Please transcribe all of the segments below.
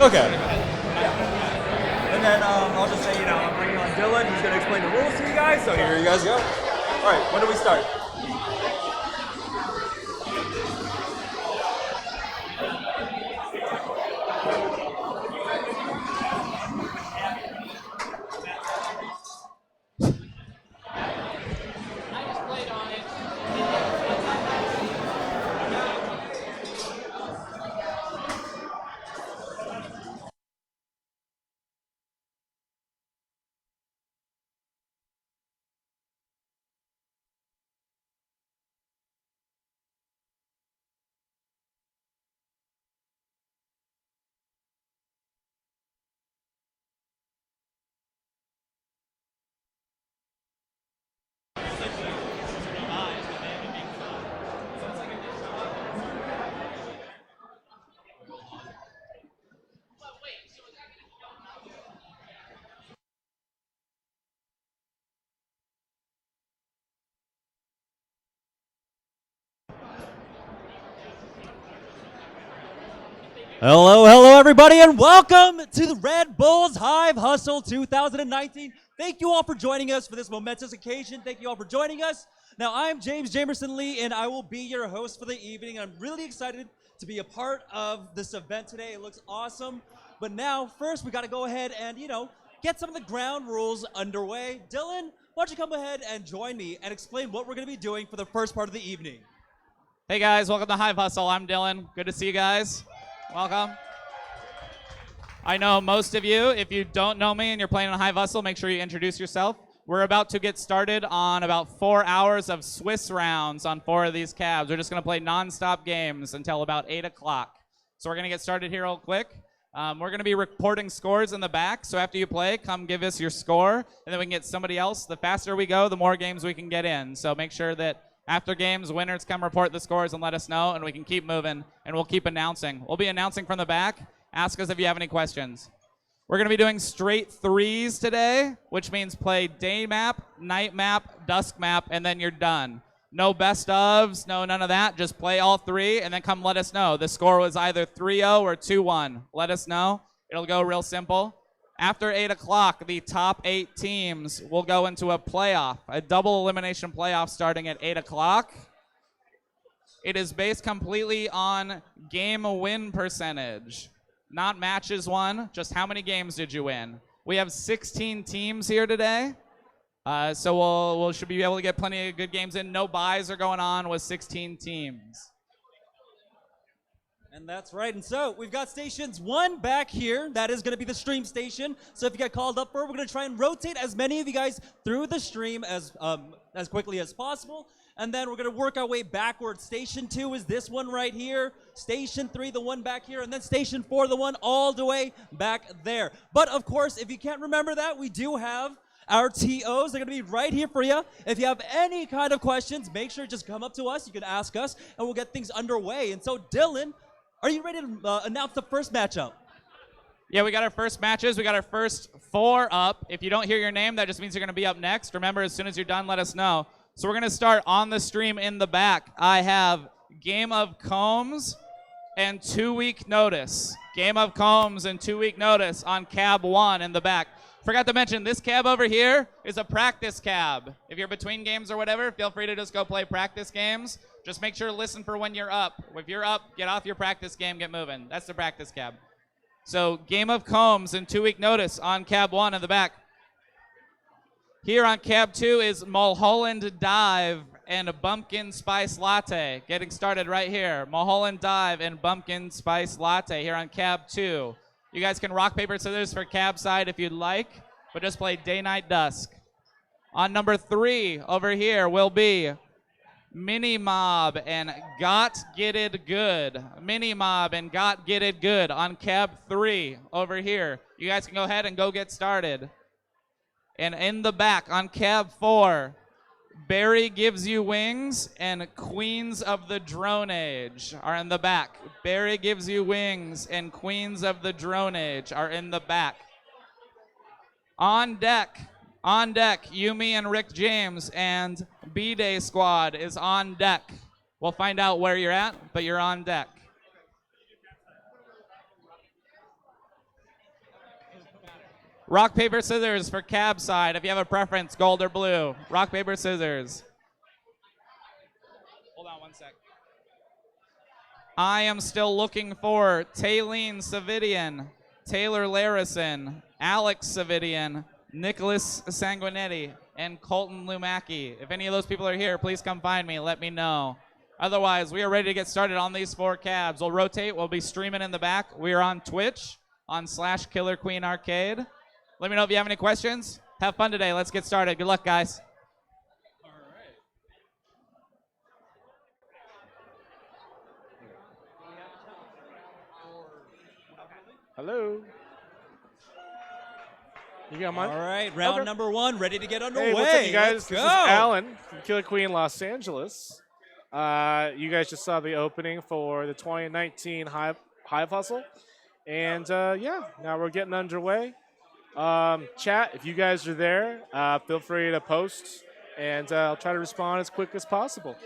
Okay. Yeah. And then I'll just say, I'm bringing on Dylan. He's going to explain the rules to you guys. So here you guys go. All right, when do we start? Hello, everybody, and welcome to the Red Bulls Hive Hustle 2019. Thank you all for joining us for this momentous occasion. Thank you all for joining us. Now, I'm James Jamerson Lee, and I will be your host for the evening. I'm really excited to be a part of this event today. It looks awesome. But now, first, we got to go ahead and, get some of the ground rules underway. Dylan, why don't you come ahead and join me and explain what we're going to be doing for the first part of the evening. Hey, guys. Welcome to Hive Hustle. I'm Dylan. Good to see you guys. Welcome. I know most of you. If you don't know me and you're playing on Hive Hustle, make sure you introduce yourself. We're about to get started on about 4 hours of Swiss rounds on 4 of these cabs. We're just going to play non-stop games until about 8 o'clock. So we're going to get started here real quick. We're going to be reporting scores in the back. So after you play, come give us your score, and then we can get somebody else. The faster we go, the more games we can get in. So make sure that after games, winners come report the scores and let us know, and we can keep moving, and we'll keep announcing. We'll be announcing from the back. Ask us if you have any questions. We're going to be doing straight threes today, which means play day map, night map, dusk map, and then you're done. No best ofs, no none of that. Just play all 3, and then come let us know. The score was either 3-0 or 2-1. Let us know. It'll go real simple. After 8 o'clock, the top 8 teams will go into a playoff, a double elimination playoff starting at 8 o'clock. It is based completely on game win percentage, not matches won, just how many games did you win. We have 16 teams here today, so we should be able to get plenty of good games in. No buys are going on with 16 teams. And that's right. And so we've got stations 1 back here. That is going to be the stream station. So if you get called up for it, we're going to try and rotate as many of you guys through the stream as quickly as possible. And then we're going to work our way backwards. Station 2 is this one right here. Station 3, the one back here. And then Station 4, the one all the way back there. But of course, if you can't remember that, we do have our TOs. They're going to be right here for you. If you have any kind of questions, make sure to just come up to us. You can ask us, and we'll get things underway. And so, Dylan, are you ready to announce the first matchup? Yeah, we got our first matches. We got our first 4 up. If you don't hear your name, that just means you're going to be up next. Remember, as soon as you're done, let us know. So we're going to start on the stream in the back. I have Game of Combs and 2-week notice. Game of Combs and 2-week notice on cab 1 in the back. Forgot to mention, this cab over here is a practice cab. If you're between games or whatever, feel free to just go play practice games. Just make sure to listen for when you're up. If you're up, get off your practice game, get moving. That's the practice cab. So Game of Combs and 2-week notice on cab 1 in the back. Here on cab 2 is Mulholland Dive and a Bumpkin Spice Latte. Getting started right here. Mulholland Dive and Bumpkin Spice Latte here on cab 2. You guys can rock, paper, scissors for cab side if you'd like, but just play day, night, dusk. On number 3 over here will be Mini Mob and Got Getted Good. Mini Mob and Got Getted Good on cab 3 over here. You guys can go ahead and go get started. And in the back on cab 4, Barry Gives You Wings and Queens of the Drone Age are in the back. Barry Gives You Wings and Queens of the Drone Age are in the back. On deck, Yumi and Rick James and B-Day Squad is on deck. We'll find out where you're at, but you're on deck. Rock, paper, scissors for cab side. If you have a preference, gold or blue. Rock, paper, scissors. Hold on one sec. I am still looking for Taylene Savidian, Taylor Larison, Alex Savidian, Nicholas Sanguinetti, and Colton Lumaki. If any of those people are here, please come find me. Let me know. Otherwise, we are ready to get started on these 4 cabs. We'll rotate. We'll be streaming in the back. We are on Twitch on /Killer Queen Arcade. Let me know if you have any questions. Have fun today. Let's get started. Good luck, guys. Hello. You got mine? All right, round number 1, ready to get underway. Hey, what's up, you guys? Let's This go. is Alan from Killer Queen Los Angeles. You guys just saw the opening for the 2019 Hive Hustle. And yeah, now we're getting underway. Chat, if you guys are there, feel free to post, and I'll try to respond as quick as possible.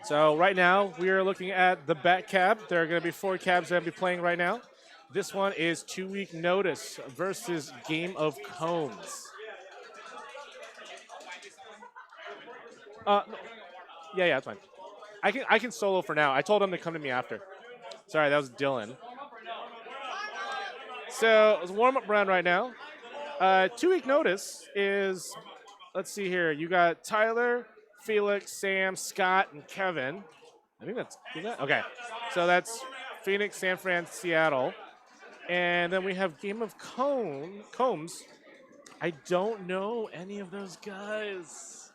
So right now, we are looking at the Bat Cab. There are going to be 4 cabs that I'll be playing right now. This one is 2 Week Notice versus Game of Combs. No. Yeah, that's fine. I can solo for now. I told him to come to me after. Sorry, that was Dylan. So it's a warm-up round right now. 2 Week Notice is, let's see here. You got Tyler, Felix, Sam, Scott, and Kevin. I think that's okay. So that's Phoenix, San Fran, Seattle. And then we have Game of Combs. I don't know any of those guys.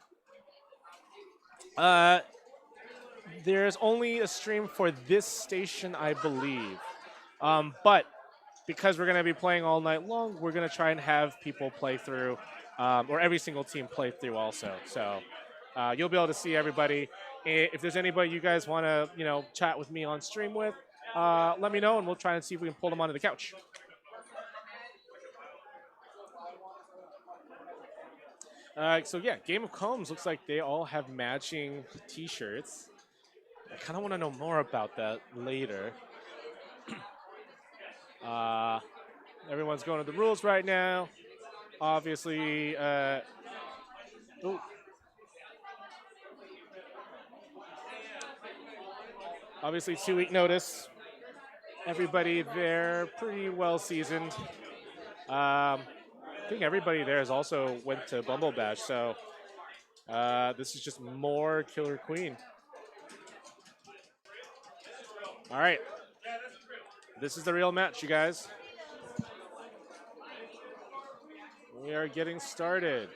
There's only a stream for this station, I believe. But because we're going to be playing all night long, we're going to try and have people play through, or every single team play through also. So you'll be able to see everybody. If there's anybody you guys want to, chat with me on stream with, let me know, and we'll try and see if we can pull them onto the couch. So yeah, Game of Combs looks like they all have matching T-shirts. I kind of want to know more about that later. Everyone's going to the rules right now. Obviously, obviously 2 Week Notice. Everybody there pretty well seasoned. I think everybody there has also went to Bumble Bash, so this is just more Killer Queen. All right. This is the real match, you guys. We are getting started.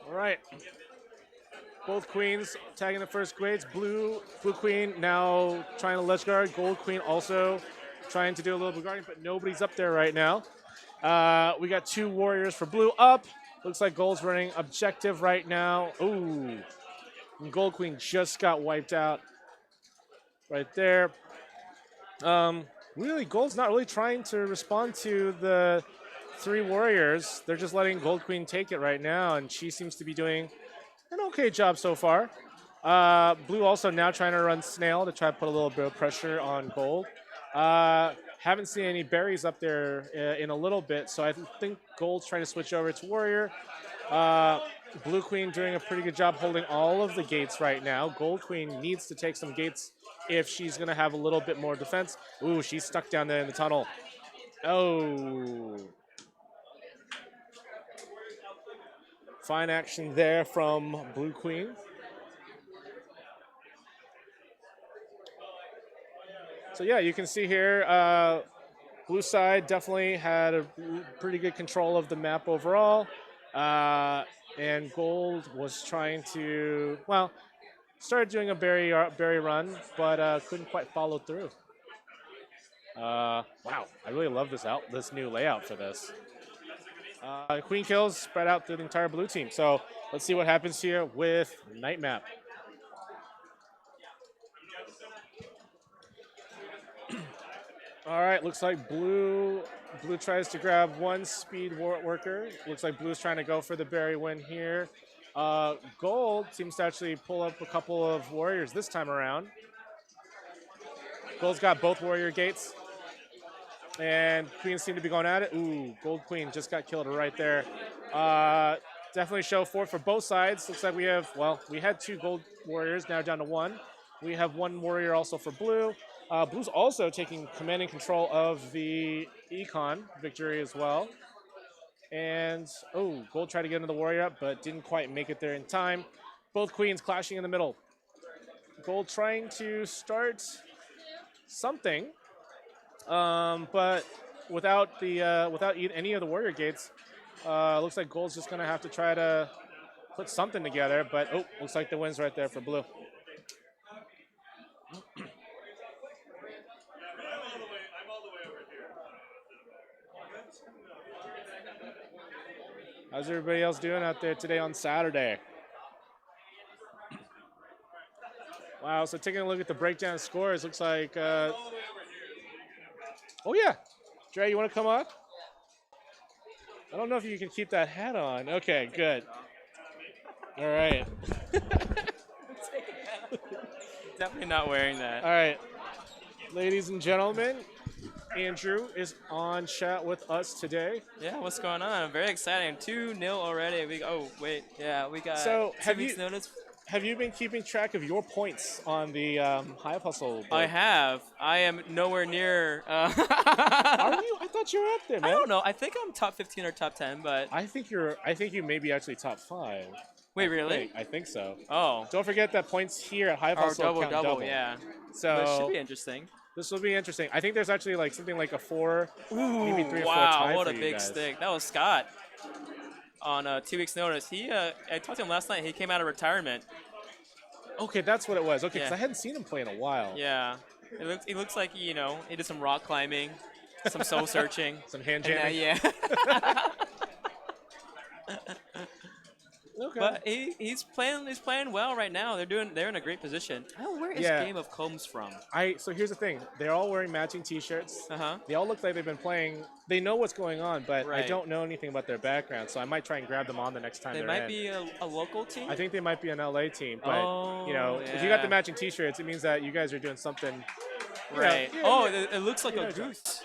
All right. Both queens tagging the first grades. Blue queen now trying to ledge guard. Gold queen also trying to do a little bit of guarding, but nobody's up there right now. We got 2 warriors for blue up. Looks like gold's running objective right now. Ooh. And gold queen just got wiped out right there. Really, gold's not really trying to respond to the 3 warriors. They're just letting gold queen take it right now, and she seems to be doing an okay job so far. Blue also now trying to run snail to try to put a little bit of pressure on gold. Haven't seen any berries up there in a little bit, so I think gold's trying to switch over to warrior. Blue queen doing a pretty good job holding all of the gates right now. Gold queen needs to take some gates if she's going to have a little bit more defense. Ooh, she's stuck down there in the tunnel. Oh. Fine action there from blue queen. So yeah, you can see here, blue side definitely had a pretty good control of the map overall. And gold was trying to, well, started doing a berry run, but couldn't quite follow through. Wow, I really love this new layout for this. Queen kills spread out through the entire blue team. So let's see what happens here with Night Map. All right, looks like blue tries to grab one speed worker. Looks like blue's trying to go for the berry win here. Gold seems to actually pull up a couple of warriors this time around. Gold's got both warrior gates. And queens seem to be going at it. Ooh, gold queen just got killed right there. Definitely show forward for both sides. Looks like we have, well, we had 2 gold warriors, now down to 1. We have 1 warrior also for blue. Blue's also taking command and control of the econ victory as well. And, oh, gold tried to get into the warrior up, but didn't quite make it there in time. Both queens clashing in the middle. Gold trying to start something, but without any of the warrior gates, looks like gold's just gonna have to try to put something together. But oh, looks like the win's right there for blue. How's everybody else doing out there today on Saturday? Wow, so taking a look at the breakdown scores, looks like, oh yeah, Dre, you want to come on? I don't know if you can keep that hat on. Okay, good. All right. Definitely not wearing that. All right, ladies and gentlemen, Andrew is on chat with us today. Yeah, what's going on? Very exciting. 2-0 already. We got So, 2 weeks notice. Have you been keeping track of your points on the Hive Hustle board? I have. I am nowhere near. Are you? I thought you were up there, man. I don't know. I think I'm top 15 or top 10, but. I think you may be actually top 5. Wait, really? I think so. Oh. Don't forget that points here at Hive Hustle count double. Yeah. So This should be interesting. This will be interesting. I think there's actually like something like a 4, maybe 3 or 4 Wow, tie what for a you big guys. stick. That was Scott on 2 weeks notice. I talked to him last night. He came out of retirement. Okay, that's what it was. Okay, because Yeah. I hadn't seen him play in a while. Yeah. It looks like, he did some rock climbing, some soul searching. Some hand And, jamming. yeah. Okay. But he's playing well right now. They're in a great position. Where is Yeah. Game of Combs from? So here's the thing. They're all wearing matching T-shirts. Uh-huh. They all look like they've been playing. They know what's going on, but I Right. don't know anything about their background, so I might try and grab them on the next time They they're might in. be a local team. I think they might be an LA team, but Oh, if you got the yeah. matching T-shirts, it means that you guys are doing something. Right. It looks like You know a exactly. goose.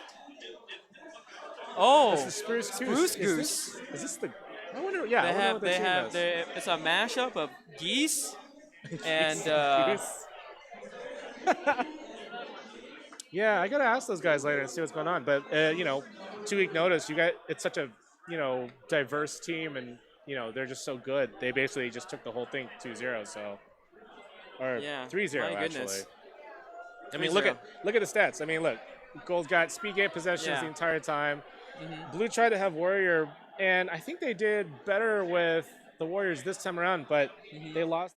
Oh. This is Spruce Goose. Spruce Goose. Is this the? I wonder. Yeah, I They wonder have what the they team have is. it's a mashup of geese and Goose. Yeah, I gotta ask those guys later and see what's going on. But 2-week notice. It's such a diverse team, and they're just so good. They basically just took the whole thing 2-0. So, or Yeah, 3-0 my actually. goodness. I mean, look 3-0. at the stats. I mean, look, Gold's got speed gate possessions Yeah. the entire time. Mhm. Blue tried to have Warrior, and I think they did better with the Warriors this time around, but they lost.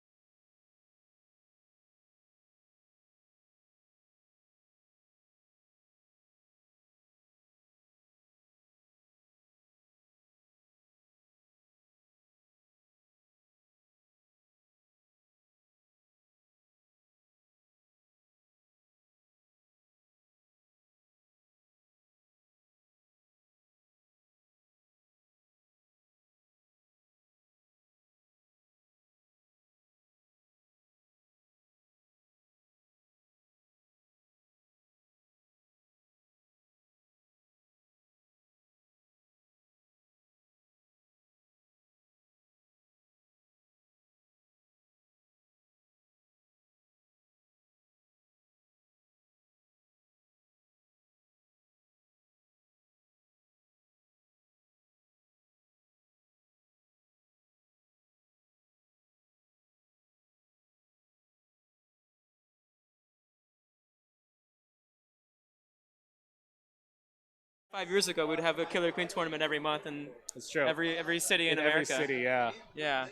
Five years ago, we'd have a Killer Queen tournament every month in It's true. every city in every America. city, yeah. Yeah.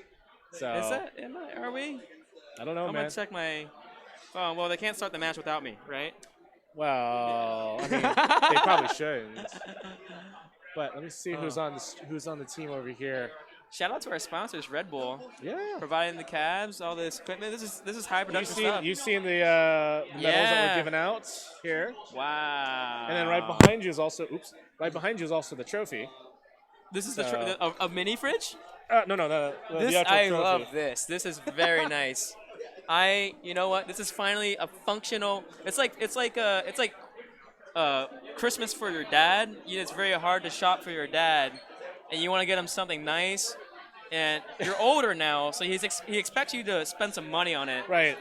So Is that? Are we? I don't know, I'm man. gonna check my. Oh well, they can't start the match without me, right? Well, I mean, they probably shouldn't. But let me see who's on the team over here. Shout out to our sponsors, Red Bull, Yeah. providing the cabs, all this equipment. This is high You production stuff. seen the medals that Yeah. were given out here, Wow. and then right behind you is also the trophy. This is So- a mini fridge. No, the This actual I trophy. love this. This is very nice. You know what? This is finally a functional. It's like Christmas for your dad. It's very hard to shop for your dad, and you want to get him something nice. And you're older now, so he expects you to spend some money on it. Right.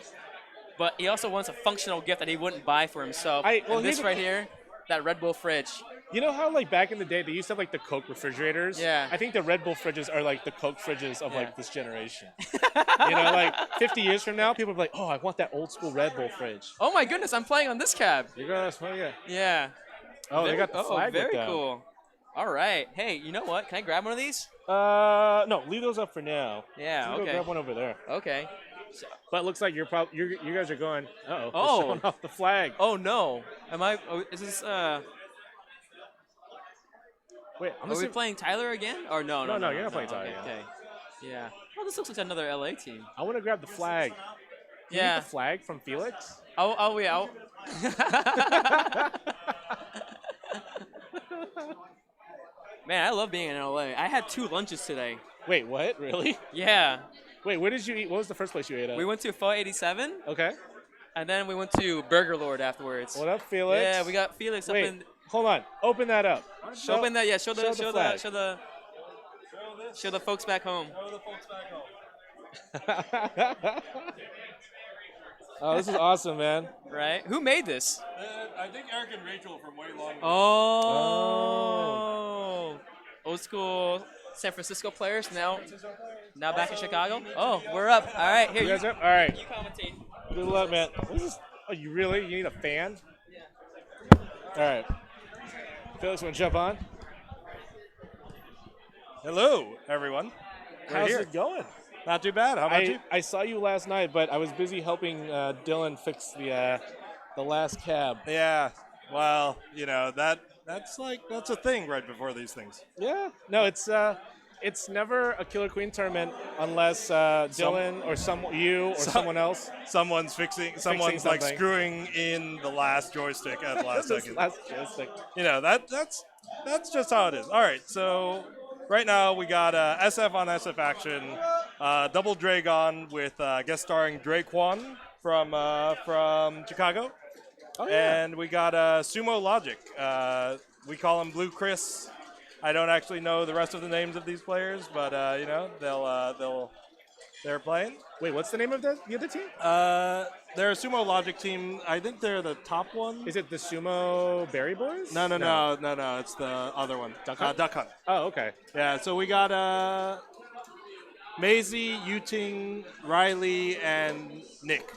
But he also wants a functional gift that he wouldn't buy for himself. Well, this right here, that Red Bull fridge. You know how like back in the day they used to have like the Coke refrigerators? Yeah. I think the Red Bull fridges are like the Coke fridges of like this generation. Like 50 years from now, people will be like, oh, I want that old school Red Bull fridge. Oh my goodness, I'm playing on this cab. You got us, Yeah. Oh, they got the flag with very them. cool. All right. Hey, you know what? Can I grab one of these? No, leave those up for now. Yeah. You Okay. Go grab one over there. Okay. But it looks like you guys are going. Uh-oh. Oh. They're showing off the flag. Oh no. Am I? Oh, is this? Wait, Are we playing Tyler again? Or no, No, you're not playing Tyler Okay, again. okay. Yeah. Oh, this looks like another LA team. I want to grab the flag. Can you Yeah. get the flag from Felix? Oh, yeah. Man, I love being in LA. I had 2 lunches today. Wait, what? Really? Yeah. Wait, where did you eat? What was the first place you ate at? We went to Pho 87, Okay. and then we went to Burger Lord afterwards. What up, Felix? Yeah, we got Felix up Wait, in. hold on. Open that up. Open that. Yeah, show the flag. show the folks back home. Oh, this is awesome, man. Right? Who made this? I think Eric and Rachel from way long. Oh. Old school San Francisco players now back in Chicago. Oh, we're up. All right, here You guys up? All right. you commentate. Good luck, man. Oh, you really? You need a fan? Yeah. All right. Felix, want to jump on? Hello, everyone. How's here. it going? Not too bad. How about you? I saw you last night, but I was busy helping Dylan fix the last cab. Yeah. Well, that's a thing right before these things. Yeah. No, it's never a Killer Queen tournament unless Dylan or someone else. Someone's someone's like something. screwing in the last joystick at the last second. Last joystick. That's just how it is. All right, so right now we got SF on SF action, double DREYCON with guest starring DREYCON from Chicago. Oh, yeah. And we got Sumo Logic. We call him Blue Chris. I don't actually know the rest of the names of these players, but they're playing. Wait, what's the name of the other team? They're a Sumo Logic team. I think they're the top one. Is it the Sumo Berry Boys? No. It's the other one. Duck Hunt? Duck Hunt. Oh, okay. Yeah. So we got Maisie, Yuting, Riley, and Nick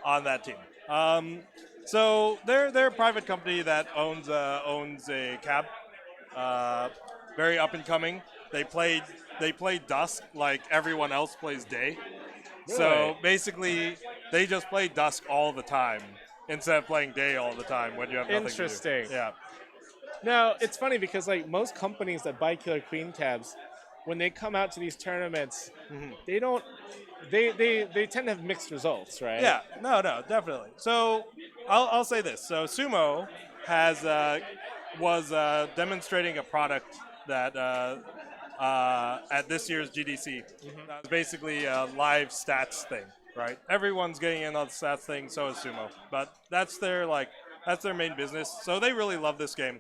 on that team. So they're a private company that owns a cab. Very up and coming. They play Dusk like everyone else plays Day. So Really? basically, they just play Dusk all the time instead of playing Day all the time when you have nothing Interesting. to do. Yeah. Now, it's funny because like most companies that buy Killer Queen tabs, when they come out to these tournaments, they don't. They tend to have mixed results, right? Yeah, no, definitely. So I'll say this. So Sumo was demonstrating a product that at this year's GDC. That was basically a live stats thing, right? Everyone's getting in on the stats thing, so is Sumo. But that's their main business. So they really love this game.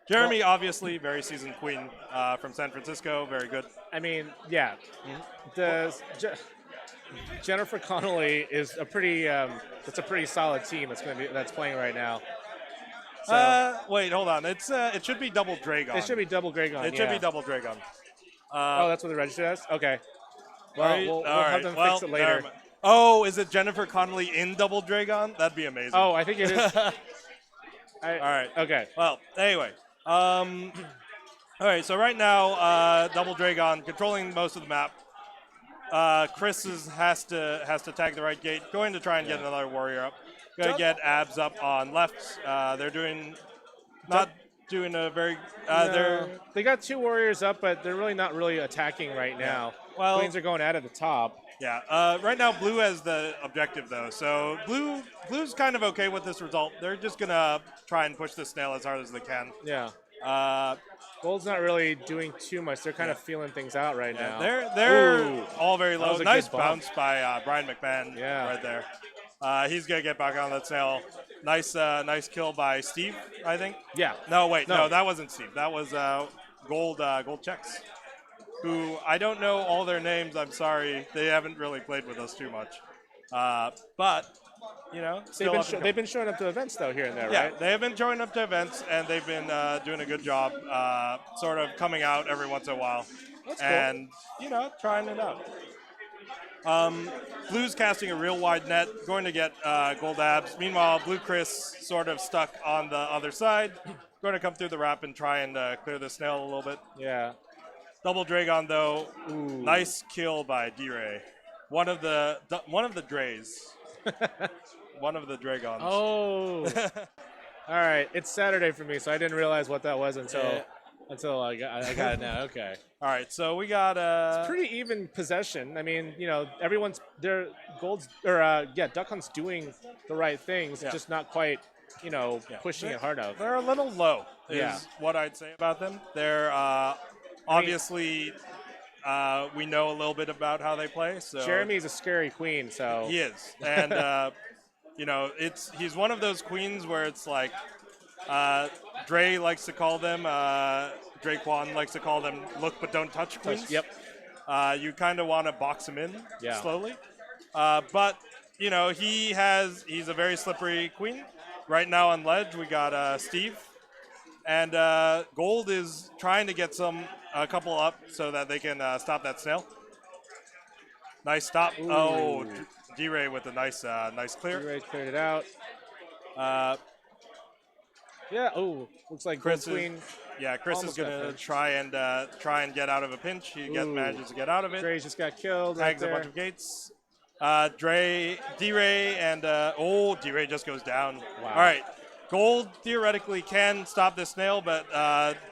Jeremy, obviously, very seasoned queen from San Francisco, very good. I mean, yeah. Jennifer Connolly is a pretty. That's a pretty solid team that's playing right now. So, Wait, hold on. It should be double DREYCON. it should be double DREYCON. It should be double DREYCON. Oh, that's what the register has. Okay. Well, Right? we'll All have right. them Well, fix it later. never mind. Oh, is it Jennifer Connolly in double DREYCON? That'd be amazing. Oh, I think it is. All right. Okay. Well, anyway. All right. So right now, double DREYCON controlling most of the map. Chris has to tag the right gate. Going to try and get another warrior up. Going to get abs up on left. They're not doing a very. They got 2 warriors up, but they're really not really attacking right now. Well- Queens are going out at the top. Yeah. Right now, blue has the objective though, so blue's kind of okay with this result. They're just gonna try and push the snail as hard as they can. Yeah. Gold's not really doing too much. They're kind of feeling things out right now. They're Ooh, all very that low. was a Nice good bump. bounce by Brian McMahon right there. He's gonna get back on that snail. Nice kill by Steve, I think. Yeah. No, wait, no, that wasn't Steve. That was Gold Checks, who I don't know all their names. I'm sorry, they haven't really played with us too much. But you know, they've been showing up to events though here and there, yeah, right? they have been showing up to events, and they've been doing a good job, sort of coming out every once in a while, and you know, trying it out. Blue's casting a real wide net, going to get Gold Abs. Meanwhile, Blue Chris sort of stuck on the other side, going to come through the wrap and try and clear the snail a little bit. Yeah. Double Dragon though, nice kill by DREY. One of the Dreys. One of the Dragons. Oh. All right. It's Saturday for me, so I didn't realize what that was until I got it now. Okay. All right. So we got It's pretty even possession. I mean, you know, everyone's Duck Hunt's doing the right things, just not quite, you know, pushing it hard enough. They're a little low. Is what I'd say about them. They're obviously. We know a little bit about how they play. So Jeremy's a scary queen, so he is, and you know, he's one of those queens where it's like Dre likes to call them, DREYCON likes to call them look but don't touch queens. Yep. You kind of want to box him in slowly, but you know he's a very slippery queen. Right now on ledge we got Steve, and Gold is trying to get a couple up so that they can stop that snail. Nice stop. Ooh. Oh, DREY with a nice clear. DREY cleared it out. Yeah. Oh, looks like Chris Queen. Chris is gonna try and get out of a pinch. He manages to get out of it. DREY just got killed. Tags right a bunch of gates. DREY and DREY just goes down. Wow. All right. Gold theoretically can stop the snail, but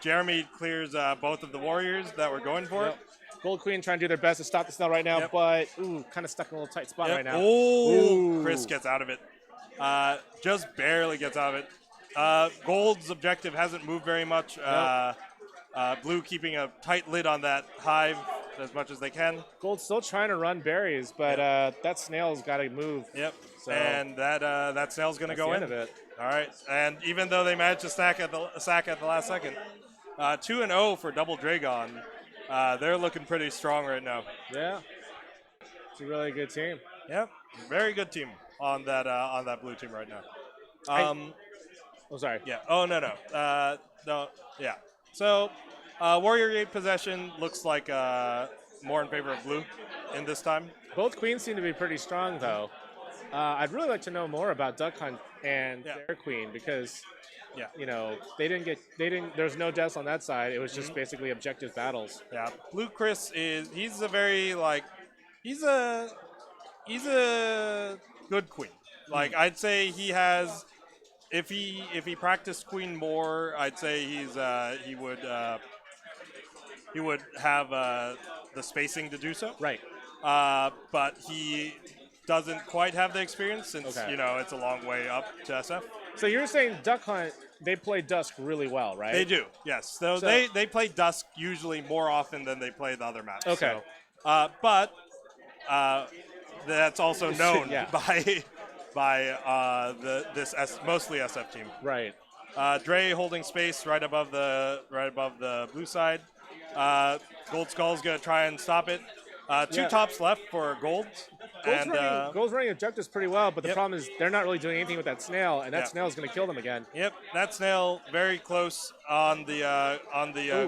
Jeremy clears both of the warriors that were going for it. Gold Queen trying to do their best to stop the snail right now, but kind of stuck in a little tight spot right now. Oh, Chris gets out of it. Just barely gets out of it. Gold's objective hasn't moved very much. Blue keeping a tight lid on that hive as much as they can. Gold's still trying to run berries, but that snail's got to move. Yep. So and that snail's going to go in. Of it. All right. And even though they managed to sack at the last second, 2-0 for Double Dragon. They're looking pretty strong right now. Yeah. It's a really good team. Yep. Very good team on that blue team right now. Oh, sorry. Yeah. Oh, no. No. Yeah. So, Warrior Gate possession looks like more in favor of blue in this time. Both queens seem to be pretty strong, though. I'd really like to know more about Duck Hunt and their queen because, you know, there's no deaths on that side. It was just basically objective battles. Yeah. Blue Chris he's a very, like, he's a good queen. Like, I'd say he has, if he practiced queen more, I'd say he would have the spacing to do so. Right. But he doesn't quite have the experience since you know it's a long way up to SF. So you're saying Duck Hunt, they play Dusk really well, right? They do, yes. So they play Dusk usually more often than they play the other maps. Okay. So, but that's also known by this mostly SF team. Right. Dre holding space right above the blue side. Gold Skull's gonna try and stop it. Two tops left for Gold. Gold's running objectives pretty well, but the problem is they're not really doing anything with that snail, and that snail is going to kill them again. Yep, that snail very close on the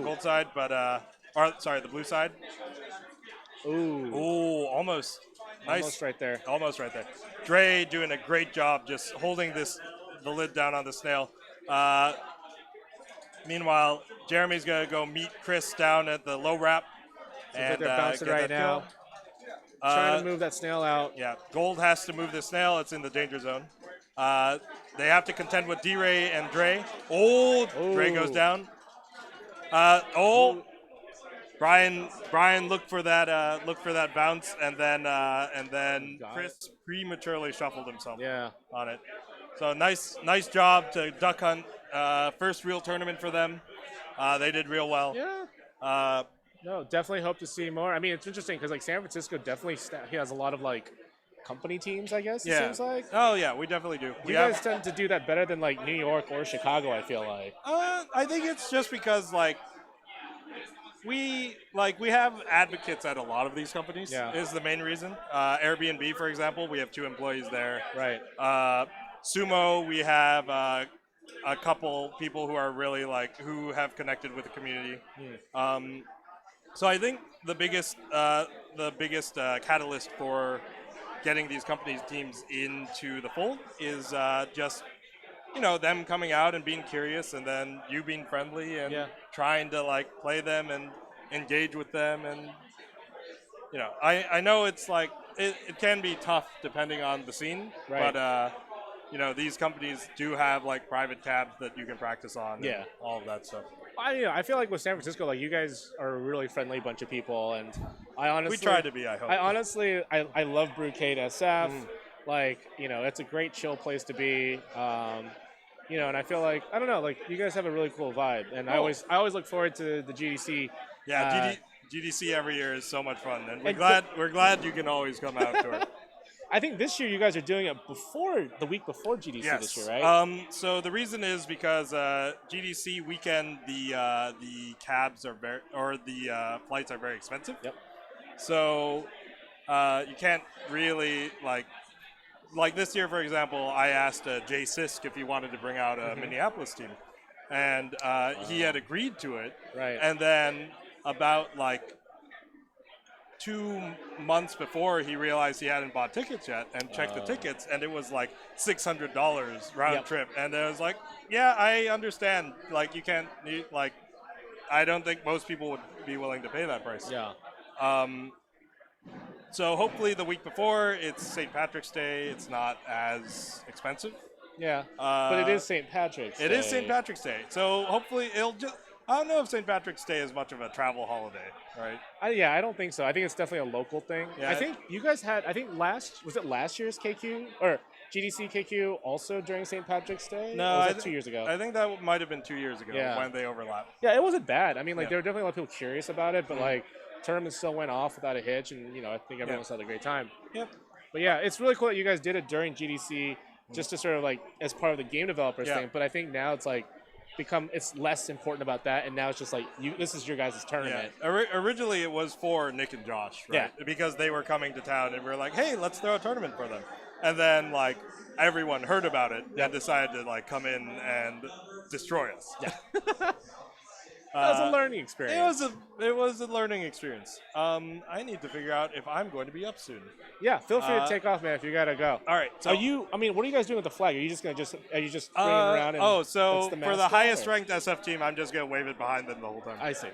Gold side, but the blue side. Ooh, almost. Nice. Almost right there. Almost right there. Dre doing a great job just holding the lid down on the snail. Meanwhile, Jeremy's going to go meet Chris down at the low wrap. And they're bouncing right now. Trying to move that snail out. Yeah, Gold has to move the snail. It's in the danger zone. They have to contend with DREY and Dre. Dre goes down. Brian looked for that bounce, and then Chris prematurely shuffled himself on it. So nice job to Duck Hunt. First real tournament for them. They did real well. Yeah. No, definitely hope to see more. I mean, it's interesting because like San Francisco definitely he has a lot of like company teams. I guess it seems like. Oh yeah, we definitely do. You guys tend to do that better than like New York or Chicago. I feel like. I think it's just because like we have advocates at a lot of these companies. Yeah. Is the main reason. Airbnb, for example, we have 2 employees there. Right. Sumo, we have a couple people who are really like who have connected with the community. So I think the biggest catalyst for getting these companies teams into the fold is just them coming out and being curious, and then you being friendly and trying to like play them and engage with them, and I know it's like it can be tough depending on the scene, but these companies do have like private tabs that you can practice on, and all of that stuff. I feel like with San Francisco, like you guys are a really friendly bunch of people, and I honestly We try to be. I hope. I love Brewcade SF. Like it's a great chill place to be. And I feel like I don't know, like you guys have a really cool vibe, and I always look forward to the GDC. Yeah, GDC every year is so much fun, and we're glad you can always come out to it. I think this year you guys are doing it the week before GDC this year, right? So the reason is because GDC weekend the cabs are the flights are very expensive. Yep. So you can't really like this year, for example, I asked Jay Sisk if he wanted to bring out a Minneapolis team, and he had agreed to it. Right. And then about like 2 months before, he realized he hadn't bought tickets yet, and checked the tickets, and it was like $600 round trip. And I was like, yeah, I understand. Like you can't I don't think most people would be willing to pay that price. Yeah. So hopefully the week before, it's St. Patrick's Day. It's not as expensive. Yeah. But it is St. Patrick's Day. It is St. Patrick's Day. So hopefully it'll just... I don't know if St. Patrick's Day is much of a travel holiday, right? I don't think so. I think it's definitely a local thing. Yeah. I think you guys had, was it last year's KQ? Or GDC KQ also during St. Patrick's Day? No, or was that 2 years ago? I think that might have been 2 years ago when they overlapped. Yeah, it wasn't bad. I mean, like, there were definitely a lot of people curious about it, but, like, tournament still went off without a hitch, and, I think everyone still had a great time. Yep. But, yeah, it's really cool that you guys did it during GDC just to sort of, like, as part of the game developers thing. But I think now it's, like, it's less important about that, and now it's just like this is your guys' tournament. Yeah. Originally it was for Nick and Josh, right? Yeah. Because they were coming to town, and we were like, hey, let's throw a tournament for them. And then like everyone heard about it and decided to like come in and destroy us. Yeah. It was a learning experience. It was a learning experience. I need to figure out if I'm going to be up soon. Yeah, feel free to take off, man, if you gotta go. All right. So what are you guys doing with the flag? Are you just bringing it around? And so for the highest ranked SF team, I'm just gonna wave it behind them the whole time. I see.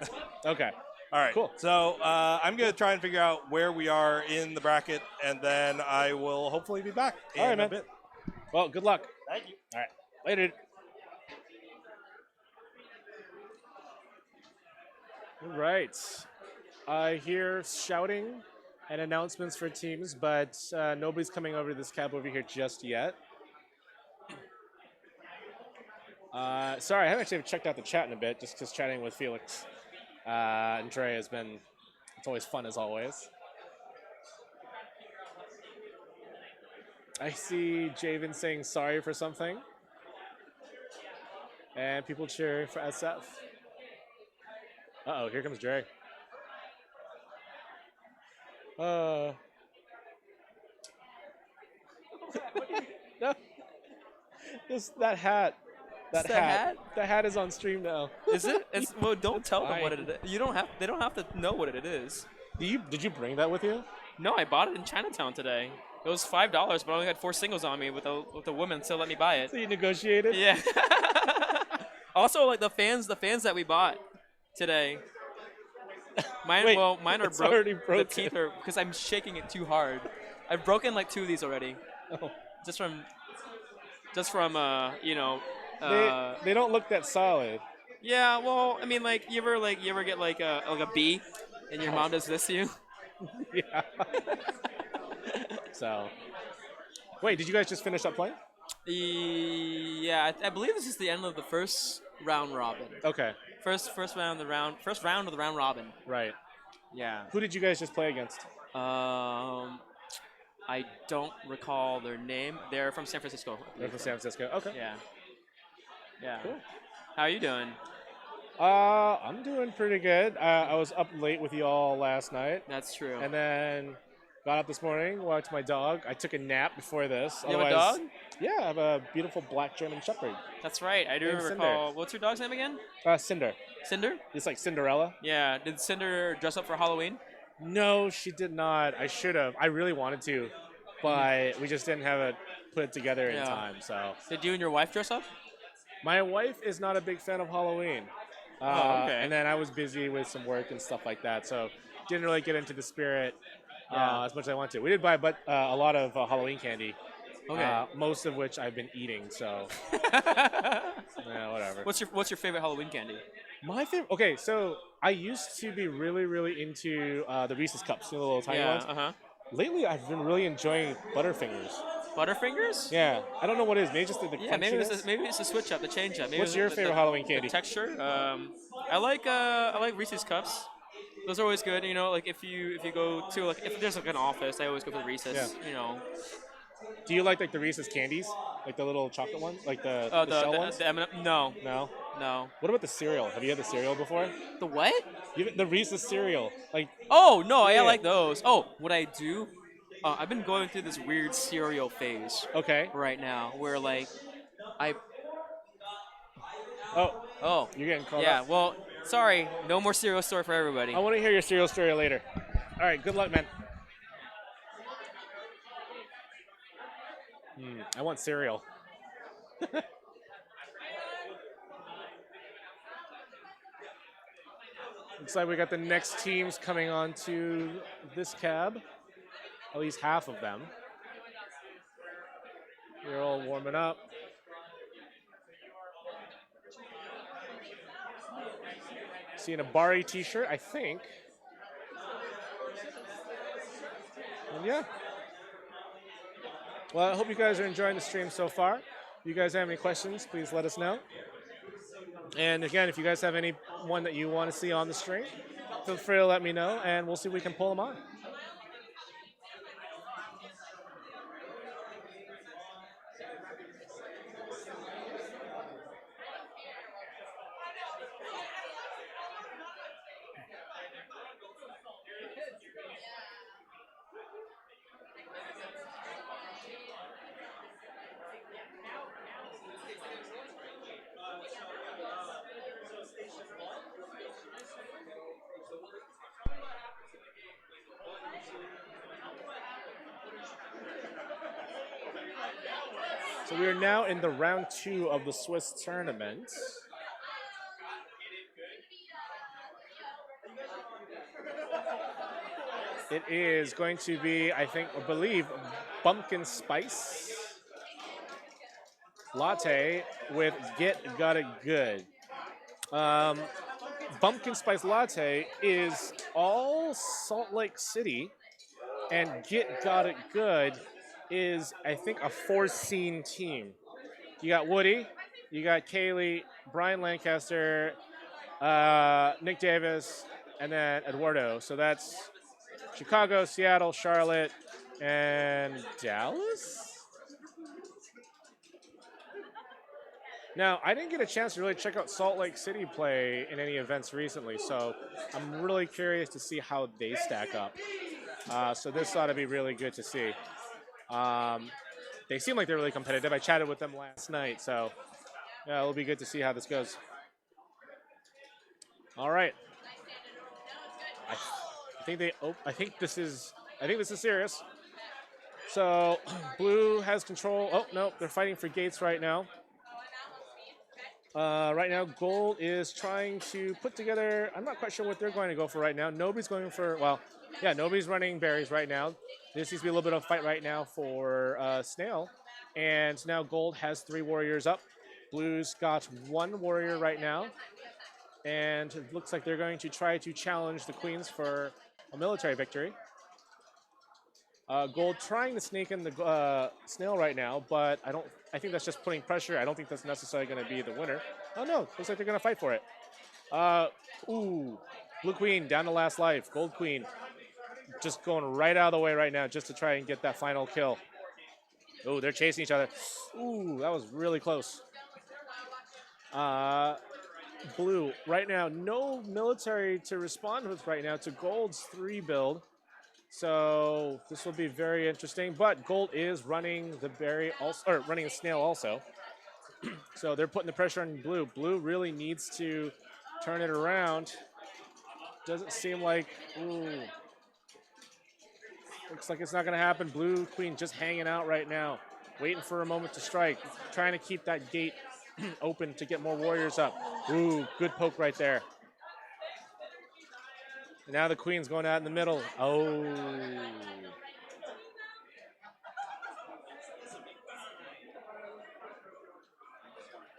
Okay. All right. Cool. So I'm gonna try and figure out where we are in the bracket, and then I will hopefully be back in a bit. Well, good luck. Thank you. All right. Later. All right. I hear shouting and announcements for teams, but nobody's coming over to this cab over here just yet. Sorry, I haven't actually checked out the chat in a bit, just because chatting with Felix and Trey it's always fun as always. I see Javen saying sorry for something. And people cheering for SF. Uh-oh, here comes Dre. No. That hat. That hat is on stream now. Is it? Well, don't tell them what it is. They don't have to know what it is. Did you bring that with you? No, I bought it in Chinatown today. It was $5, but I only had 4 singles on me with a woman still let me buy it. So you negotiated? Yeah. Also, like the fans that we bought today. Mine are broken. The teeth are because I'm shaking it too hard. I've broken like 2 of these already. Oh. Just from they don't look that solid. Yeah, well, I mean, like you ever get like a B, and your mom does this to you? Yeah. So, wait, did you guys just finish up playing? Yeah, I believe this is the end of the first round robin. Okay, First round of the round robin. right. Yeah. Who did you guys just play against? I don't recall their name. They're from San Francisco. I They're believe from so. San Francisco. Okay. Yeah. Yeah. Cool. How are you doing? I'm doing pretty good. I was up late with you all last night, That's true. and then got up this morning, walked my dog. I took a nap before this. You have a dog? Yeah, I have a beautiful black German Shepherd. That's right. I do Named Cinder. recall. What's your dog's name again? Cinder. Cinder? It's like Cinderella. Yeah. Did Cinder dress up for Halloween? No, she did not. I should have. I really wanted to, but we just didn't have it put together in Yeah. time. So Did you and your wife dress up? my wife is not a big fan of Halloween. Oh, okay. And then I was busy with some work and stuff like that, so didn't really get into the spirit Yeah. as much as I want to. We did buy a lot of Halloween candy, Okay. most of which I've been eating. So yeah, whatever. What's your favorite Halloween candy? My favorite? Okay, so I used to be really into the Reese's cups, you know, the little tiny yeah. ones. Uh-huh. Lately, I've been really enjoying Butterfingers. Butterfingers? Yeah, I don't know what it is. Maybe just the Yeah, maybe crunchiness? it's a switch up, the change up. Maybe What's your favorite Halloween candy? The texture. I like Reese's cups. Those are always good. You know, like if you go to like if there's like an office, I always go for Reese's. Yeah. You know. Do you like the Reese's candies, like the little chocolate ones, like the shell ones? The M&M no, No. no. What about the cereal? Have you had the cereal before? The what? The Reese's cereal, like Oh no, I Yeah. like those. Oh, what I do? I've been going through this weird cereal phase okay. right now, where like I Oh, you're getting called yeah. up. Well, sorry, no more cereal store for everybody. I want to hear your cereal story later. All right, good luck, man. I want cereal. Looks like we got the next teams coming on to this cab. At least half of them. They're all warming up. Seeing a Bari t-shirt, I think. And yeah. Well, I hope you guys are enjoying the stream so far. If you guys have any questions, please let us know. And again, if you guys have anyone that you want to see on the stream, feel free to let me know, and we'll see if we can pull them on. So we are now in the round 2 of the Swiss tournament. It is going to be, I believe, pumpkin spice latte with Got It Good. Pumpkin spice latte is all Salt Lake City, and Got It Good is, I think, a 4-scene team. You got Woody, you got Kaylee, Brian Lancaster, Nick Davis, and then Eduardo. So that's Chicago, Seattle, Charlotte, and Dallas? Now, I didn't get a chance to really check out Salt Lake City play in any events recently, so I'm really curious to see how they stack up. So this ought to be really good to see. They seem like they're really competitive. I chatted with them last night, so yeah, it'll be good to see how this goes. All right. I think this is serious. So blue has control. Oh no, they're fighting for gates right now. Right now, gold is trying to put together. I'm not quite sure what they're going to go for right now. Nobody's going for, well, yeah, nobody's running berries right now. There seems to be a little bit of a fight right now for Snail. And now gold has 3 warriors up. Blue's got 1 warrior right now. And it looks like they're going to try to challenge the queens for a military victory. Gold trying to sneak in the snail right now, but I think that's just putting pressure. I don't think that's necessarily going to be the winner. Oh no, looks like they're going to fight for it. Ooh, Blue Queen down to last life. Gold Queen just going right out of the way right now just to try and get that final kill. Oh, they're chasing each other. Ooh, that was really close. Blue right now, no military to respond with right now to Gold's 3 build. So this will be very interesting. But Gold is running the berry also, or running a snail also. So they're putting the pressure on Blue. Blue really needs to turn it around. Doesn't seem like. Ooh. Looks like it's not going to happen. Blue Queen just hanging out right now, waiting for a moment to strike, trying to keep that gate open to get more warriors up. Ooh, good poke right there. And now the Queen's going out in the middle. Oh.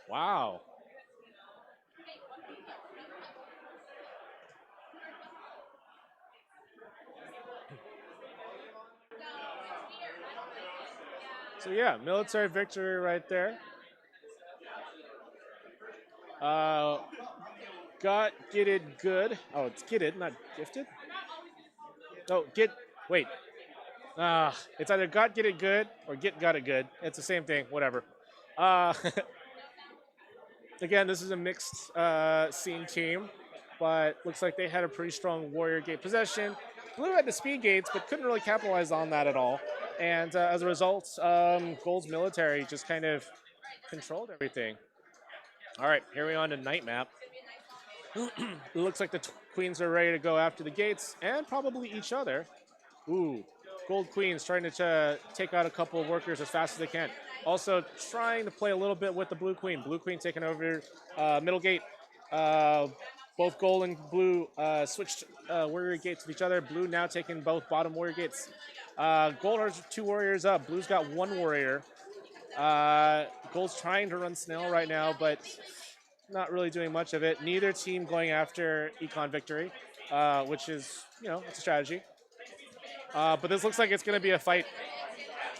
Wow. So yeah, military victory right there. Got gitted good. Oh, it's gitted, not gifted. Oh, wait. It's either got gitted good or got it good. It's the same thing, whatever. Again, this is a mixed scene team, but looks like they had a pretty strong warrior gate possession. Blue had the speed gates, but couldn't really capitalize on that at all. And as a result, Gold's military just kind of controlled everything. All right, here we are on to night map. It looks like the Queens are ready to go after the gates and probably each other. Ooh, Gold Queens trying to take out a couple of workers as fast as they can. Also trying to play a little bit with the Blue Queen. Blue Queen taking over middle gate. Both Gold and Blue switched warrior gates with each other. Blue now taking both bottom warrior gates. Gold has 2 warriors up. Blue's got 1 warrior. Gold's trying to run snail right now, but not really doing much of it. Neither team going after econ victory, which is, it's a strategy. But this looks like it's going to be a fight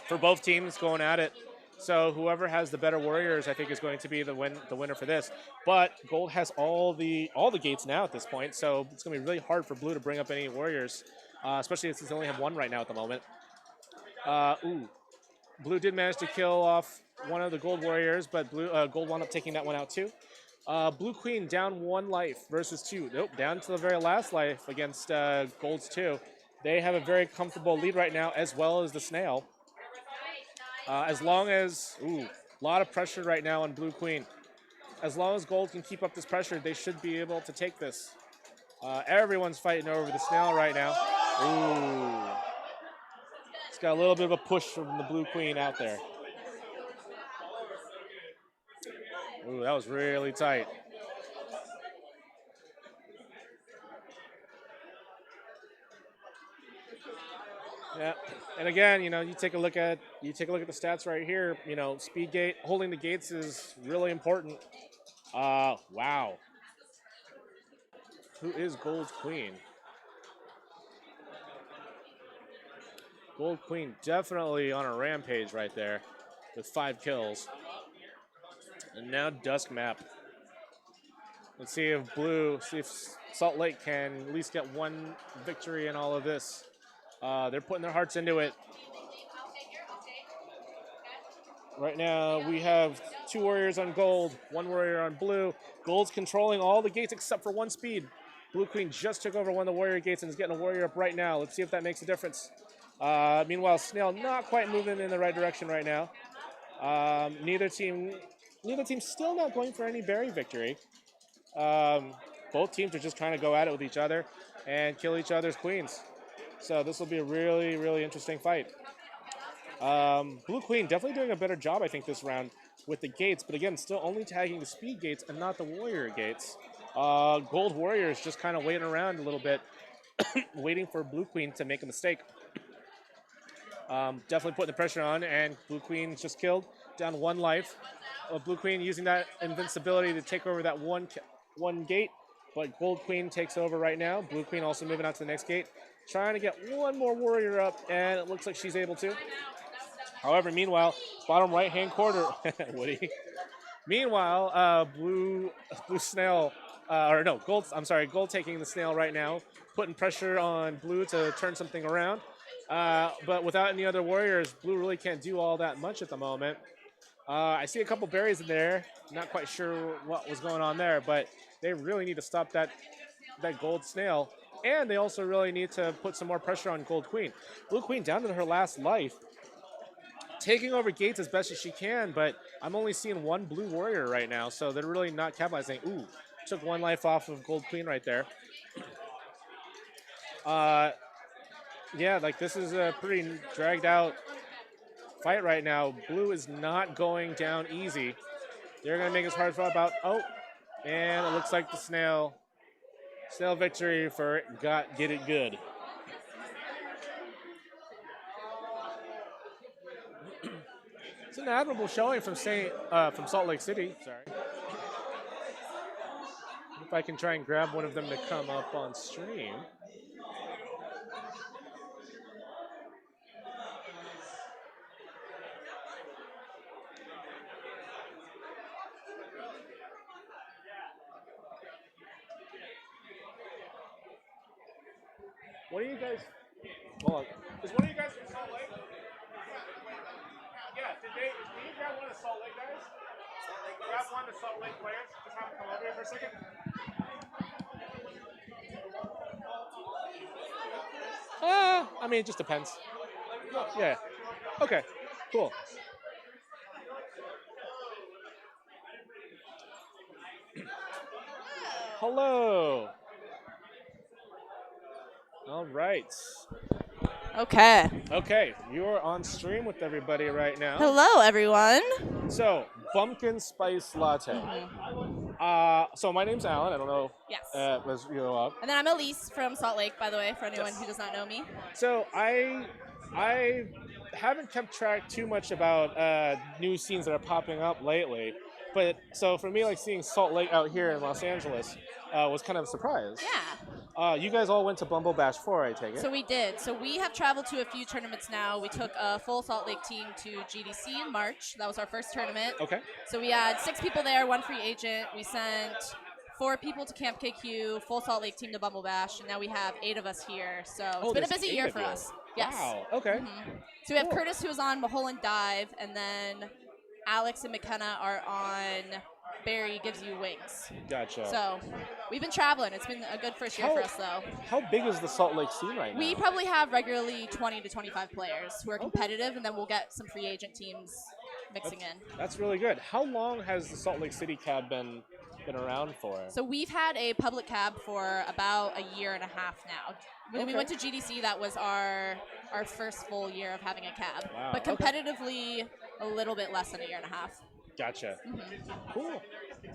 for both teams going at it. So whoever has the better warriors, I think, is going to be the winner for this. But Gold has all the gates now at this point, so it's going to be really hard for Blue to bring up any warriors, especially since they only have 1 right now at the moment. Ooh. Blue did manage to kill off one of the Gold warriors, but Gold wound up taking that one out too. Blue Queen down 1 life versus 2. Nope, down to the very last life against Gold's 2. They have a very comfortable lead right now, as well as the snail. As long as, a lot of pressure right now on Blue Queen. As long as Gold can keep up this pressure, they should be able to take this. Everyone's fighting over the snail right now. Ooh. It's got a little bit of a push from the Blue Queen out there. Ooh, that was really tight. Yeah, and again, you take a look at the stats right here. Speed gate, holding the gates is really important. Wow. Who is Gold Queen? Gold Queen definitely on a rampage right there with 5 kills. And now Dusk map. Let's see if Salt Lake can at least get 1 victory in all of this. They're putting their hearts into it. Right now, we have 2 warriors on Gold, 1 warrior on Blue. Gold's controlling all the gates except for 1 speed. Blue Queen just took over 1 of the warrior gates and is getting a warrior up right now. Let's see if that makes a difference. Meanwhile, Snail not quite moving in the right direction right now. Neither team still not going for any berry victory. Both teams are just trying to go at it with each other and kill each other's queens. So this will be a really, really interesting fight. Blue Queen definitely doing a better job, I think, this round with the gates. But again, still only tagging the speed gates and not the warrior gates. Gold Warriors just kind of waiting around a little bit, waiting for Blue Queen to make a mistake. Definitely putting the pressure on, and Blue Queen just killed, down 1 life. Blue Queen using that invincibility to take over that one gate, but Gold Queen takes over right now. Blue Queen also moving out to the next gate. trying to get one more warrior up, and it looks like she's able to. However, meanwhile, bottom right-hand corner, Woody. Meanwhile, blue snail, or no, gold. I'm sorry, gold taking the snail right now, putting pressure on blue to turn something around. But without any other warriors, blue really can't do all that much at the moment. I see a couple berries in there. Not quite sure what was going on there, but they really need to stop that gold snail. And they also really need to put some more pressure on Gold Queen. Blue Queen down to her last life, taking over gates as best as she can, but I'm only seeing one blue warrior right now, so they're really not capitalizing. Ooh, took one life off of Gold Queen right there. Yeah, like this is a pretty dragged out fight right now. Blue is not going down easy. They're going to make this hard for about, and it looks like the snail victory for Get It Good. It's an admirable showing from Salt Lake City. Sorry. If I can try and grab one of them to come up on stream. What are you guys? Hold on. Is one of you guys from Salt Lake? Yeah. Can you grab one of Salt Lake guys? Grab one of Salt Lake players. Just have them come over here for a second. I mean, it just depends. Yeah. Okay. Cool. Hello. All right. Okay. Okay, you're on stream with everybody right now. Hello, everyone. So, pumpkin spice latte. So my name's Alan. I don't know. Yes. As you go up. And then I'm Elise from Salt Lake, by the way, for anyone who does not know me. So I haven't kept track too much about new scenes that are popping up lately. But so for me, like seeing Salt Lake out here in Los Angeles was kind of a surprise. Yeah. You guys all went to Bumble Bash 4, I take it? So we did. So we have traveled to a few tournaments now. We took a full Salt Lake team to GDC in March. That was our first tournament. Okay. So we had 6 people there, 1 free agent. We sent 4 people to Camp KQ, full Salt Lake team to Bumble Bash, and now we have 8 of us here. So it's been a busy year for us. Yes. Wow. Okay. So we have Curtis, who's on MULHOLLAND Dive, and then Alex and McKenna are on Barry Gives You Wings. Gotcha. So we've been traveling. It's been a good first year for us, though. How big is the Salt Lake scene right now? We probably have regularly 20 to 25 players who are competitive, and then we'll get some free agent teams mixing in. That's really good. How long has the Salt Lake City cab been around for? So we've had a public cab for about a year and a half now. When we went to GDC, that was our first full year of having a cab. Wow, but competitively, a little bit less than a year and a half. Gotcha. Cool.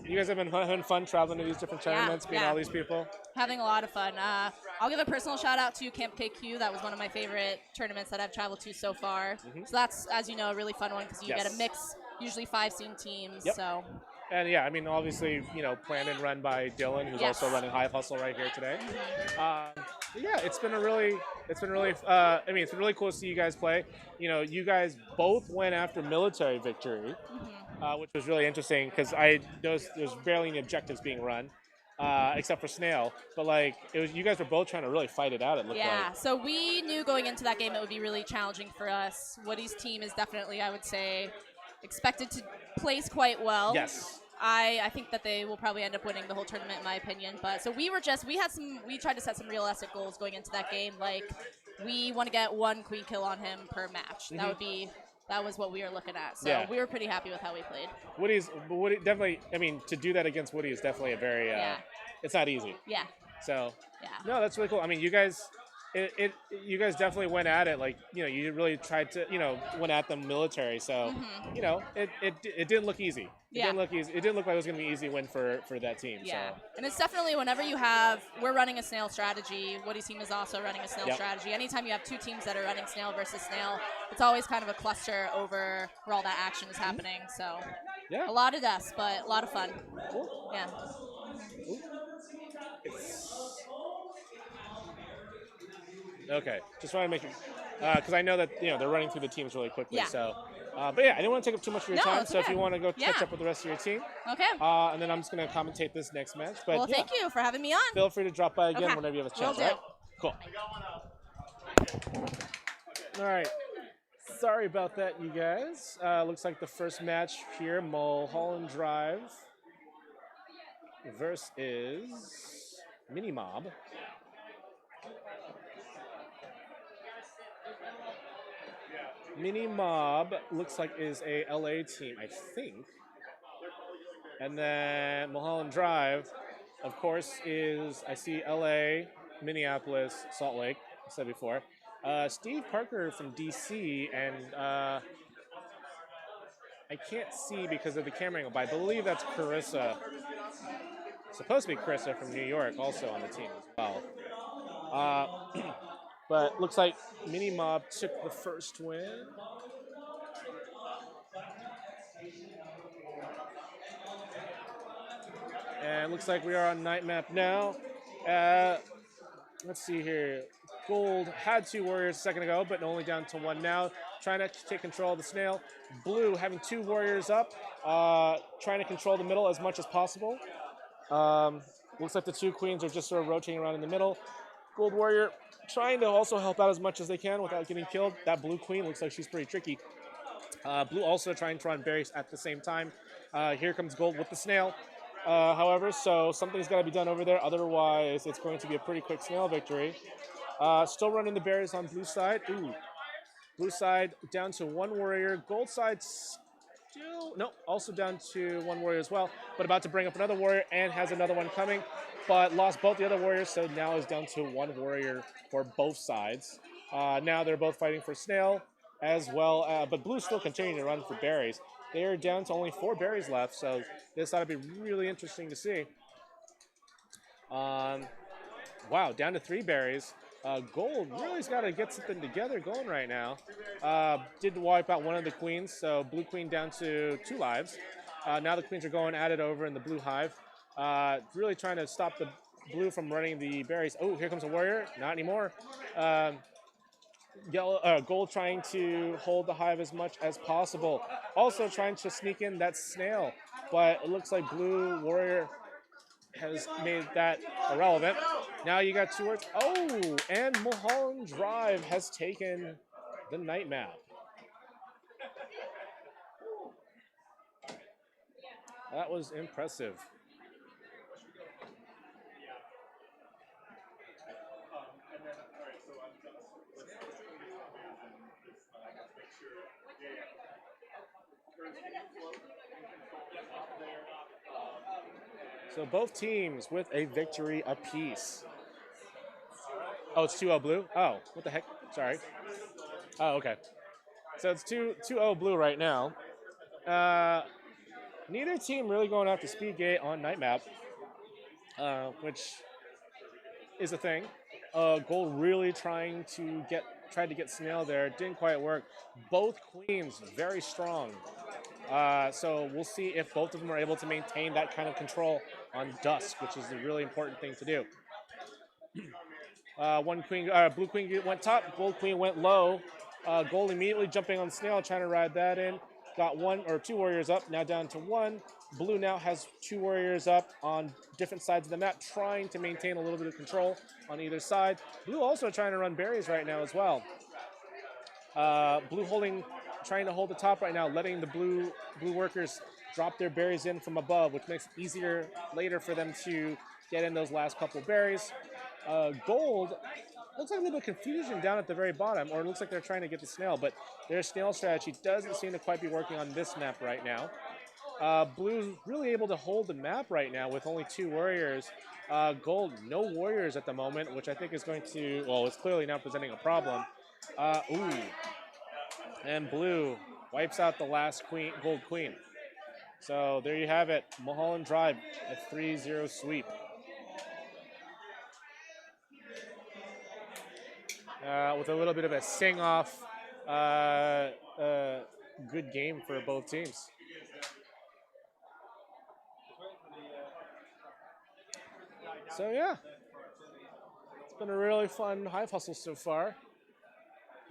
You guys have been having fun traveling to these different tournaments, meeting all these people? Having a lot of fun. I'll give a personal shout out to Camp KQ. That was one of my favorite tournaments that I've traveled to so far. So that's, as you know, a really fun one because you get a mix, usually 5-scene teams. Yep. So. And yeah, I mean, obviously, planned and run by Dylan, who's also running Hive Hustle right here today. Yeah, it's been really cool to see you guys play. You guys both went after military victory, which was really interesting because I noticed there's barely any objectives being run, except for Snail. But you guys were both trying to really fight it out. It looked like. Yeah, so we knew going into that game it would be really challenging for us. Woody's team is definitely, I would say, expected to place quite well. Yes. I think that they will probably end up winning the whole tournament, in my opinion. But so we tried to set some realistic goals going into that game. Like, we want to get 1 queen kill on him per match. That was what we were looking at. So we were pretty happy with how we played. Woody definitely. I mean, to do that against Woody is definitely a very. It's not easy. Yeah. So. Yeah. No, that's really cool. I mean, you guys. You guys definitely went at it you really tried to went at them military, so it didn't look easy. It didn't look easy. It didn't look like it was going to be an easy win for that team. Yeah, so. And it's definitely whenever we're running a snail strategy. Woody's team is also running a snail strategy. Anytime you have 2 teams that are running snail versus snail, it's always kind of a cluster over where all that action is happening. So a lot of deaths, but a lot of fun. Cool. Yeah. Okay, just want to make it because I know that they're running through the teams really quickly. Yeah. So, but yeah, I didn't want to take up too much of your No, time. it's So if okay. you want to go catch Yeah. up with the rest of your team, Okay. and then I'm just gonna commentate this next match. But Well, yeah, thank you for having me on. feel free to drop by again Okay. whenever you have a Will chance. do. All right? Cool. All right. Sorry about that, you guys. Looks like the first match here, Mulholland Drive versus Mini Mob. Mini Mob looks like is a LA team, I think. And then Mulholland Drive, of course, is I see LA, Minneapolis, Salt Lake, I said before. Steve Parker from DC, and I can't see because of the camera angle, but I believe that's Carissa. Supposed to be Carissa from New York, also on the team as well. But looks like Mini Mob took the first win. And looks like we are on night map now. Let's see here. Gold had 2 warriors a second ago, but only down to 1 now. Trying to take control of the snail. Blue having 2 warriors up, trying to control the middle as much as possible. Looks like the 2 queens are just sort of rotating around in the middle. Gold warrior trying to also help out as much as they can without getting killed. That blue queen looks like she's pretty tricky. Blue also trying to run berries at the same time. Here comes gold with the snail. However, so something's got to be done over there. Otherwise, it's going to be a pretty quick snail victory. Still running the berries on blue side. Ooh. Blue side down to 1 warrior. Gold side still, no, also down to 1 warrior as well. But about to bring up another warrior and has another one coming. But lost both the other warriors, so now is down to 1 warrior for both sides. Now they're both fighting for snail as well. But blue still continuing to run for berries. They are down to only 4 berries left, so this ought to be really interesting to see. Wow, down to 3 berries. Gold really's got to get something together going right now. Did wipe out one of the queens, so blue queen down to 2 lives. Now the queens are going at it over in the blue hive. Really trying to stop the blue from running the berries. Oh, here comes a warrior. Not anymore. Gold trying to hold the hive as much as possible. Also trying to sneak in that snail, but it looks like blue warrior has made that irrelevant. Now you got 2 words. Oh, and Mulholland Drive has taken the night map. That was impressive. So both teams with a victory apiece. Oh, it's 2-0 blue? Oh, what the heck? Sorry. Oh, okay. So it's 2-0 blue right now. Neither team really going after speed gate on night map, which is a thing. Gold really tried to get snail there. Didn't quite work. Both queens very strong. So we'll see if both of them are able to maintain that kind of control on dusk, which is a really important thing to do. Blue queen went top, gold queen went low. Gold immediately jumping on snail, trying to ride that in. Got 1 or 2 warriors up, now down to 1. Blue now has 2 warriors up on different sides of the map, trying to maintain a little bit of control on either side. Blue also trying to run berries right now as well. Blue trying to hold the top right now, letting the blue workers drop their berries in from above, which makes it easier later for them to get in those last couple berries. Gold looks like a little bit of confusion down at the very bottom, or it looks like they're trying to get the snail, but their snail strategy doesn't seem to quite be working on this map right now. Blue's really able to hold the map right now with only 2 warriors. Gold, no warriors at the moment, which I think is going to, well, it's clearly now presenting a problem. Ooh. And blue wipes out the last gold queen. So there you have it. Mulholland Drive, a 3-0 sweep. With a little bit of a sing-off, good game for both teams. So yeah, been a really fun Hive Hustle so far.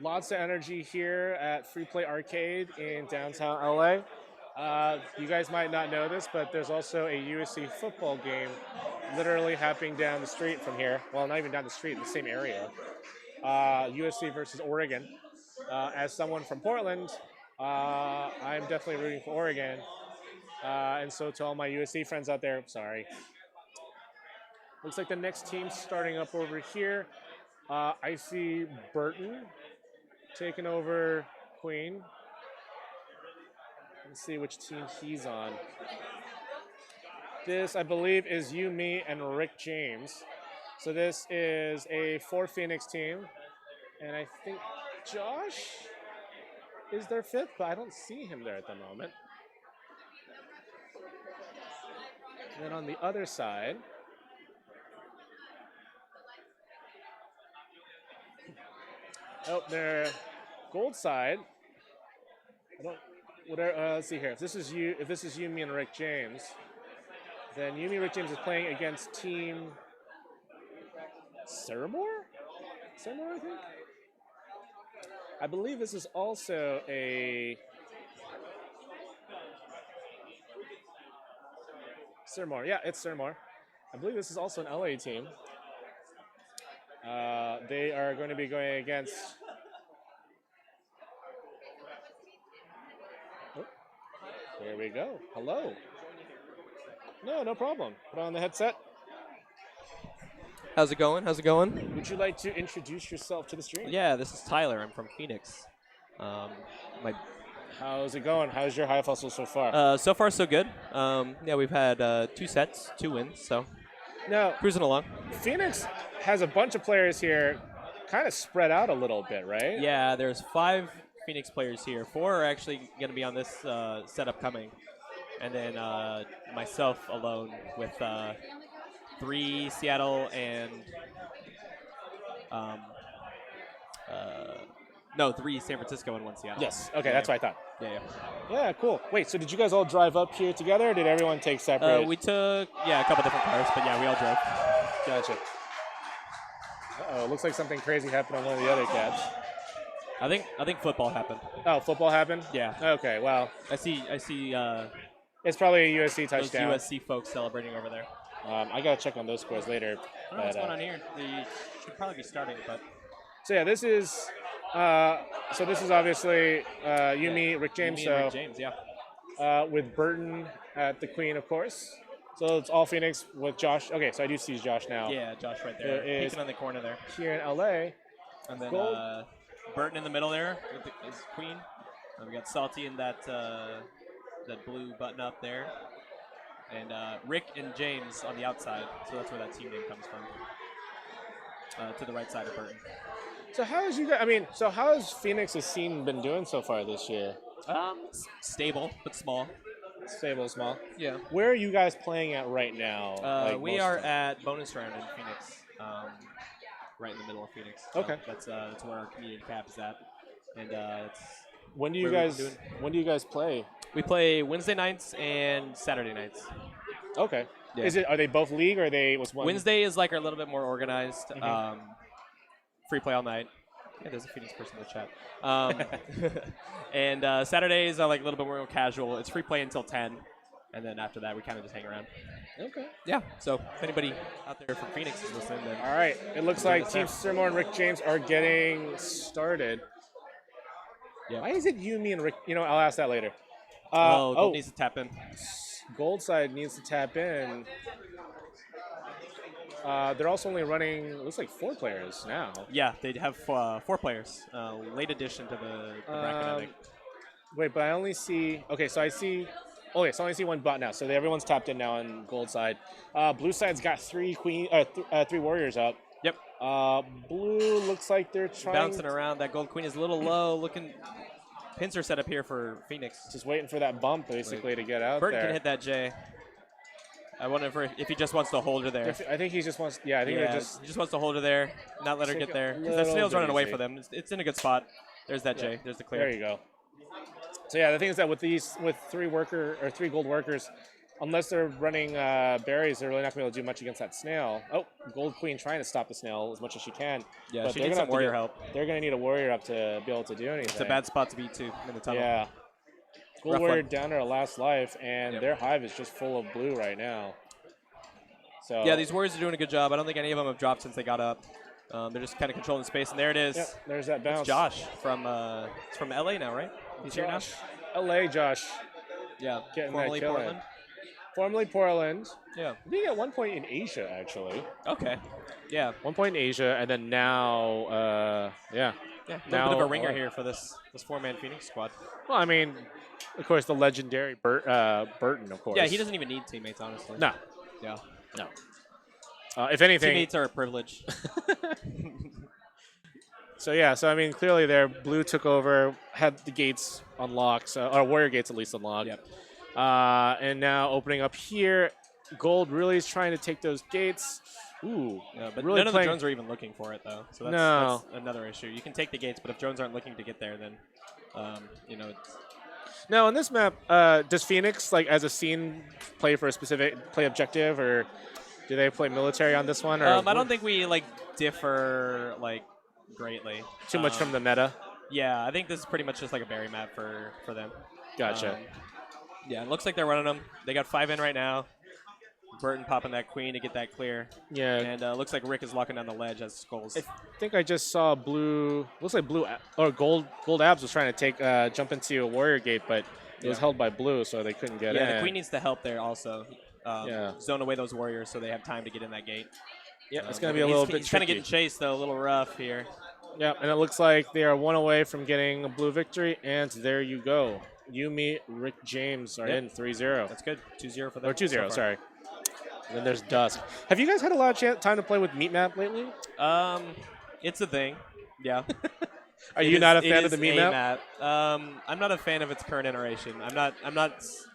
Lots of energy here at Free Play Arcade in downtown LA. You guys might not know this, but there's also a USC football game literally happening down the street from here. Well, not even down the street, in the same area. USC versus Oregon. As someone from Portland, I'm definitely rooting for Oregon. And so to all my USC friends out there, sorry. Looks like the next team's starting up over here. I see Burton taking over Queen. Let's see which team he's on. This, I believe, is you, me, and Rick James. So this is a 4 Phoenix team. And I think Josh is their 5th, but I don't see him there at the moment. And then on the other side, their gold side. Let's see here. If this is you, me, and Rick James, then you, me, Rick James is playing against Team Ceramore? Ceramore, I think. I believe this is also a Ceramore. Yeah, it's Ceramore. I believe this is also an LA team. They are going to be going against. Oh, there we go. Hello. No problem. Put on the headset. How's it going? How's it going? Would you like to introduce yourself to the stream? Yeah, this is Tyler. I'm from Phoenix. How's it going? How's your Hive Hustle so far? So far, so good. Yeah, we've had 2 sets, 2 wins, so Now, cruising along. Phoenix has a bunch of players here, kind of spread out a little bit, right? Yeah, there's 5 Phoenix players here. 4 are actually going to be on this setup coming, and then myself alone with 3 Seattle and 3 San Francisco and 1 Seattle. Yes. Okay, that's what I thought. Yeah. Yeah, cool. Wait, so did you guys all drive up here together, or did everyone take separate? We took a couple different cars, but yeah, we all drove. Gotcha. Uh-oh, looks like something crazy happened on one of the other cabs. I think football happened. Oh, football happened? Yeah. Okay, well. I see. It's probably a USC Those touchdown. USC folks celebrating over there. I gotta check on those scores later. I don't know what's going on here. They should probably be starting, but. So yeah, this is obviously you, me, Rick James. Me and Rick James, yeah. With Burton at the Queen, of course. So it's all Phoenix with Josh. Okay, so I do see Josh now. Yeah, Josh right there, peeking on the corner there. Here in LA. And then Gold. Burton in the middle there with his Queen. We got Salty in that blue button up there. And Rick and James on the outside. So that's where that team name comes from. To the right side of Burton. So how has Phoenix's scene been doing so far this year? Stable, but small. Stable, small. Yeah. Where are you guys playing at right now? We are at bonus round in Phoenix, right in the middle of Phoenix. So okay. That's where our community cap is at, and it's. When do you guys play? We play Wednesday nights and Saturday nights. Okay. Yeah. Are they both league, or are they was one? Wednesday is like a little bit more organized. Free play all night. Yeah, there's a Phoenix person in the chat. And Saturdays are like a little bit more casual. It's free play until 10, and then after that we kind of just hang around. Okay. Yeah. So if anybody out there from Phoenix is listening, then all right. It looks like Team Ceramore and Rick James are getting started. Yeah. Why is it you, me, and Rick? I'll ask that later. Gold needs to tap in. Gold side needs to tap in. They're also only running, it looks like 4 players now. Yeah, they have 4 players. Late addition to the bracket, I think. Wait, but I only see, okay, so I only see 1 bot now. So everyone's tapped in now on gold side. Blue side's got 3 warriors up. Yep. Blue looks like they're trying. Bouncing around. That gold queen is a little low. Looking, pins are set up here for Phoenix. Just waiting for that bump, basically, to get out Burton there. can hit that J. I wonder if he just wants to hold her there. I think he just wants. Yeah, I think he just wants to hold her there, not let her get there. Because that snail's running away for them. It's in a good spot. There's that J. There's the clear. There you go. So yeah, the thing is that with 3 gold workers, unless they're running berries, they're really not going to be able to do much against that snail. Oh, Gold Queen trying to stop the snail as much as she can. Yeah, but she they're needs gonna some warrior help. They're going to need a warrior up to be able to do anything. It's a bad spot to be too in the tunnel. Yeah. Gold Rough Warrior one. down to her last life, and Yep. their hive is just full of blue right now. So Yeah, these warriors are doing a good job. I don't think any of them have dropped since they got up. They're just kind of controlling the space, and there it is. Yep, there's that bounce. It's Josh from it's from LA now, right? He's here now. Josh. LA Josh. Yeah, Getting formerly that kill in. Portland. Formerly Portland. Yeah. I think at one point in Asia, actually. Okay. Yeah. One point in Asia, and then now, yeah. Yeah. A Now, little bit of a ringer here for this four-man Phoenix squad. Well, I mean, of course, the legendary Burton, of course. Yeah, he doesn't even need teammates, honestly. No. Yeah. No. If anything. Teammates are a privilege. So yeah, so I mean, clearly there, blue took over, had the gates unlocked, or warrior gates at least unlocked. Yep. And now opening up here, gold really is trying to take those gates. Ooh, Yeah, but really none of the playing- drones are even looking for it, though. So that's, No. that's another issue. You can take the gates, but if drones aren't looking to get there, then, you know, it's, Now on this map, does Phoenix, like as a scene, play for a specific play objective, or do they play military on this one? Or I don't think we like differ like greatly. too much from the meta. Yeah, I think this is pretty much just like a berry map for them. Gotcha. Yeah, it looks like they're running them. They got 5 in right now. Burton popping that queen to get that clear. Yeah. And looks like Rick is locking down the ledge as skulls. I think I just saw blue. Looks like blue or gold. Gold Abs was trying to take jump into a warrior gate, but it was held by blue, so they couldn't get in. Yeah, the queen needs the help there also. Yeah. Zone away those warriors so they have time to get in that gate. Yeah, it's going to be a little bit He's kind of tricky. getting chased though, a little rough here. Yeah, and it looks like they are one away from getting a blue victory, and there you go. Yumi, Rick James are Yep. in 3-0. That's good. 2-0 for them. Or 2-0, so far. sorry. And then there's Dusk. Have you guys had a lot of time to play with Meat Map lately? It's a thing. Yeah. Are you not a fan of the Meat Map? I'm not a fan of its current iteration. I'm not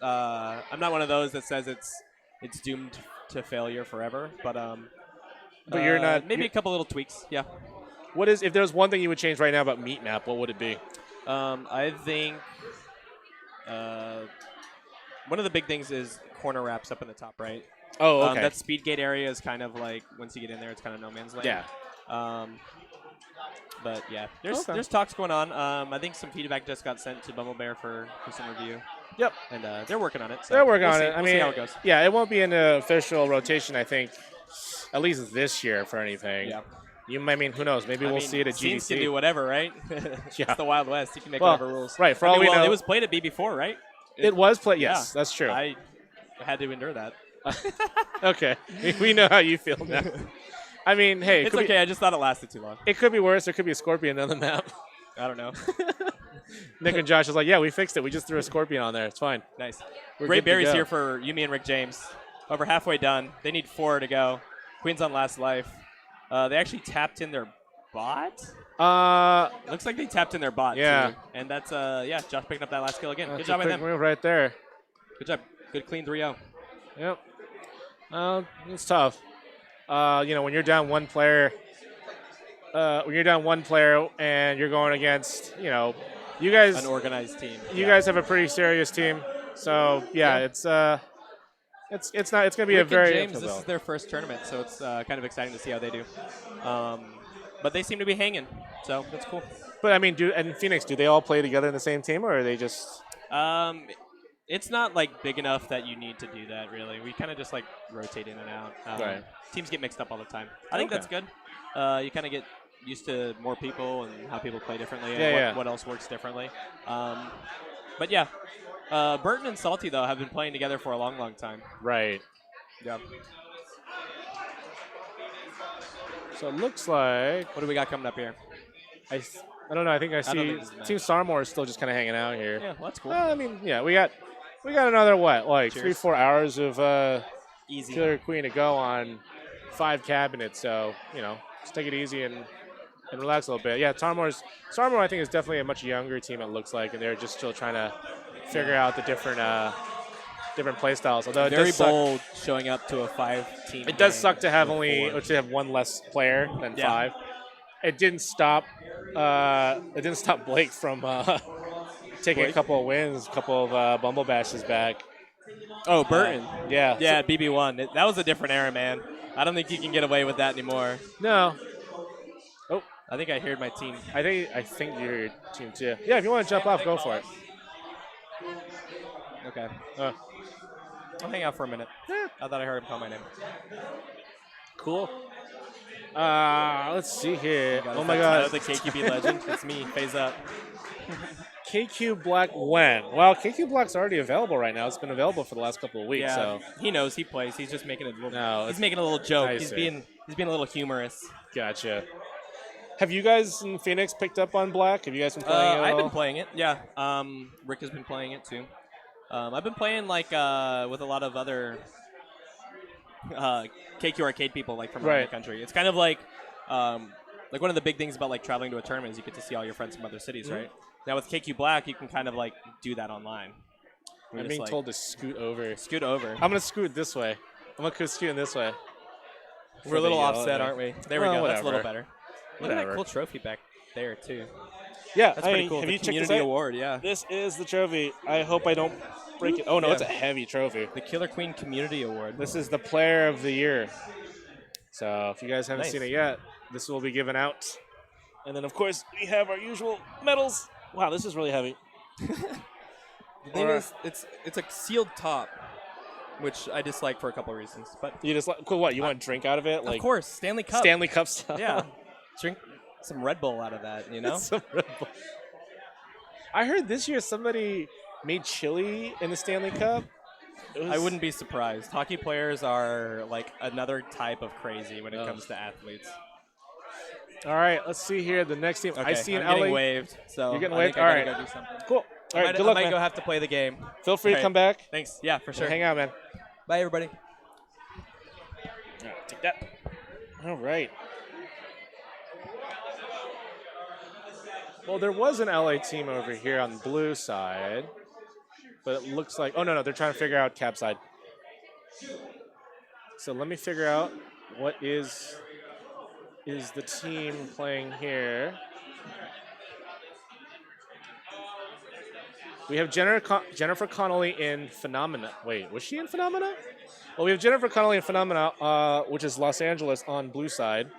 one of those that says it's doomed to failure forever. But you're not. Maybe a couple little tweaks. Yeah. What is, if there's one thing you would change right now about Meat Map, what would it be? I think one of the big things is corner wraps up in the top right. Oh, okay. That speed gate area is kind of like, once you get in there, it's kind of no man's land. Yeah. But yeah, there's talks going on. I think some feedback just got sent to Bumblebear for some review. Yep. And they're working on it. So They're working we'll on see. it. We'll see how it goes. Yeah, it won't be in the official rotation, I think, at least this year for anything. Yeah. I mean, who knows? Maybe we'll see it at Scenes GDC. can do whatever, right? Yeah. It's the Wild West. You can make Well, whatever rules. right, for I all mean, we know- it was played at B4, right? It was played. Yes, Yeah. that's true. I had to endure that. Okay, we know how you feel now. I mean, hey, It's okay. I just thought it lasted too long. It could be worse. There could be a scorpion on the map. I don't know. Nick and Josh was like, "Yeah, we fixed it. We just threw a scorpion on there. It's fine." Nice. We're Great good to berries go. here for Yumi and Rick James. Over halfway done. They need 4 to go. Queen's on last life. They actually tapped in their bot. Looks like they tapped in their bot. Yeah. Too. And that's Josh picking up that last kill again. That's Good job a by quick them. move right there. Good job. Good clean 3-0. Yep. It's tough. When you're down one player, and you're going against, you guys. An organized team. You guys have a pretty serious team, so yeah. It's gonna be a Rick very. and James, this is their first tournament, so it's kind of exciting to see how they do. But they seem to be hanging, so that's cool. But I mean, in Phoenix, do they all play together in the same team, or are they just? It's not like big enough that you need to do that. Really, we kind of just like rotate in and out. Right. Teams get mixed up all the time. I think that's good. You kind of get used to more people and how people play differently and what else works differently. But yeah, Burton and Salty though have been playing together for a long, long time. Right. Yeah. So it looks like. What do we got coming up here? I don't know. I think I see think this is Team Sarmore is still just kind of hanging out here. Yeah, well, that's cool. Well, I mean, yeah, we got another like Cheers. 3-4 hours of Easy. Killer Queen to go on 5 cabinets. So just take it easy and relax a little bit. Yeah, Sarmore I think is definitely a much younger team. It looks like, and they're just still trying to figure out the different play styles. Although it Very does suck. bold showing up to a 5-team. It does game suck to have with 4. one less player than Yeah. 5. It didn't stop. It didn't stop Blake from taking a couple of wins, a couple of Bumble Bashes back. Oh, Burton. Yeah. Yeah, BB1. That was a different era, man. I don't think you can get away with that anymore. No. Oh, I think I heard my team. I think you're your team too. Yeah, if you want to jump off, go for it. Okay. I'll hang out for a minute. Yeah. I thought I heard him call my name. Cool. Let's see here. Oh my Tyler, God. the KQB legend. It's me. Phase up. KQ Black when? Well, KQ Black's already available right now. It's been available for the last couple of weeks. Yeah. So He knows he plays. He's just making a little. No, he's making a little joke. I He's see. being a little humorous. gotcha. Have you guys in Phoenix picked up on Black? Have you guys been playing it at I've all? been playing it. Yeah. Rick has been playing it too. I've been playing like with a lot of other KQ arcade people like from around Right. the country. It's kind of like one of the big things about like traveling to a tournament is you get to see all your friends from other cities, right? Now with KQ Black, you can kind of like do that online. I'm being told to scoot over. Scoot over. I'm gonna scoot this way. I'm gonna scoot this way. We're a little offset, aren't we? There we Well, go. That's a little whatever. better. Look at that Whatever. cool trophy back there too. Yeah, That's pretty cool. Have The you checked community this out? award, yeah. This is the trophy. I hope I don't break it. Oh no, Yeah. it's a heavy trophy. The Killer Queen Community Award. This is the Player of the Year. So if you guys haven't Nice. seen it yet, this will be given out. And then of course we have our usual medals. Wow, this is really heavy. The thing is, it's a sealed top, which I dislike for a couple of reasons. But You just like cool. What you want to drink out of it? Like of course, Stanley Cup. Stanley Cup stuff. Yeah, drink some Red Bull out of that. You know. Some Red Bull. I heard this year somebody made chili in the Stanley Cup. I wouldn't be surprised. Hockey players are like another type of crazy when it comes to athletes. All right, let's see here. The next team. Okay, I see an I'm LA. getting waved. So You're getting I waved? think I All gotta right. go do something. Cool. All right, good luck, I might man. go have to play the game. Feel free to All come right. back. Thanks. Yeah, for sure. Hang out, man. Bye, everybody. All right, take that. All right. Well, there was an LA team over here on the blue side, but it looks like, oh, no, they're trying to figure out cap side. So let me figure out what is the team playing here. We have Jennifer Connolly in Phenomena. Wait, was she in Phenomena? Well, we have Jennifer Connolly in Phenomena, which is Los Angeles on blue side.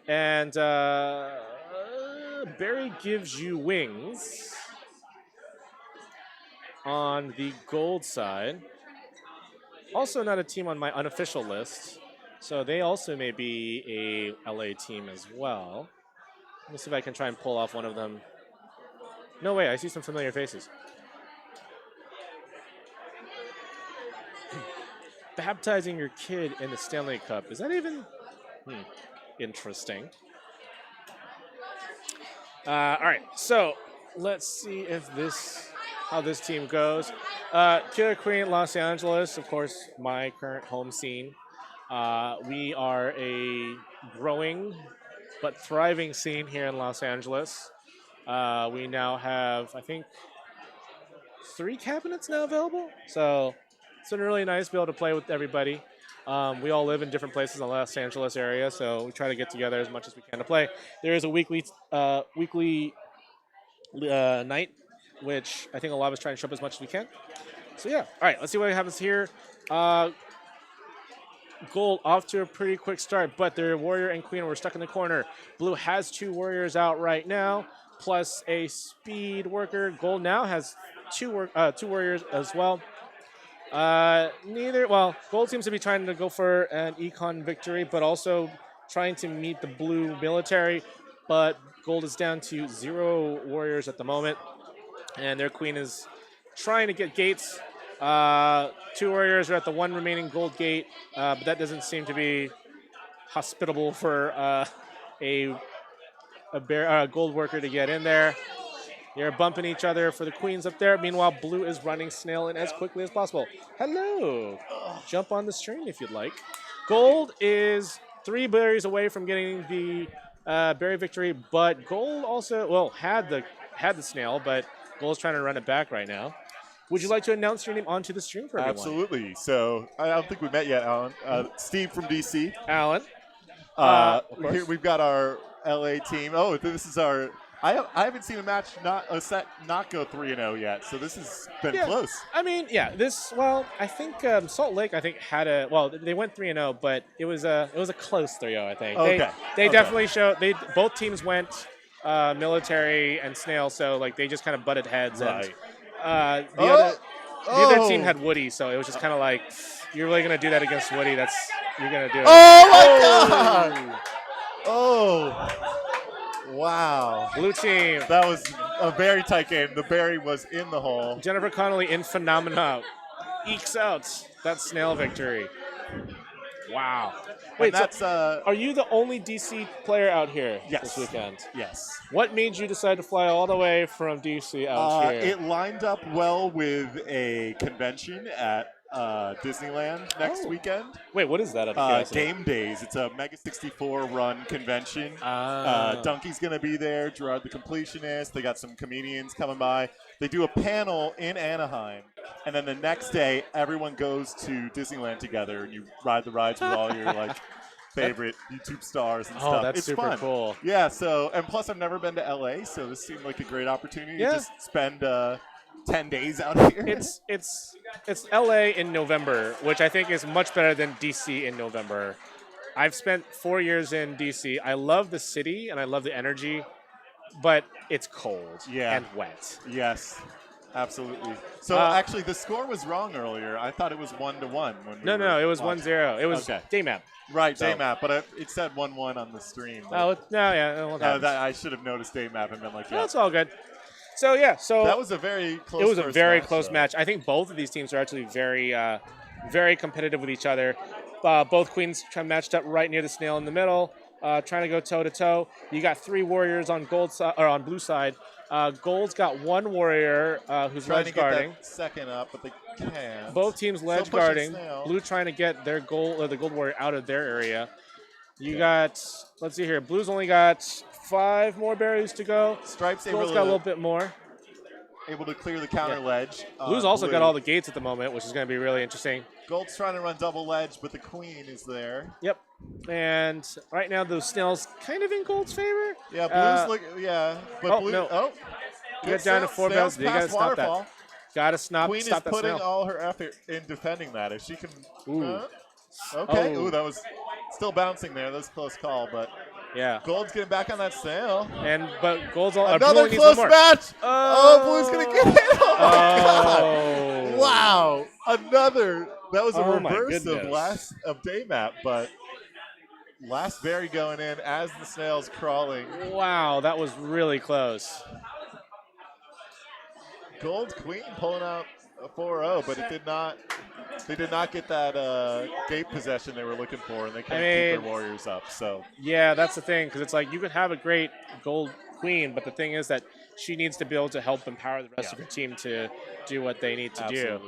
And Barry Gives You Wings on the gold side. Also not a team on my unofficial list. So they also may be a LA team as well. Let me see if I can try and pull off one of them. No way, I see some familiar faces. Baptizing your kid in the Stanley Cup. Is that even interesting? All right, so let's see if how this team goes. Killer Queen Los Angeles, of course, my current home scene. We are a growing but thriving scene here in Los Angeles. We now have, I think, 3 cabinets now available. So it's been really nice to be able to play with everybody. We all live in different places in the Los Angeles area, so we try to get together as much as we can to play. There is a weekly night, which I think a lot of us try and show up as much as we can. So yeah, all right, let's see what happens here. Gold off to a pretty quick start, but their warrior and queen were stuck in the corner. Blue has 2 warriors out right now, plus a speed worker. Gold now has 2 warriors as well. Gold seems to be trying to go for an econ victory, but also trying to meet the blue military. But gold is down to 0 warriors at the moment, and their queen is trying to get gates. 2 warriors are at the 1 remaining gold gate, but that doesn't seem to be hospitable for a gold worker to get in there. They're bumping each other for the queens up there. Meanwhile, blue is running snail in as quickly as possible. Hello. Jump on the stream if you'd like. Gold is 3 berries away from getting the berry victory, but gold also, had the snail, but gold's trying to run it back right now. Would you like to announce your name onto the stream for everyone? Absolutely. So I don't think we met yet, Alan. Steve from DC. Alan. Here we've got our LA team. Oh, this is our I haven't seen a set not go 3-0 yet, so this has been close. I mean, yeah, I think Salt Lake, they went 3-0, but it was a close 3-0, I think. Okay. They definitely showed, both teams went military and snail, so like they just kind of butted heads. Right. And the other team had Woody, so it was just kind of like, you're really going to do that against Woody, you're going to do it. Oh, my God! Oh. Wow. Blue team. That was a very tight game. The berry was in the hole. Jennifer Connolly in Phenomena ekes out that snail victory. Wow. Wait, are you the only DC player out here this weekend? Yes. What made you decide to fly all the way from DC out here? It lined up well with a convention at Disneyland next weekend. Wait, what is that? Game Days. It's a Mega 64 run convention. Donkey's going to be there. Gerard the Completionist. They got some comedians coming by. They do a panel in Anaheim. And then the next day, everyone goes to Disneyland together, and you ride the rides with all your favorite YouTube stars and stuff. That's it's super fun. cool. Yeah. So, and plus, I've never been to LA, so this seemed like a great opportunity to just spend 10 days out here. It's LA in November, which I think is much better than DC in November. I've spent 4 years in DC. I love the city and I love the energy, but it's cold and wet. Yes, absolutely. So actually, the score was wrong earlier. I thought it was 1-1. No, it was 1-0. It was day map. Right, day map, but it said 1-1 on the stream. I should have noticed day map and been like, that's all good. So that was a very close. It was a very close match. I think both of these teams are actually very, very competitive with each other. Both queens matched up right near the snail in the middle, trying to go toe to toe. You got 3 warriors on on blue side. Gold's got 1 warrior who's trying ledge to get guarding. that second up, but they can't. Both teams ledge Still guarding. Snail. Blue trying to get their the gold warrior out of their area. You got, let's see here. Blue's only got 5 more berries to go. Stripes Gold's got a little bit more. Able to clear the counter ledge. Blue's also got all the gates at the moment, which is going to be really interesting. Gold's trying to run double ledge, but the queen is there. Yep. And right now, those snails kind of in Gold's favor. Yeah, Blue's but Blue. No. Oh, You get down to 4 bells. You got to stop that. Got to stop Queen that is putting snail. all her effort in defending that. If she can. Ooh. Okay. Oh. Ooh, that was still bouncing there. That was a close call, but. Yeah. Gold's getting back on that snail. But Gold's all another close match. Blue's gonna get it. Oh my God! Wow, another. That was a reverse of day map, but last berry going in as the snail's crawling. Wow, that was really close. Gold's queen pulling out a 4-0, but it did not. They did not get that gate possession they were looking for, and they couldn't keep their warriors up. So yeah, that's the thing, because it's like you could have a great gold queen, but the thing is that she needs to be able to help empower the rest of her team to do what they need to do.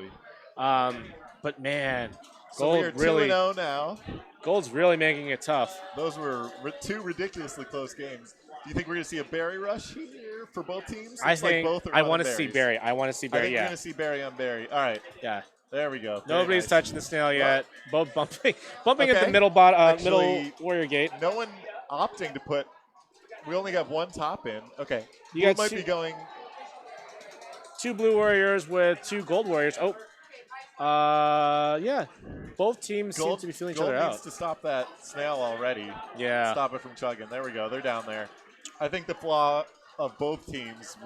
But man, Gold really 2-0 now. Gold's really making it tough. Those were 2 ridiculously close games. Do you think we're going to see a berry rush here for both teams? I think both I want to see Barry. I want to see Barry. I think we're going to see Barry on Barry. All right. Yeah. There we go. Nobody's touching the snail yet. Both bumping at the middle middle warrior gate. No one opting to put. We only got 1 top in. Okay. You might be going. 2 blue warriors with 2 gold warriors. Oh. Yeah. Both teams seem to be feeling each other out. Gold needs to stop that snail already. Yeah. Stop it from chugging. There we go. They're down there. I think the flaw of both teams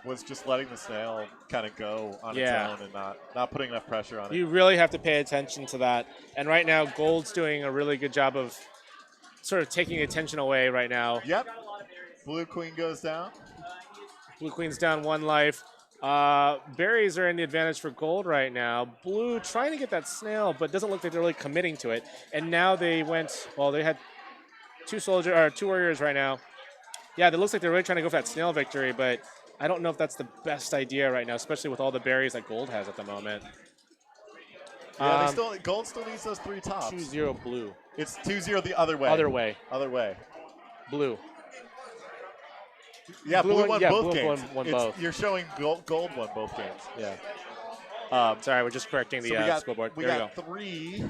was just letting the snail kind of go on its own and not putting enough pressure on it. You really have to pay attention to that. And right now, Gold's doing a really good job of sort of taking attention away right now. Yep. Blue queen goes down. Blue queen's down 1 life. Berries are in the advantage for Gold right now. Blue trying to get that snail, but doesn't look like they're really committing to it. And now they had 2 warriors right now. Yeah, it looks like they're really trying to go for that snail victory, but I don't know if that's the best idea right now, especially with all the berries that Gold has at the moment. Yeah, Gold still needs those 3 tops. 2-0 blue. It's 2-0 the other way. Other way. Blue. Yeah, blue won both games. Won both. You're showing gold won both games. Yeah. Sorry, we're just correcting the scoreboard. We got 3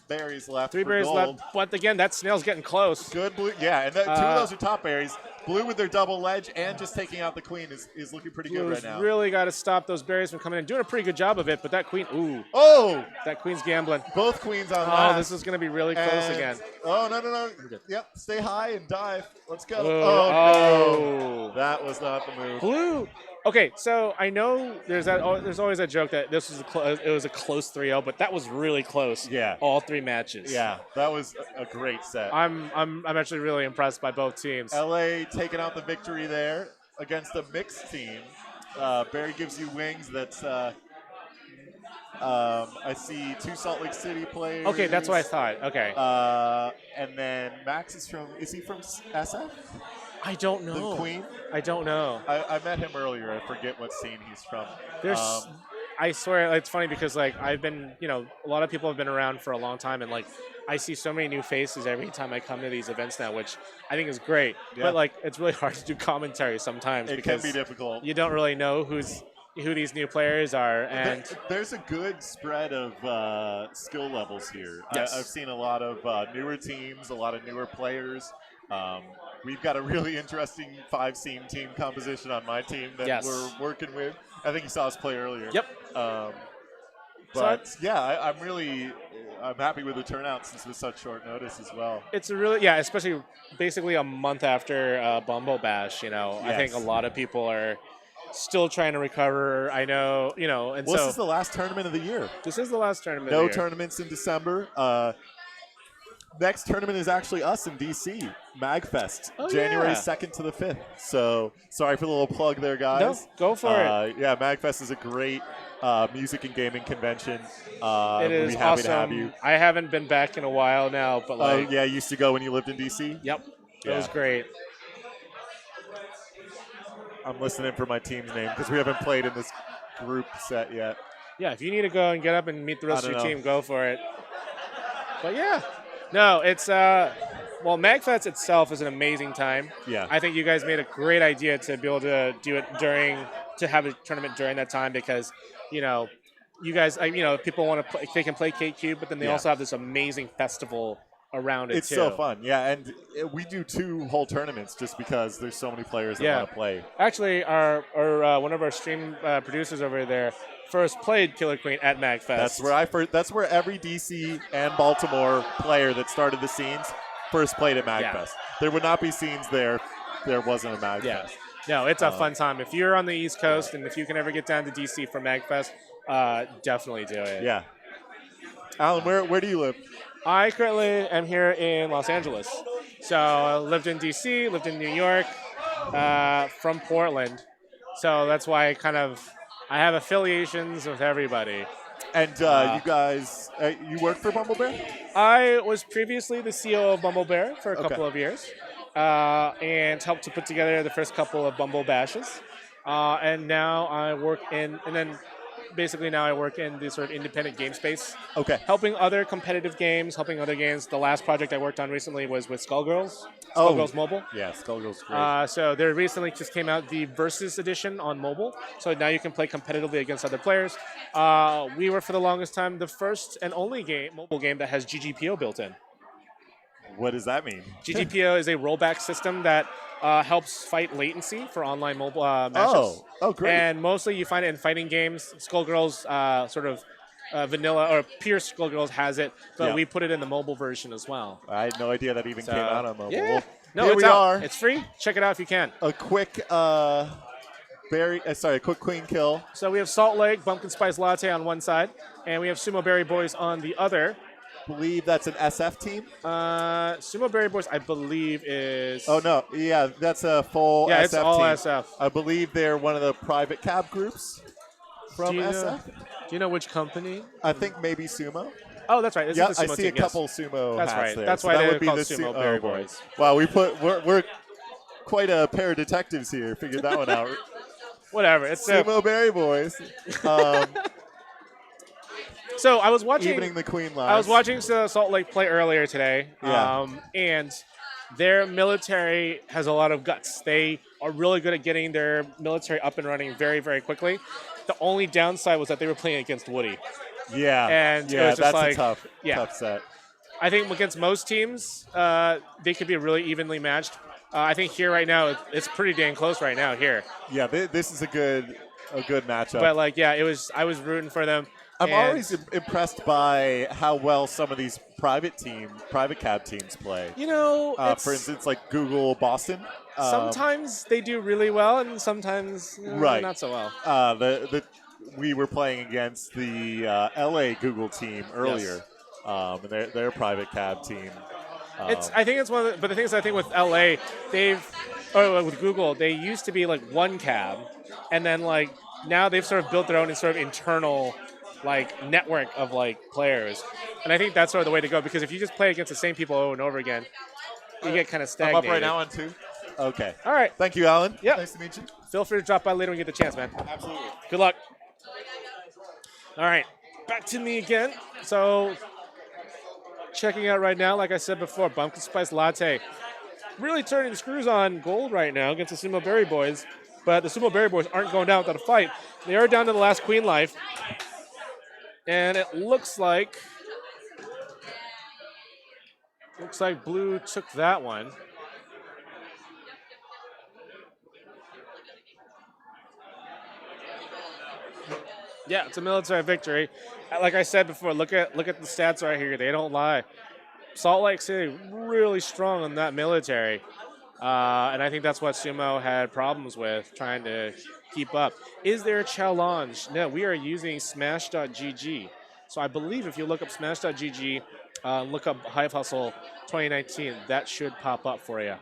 berries left. 3 for berries gold. left. But again, that snail's getting close. Good blue. Yeah, and 2 of those are top berries. Blue with their double ledge and just taking out the queen is looking pretty good Blue's right now. really got to stop those berries from coming in. Doing a pretty good job of it, but that queen, ooh. Oh! That queen's gambling. Both queens on Oh, last. this is going to be really close And- again. Oh, no. Yep, stay high and dive. Let's go. Oh, No. That was not the move. Blue. Okay, so I know there's always that joke that this was it was a close 3-0, but that was really close. Yeah. All 3 matches. Yeah, that was a great set. I'm actually really impressed by both teams. LA taking out the victory there against a mixed team. Barry gives you wings. That's I see 2 Salt Lake City players. Okay, that's what I thought. Okay. And then Max is he from SF? I don't know. The Queen? I don't know. I met him earlier. I forget what scene he's from. There's, I swear, it's funny because like I've been, a lot of people have been around for a long time, and like I see so many new faces every time I come to these events now, which I think is great. Yeah. But like it's really hard to do commentary sometimes It can because be difficult. you don't really know who these new players are, and There's a good spread of skill levels here. Yes. I've seen a lot of newer teams, a lot of newer players. We've got a really interesting 5-seam team composition on my team that Yes. we're working with. I think you saw us play earlier. Yep. But yeah, I'm happy with the turnout since it was such short notice as well. it's a really especially basically a month after Bumble Bash. I think a lot of people are still trying to recover. I know, and Well, so this is the last tournament of the year. this is the last tournament. No of the year. tournaments in December. Next tournament is actually us in DC, MagFest, Oh, January yeah. 2nd to the 5th. So sorry for the little plug there, guys. No, go for it. Yeah, MagFest is a great music and gaming convention. It is we'd be happy awesome. to have you. I haven't been back in a while now, but Oh, like, yeah, you used to go when you lived in DC? yep, it Yeah. was great. I'm listening for my team's name because we haven't played in this group set yet. Yeah, if you need to go and get up and meet the rest I of your don't know. team, go for it. But yeah, no, it's well, MagFest itself is an amazing time. Yeah. I think you guys made a great idea to be able to do it to have a tournament during that time because, you guys, people want to play, they can play KQ, but then they Yeah. also have this amazing festival around it It's too. so fun, yeah, and we do 2 whole tournaments just because there's so many players that Yeah. want to play. Actually, our one of our stream producers over there first played Killer Queen at MagFest. That's where every DC and Baltimore player that started the scenes first played at MagFest. Yeah. There would not be scenes there wasn't a MagFest. Yeah. No, it's a fun time. If you're on the East Coast and if you can ever get down to DC for MagFest, definitely do it. Yeah. Alan, where do you live? I currently am here in Los Angeles. So I lived in DC, lived in New York, from Portland. So that's why I have affiliations with everybody. And you guys, you work for Bumble Bear? I was previously the CEO of Bumble Bear for a Okay. couple of years and helped to put together the first couple of Bumble Bashes. And now I work in the sort of independent game space, Okay. helping other competitive games, helping other games. The last project I worked on recently was with Skullgirls, Oh. Skullgirls Mobile. Yeah, Skullgirl's great. So there recently just came out the Versus edition on mobile. So now you can play competitively against other players. We were for the longest time the first and only mobile game that has GGPO built in. What does that mean? GGPO is a rollback system that helps fight latency for online mobile matches. Oh, great. And mostly you find it in fighting games. Skullgirls vanilla or pure Skullgirls has it, but Yeah. we put it in the mobile version as well. I had no idea that even So, came out on mobile. Yeah. Well, No, here it's we out. are. It's free. Check it out if you can. A quick quick queen kill. So we have Salt Lake, Pumpkin Spice Latte on one side, and we have Sumo Berry Boys on the other. Believe that's an SF team. Sumo Berry Boys, I believe, is... Oh no, yeah, that's a full Yeah, SF it's all team. SF. I believe they're one of the private cab groups from Do you know- SF. Do you know which company? I think maybe Sumo. Oh, that's right. This Yeah, is the I Sumo see team, a couple yes. Sumo That's hats right. there. That's So why that they're would be called the Sumo oh, Berry boy. Boys. Wow, we're quite a pair of detectives here. Figured that one out. Whatever. It's Sumo Berry Boys. So I was watching... Evening the Queen live. I was watching Salt Lake play earlier today, Yeah. and their military has a lot of guts. They are really good at getting their military up and running very, very quickly. The only downside was that they were playing against Woody. Yeah, And it yeah, was just that's like- a tough yeah. set. I think against most teams, they could be really evenly matched. I think here right now, it's pretty dang close right now here. Yeah, this is a good matchup. But like, yeah, I was rooting for them. I'm and always impressed by how well some of these private cab teams play. You know, for instance, like Google Boston. Sometimes they do really well, and sometimes right. not so well. We were playing against the LA Google team earlier, and their private cab team. I think it's one of the, but the thing is, I think with LA, with Google, they used to be like one cab, and then like now they've sort of built their own sort of internal like network of like players, and I think that's sort of the way to go, because if you just play against the same people over and over again, you get kind of stagnated. I'm up right now on 2. Okay. All right. Thank you, Alan. Yeah. Nice to meet you. Feel free to drop by later when you get the chance, man. Absolutely. Good luck. All right. Back to me again. So, checking out right now, like I said before, Pumpkin Spice Latte. Really turning the screws on Gold right now against the Sumo Berry Boys. But the Sumo Berry Boys aren't going down without a fight. They are down to the last Queen life. And it looks like Blue took that one. Yeah, it's a military victory. Like I said before, look at the stats right here. They don't lie. Salt Lake City really strong on that military, and I think that's what Sumo had problems with, trying to keep up. Is there a challenge? No, we are using Smash.gg. So I believe if you look up Smash.gg, look up Hive Hustle 2019, that should pop up for you.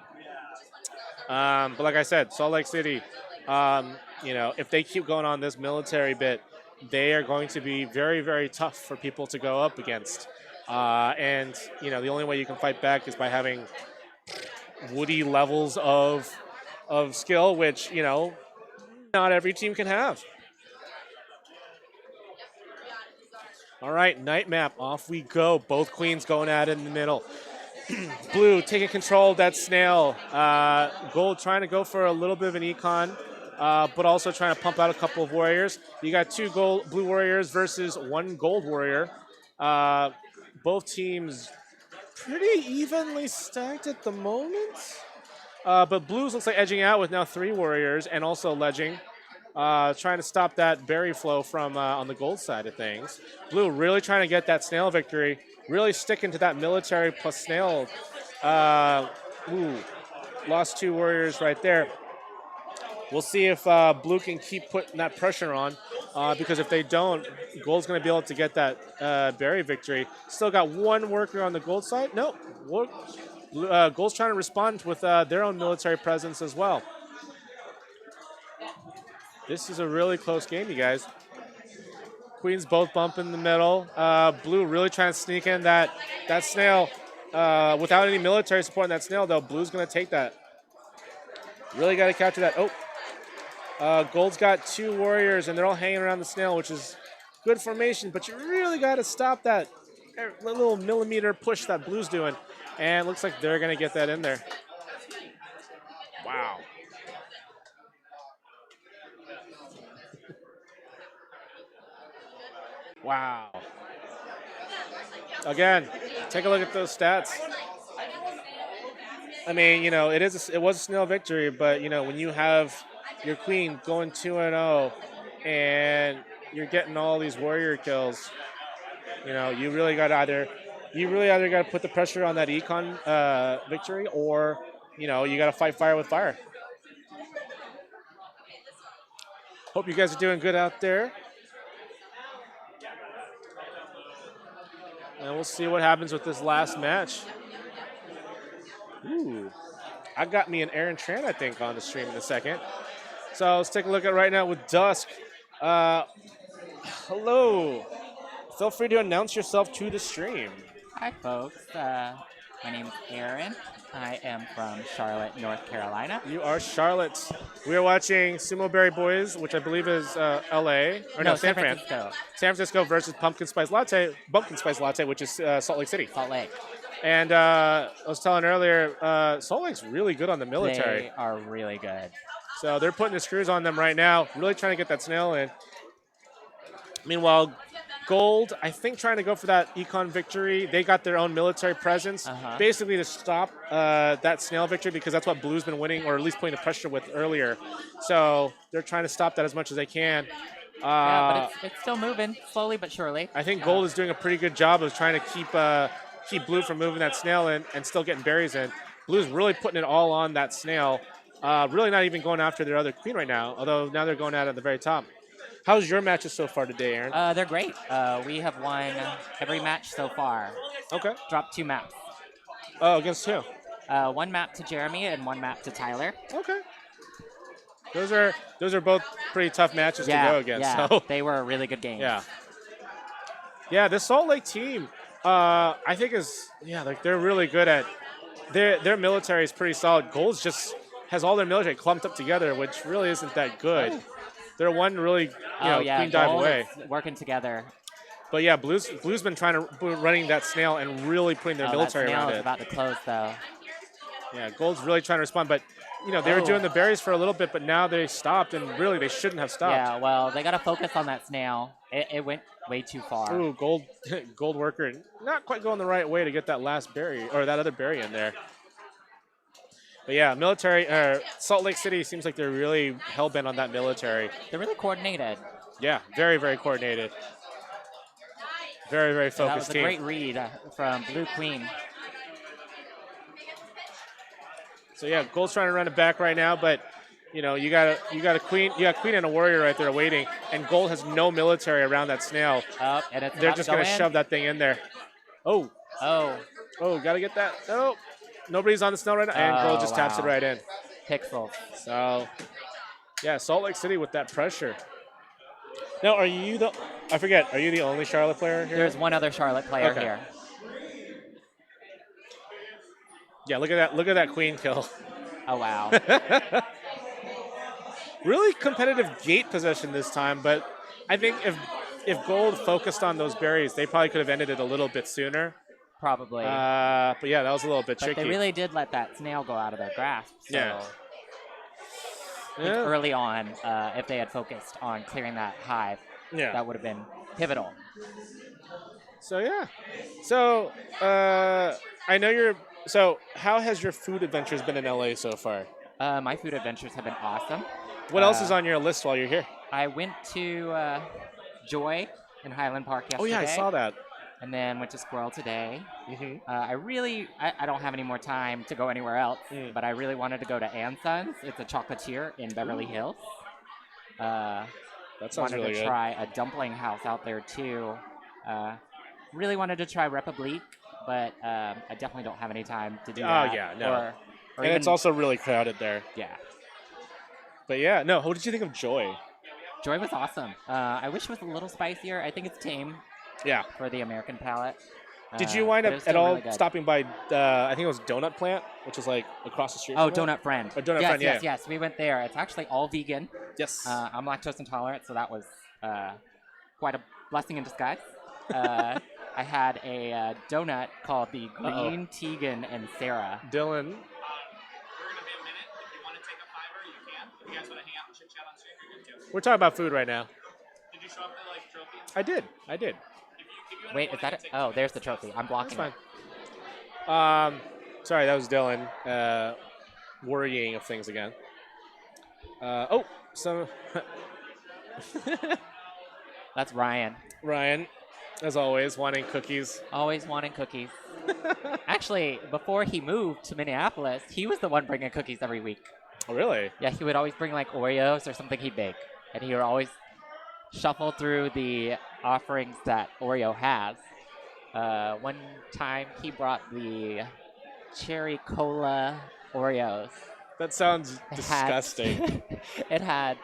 But like I said, Salt Lake City, if they keep going on this military bit, they are going to be very, very tough for people to go up against. And the only way you can fight back is by having woody levels of skill, which, not every team can have. All right, night map, off we go. Both queens going at it in the middle. Blue taking control of that snail. Gold trying to go for a little bit of an econ, but also trying to pump out a couple of warriors. You got 2 blue warriors versus 1 gold warrior. Both teams pretty evenly stacked at the moment. But Blues looks like edging out with now 3 warriors and also ledging. Trying to stop that berry flow from on the gold side of things. Blue really trying to get that snail victory. Really sticking to that military plus snail. Lost 2 warriors right there. We'll see if Blue can keep putting that pressure on, because if they don't, Gold's going to be able to get that berry victory. Still got 1 worker on the gold side. Nope. Gold's trying to respond with their own military presence as well. This is a really close game, you guys. Queens both bump in the middle. Blue really trying to sneak in that snail. Without any military support in that snail, though, Blue's going to take that. Really got to capture that. Gold's got 2 warriors, and they're all hanging around the snail, which is good formation, but you really got to stop that little millimeter push that Blue's doing. And it looks like they're going to get that in there. Wow. Wow. Again, take a look at those stats. I mean, it was a snail victory, but when you have your queen going 2-0 and you're getting all these warrior kills, you really got to either got to put the pressure on that econ victory, or you got to fight fire with fire. Hope you guys are doing good out there. And we'll see what happens with this last match. Ooh, I got me an Aaron Tran, I think, on the stream in a second. So let's take a look at right now with Dusk. Hello. Feel free to announce yourself to the stream. Hi, folks. My name's Aaron. I am from Charlotte, North Carolina. You are Charlotte. We are watching Sumo Berry Boys, which I believe is LA. Or no, San Francisco. San Francisco versus Pumpkin Spice Latte, which is Salt Lake City. Salt Lake. And I was telling earlier, Salt Lake's really good on the military. They are really good. So they're putting the screws on them right now, really trying to get that snail in. Meanwhile, Gold, I think, trying to go for that econ victory. They got their own military presence, basically to stop that snail victory, because that's what Blue's been winning, or at least putting the pressure with earlier. So they're trying to stop that as much as they can. Yeah, but it's still moving, slowly but surely. I think Gold is doing a pretty good job of trying to keep Blue from moving that snail in and still getting berries in. Blue's really putting it all on that snail. Really not even going after their other queen right now, although now they're going out at the very top. How's your matches so far today, Aaron? They're great. We have won every match so far. Okay. Dropped 2 maps. Oh, against who? 1 map to Jeremy and 1 map to Tyler. Okay. Those are both pretty tough matches to go against. Yeah, so. They were really good games. Yeah. Yeah, the Salt Lake team, I think like they're really good at their military is pretty solid. Gold's just has all their military clumped up together, which really isn't that good. Oh. They're one really queen dive away. Working together. But yeah, Blue's been running that snail and really putting their military around it. About to close though. Yeah, Gold's really trying to respond, but they were doing the berries for a little bit, but now they stopped, and really they shouldn't have stopped. Yeah, well, they got to focus on that snail. It went way too far. Ooh, gold worker, not quite going the right way to get that last berry, or that other berry in there. But yeah, Salt Lake City seems like they're really hell-bent on that military. They're really coordinated. Yeah, very, very coordinated. Very, very focused team. That was a great read from Blue Queen. So yeah, Gold's trying to run it back right now, but you got a queen, and a warrior right there waiting, and Gold has no military around that snail. And they're just gonna shove that thing in there. Oh, gotta get that. No, nobody's on the snail right now, and Gold just taps it right in. Pixel. So yeah, Salt Lake City with that pressure. Now, are you the only Charlotte player here? There's one other Charlotte player here. Yeah, look at that queen kill. Oh, wow. Really competitive gate possession this time, but I think if Gold focused on those berries, they probably could have ended it a little bit sooner. Probably. But yeah, that was a little bit tricky. But they really did let that snail go out of their grasp. So yeah. I think early on, if they had focused on clearing that hive, that would have been pivotal. So yeah. So I know So how has your food adventures been in LA so far? My food adventures have been awesome. What else is on your list while you're here? I went to Joy in Highland Park yesterday. Oh yeah, I saw that. And then went to Squirrel today. Mm-hmm. I don't have any more time to go anywhere else, but I really wanted to go to Ann Son's. It's a chocolatier in Beverly Hills. That sounds really good. Wanted to try a dumpling house out there too. Really wanted to try Republique, but I definitely don't have any time to do that. Oh yeah, no. Or and it's also really crowded there. Yeah. But yeah, no. What did you think of Joy? Joy was awesome. I wish it was a little spicier. I think it's tame. Yeah. For the American palate. Did you wind up at all stopping by, I think it was Donut Plant, which is like across the street? Oh, Donut Friend. Or Donut Friend, yeah. Yes, we went there. It's actually all vegan. Yes. I'm lactose intolerant, so that was quite a blessing in disguise. I had a donut called the Green Tegan and Sarah. Dylan. We're going to be a minute. If you want to take a fiver, you can. If you guys want to hang out and chit chat on stream, you're good too. We're talking about food right now. Did you show up the trophy? I did. Wait, is that it? Oh, there's the trophy. I'm blocking it. Sorry, that was Dylan worrying of things again. That's Ryan. Ryan, as always, wanting cookies. Always wanting cookies. Actually, before he moved to Minneapolis, he was the one bringing cookies every week. Oh, really? Yeah, he would always bring like Oreos or something he'd bake. And he would always shuffle through the offerings that Oreo has. One time he brought the cherry cola Oreos. That sounds disgusting. It had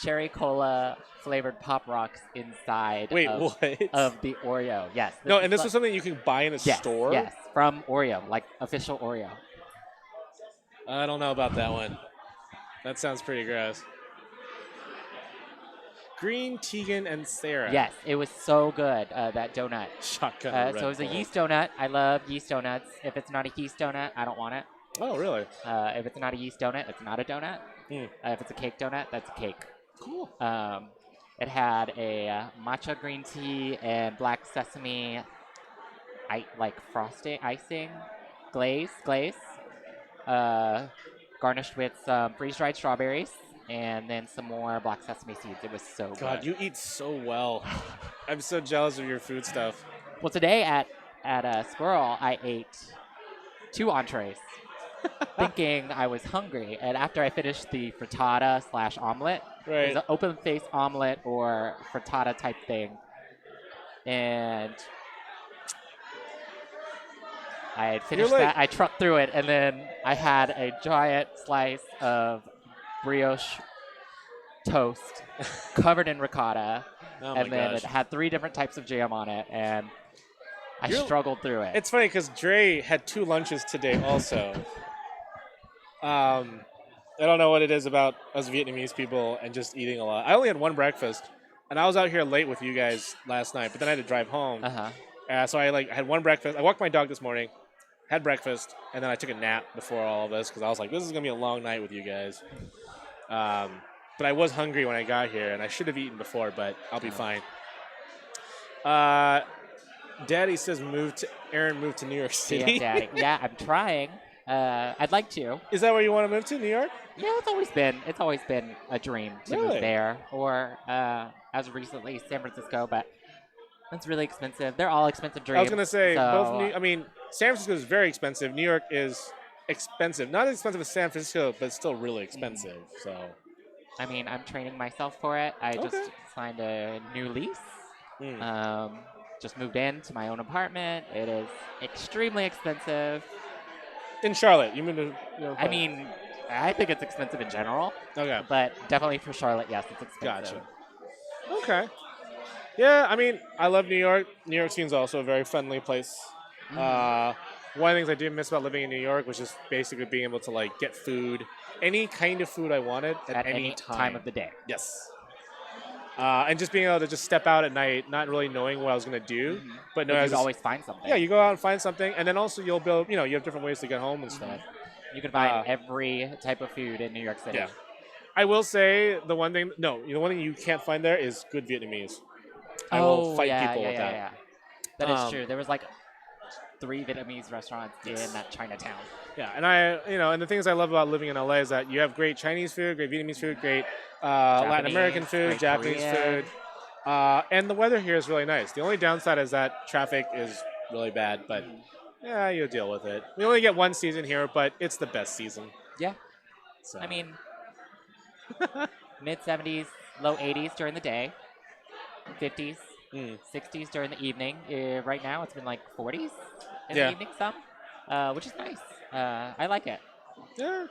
cherry cola flavored Pop Rocks inside of the Oreo. Yes. No, and this was something you can buy in a store? Yes, from Oreo, like official Oreo. I don't know about that one. That sounds pretty gross. Green Tegan and Sarah. Yes, it was so good, that donut. Shotgun So it was a yeast donut. I love yeast donuts. If it's not a yeast donut, I don't want it. Oh, really? If it's not a yeast donut, it's not a donut. If it's a cake donut, that's a cake. Cool. It had a matcha green tea and black sesame, like frosting, icing, glaze, garnished with some freeze-dried strawberries, and then some more black sesame seeds. It was so God, good. you eat so well. I'm so jealous of your food stuff. Well, today at Squirrel, I ate 2 entrees, thinking I was hungry. And after I finished the frittata/omelet, it was Right. an open-faced omelet or frittata type thing, and I had finished like- that. I trucked through it, and then I had a giant slice of brioche toast covered in ricotta, Oh my and then gosh. it had 3 different types of jam on it, and I You're- struggled through it. It's funny because Dre had 2 lunches today also. I don't know what it is about us Vietnamese people and just eating a lot. I only had 1 breakfast, and I was out here late with you guys last night, but then I had to drive home. So I had 1 breakfast. I walked my dog this morning, had breakfast, and then I took a nap before all of this because I was like, this is going to be a long night with you guys. But I was hungry when I got here, and I should have eaten before, but I'll be fine. Daddy says Aaron moved to New York City. Yeah, Daddy. Yeah, I'm trying. I'd like to. Is that where you want to move to, New York? Yeah, it's always been a dream to Really? move there, or as recently San Francisco, but it's really expensive. They're all expensive dreams. I was gonna say so, San Francisco is very expensive. New York is expensive, not as expensive as San Francisco, but still really expensive. So, I mean, I'm training myself for it. I just Okay. signed a new lease. Mm. Just moved into my own apartment. It is extremely expensive. In Charlotte, you moved to. I mean, I think it's expensive in general, Okay. but definitely for Charlotte, yes, it's expensive. Gotcha. Okay. Yeah, I mean, I love New York. New York seems also a very friendly place. One of the things I did miss about living in New York was just basically being able to get food, any kind of food I wanted at any time of the day. Yes. And just being able to just step out at night, not really knowing what I was going to do, but But no, you could always find something. Yeah, you go out and find something, and then also you'll build. You have different ways to get home and stuff. You can find every type of food in New York City. Yeah. I will say the one thing. No, the one thing you can't find there is good Vietnamese. I will fight people with that. Yeah. That is true. There was 3 Vietnamese restaurants in that Chinatown. Yeah, and and the things I love about living in LA is that you have great Chinese food, great Vietnamese food, great Latin American food, great Japanese Korean. food, and the weather here is really nice. The only downside is that traffic is really bad, but yeah, you'll deal with it. We only get 1 season here, but it's the best season. Yeah. So. I mean, mid 70s, low 80s during the day, 50s, 60s during the evening. Right now, it's been 40s in the evening, which is nice. I like it. Yeah,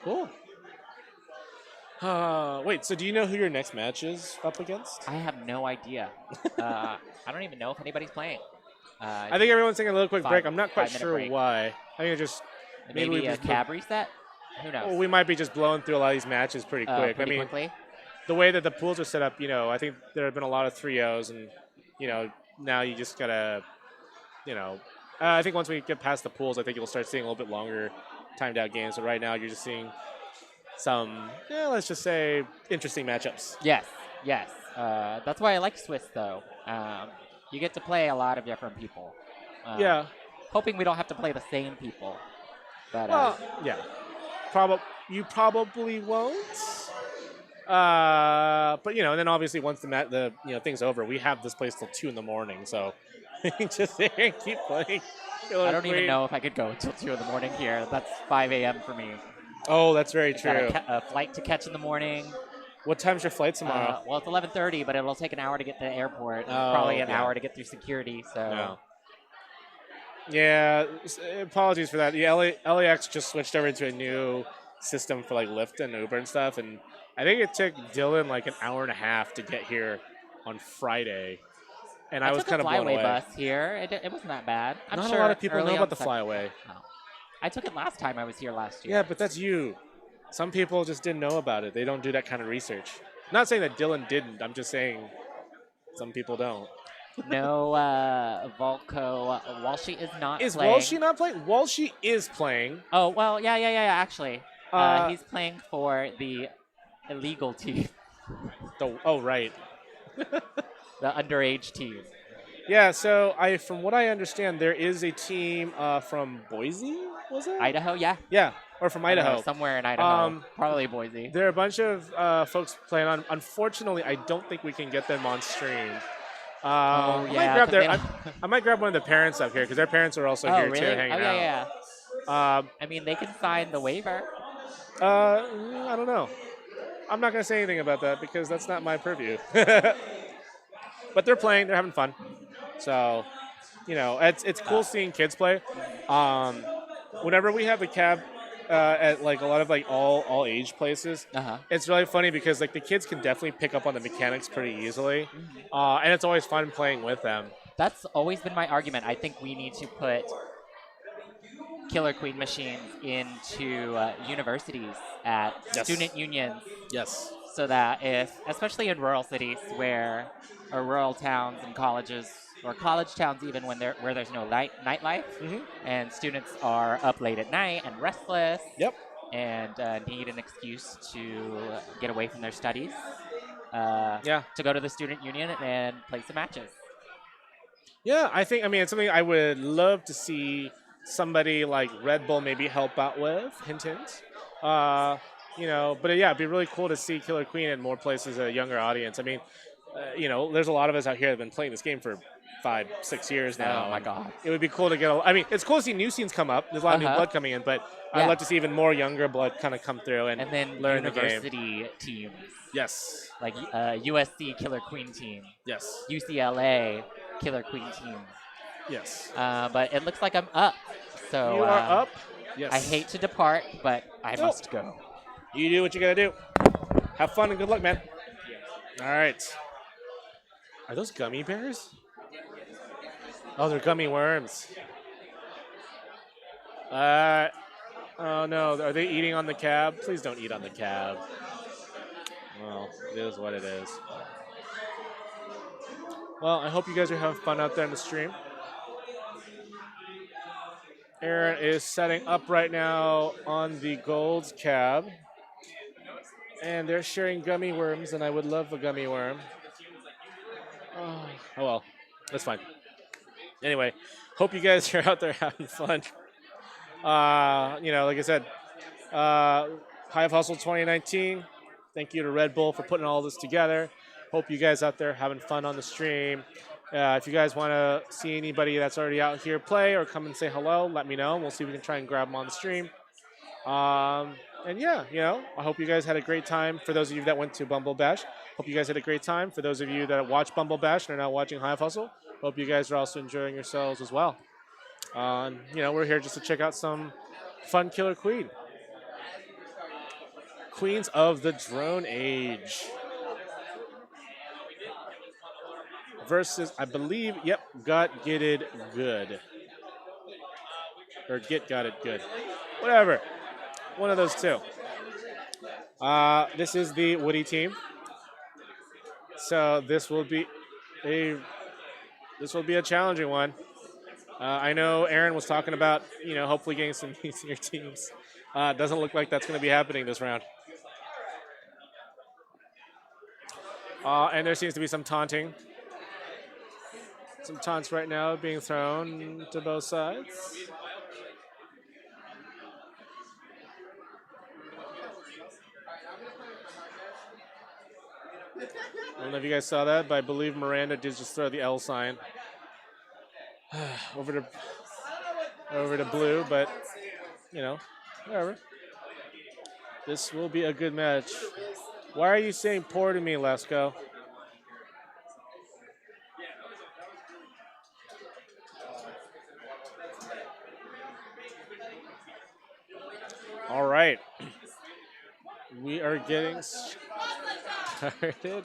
cool. Wait, so do you know who your next match is up against? I have no idea. I don't even know if anybody's playing. I think everyone's taking a little quick break. I'm not quite 5-minute sure break. why. I think it just Maybe we a just cab reset? Who knows? Well, we might be just blowing through a lot of these matches pretty quick. Pretty quickly? The way that the pools are set up, I think there have been a lot of 3-0s, and now you just gotta, I think once we get past the pools, I think you'll start seeing a little bit longer timed out games. So right now, you're just seeing some, let's just say, interesting matchups. Yes. That's why I like Swiss, though. You get to play a lot of different people. Yeah. Hoping we don't have to play the same people. But Yeah. You probably won't. But and then obviously once the thing's over, we have this place till 2 a.m. So just sit here and keep playing. I don't even know if I could go until 2 a.m. here. That's 5 a.m. for me. Oh, that's very Got true. a flight to catch in the morning. What time's your flight tomorrow? Well, it's 11:30, but it'll take an hour to get to the airport. And Oh, probably an yeah. hour to get through security. So. Yeah, apologies for that. The LAX just switched over to a new system for Lyft and Uber and stuff, and I think it took Dylan an hour and a half to get here on Friday, and I was kind of blown flyaway away. bus here. It wasn't that bad. I'm Not sure a lot of people early know on about the Sunday- flyaway. No. I took it last time I was here last year. Yeah, but that's you. Some people just didn't know about it. They don't do that kind of research. Not saying that Dylan didn't. I'm just saying some people don't. No, Volko. Walshy is not Is playing. Walshy not playing? Walshy is playing. Oh, well, yeah, actually. Uh, He's playing for the illegal team. Oh, right. The underage team. Yeah, so from what I understand, there is a team from Boise, was it? Idaho, yeah. Yeah, or from I don't know, Idaho. somewhere in Idaho. Probably Boise. There are a bunch of folks playing on. Unfortunately, I don't think we can get them on stream. Oh, yeah, I might grab one of the parents up here because their parents are also Oh, here really? too, hanging Oh, out. yeah. I mean, they can sign the waiver. I don't know. I'm not going to say anything about that because that's not my purview. But they're playing. They're having fun. So, it's cool seeing kids play. Whenever we have a cab at like a lot of like all age places, it's really funny because like the kids can definitely pick up on the mechanics pretty easily, and it's always fun playing with them. That's always been my argument. I think we need to put Killer Queen machines into universities at student unions. Yes. So that especially in rural cities or rural towns and colleges, or college towns even where there's no nightlife, and students are up late at night and restless. Yep. And need an excuse to get away from their studies. To go to the student union and play some matches. Yeah, I mean, it's something I would love to see somebody like Red Bull maybe help out with. Hint, hint. But it'd be really cool to see Killer Queen in more places, a younger audience. I mean, there's a lot of us out here that have been playing this game for 5-6 years now. Oh my god. It would be cool to it's cool to see new scenes come up. There's a lot of new blood coming in, but I'd love to see even more younger blood kind of come through and then learn the game. university teams. Yes. Like USC Killer Queen team. Yes. UCLA Killer Queen team. Yes. But it looks like I'm up. So you are up. Yes. I hate to depart, but I must go. You do what you gotta do. Have fun and good luck, man. All right. Are those gummy bears? Oh, they're gummy worms. Oh no, are they eating on the cab? Please don't eat on the cab. Well, it is what it is. Well, I hope you guys are having fun out there in the stream. Aaron is setting up right now on the Gold's cab. And they're sharing gummy worms, and I would love a gummy worm. Oh well, that's fine. Anyway, hope you guys are out there having fun. Like I said, Hive Hustle 2019. Thank you to Red Bull for putting all this together. Hope you guys out there having fun on the stream. If you guys want to see anybody that's already out here play or come and say hello, let me know. We'll see if we can try and grab them on the stream. And yeah, I hope you guys had a great time. For those of you that went to Bumble Bash, hope you guys had a great time. For those of you that watch Bumble Bash and are now watching Hive Hustle, hope you guys are also enjoying yourselves as well. We're here just to check out some fun Killer Queen. Queens of the Drone Age. Versus, I believe, Got Gitted Good. Or Got It Good. Whatever. One of those two. This is the Woody team. So this will be a challenging one. I know Aaron was talking about, hopefully getting some easier teams. Doesn't look like that's going to be happening this round. And there seems to be some taunting. Some taunts right now being thrown to both sides. I don't know if you guys saw that, but I believe Miranda did just throw the L sign over to Blue, but whatever. This will be a good match. Why are you saying poor to me, Lesko? All right. We are getting started.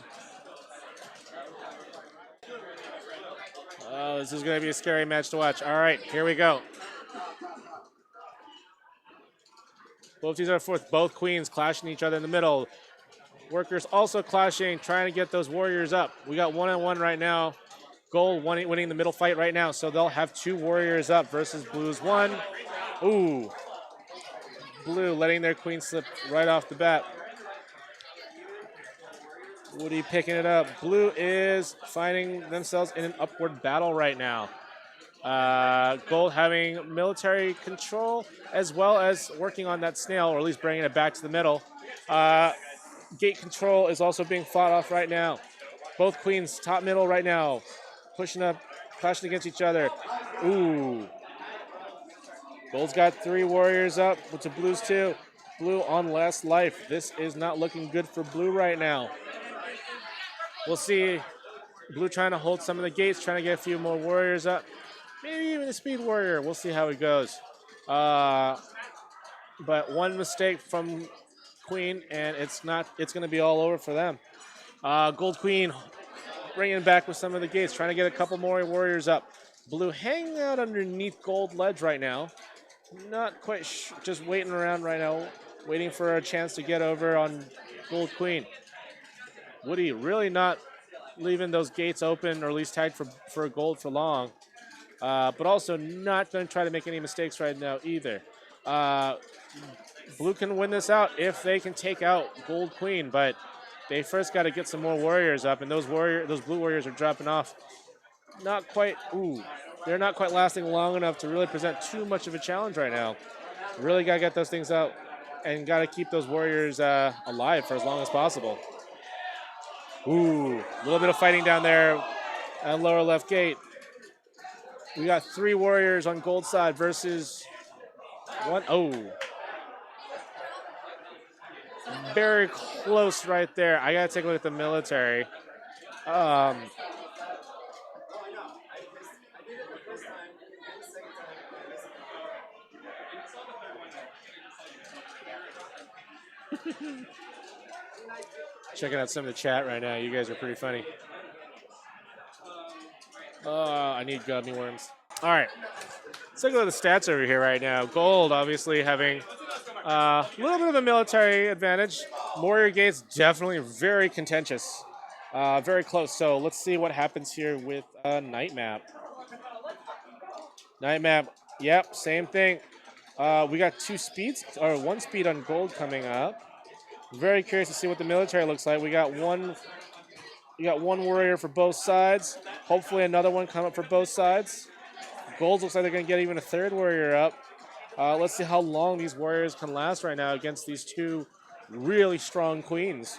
Oh, this is going to be a scary match to watch. All right, here we go. Both teams are fourth. Both queens clashing each other in the middle. Workers also clashing, trying to get those warriors up. We got one-on-one right now. Gold winning the middle fight right now, so they'll have two warriors up versus Blue's one. Ooh. Blue letting their queen slip right off the bat. Woody picking it up. Blue is finding themselves in an upward battle right now. Gold having military control as well as working on that snail, or at least bringing it back to the middle. Gate control is also being fought off right now. Both queens top middle right now, pushing up, clashing against each other. Ooh. Gold's got 3 warriors up, with the blues 2. Blue on last life. This is not looking good for blue right now. We'll see. Blue trying to hold some of the gates, trying to get a few more warriors up. Maybe even a speed warrior. We'll see how it goes. But one mistake from Queen, and it's going to be all over for them. Gold Queen bringing back with some of the gates, trying to get a couple more warriors up. Blue hanging out underneath gold ledge right now. Not quite just waiting around right now, waiting for a chance to get over on Gold Queen. Woody really not leaving those gates open, or at least tagged for gold for long. But also not going to try to make any mistakes right now either. Blue can win this out if they can take out Gold Queen, but they first got to get some more warriors up, and those blue warriors are dropping off. Not quite, they're not quite lasting long enough to really present too much of a challenge right now. Really got to get those things out and got to keep those warriors alive for as long as possible. Ooh, a little bit of fighting down there at lower left gate. We got 3 warriors on gold side versus 1. Oh. Very close right there. I got to take a look at the military. Checking out some of the chat right now. You guys are pretty funny. I need gummy worms. All right. Let's take a look at the stats over here right now. Gold obviously having a little bit of a military advantage. Warrior gates definitely very contentious. Very close. So let's see what happens here with Night Map. Night Map. Yep, same thing. We got 2 speeds, or 1 speed on gold coming up. Very curious to see what the military looks like. We got one warrior for both sides. Hopefully another one come up for both sides. Gold looks like they're going to get even a 3rd warrior up. Let's see how long these warriors can last right now against these 2 really strong queens.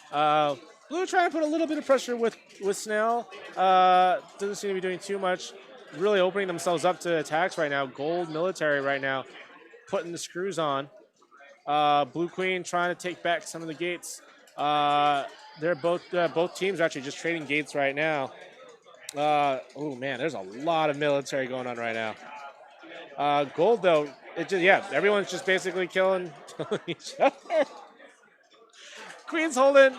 Blue trying to put a little bit of pressure with Snail. Doesn't seem to be doing too much. Really opening themselves up to attacks right now. Gold military right now putting the screws on. Blue Queen trying to take back some of the gates. They're both teams are actually just trading gates right now. Oh man, there's a lot of military going on right now. Gold though, everyone's just basically killing each other. Queen's holding.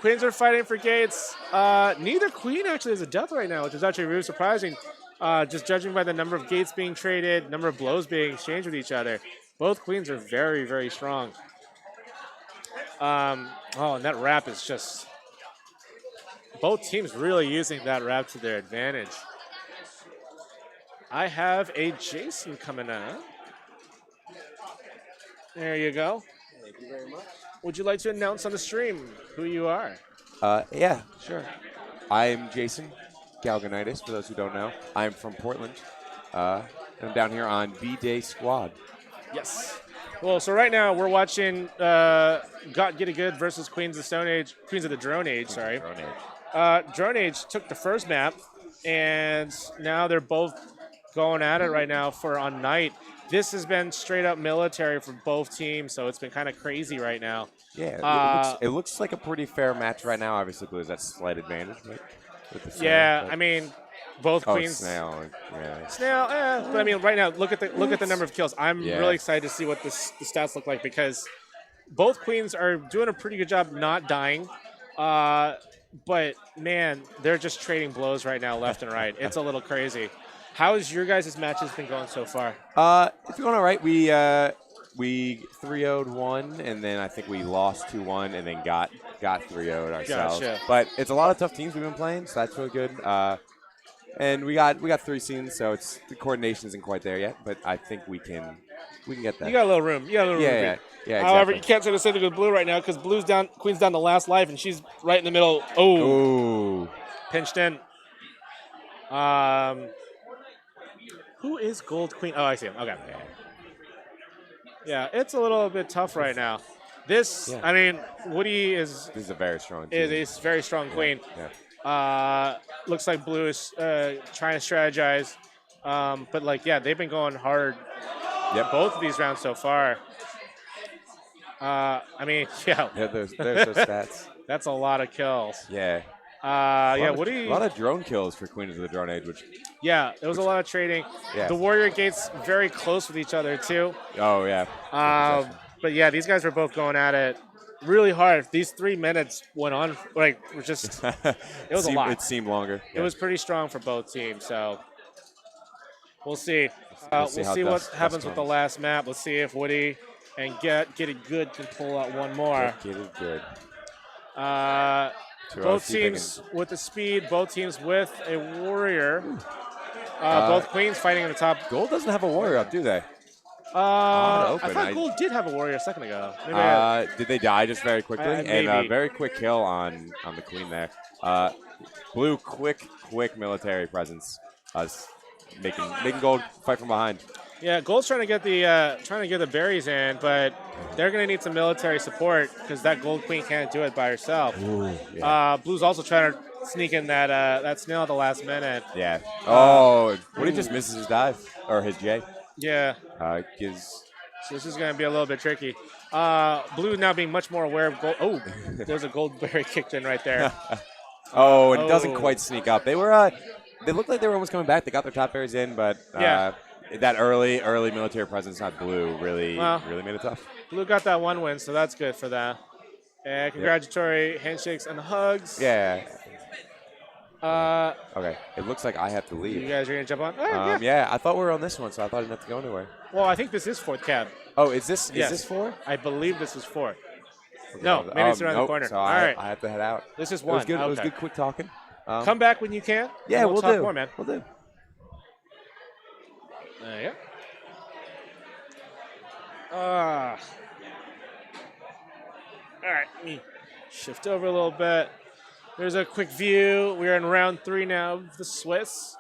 Queens are fighting for gates. Neither queen actually has a death right now, which is actually really surprising. Just judging by the number of gates being traded, number of blows being exchanged with each other. Both queens are very, very strong. And that wrap is just... Both teams really using that wrap to their advantage. I have a Jason coming up. There you go. Thank you very much. Would you like to announce on the stream who you are? Yeah, sure. I'm Jason Galganitis, for those who don't know. I'm from Portland. I'm down here on B-Day Squad. Yes. Well, so right now we're watching Got Get It Good versus Queens of the Drone Age, sorry. Drone Age took the first map, and now they're both going at it right now on Night. This has been straight up military for both teams, so it's been kind of crazy right now. Yeah, it looks like a pretty fair match right now. Obviously, Blue has that slight advantage, right? With the Snail, I mean, both queens. Snail, yeah. Snail, but I mean, right now, look at the number of kills. I'm really excited to see what the stats look like because both queens are doing a pretty good job not dying. But man, they're just trading blows right now, left and right. It's a little crazy. How has your guys' matches been going so far? It's going all right. We 3-0'd one, and then I think we lost 2-1, and then got 3-0'd ourselves. Gotcha. But it's a lot of tough teams we've been playing, so that's really good. And we got 3 scenes, so the coordination isn't quite there yet. But I think we can We can get that. You got a little room. You got a little room. Yeah, yeah. However, Exactly. you can't say the same thing with Blue right now because Blue's down, Queen's down the last life, and she's right in the middle. Oh, Ooh. pinched in. Who is Gold Queen? Oh, I see him. Okay. Yeah, it's a little bit tough right now. This, I mean, Woody is. This is a very strong team. Is a very strong queen. Yeah. Looks like Blue is trying to strategize, but like, yeah, they've been going hard. Yep. Both of these rounds so far. I mean, yeah. Yeah, there's those stats. That's a lot of kills. Yeah. Yeah, A lot of drone kills for Queens of the Drone Age, which. Yeah, there was a lot of trading. Yeah. The Warrior Gates very close with each other too. Oh yeah. But yeah, these guys were both going at it really hard. These 3 minutes went on like were just. It was a lot. It seemed longer. It was pretty strong for both teams. So we'll see. We'll see how what Dust happens with the comes. last map. Let's see if Woody and Get It Good can pull out one more. Get it good. Both teams with the speed, both teams with a warrior. Both queens fighting in the top. Gold doesn't have a warrior up, do they? I thought Gold did have a warrior a second ago. Did they die just very quickly? Maybe. And very quick kill on the queen there. Blue, quick military presence. Making Gold fight from behind. Yeah, Gold's trying to get the berries in, but they're going to need some military support because that Gold Queen can't do it by herself. Ooh, yeah. Blue's also trying to sneak in that snail at the last minute. Yeah. Woody just misses his dive or his J. Yeah. So this is going to be a little bit tricky. Blue now being much more aware of Gold. Oh, there's a Gold berry kicked in right there. It doesn't quite sneak up. They were. They looked like they were almost coming back. They got their top berries in, but that early military presence on Blue really made it tough. Blue got that one win, so that's good for that. And congratulatory handshakes and hugs. Yeah. Okay. It looks like I have to leave. You guys are gonna jump on? Yeah. I thought we were on this one, so I thought I didn't have to go anywhere. Well, I think this is fourth cab. Oh, is this 4? I believe this is 4. No, maybe it's around the corner. So All right. I have to head out. This is 1. It was good. Okay. It was good quick talking. Come back when you can. Yeah, we'll talk do. more, man. We'll do. There you go. All right, let me shift over a little bit. There's a quick view. We're in round 3 now of the Swiss.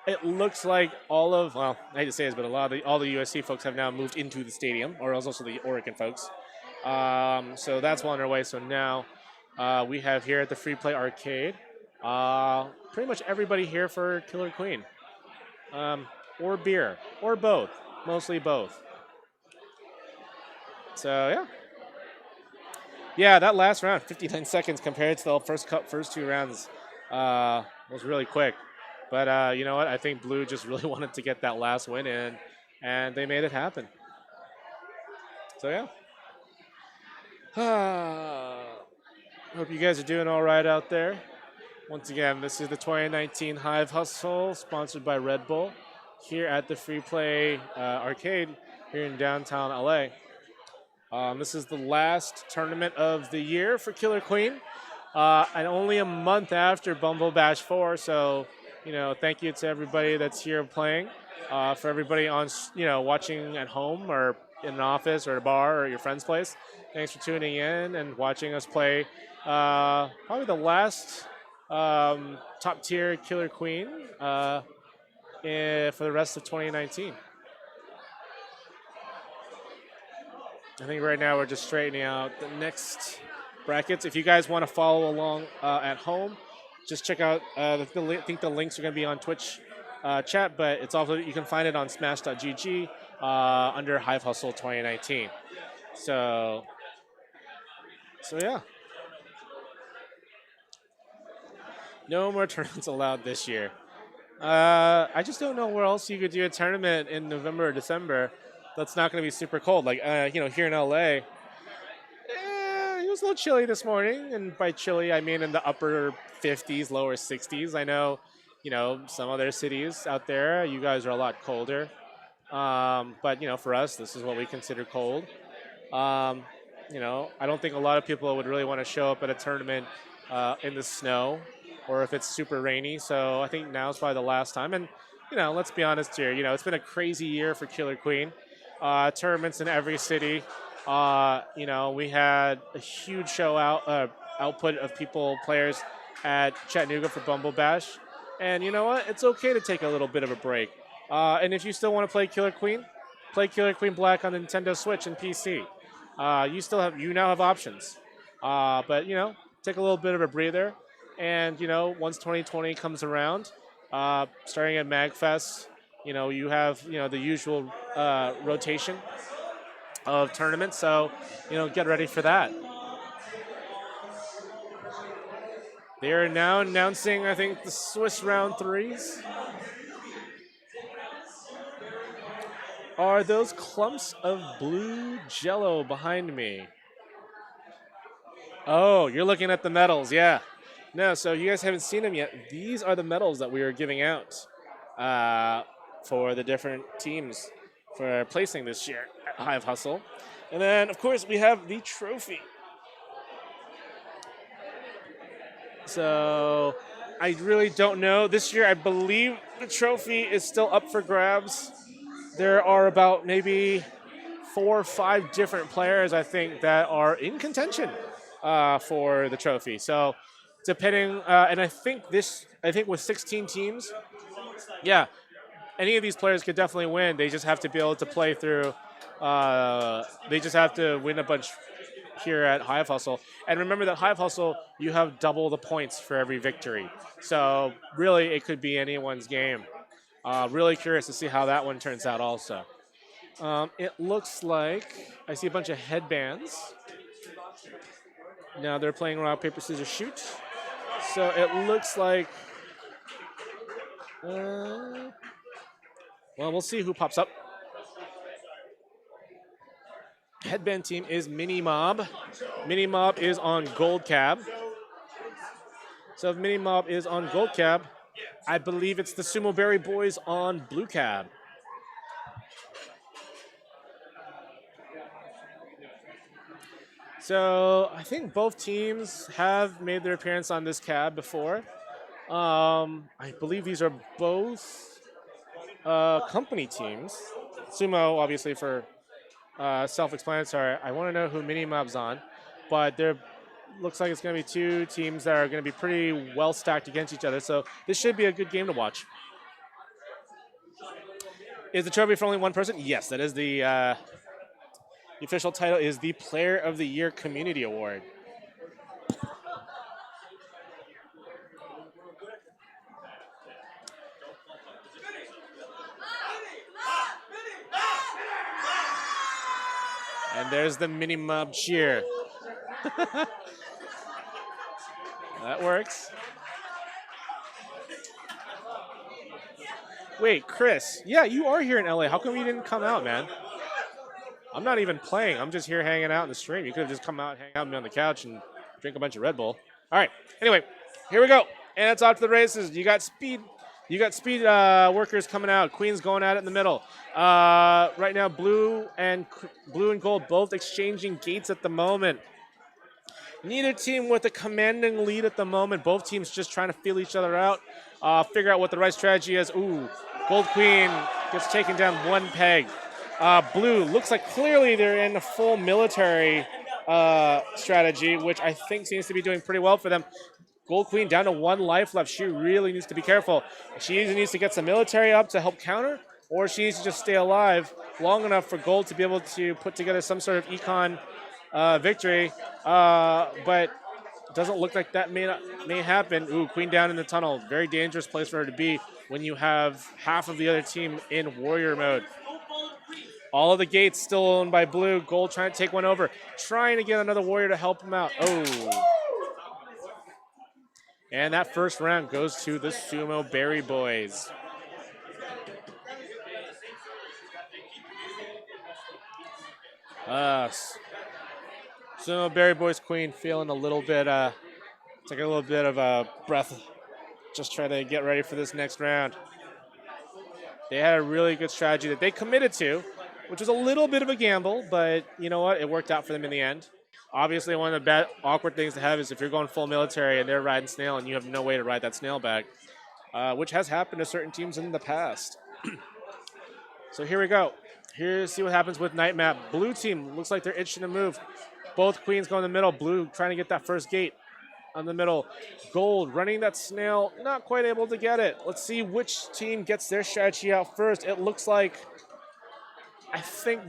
It looks like I hate to say this, but all the USC folks have now moved into the stadium, or also the Oregon folks. So that's well underway. So now we have here at the Free Play Arcade, pretty much everybody here for Killer Queen, or beer, or both, mostly both. So yeah, that last round, 59 seconds compared to the first 2 rounds, was really quick. But you know what? I think Blue just really wanted to get that last win in, and they made it happen. So yeah. Hope you guys are doing all right out there. Once again, this is the 2019 Hive Hustle, sponsored by Red Bull, here at the Free Play Arcade here in downtown LA. This is the last tournament of the year for Killer Queen, and only a month after Bumble Bash 4. So, thank you to everybody that's here playing. For everybody on, watching at home or in an office or a bar or your friend's place, thanks for tuning in and watching us play. Probably the last top tier Killer Queen for the rest of 2019. I think right now we're just straightening out the next brackets. If you guys want to follow along at home, just check out. I think the links are going to be on Twitch chat, but it's also you can find it on Smash.gg under Hive Hustle 2019. So yeah. No more tournaments allowed this year. I just don't know where else you could do a tournament in November or December that's not going to be super cold. Like, here in LA, it was a little chilly this morning. And by chilly, I mean in the upper 50s, lower 60s. I know, some other cities out there, you guys are a lot colder. But, for us, this is what we consider cold. I don't think a lot of people would really want to show up at a tournament in the snow or if it's super rainy. So I think now's probably the last time. And, let's be honest here. It's been a crazy year for Killer Queen. tournaments in every city. You know, we had a huge output of players at Chattanooga for Bumble Bash. And you know what? It's okay to take a little bit of a break. And if you still want to play Killer Queen Black on the Nintendo Switch and PC. You now have options. But you know, take a little bit of a breather. And you know, once 2020 comes around, starting at MagFest, you know, you have the usual rotation of tournaments. So you know, get ready for that. They are now announcing, I think, the Swiss round 3s. Are those clumps of blue jello behind me? Oh, you're looking at the medals, yeah. No, so you guys haven't seen them yet. These are the medals that we are giving out for the different teams for placing this year at Hive Hustle. And then, of course, we have the trophy. So I really don't know. This year, I believe the trophy is still up for grabs. There are about maybe 4 or 5 different players, I think, that are in contention for the trophy. So depending, and I think with 16 teams, yeah, any of these players could definitely win. They just have to be able to play through. They just have to win a bunch here at Hive Hustle. And remember that Hive Hustle, you have double the points for every victory. So really, it could be anyone's game. Really curious to see how that one turns out also. It looks like I see a bunch of headbands. Now they're playing rock, paper, scissors, shoot. So it looks like... well, we'll see who pops up. Headband team is Mini Mob. Mini Mob is on Gold Cab. So if Mini Mob is on Gold Cab, I believe it's the Sumo Berry Boys on Blue Cab. So I think both teams have made their appearance on this cab before. I believe these are both company teams. Sumo, obviously, for self-explanatory. I want to know who Mini Mob's on, but there looks like it's going to be 2 teams that are going to be pretty well stacked against each other. So this should be a good game to watch. Is the trophy for only one person? Yes, that is the official title is the Player of the Year Community Award. And there's the Mini Mob cheer. That works. Wait, Chris. Yeah, you are here in LA. How come you didn't come out, man? I'm not even playing. I'm just here hanging out in the stream. You could have just come out, hang out with me on the couch, and drink a bunch of Red Bull. All right. Anyway, here we go. And it's off to the races. You got speed. Workers coming out. Queen's going at it in the middle. Right now, blue and gold both exchanging gates at the moment. Neither team with a commanding lead at the moment. Both teams just trying to feel each other out, figure out what the right strategy is. Ooh, Gold Queen gets taken down 1 peg. Blue looks like clearly they're in a full military strategy, which I think seems to be doing pretty well for them. Gold Queen down to 1 life left. She really needs to be careful. She either needs to get some military up to help counter, or she needs to just stay alive long enough for Gold to be able to put together some sort of econ victory. But doesn't look like that may happen. Ooh, Queen down in the tunnel. Very dangerous place for her to be when you have half of the other team in warrior mode. All of the gates still owned by blue. Gold trying to take one over. Trying to get another warrior to help him out. Oh. And that first round goes to the Sumo Berry Boys. Sumo Berry Boys Queen feeling a little bit, taking a little bit of a breath. Just trying to get ready for this next round. They had a really good strategy that they committed to, which was a little bit of a gamble, but you know what? It worked out for them in the end. Obviously, one of the awkward things to have is if you're going full military and they're riding snail and you have no way to ride that snail back, which has happened to certain teams in the past. So here we go. Here's see what happens with Night Map. Blue team looks like they're itching to move. Both queens go in the middle. Blue trying to get that first gate on the middle. Gold running that snail, not quite able to get it. Let's see which team gets their strategy out first. It looks like, I think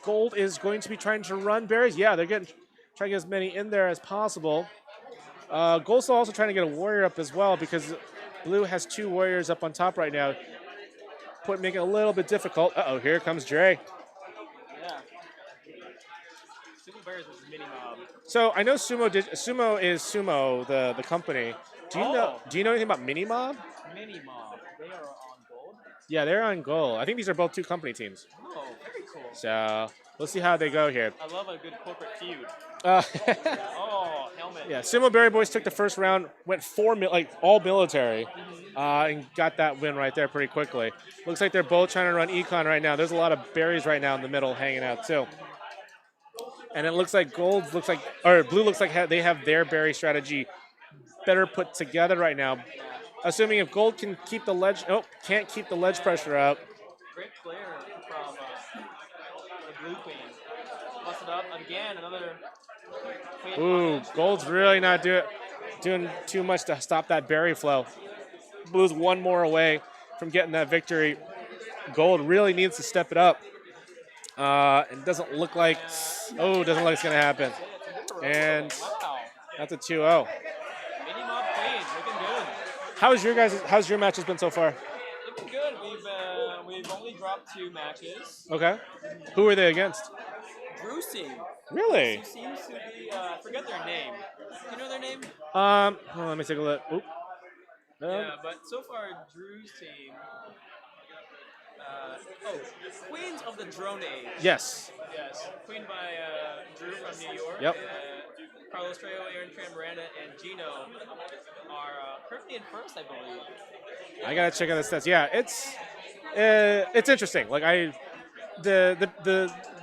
Gold is going to be trying to run berries. Yeah, they're trying to get as many in there as possible. Gold's also trying to get a warrior up as well because Blue has 2 warriors up on top right now. Making it a little bit difficult. Uh-oh, here comes Dre. Yeah. Sumo Bears is mini mob. So I know Sumo is Sumo, the company. Do you know anything about Mini Mob? Mini mob. They are on gold. Yeah, they're on gold. I think these are both 2 company teams. Oh, very cool. So let's see how they go here. I love a good corporate feud. Oh, helmet. Yeah, Sumo Berry Boys took the first round, went all military, and got that win right there pretty quickly. Looks like they're both trying to run econ right now. There's a lot of berries right now in the middle hanging out too. And it looks like Blue looks like they have their berry strategy better put together right now. Assuming if Gold can keep the ledge, can't keep the ledge pressure up. Great player from the Blue Queen. Busted up again, another queen. Ooh, Gold's really not doing too much to stop that berry flow. Blue's 1 more away from getting that victory. Gold really needs to step it up. It doesn't look like it's going to happen. And that's a 2-0. Mini mob queen, looking good. How's your matches been so far? Looking good. We've only dropped 2 matches. Okay. Who are they against? Drew's team. Really? Seems to be I forget their name. Do you know their name? Hold on, let me take a look. Oop. Yeah, but so far Drew's team. Queens of the Drone Age. Yes. Yes. Queen by Drew from New York. Yep. Carlos Trejo, Aaron Tran Miranda, and Gino are currently in first, I believe. I gotta check out the stats. Yeah, it's interesting. Like there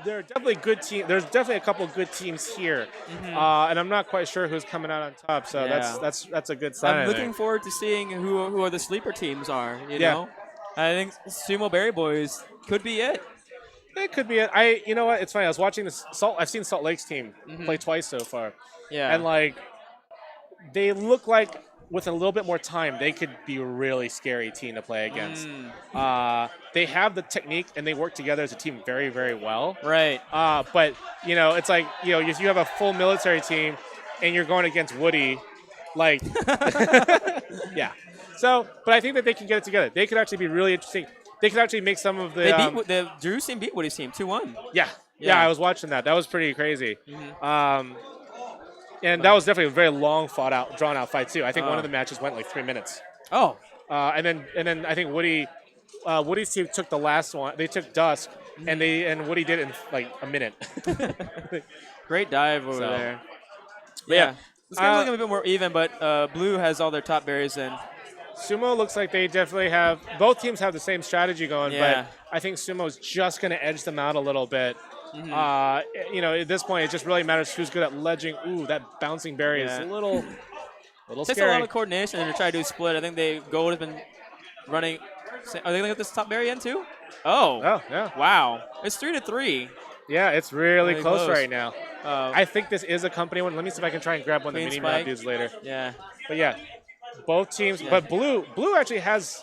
are definitely good teams. There's definitely a couple good teams here, and I'm not quite sure who's coming out on top. So that's a good sign. I'm looking forward to seeing who the sleeper teams are. You know, I think Sumo Berry Boys could be it. It could be it. You know what? It's funny. I was watching this. I've seen Salt Lake's team play twice so far. Yeah. And like, they look like with a little bit more time, they could be a really scary team to play against. They have the technique and they work together as a team very, very well. Right. But it's like if you have a full military team and you're going against Woody, like, yeah. So, but I think that they can get it together. They could actually be really interesting. They could actually make some of the Drew's team beat Woody's team 2-1. Yeah, I was watching that. That was pretty crazy. And that was definitely a very long, drawn out fight too. I think one of the matches went like 3 minutes. Oh. And then I think Woody's team took the last one. They took Dusk, and Woody did it in like a minute. Great dive over there. Yeah. It's going to look a bit more even, but Blue has all their top berries in. Sumo looks like they definitely have – both teams have the same strategy going, but I think Sumo's just going to edge them out a little bit. At this point, it just really matters who's good at ledging. Ooh, that bouncing berry is a little It takes scary. a lot of coordination to try to do a split. I think Gold has been running – are they going to get this top berry in too? Oh, yeah. Wow. It's 3-3. Yeah, it's really close right now. Oh. I think this is a company one. Let me see if I can try and grab one of the mini-map dudes later. Yeah. But yeah, both teams. Yeah. But Blue actually has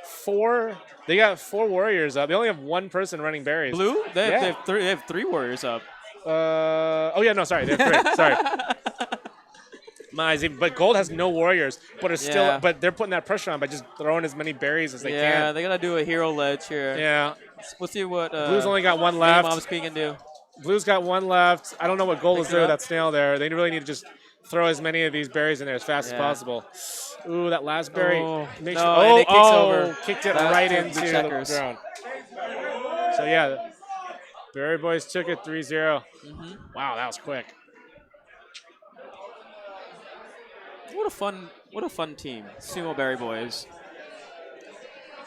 4. They got 4 warriors up. They only have 1 person running berries. Blue? They have 3 warriors up. Sorry. They have 3. Sorry. But Gold has no warriors, but they're putting that pressure on by just throwing as many berries as they can. Yeah, they gotta do a hero ledge here. Yeah. We'll see what Blue's only got 1 left. Mom's Queen can do. Blue's got 1 left. I don't know what Gold is doing with that snail there. They really need to just throw as many of these berries in there as fast as possible. Ooh, that last berry. Kicked it right into the ground. So yeah, Berry Boys took it 3-0. Wow, that was quick. What a fun team, Sumo Berry Boys.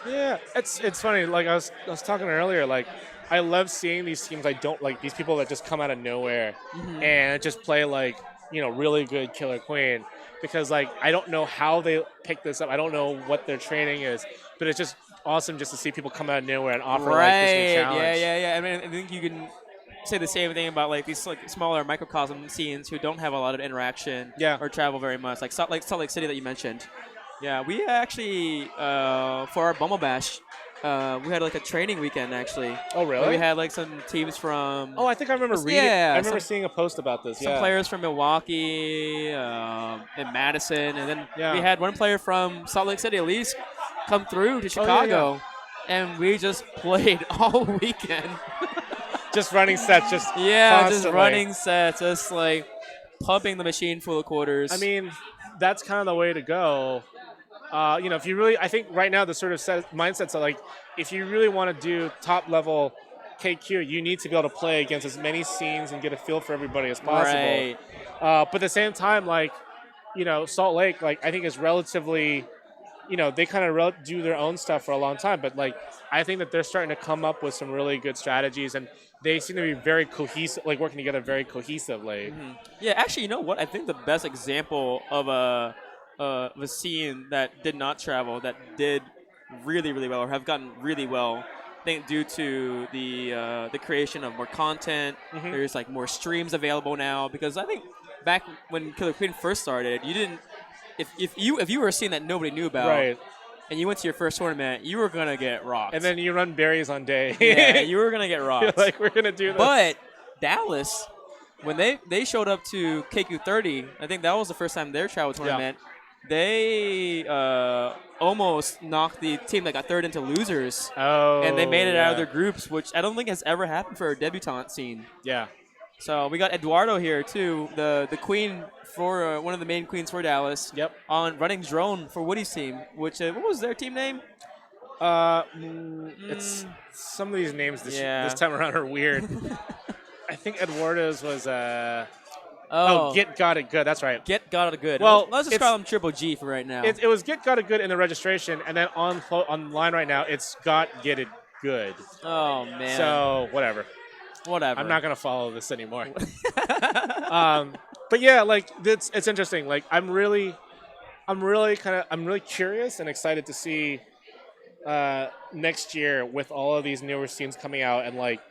Yeah, it's funny. Like I was talking earlier. Like I love seeing these teams. I don't like these people that just come out of nowhere and just play like really good Killer Queen. Because like I don't know how they pick this up. I don't know what their training is, but it's just awesome just to see people come out of nowhere and offer like this new challenge. Yeah. I mean, I think you can say the same thing about like these like smaller microcosm scenes who don't have a lot of interaction or travel very much, like Salt Lake City that you mentioned. Yeah, we actually for our Bumble Bash, we had like a training weekend actually. Oh really? We had like some teams from. Oh, I think I remember reading. I remember seeing a post about this. Some players from Milwaukee and Madison, and then we had one player from Salt Lake City at least come through to Chicago, and we just played all weekend. Just running sets, just just running sets, just like pumping the machine full of quarters. I mean, that's kind of the way to go. You know, if you really, I think right now the sort of mindsets are like, if you really want to do top level KQ, you need to be able to play against as many scenes and get a feel for everybody as possible. Right. But at the same time, like, you know, Salt Lake, like, I think is relatively, you know, they kind of do their own stuff for a long time, but like, I think that they're starting to come up with some really good strategies, and they seem to be very cohesive, like working together very cohesively. Mm-hmm. Yeah, actually, you know what? I think the best example of a scene that did not travel, that did really, really well, or have gotten really well, I think due to the creation of more content. Mm-hmm. There's like more streams available now, because I think back when Killer Queen first started, you didn't. If you were a scene that nobody knew about, right, and you went to your first tournament, you were gonna get rocked. And then you run berries on day. Yeah, you were gonna get rocked. You're like, we're gonna do this. But Dallas, when they showed up to KQ30, I think that was the first time their travel tournament. They almost knocked the team that got third into losers. Oh, and they made it out of their groups, which I don't think has ever happened for a debutante scene. Yeah. So we got Eduardo here too, the queen for one of the main queens for Dallas. Yep. On running drone for Woody's team, which what was their team name? It's some of these names this time around are weird. I think Eduardo's was Get Got It Good. That's right. Get Got It Good. Well, let's just call him Triple G for right now. It was Get Got It Good in the registration, and then online right now it's Got Get It Good. Oh man. So whatever. I'm not gonna follow this anymore. But yeah, like it's interesting. Like I'm really curious and excited to see next year with all of these newer teams coming out, and like,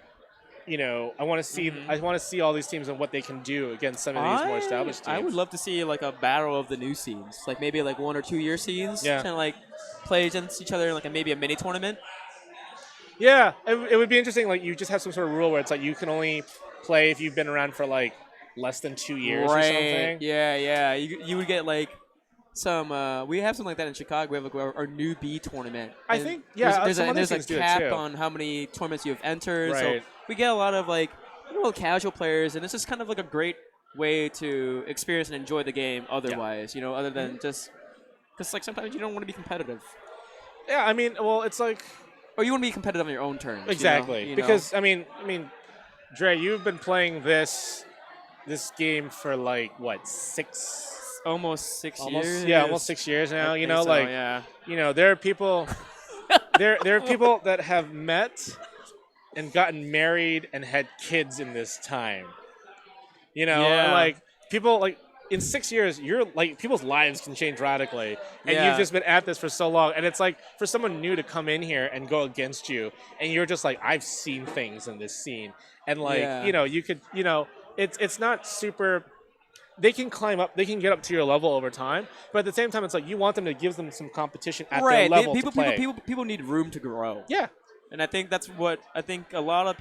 you know, I want to see all these teams and what they can do against some of these more established teams. I would love to see like a battle of the new scenes, like maybe like 1 or 2 year scenes, Yeah. kind of like play against each other in like maybe a mini tournament. Yeah, it would be interesting. Like you just have some sort of rule where it's like you can only play if you've been around for like less than 2 years or something. Yeah. You would get like some. We have something like that in Chicago. We have like our newbie tournament. I And think there's a cap on how many tournaments you have entered. So Right. we get a lot of like casual players, and it's just kind of like a great way to experience and enjoy the game. Otherwise, other than just because like sometimes you don't want to be competitive. Yeah, I mean, well, it's like. Or you want to be competitive on your own terms. Exactly. Because I mean, Dre, you've been playing this game for like what, almost 6 years. Yeah, almost 6 years now. Yeah. There are people there are people that have met and gotten married and had kids in this time. Yeah. Like people like in 6 years, you're like people's lives can change radically, and Yeah. you've just been at this for so long. And it's like for someone new to come in here and go against you, and you're just like, I've seen things in this scene, and like Yeah. you could it's not super. They can climb up, they can get up to your level over time, but at the same time, it's like you want them to give them some competition at their level to play. People need room to grow. Yeah, and I think that's what I think a lot of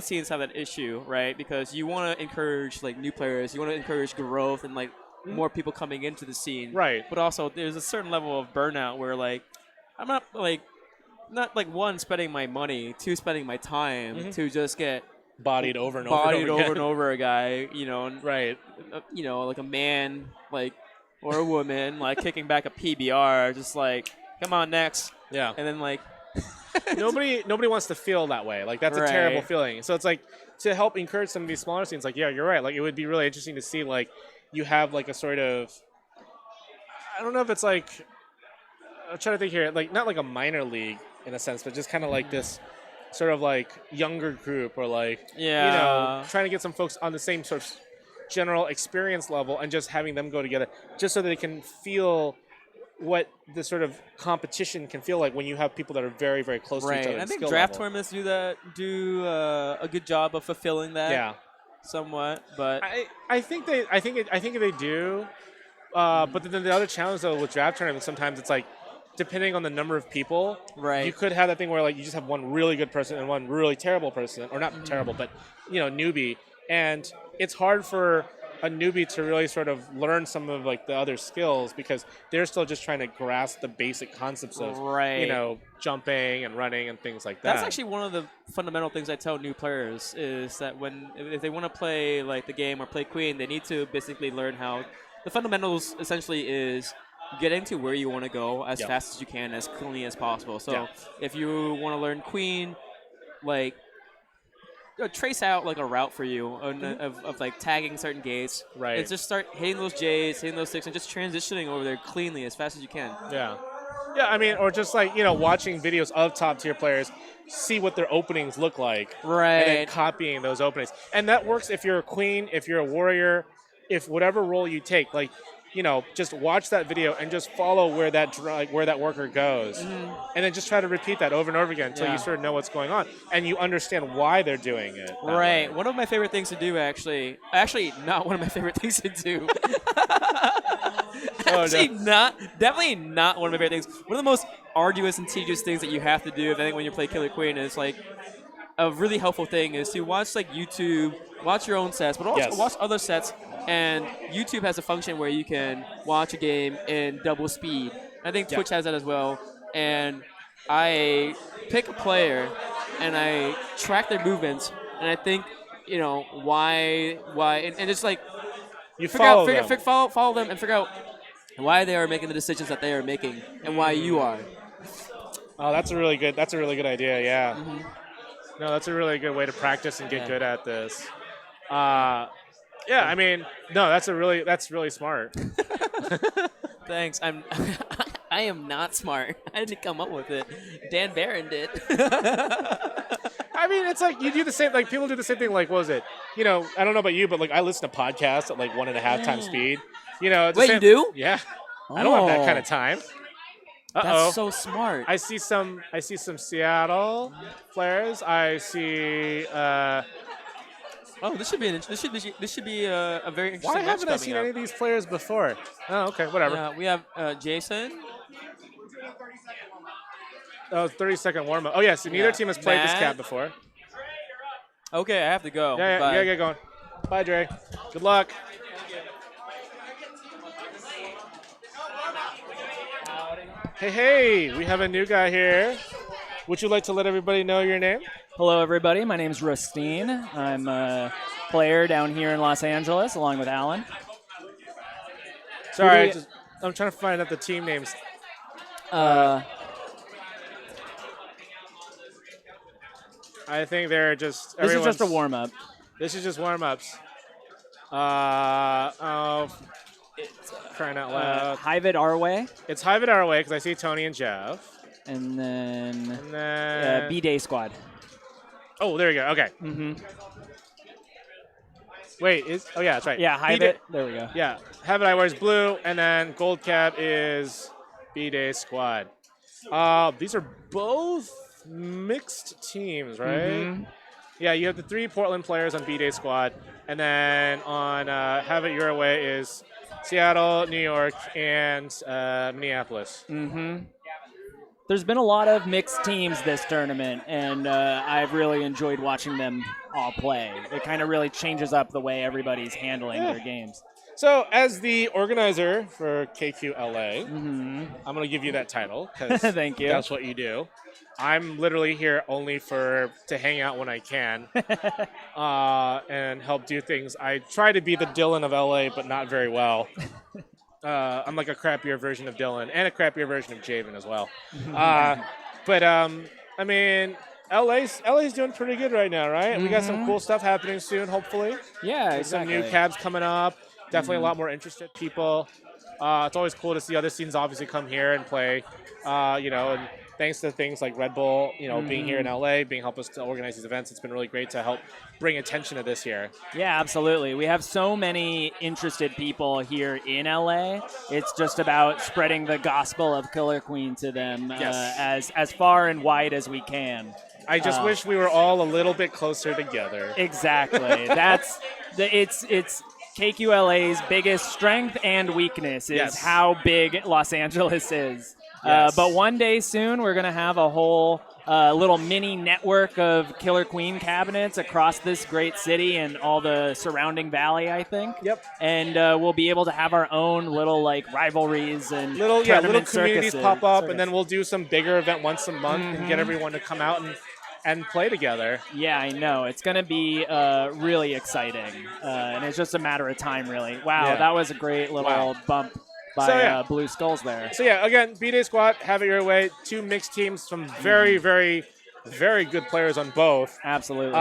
teams have that issue, right? Because you want to encourage like new players, you want to encourage growth and like more people coming into the scene, right? But also there's a certain level of burnout where like I'm not like one spending my money, two spending my time to just get bodied over and over a guy, right? Like a man, like or a woman, like kicking back a PBR, just like come on next, Yeah. and then like. Nobody wants to feel that way. Like that's a terrible feeling. So it's like to help encourage some of these smaller scenes. Like yeah, you're right. Like it would be really interesting to see like you have like a sort of I don't know if it's like I'm trying to think here. Like not like a minor league in a sense, but just kind of like this sort of like younger group or like trying to get some folks on the same sort of general experience level and just having them go together just so that they can feel what the sort of competition can feel like when you have people that are very, very close to each other. I think skill draft level. tournaments do a good job of fulfilling that. Yeah. Somewhat, but I think they do. But then the other challenge though with draft tournaments, sometimes it's like, depending on the number of people, you could have that thing where like you just have one really good person and one really terrible person, or not terrible, but newbie, and it's hard for a newbie to really sort of learn some of like the other skills because they're still just trying to grasp the basic concepts of jumping and running and things like that. That's actually one of the fundamental things I tell new players is that if they want to play like the game or play Queen, they need to basically learn how the fundamentals essentially is getting to where you want to go as fast as you can, as cleanly as possible. So if you want to learn Queen, like trace out like a route for you of like tagging certain gates. Right. And just start hitting those J's, hitting those 6, and just transitioning over there cleanly as fast as you can. Yeah. Yeah, I mean, or just like, watching videos of top tier players, see what their openings look like. Right. And then copying those openings. And that works if you're a queen, if you're a warrior, if whatever role you take, like, just watch that video and just follow where that worker goes. And then just try to repeat that over and over again until you sort of know what's going on. And you understand why they're doing it. Right. One of my favorite things to do, actually not one of my favorite things to do. Definitely not one of my favorite things. One of the most arduous and tedious things that you have to do, I think, when you play Killer Queen is like a really helpful thing is to watch like YouTube, watch your own sets, but also watch other sets. And YouTube has a function where you can watch a game in double speed. I think Twitch has that as well. And I pick a player and I track their movements, and I think why and just like you follow them and figure out why they are making the decisions that they are making and why you are. Oh, that's a really good idea. Yeah. No, that's a really good way to practice and get good at this. Yeah, I mean, no, that's really smart. Thanks. I am not smart. I didn't come up with it. Dan Barron did. I mean, it's like you do the same. Like people do the same thing. Like, what was it? I don't know about you, but like I listen to podcasts at like 1.5 times speed. Wait, you do? Yeah. I don't have that kind of time. That's so smart. I see some Seattle players. I see. This should be a very interesting. Why haven't I seen any of these players before? Oh, okay, whatever. Yeah, we have Jason. Oh, 30-second warm-up. Oh, yes, neither team has played this cat before. Okay, I have to go. Yeah, get going. Bye, Dre. Good luck. Hey, we have a new guy here. Would you like to let everybody know your name? Hello, everybody. My name is Rustine. I'm a player down here in Los Angeles, along with Alan. Sorry, I'm trying to find out the team names. I think they're just. This is just a warm up. This is just warm ups. Crying out loud. Hive it our way. It's Hive it our way because I see Tony and Jeff. And then B-Day Squad. Oh, there you go. Okay. Wait, yeah, that's right. Yeah, Hive it. There we go. Yeah, Hive it our way is blue, and then gold cap is B-Day Squad. These are both mixed teams, right? Yeah, you have the 3 Portland players on B-Day Squad, and then on Have It Your Way is Seattle, New York, and Minneapolis. There's been a lot of mixed teams this tournament, and I've really enjoyed watching them all play. It kind of really changes up the way everybody's handling their games. So, as the organizer for KQLA, I'm going to give you that title because Thank you. That's what you do. I'm literally here only to hang out when I can and help do things. I try to be the Dylan of LA, but not very well. I'm like a crappier version of Dylan and a crappier version of Javen as well. But I mean, LA's doing pretty good right now, right? And we got some cool stuff happening soon, hopefully. Yeah, There's some new cabs coming up. Definitely a lot more interested people. It's always cool to see other scenes obviously come here and play, and thanks to things like Red Bull, being here in LA, being help us to organize these events, it's been really great to help bring attention to this year. Yeah, absolutely. We have so many interested people here in LA. It's just about spreading the gospel of Killer Queen to them as far and wide as we can. I just wish we were all a little bit closer together. Exactly. It's KQLA's biggest strength and weakness is how big Los Angeles is. But one day soon, we're going to have a whole little mini network of Killer Queen cabinets across this great city and all the surrounding valley, I think. Yep. And we'll be able to have our own little rivalries and little communities circuses, pop up, and then we'll do some bigger event once a month and get everyone to come out and play together. Yeah, I know. It's going to be really exciting, and it's just a matter of time, really. Wow, that was a great little bump by Blue Skulls there. So, again, B-Day Squad, have it your way. 2 mixed teams, some very, very, very good players on both. Absolutely.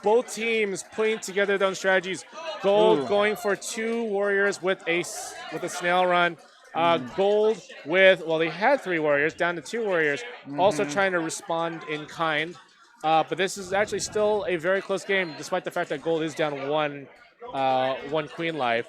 Both teams putting together their own strategies. Gold going for 2 warriors with a snail run. Gold they had 3 warriors, down to 2 warriors, also trying to respond in kind. But this is actually still a very close game, despite the fact that Gold is down 1 queen life.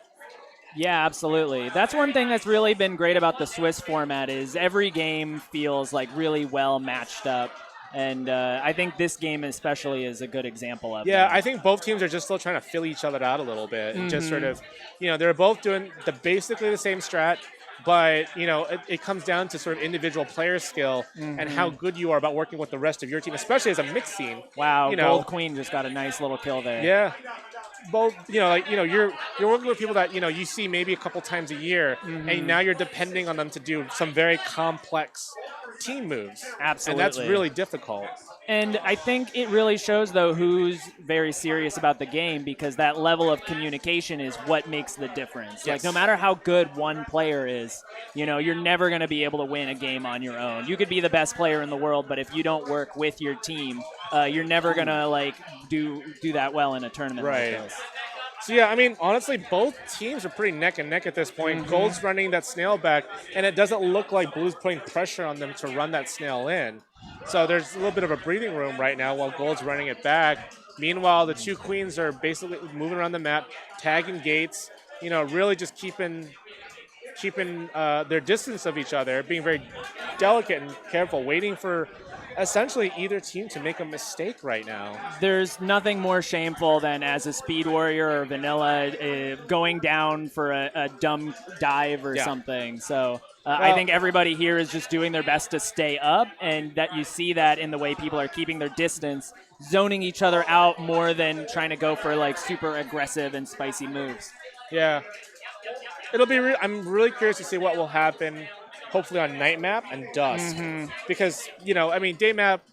Yeah, absolutely. That's one thing that's really been great about the Swiss format is every game feels like really well matched up. And I think this game especially is a good example of that. Yeah, I think both teams are just still trying to fill each other out a little bit. And just sort of, they're both doing basically the same strat. But, it comes down to sort of individual player skill and how good you are about working with the rest of your team, especially as a mixed team. Wow, Gold Queen just got a nice little kill there. Yeah. Both, you're working with people that, you see maybe a couple times a year, and now you're depending on them to do some very complex team moves. Absolutely. And that's really difficult. And I think it really shows, though, who's very serious about the game because that level of communication is what makes the difference. Yes. Like, no matter how good one player is, you're never going to be able to win a game on your own. You could be the best player in the world, but if you don't work with your team, you're never going to, do that well in a tournament like this. So, yeah, I mean, honestly, both teams are pretty neck and neck at this point. Gold's running that snail back, and it doesn't look like Blue's putting pressure on them to run that snail in. So there's a little bit of a breathing room right now while Gold's running it back. Meanwhile, the 2 queens are basically moving around the map, tagging gates, really just keeping their distance of each other, being very delicate and careful, waiting for essentially either team to make a mistake right now. There's nothing more shameful than as a Speed Warrior or Vanilla going down for a dumb dive or something. So I think everybody here is just doing their best to stay up, and that you see that in the way people are keeping their distance, zoning each other out more than trying to go for super aggressive and spicy moves. Yeah. It'll be I'm really curious to see what will happen hopefully on night map and dusk, because day map,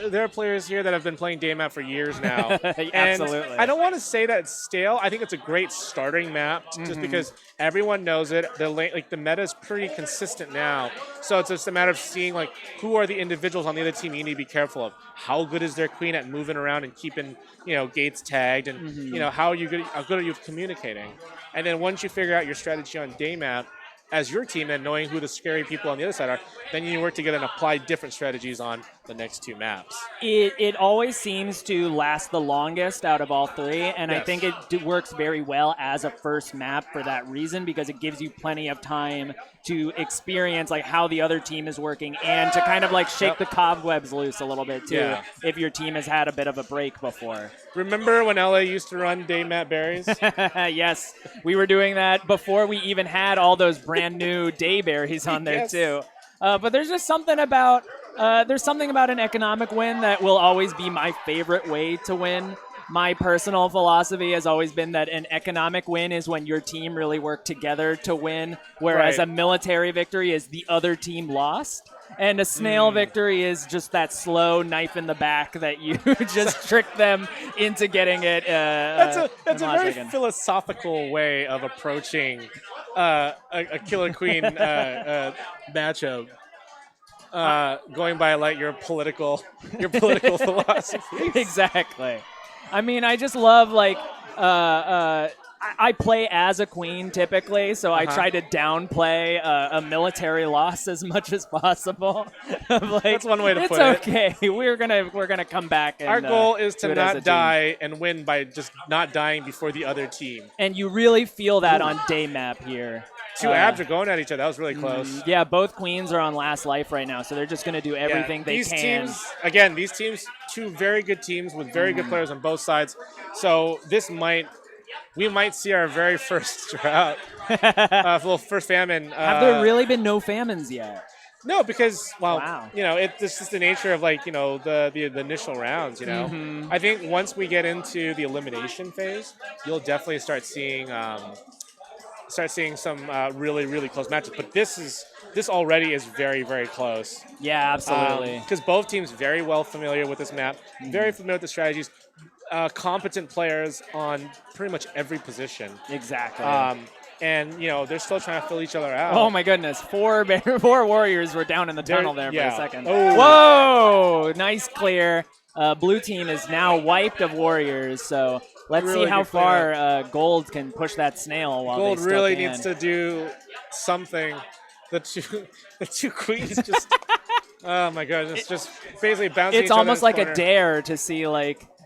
there are players here that have been playing day map for years now. Absolutely. And I don't want to say that it's stale. I think it's a great starting map just because everyone knows it. The meta is pretty consistent now, so it's just a matter of seeing who are the individuals on the other team you need to be careful of. How good is their queen at moving around and keeping gates tagged, and how good are you communicating? And then once you figure out your strategy on day map as your team and knowing who the scary people on the other side are, then you work together and apply different strategies on the next 2 maps. It always seems to last the longest out of all 3, and I think it works very well as a first map for that reason, because it gives you plenty of time to experience how the other team is working and to kind of shake the cobwebs loose a little bit too if your team has had a bit of a break before. Remember when LA used to run day map berries? Yes, we were doing that before we even had all those brand new day berries on there too. But there's just something about an economic win that will always be my favorite way to win. My personal philosophy has always been that an economic win is when your team really worked together to win, whereas a military victory is the other team lost. And a snail victory is just that slow knife in the back that you just trick them into getting it. That's a very philosophical way of approaching a Killer Queen matchup. Going by your political philosophy. Exactly. I mean, I just love I play as a queen typically, so I try to downplay a military loss as much as possible. Like, That's one way to put it. It's okay. We're gonna come back. And, our goal is do to it as a not team. die and win by just not dying before the other team. And you really feel that on day map here. Two abs are going at each other. That was really close. Yeah, both queens are on last life right now, so they're just going to do everything they these can. Teams, again, these teams, two very good teams with very good players on both sides. So we might see our very first drought, first famine. Have there really been no famines yet? No, because Wow. it's just the nature of the initial rounds. I think once we get into the elimination phase, you'll definitely start seeing some really, really close matches. But this already is very, very close. Yeah, absolutely. Because both teams very well familiar with this map, very familiar with the strategies, competent players on pretty much every position. Exactly. And they're still trying to fill each other out. Oh my goodness, four warriors were down in the tunnel there for a second. Oh. Whoa, nice clear. Blue team is now wiped of warriors, so let's Really see how good cleanup. far Gold can push that snail while Gold they still really can. needs to do something. The two queens just oh my goodness, just basically bouncing. It's each other almost in like corner. a dare to see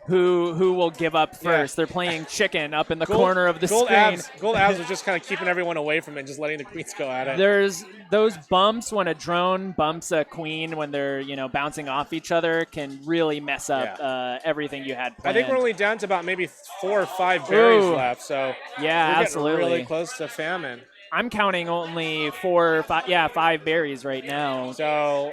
who will give up first. They're playing chicken up in the corner of the screen. Gold abs was just kind of keeping everyone away from it, just letting the queens go at it. There's those bumps when a drone bumps a queen when they're bouncing off each other can really mess up everything you had planned. I think we're only down to about maybe 4 or 5 berries left, so yeah, we're absolutely getting really close to famine. I'm counting only 4 or 5. Yeah, 5 berries right now. So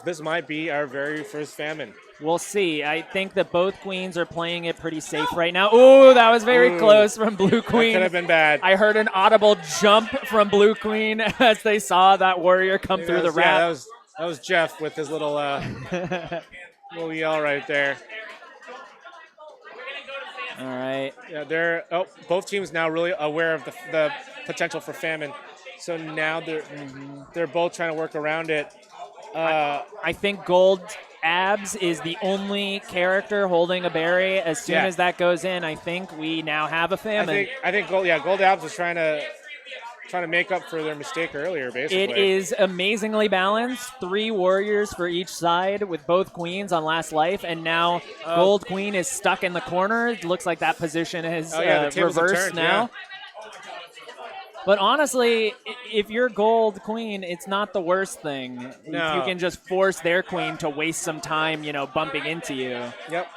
this might be our very first famine. We'll see. I think that both queens are playing it pretty safe right now. Ooh, that was very close from Blue Queen. That could have been bad. I heard an audible jump from Blue Queen as they saw that warrior come through the wrap. Yeah, that was Jeff with his little little yell right there. All right. Yeah, both teams now really aware of the potential for famine. So now they're both trying to work around it. I think Gold Abs is the only character holding a berry. As soon as that goes in, I think we now have a famine. I think Gold Abs is trying to make up for their mistake earlier, basically. It is amazingly balanced. 3 warriors for each side with both queens on last life, and now Gold Queen is stuck in the corner. It looks like that position is reversed now. But honestly, if you're Gold Queen, it's not the worst thing. No. You can just force their queen to waste some time, bumping into you. Yep.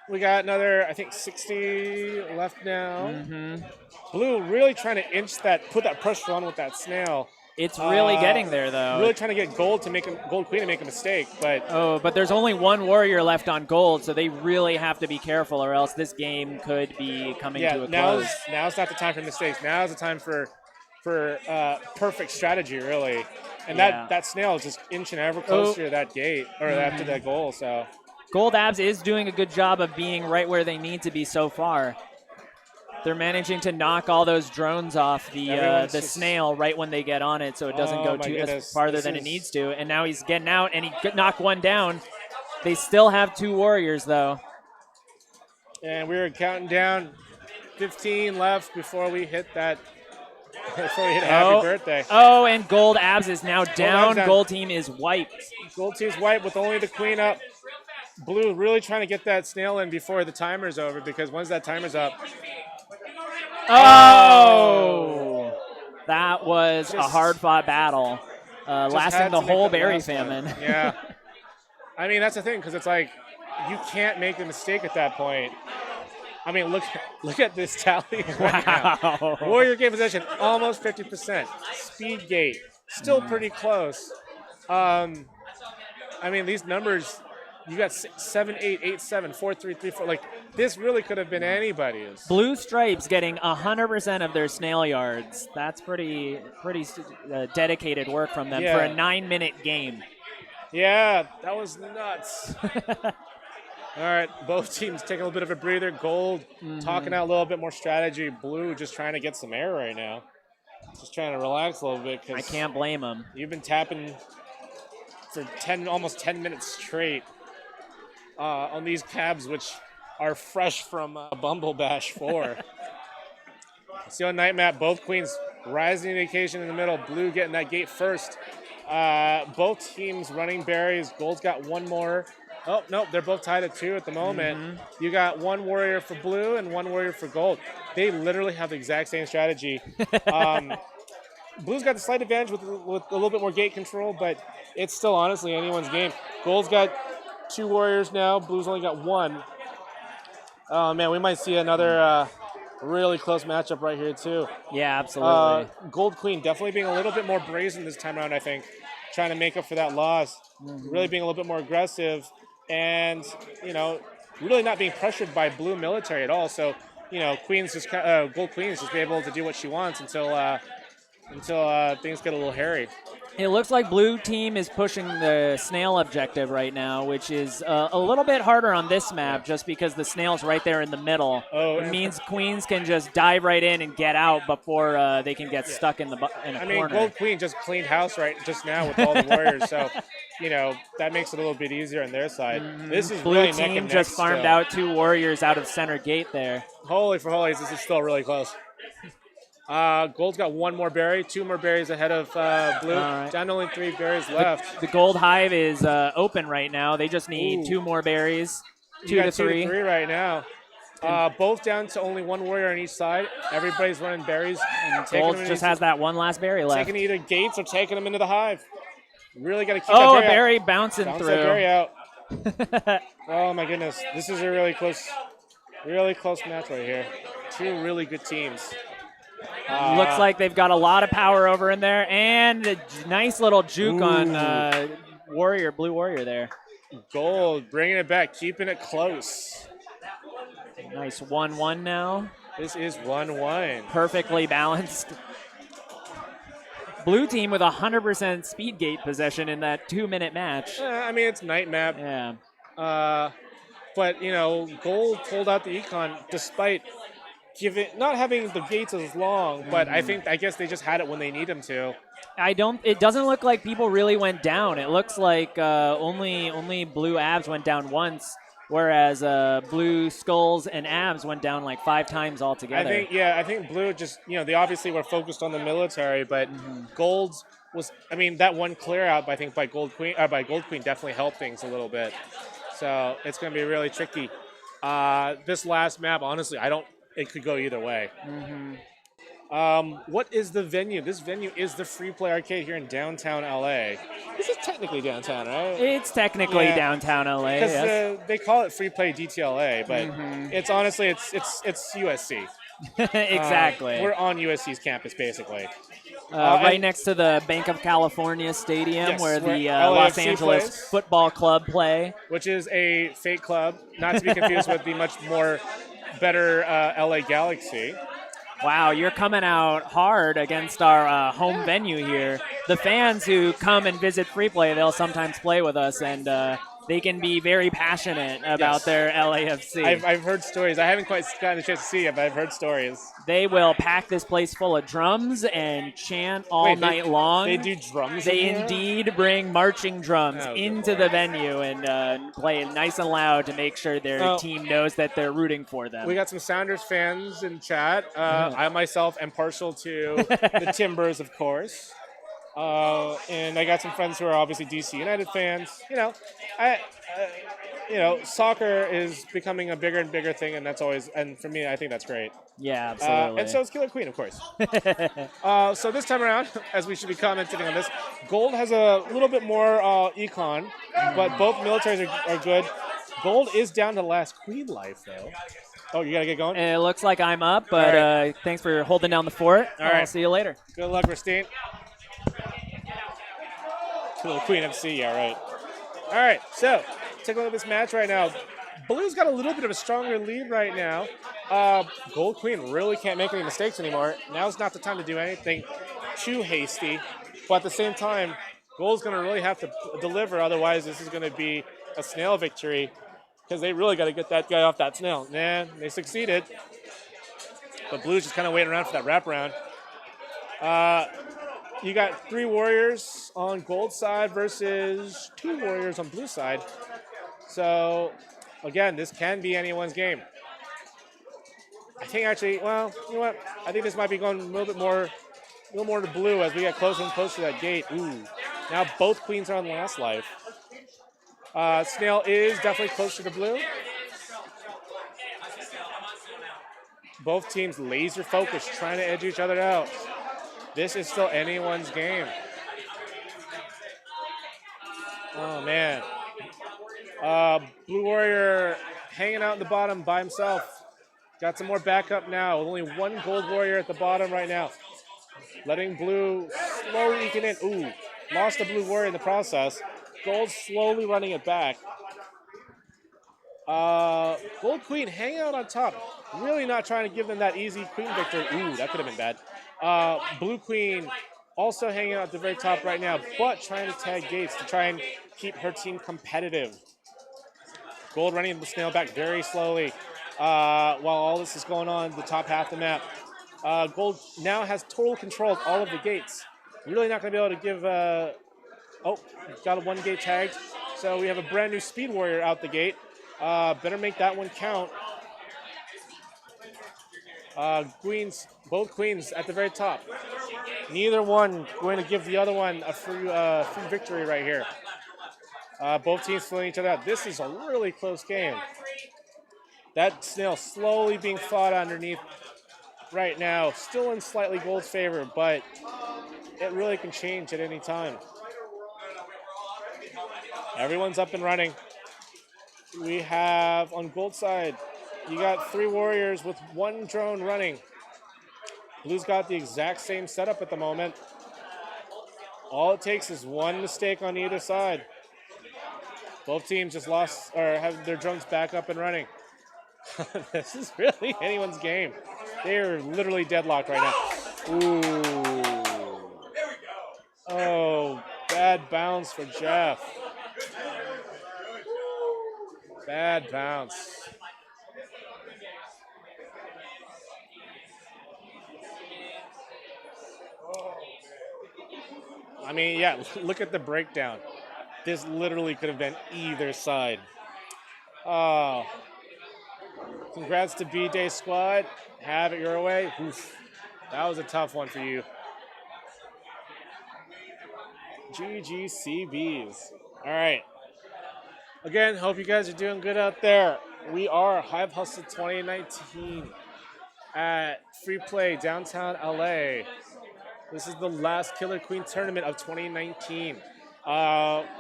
We got another, I think, 60 left now. Blue really trying to put that pressure on with that snail. It's really getting there, though. Really trying to get Gold Queen to make a mistake, but there's only 1 warrior left on Gold, so they really have to be careful, or else this game could be coming to a close. Now's not the time for mistakes. Now's the time for perfect strategy, really. And that snail is just inching ever closer to that gate, or after that goal. So Gold Abs is doing a good job of being right where they need to be so far. They're managing to knock all those drones off the snail right when they get on it, so it doesn't go as farther than it needs to. And now he's getting out, and he knocked 1 down. They still have 2 warriors, though. And we're counting down 15 left before we hit that. Before we hit happy birthday. Oh, and Gold Abs is now down. Gold team is wiped. Gold team's wiped with only the queen up. Blue really trying to get that snail in before the timer's over, because once that timer's up. Oh! That was a hard-fought battle, lasting the whole berry famine. Yeah. I mean, that's the thing, because it's like, you can't make a mistake at that point. I mean, look at this tally right now. Warrior game possession, almost 50%. Speed gate, still pretty close. I mean, these numbers, you got 7, 8, 8, 7, 4, 3, 3, 4. Like, this really could have been anybody's. Blue Stripes getting 100% of their snail yards. That's pretty dedicated work from them for a 9-minute game. Yeah, that was nuts. All right, both teams taking a little bit of a breather. Gold talking out a little bit more strategy. Blue just trying to get some air right now. Just trying to relax a little bit. I can't blame them. You've been tapping for almost 10 minutes straight on these cabs, which are fresh from Bumble Bash 4. See on night map, both queens rising to the occasion in the middle. Blue getting that gate first. Both teams running berries. Gold's got one more. Oh, no, they're both tied at 2 at the moment. You got one warrior for blue and one warrior for gold. They literally have the exact same strategy. Blue's got the slight advantage with a little bit more gate control, but it's still honestly anyone's game. Gold's got 2 warriors now. Blue's only got 1. Oh, man, we might see another really close matchup right here, too. Yeah, absolutely. Gold Queen definitely being a little bit more brazen this time around, I think, trying to make up for that loss. Really being a little bit more aggressive and, really not being pressured by blue military at all. So, Gold Queen's just be able to do what she wants until things get a little hairy. It looks like blue team is pushing the snail objective right now, which is a little bit harder on this map just because the snail's right there in the middle. It means queens can just dive right in and get out before they can get stuck in a corner. Gold Queen just cleaned house right just now with all the warriors, so that makes it a little bit easier on their side. This is blue really team neck and just neck farmed still. out 2 warriors out of center gate there. Holy for holies, this is still really close. Gold's got 1 more berry, 2 more berries ahead of blue. Right. Down to only 3 berries left. The gold hive is open right now. They just need 2 more berries, 2 You to got 2 3. to 3 right now. Both down to only 1 warrior on each side. Everybody's running berries. Gold just has that 1 last berry left. Taking either gates or taking them into the hive. Really got to keep Oh, that a berry bouncing Bounce through. that berry out. Oh my goodness, this is a really close match right here. 2 really good teams. Looks like they've got a lot of power over in there, and a nice little juke on blue warrior there. Gold bringing it back, keeping it close. Nice 1-1 now. This is 1-1. Perfectly balanced. Blue team with 100% speed gate possession in that 2-minute match. It's night map. Yeah. But Gold pulled out the econ despite not having the gates as long, but I guess they just had it when they need them to. It doesn't look like people really went down. It looks like only blue abs went down once, whereas blue skulls and abs went down like 5 times altogether. I think blue just, they obviously were focused on the military, but gold was, that one clear out, by Gold Queen definitely helped things a little bit. So it's going to be really tricky. This last map, honestly, it could go either way. What is the venue? This venue is the Free Play Arcade here in downtown LA. This is technically downtown, right? It's technically downtown LA. Because yes. they call it Free Play DTLA, but it's honestly it's USC. Exactly. We're on USC's campus basically. Right next to the Bank of California Stadium, Yes, where the where Los LAFC Angeles plays. Football Club play. Which is a fake club, not to be confused with the much more better LA Galaxy. Wow, you're coming out hard against our home venue here. The fans who come and visit Free Play, they'll sometimes play with us, and they can be very passionate about their LAFC. I've heard stories. I haven't quite gotten a chance to see it, but I've heard stories. They will pack this place full of drums and chant all night long. They do drums. They in there? indeed bring marching drums into the venue and play nice and loud to make sure their team knows that they're rooting for them. We got some Sounders fans in chat. I myself am partial to the Timbers, of course. And I got some friends who are obviously DC United fans. Soccer is becoming a bigger and bigger thing, and that's always, and for me, I think that's great. Yeah, absolutely. And so is Killer Queen, of course. So this time around, as we should be commenting on this, Gold has a little bit more econ, but both militaries are good. Gold is down to last queen life, though. Oh, you got to get going? It looks like I'm up, but thanks for holding down the fort. All right. I'll see you later. Good luck, Christine. Killer Queen FC, yeah, right. All right, so take a look at this match right now. Blue's got a little bit of a stronger lead right now. Gold Queen really can't make any mistakes anymore. Now's not the time to do anything too hasty. But at the same time, Gold's going to really have to deliver. Otherwise, this is going to be a snail victory because they really got to get that guy off that snail. Nah, they succeeded. But Blue's just kind of waiting around for that wraparound. You got 3 warriors on Gold side versus 2 warriors on Blue side. So, again, this can be anyone's game. I think actually, well, you know what? I think this might be going a little more to blue as we get closer and closer to that gate. Ooh. Now both queens are on last life. Snail is definitely closer to blue. Both teams laser focused, trying to edge each other out. This is still anyone's game. Oh, man. Blue Warrior hanging out in the bottom by himself. Got some more backup now. Only one Gold Warrior at the bottom right now. Letting Blue slowly eke it in. Ooh, lost a Blue Warrior in the process. Gold slowly running it back. Gold Queen hanging out on top. Really not trying to give them that easy Queen victory. Ooh, that could have been bad. Blue Queen also hanging out at the very top right now, but trying to tag gates to try and keep her team competitive. Gold running the Snail back very slowly while all this is going on the top half of the map. Gold now has total control of all of the gates. Really not going to be able to give... oh, got a 1 gate tagged. So we have a brand new Speed Warrior out the gate. Better make that one count. Both queens at the very top. Neither one going to give the other one a free victory right here. Both teams filling each other out. This is a really close game. That Snail slowly being fought underneath right now. Still in slightly Gold's favor, but it really can change at any time. Everyone's up and running. We have on Gold side, you got 3 warriors with 1 drone running. Blue's got the exact same setup at the moment. All it takes is 1 mistake on either side. Both teams just lost or have their drones back up and running. This is really anyone's game. They are literally deadlocked right now. Ooh. Oh, bad bounce for Jeff. Bad bounce. I mean, yeah, look at the breakdown. This literally could have been either side. Oh. Congrats to B-Day Squad. Have it your way. Oof. That was a tough one for you. GGCBs. All right. Again, hope you guys are doing good out there. We are Hive Hustle 2019 at Free Play downtown LA. This is the last Killer Queen tournament of 2019.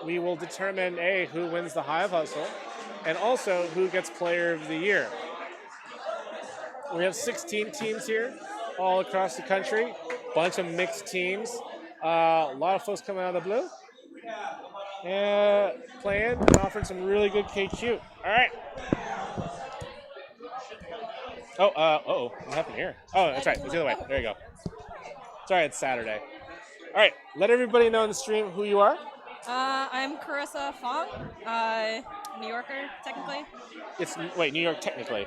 We will determine who wins the Hive Hustle and also who gets Player of the Year. We have 16 teams here all across the country. Bunch of mixed teams. A lot of folks coming out of the blue. And playing and offering some really good KQ. All right. Oh, uh-oh. What happened here? Oh, that's right. It's the other way. There you go. Sorry, it's Saturday. All right. Let everybody know in the stream who you are. I'm Carissa Fong, New Yorker, technically. Wait, New York, technically.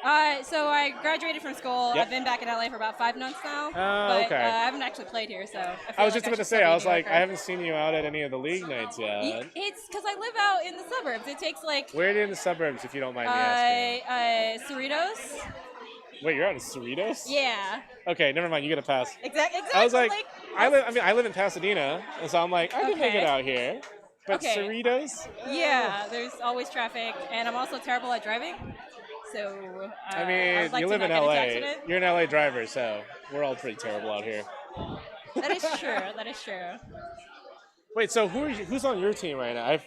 So I graduated from school. Yep. I've been back in LA for about 5 months now. Oh, okay. But I haven't actually played here, so I was just about to say, I was like, I haven't seen you out at any of the league nights yet. It's because I live out in the suburbs. It takes like... Where are you in the suburbs, if you don't mind me asking? Cerritos. Wait, you're out in Cerritos? Yeah. Okay, never mind. You get a pass. Exactly. I was like, I live in Pasadena, and so I'm like, I can make it out here. But Okay. Cerritos? Yeah, there's always traffic, and I'm also terrible at driving. So, I mean, I would like you to live not in get into LA. accident. You're an LA driver, so we're all pretty terrible out here. That is true. That is true. Wait, so who's on your team right now?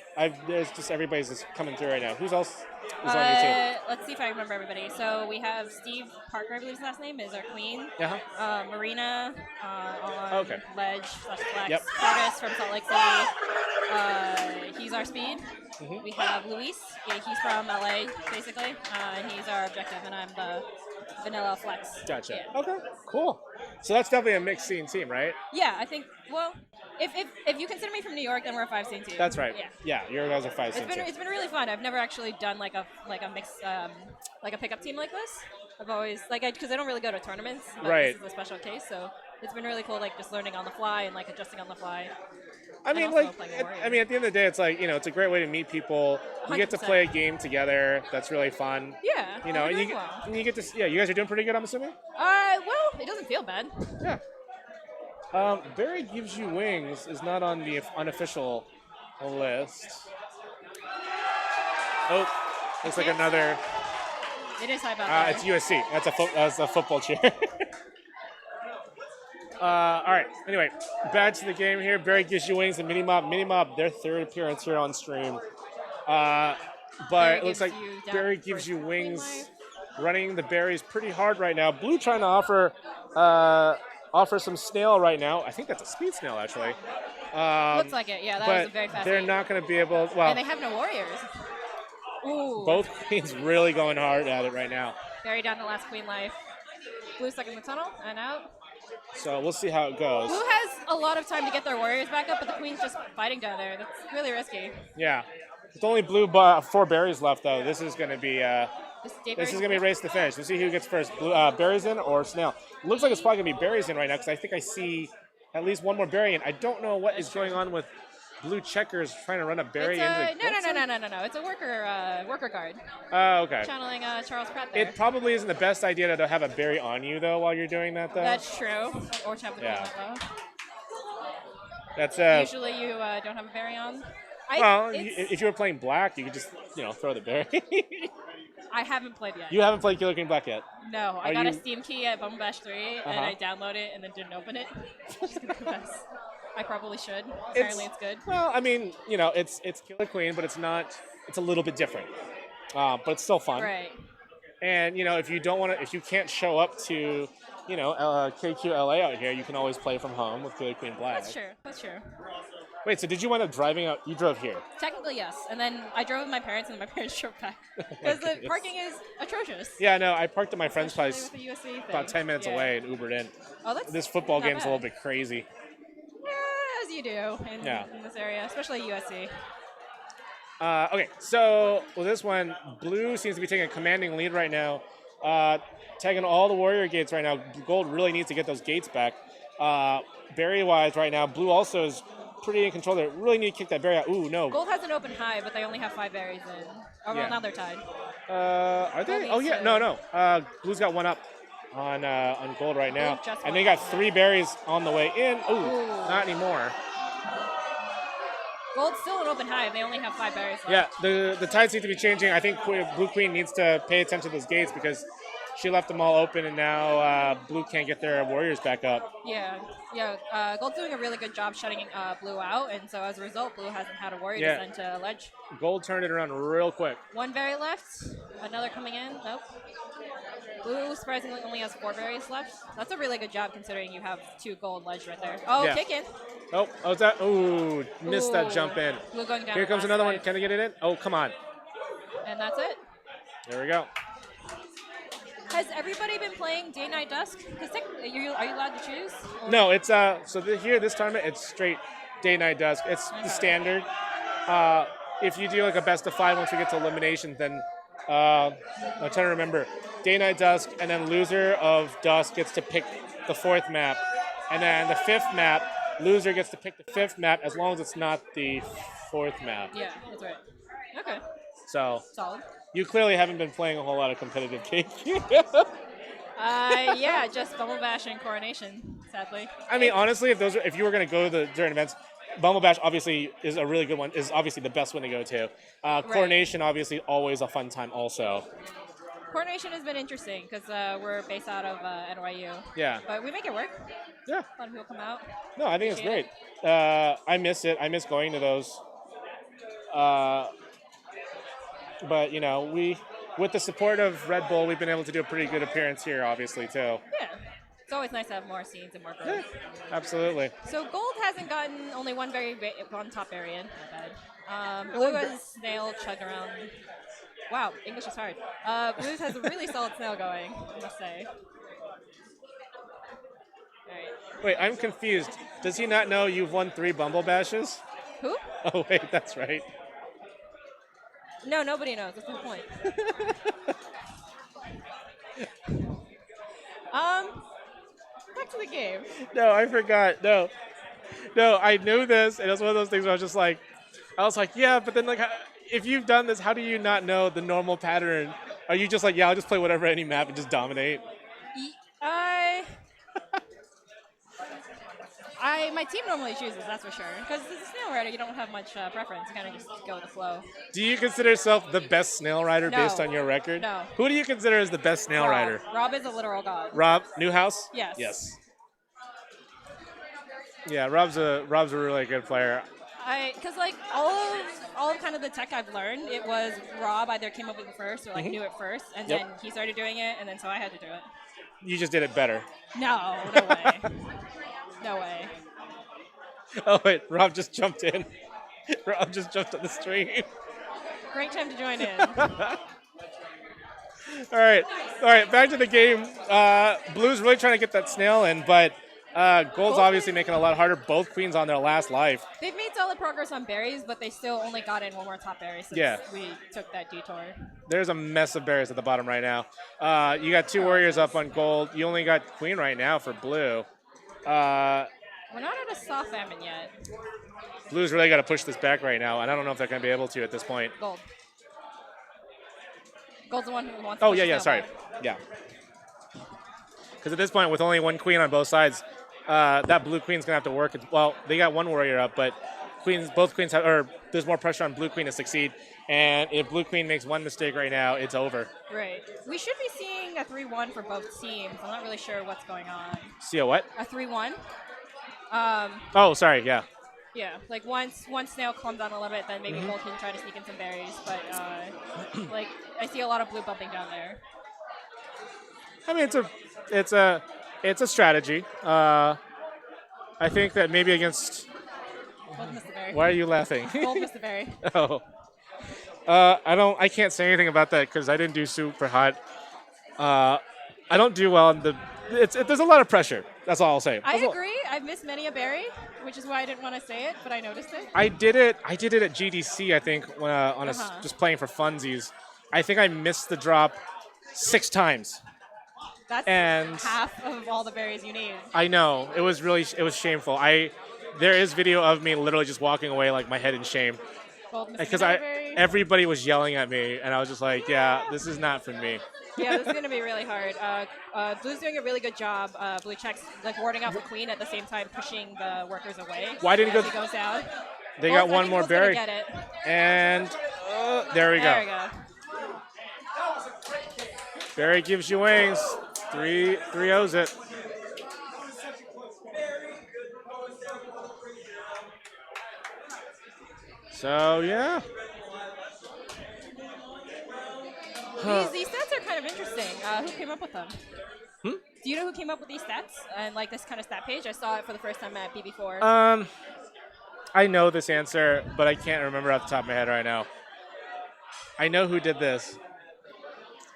There's just everybody's just coming through right now. Who's else is on your team? Let's see if I remember everybody. So we have Steve Parker, I believe his last name is our queen. Yeah. Marina on Okay. ledge / flex. Yep. Curtis from Salt Lake City. He's our speed. Mm-hmm. We have Luis. Yeah, he's from LA basically, and he's our objective, and I'm the vanilla flex. Gotcha. Yeah. Okay, cool. So that's definitely a mixed scene team, right? Yeah, I think. Well, if you consider me from New York, then we're a 5 scene team. That's right. Yeah. Yeah, your guys are 5 scene team. It's been really fun. I've never actually done like a mixed like a pickup team like this. I've always because I don't really go to tournaments. But Right. This is a special case, so it's been really cool, like just learning on the fly and like adjusting on the fly. I mean, also like, playing a at warrior. the end of the day, it's like, it's a great way to meet people. You get to 100%. play a game together. That's really fun. Yeah, You know, we're and you, doing well. and you get to, you guys are doing pretty good, I'm assuming? Well, it doesn't feel bad. Yeah. Barry Gives You Wings is not on the unofficial list. Oh, looks like another. It is high about It's USC. That's a football cheer. All right. Anyway, back to the game here. Barry Gives You Wings and Minimob, their third appearance here on stream. But Barry it looks gives like you down Barry for Gives You Queen Wings Life. running the berries pretty hard right now. Blue trying to offer some snail right now. I think that's a speed snail, actually. Looks like it. Yeah, that but was a very fast. they're game. not going to be able. Well, And they have no warriors. Ooh. both queens really going hard at it right now. Barry down the last queen life. Blue stuck in the tunnel and out. So we'll see how it goes. Blue has a lot of time to get their warriors back up, but the queen's just fighting down there. That's really risky. Yeah. With only blue 4 berries left, though, this is going to be This going to be race to finish. We'll see who gets first, blue, berries in or snail. Looks like it's probably going to be berries in right now because I think I see at least one more berry in. I don't know what is going on with blue checkers trying to run a berry into the No. It's a worker guard. Oh, okay. Channeling Charles Pratt there. It probably isn't the best idea to have a berry on you, though, while you're doing that, though. That's true. Or tap the Yeah. queen though. That's Usually you don't have a berry on. Well, if you were playing black, you could just, throw the berry. I haven't played yet. You haven't played Killer Queen Black yet? No, I Are got a you- Steam key at Bumble Bash 3, and Uh-huh. I downloaded it and then didn't open it. Just gonna confess. I probably should. Apparently it's good. Well, I mean, it's Killer Queen, but it's not. It's a little bit different, but it's still fun. Right. And if you can't show up to, KQLA out here, you can always play from home with Killer Queen Black. That's true. Wait, so did you wind up driving out? You drove here. Technically, yes. And then I drove with my parents, and then my parents drove back. Because the parking is atrocious. Yeah, no, I parked at my friend's place Especially with the USC about thing. 10 minutes Yeah. away and Ubered in. Oh, that's This football not game's a little bad. bit crazy. Yeah, as you do in this area, especially USC. Okay, so with this one, blue seems to be taking a commanding lead right now, tagging all the warrior gates right now. Gold really needs to get those gates back. Berry-wise right now, blue also is pretty in control there. Really need to kick that berry out. Ooh, no. Gold has an open high, but they only have 5 berries in. Oh, Yeah. well, now they're tied. Are they? Gold Oh, needs yeah. to- No. Blue's got one up on gold right now. Gold just And won they got that. 3 berries on the way in. Ooh, Ooh. not anymore. Gold's still an open high. They only have 5 berries left. Yeah, the tides need to be changing. I think Blue Queen needs to pay attention to those gates because she left them all open, and now Blue can't get their warriors back up. Yeah. Gold's doing a really good job shutting Blue out, and so as a result, Blue hasn't had a warrior Yeah. to send to ledge. Gold turned it around real quick. 1 berry left. Another coming in. Nope. Blue surprisingly only has 4 berries left. That's a really good job considering you have 2 gold ledge right there. Oh, Yeah. kick in. Oh, is that? Ooh, missed that jump in. Blue going down Here the comes last another one. wave. Can I get it in? Oh, come on. And that's it. There we go. Has everybody been playing Day, Night, Dusk? Because are you allowed to choose? Or- No, it's here this tournament it's straight day, night, dusk. It's the standard. If you do like a best of 5 once we get to eliminations, then I'm trying to remember day, night, dusk, and then loser of dusk gets to pick the 4th map, and then the 5th map, loser gets to pick the 5th map as long as it's not the 4th map. Yeah, that's right. Okay. So Solid. you clearly haven't been playing a whole lot of competitive cake. Yeah, just Bumble Bash and Coronation, sadly. I mean, honestly, if you were going to go to the during events, Bumble Bash obviously is a really good one. Is obviously the best one to go to. Coronation obviously always a fun time also. Coronation has been interesting because we're based out of NYU. Yeah. But we make it work. Yeah. A lot of people come out. No, I think it's Appreciate great. I miss it. I miss going to those. But with the support of Red Bull, we've been able to do a pretty good appearance here, obviously too. Yeah. It's always nice to have more scenes and more growth. Absolutely. So Gold hasn't gotten only one top area. Not bad. Blue has Snail chug around. Wow, English is hard. Blues has a really solid Snail going, I must say. Alright. Wait, I'm confused. Does he not know you've won 3 Bumble Bashes? Who? Oh wait, that's right. No, nobody knows. That's the point. back to the game. No, I forgot. No, I knew this, and it was one of those things where I was like, yeah, but then like, if you've done this, how do you not know the normal pattern? Are you just like, yeah, I'll just play whatever any map and just dominate? My team normally chooses, that's for sure. Because as a snail rider, you don't have much preference. You kind of just go with the flow. Do you consider yourself the best snail rider No. based on your record? No. Who do you consider as the best snail Rob. rider? Rob is a literal god. Rob Newhouse? Yes. Yes. Yeah, Rob's a really good player. Because like all of kind of the tech I've learned, it was Rob either came up with it first or like knew it first, and then he started doing it, and then so I had to do it. You just did it better. No way. No way. Oh wait, Rob just jumped in. Rob just jumped on the stream. Great time to join in. All right, back to the game. Blue's really trying to get that snail in, but Gold's obviously making it a lot harder. Both queens on their last life. They've made solid progress on berries, but they still only got in one more top berry since we took that detour. There's a mess of berries at the bottom right now. You got 2 warriors up on Gold. You only got queen right now for Blue. We're not at a soft famine yet. Blue's really got to push this back right now, and I don't know if they're going to be able to at this point. Gold. Gold's the one who wants Oh, to yeah, sorry. Yeah. Because at this point, with only one queen on both sides, that blue queen's going to have to work. Well, they got one warrior up, but both queens have, or there's more pressure on blue queen to succeed. And if blue queen makes one mistake right now, it's over. Right. We should be seeing a 3-1 for both teams. I'm not really sure what's going on. See a what? A 3-1. Oh, sorry, yeah. Yeah, like once snail calms down a little bit, then maybe Gold can try to sneak in some berries. But like I see a lot of blue bumping down there. I mean, it's a strategy. I think that maybe against. Gold missed the berry. Why are you laughing? Gold missed the berry. Oh. I can't say anything about that because I didn't do super hot. I don't do well in there's a lot of pressure. That's all I'll say. I agree. I've missed many a berry, which is why I didn't want to say it, but I noticed it. I did it at GDC, I think, on just playing for funsies. I think I missed the drop 6 times. That's half of all the berries you need. I know. It was shameful. There is video of me literally just walking away like my head in shame. Because everybody was yelling at me, and I was just like, yeah, this is not for me. Yeah, this is going to be really hard. Blue's doing a really good job. Blue checks like warding off the queen at the same time pushing the workers away. Why didn't he goes down? They got one more berry. Get it. And there we go. There we go. Berry gives you wings. 3-0's it. So, yeah. These stats are kind of interesting. Who came up with them? Do you know who came up with these stats and like this kind of stat page? I saw it for the first time at BB4. I know this answer, but I can't remember off the top of my head right now. I know who did this.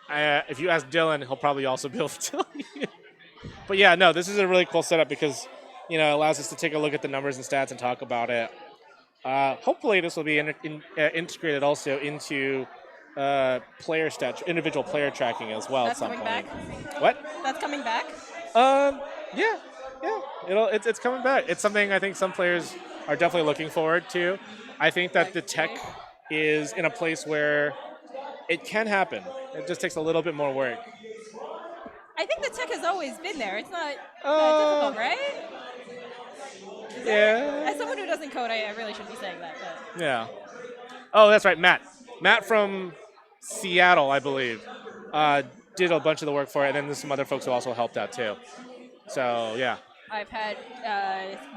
If you ask Dylan, he'll probably also be able to tell you. But yeah, no, this is a really cool setup because, it allows us to take a look at the numbers and stats and talk about it. Hopefully this will be integrated also into individual player tracking as well. That's at some coming point. Back? What? That's coming back? Yeah. It's coming back. It's something I think some players are definitely looking forward to. I think that the tech is in a place where it can happen. It just takes a little bit more work. I think the tech has always been there. It's not that difficult, right? Yeah. As someone who doesn't code, I really shouldn't be saying that. But. Yeah. Oh, that's right, Matt. Matt from Seattle, I believe, did a bunch of the work for it, and then there's some other folks who also helped out too. So, yeah. I've had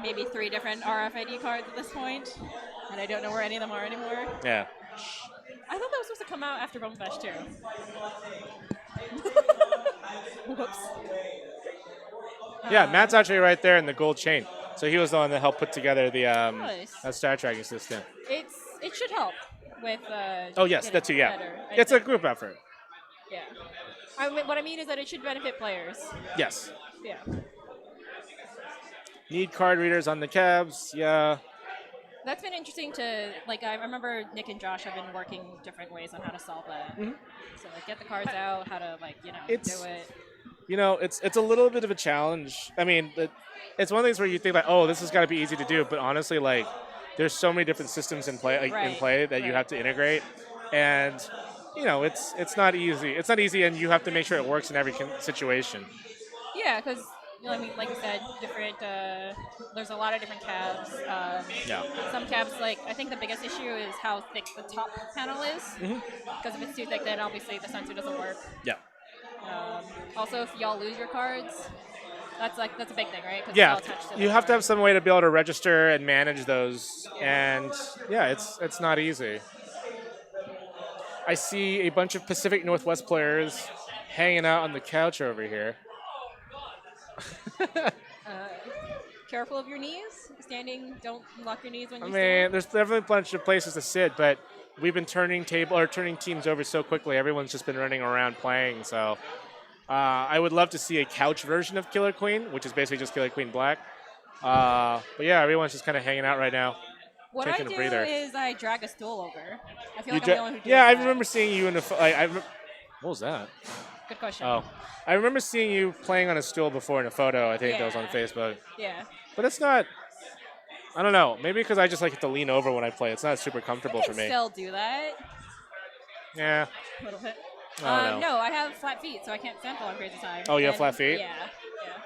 maybe 3 different RFID cards at this point, and I don't know where any of them are anymore. Yeah. I thought that was supposed to come out after Bump Bash too. Whoops. Yeah, Matt's actually right there in the gold chain. So he was the one that helped put together the nice. star tracking system. It should help with. Oh yes, that too. Yeah, better, it's a group effort. Yeah. What I mean is that it should benefit players. Yes. Yeah. Need card readers on the cabs. Yeah. That's been interesting to I remember Nick and Josh have been working different ways on how to solve that. Mm-hmm. So get the cards out, how to do it. You know, it's a little bit of a challenge. I mean, it's one of these where you think like, oh, this has got to be easy to do, but honestly, like, there's so many different systems in play that you have to integrate, and you know, it's not easy. It's not easy, and you have to make sure it works in every situation. Yeah, because I mean, like you said, different. There's a lot of different cabs. Yeah. Some cabs, like I think the biggest issue is how thick the top panel is. Because if it's too thick, then obviously the sensor doesn't work. Yeah. Also, if y'all lose your cards, that's a big thing, right? 'Cause it's Yeah, all attached to the you have to card. have some way to be able to register and manage those, and yeah, it's not easy. I see a bunch of Pacific Northwest players hanging out on the couch over here. Careful of your knees. Standing, don't lock your knees when I you mean, stand. there's definitely a bunch of places to sit, but we've been turning teams over so quickly. Everyone's just been running around playing. So I would love to see a couch version of Killer Queen, which is basically just Killer Queen Black. But yeah, everyone's just kind of hanging out right now, What taking I a do breather. is I drag a stool over. I feel You like I'm the only one who does yeah, I that. remember seeing you in the. What was that? Good question. Oh, I remember seeing you playing on a stool before in a photo. I think that was on Yeah. Facebook. Yeah. But it's not. I don't know. Maybe because I just like to lean over when I play. It's not super comfortable I for can me. still do that Yeah. a little bit. I don't know. No, I have flat feet, so I can't stand for long periods of time. Oh, you have And- flat feet? Yeah.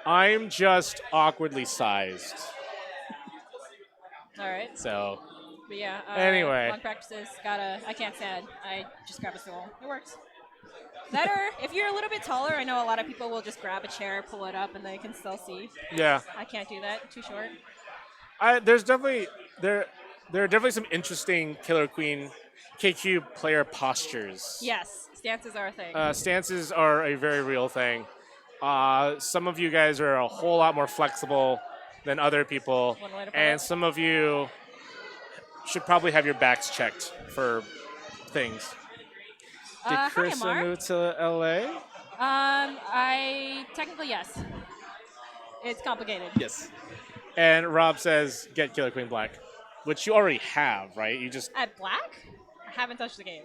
I'm just awkwardly sized. All right. So. But yeah. Anyway. Long practices. I can't stand. I just grab a stool. It works. That or if you're a little bit taller, I know a lot of people will just grab a chair, pull it up, and they can still see. Yeah. I can't do that. Too short. There's definitely there are definitely some interesting Killer Queen KQ player postures. Yes. Stances are a thing. Stances are a very real thing. Some of you guys are a whole lot more flexible than other people, One way to put and it. some of you should probably have your backs checked for things. Did Hi, Chris Amar. move to LA? I technically yes. It's complicated. Yes. And Rob says, get Killer Queen Black, which you already have, right? You just At black, I haven't touched the game.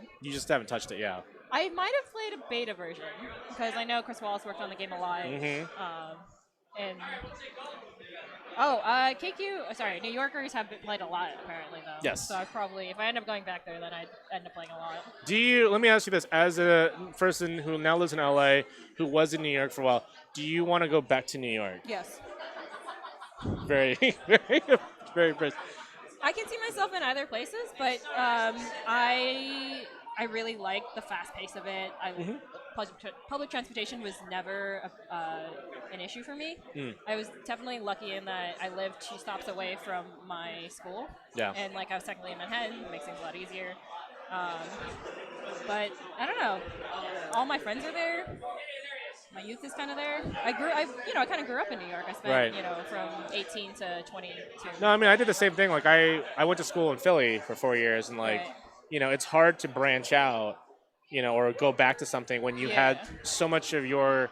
haven't touched it, yeah. I might have played a beta version because I know Chris Wallace worked on the game a lot. Mhm. And KQ. Sorry, New Yorkers have played a lot apparently though. Yes. So I probably, if I end up going back there, then I'd end up playing a lot. Let me ask you this, as a person who now lives in LA, who was in New York for a while, do you want to go back to New York? Yes. Very, very, very impressed. I can see myself in either places, but I really like the fast pace of it. Public transportation was never an issue for me. I was definitely lucky in that I lived 2 stops away from my school. Yeah. And like I was technically in Manhattan, it makes things a lot easier. But I don't know. All my friends are there. My youth is kind of there. I kind of grew up in New York. I spent, Right. from 18 to 22. No, I mean, I did the same thing. Like, I went to school in Philly for 4 years, and, like, Right. it's hard to branch out, or go back to something when you had so much of your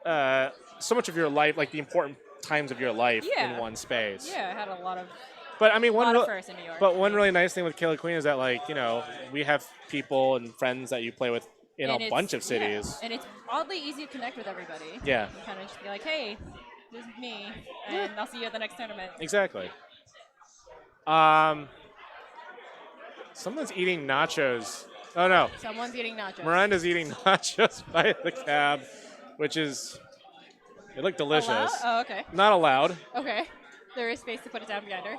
life, like the important times of your life in one space. Yeah, I had a lot of. But I mean, one firsts in New York. But one really nice thing with Killer Queen is that, like, we have people and friends that you play with in And a it's- bunch of cities. Yeah. And it's oddly easy to connect with everybody. Yeah. You kind of just be like, hey, this is me, and I'll see you at the next tournament. Exactly. Someone's eating nachos. Oh no. Someone's eating nachos. Miranda's eating nachos by the cab, which is, they look delicious. Allowed? Oh, okay. Not allowed. Okay. There is space to put it down behind her.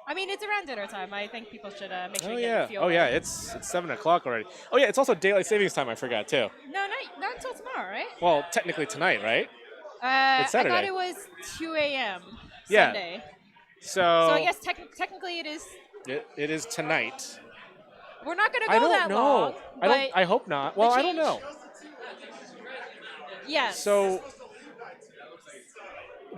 I mean, it's around dinner time. I think people should make sure Oh you yeah. get fuel. Oh yeah. It's 7 o'clock already. Oh yeah. It's also daylight savings time. I forgot too. No, not until tomorrow, right? Well, technically tonight, right? It's I thought Saturday. it was 2 a.m. Yeah. Sunday. So I guess technically it is. it is tonight. We're not gonna go I don't that know. long. I hope not. Well, I don't change- know. Yes. So,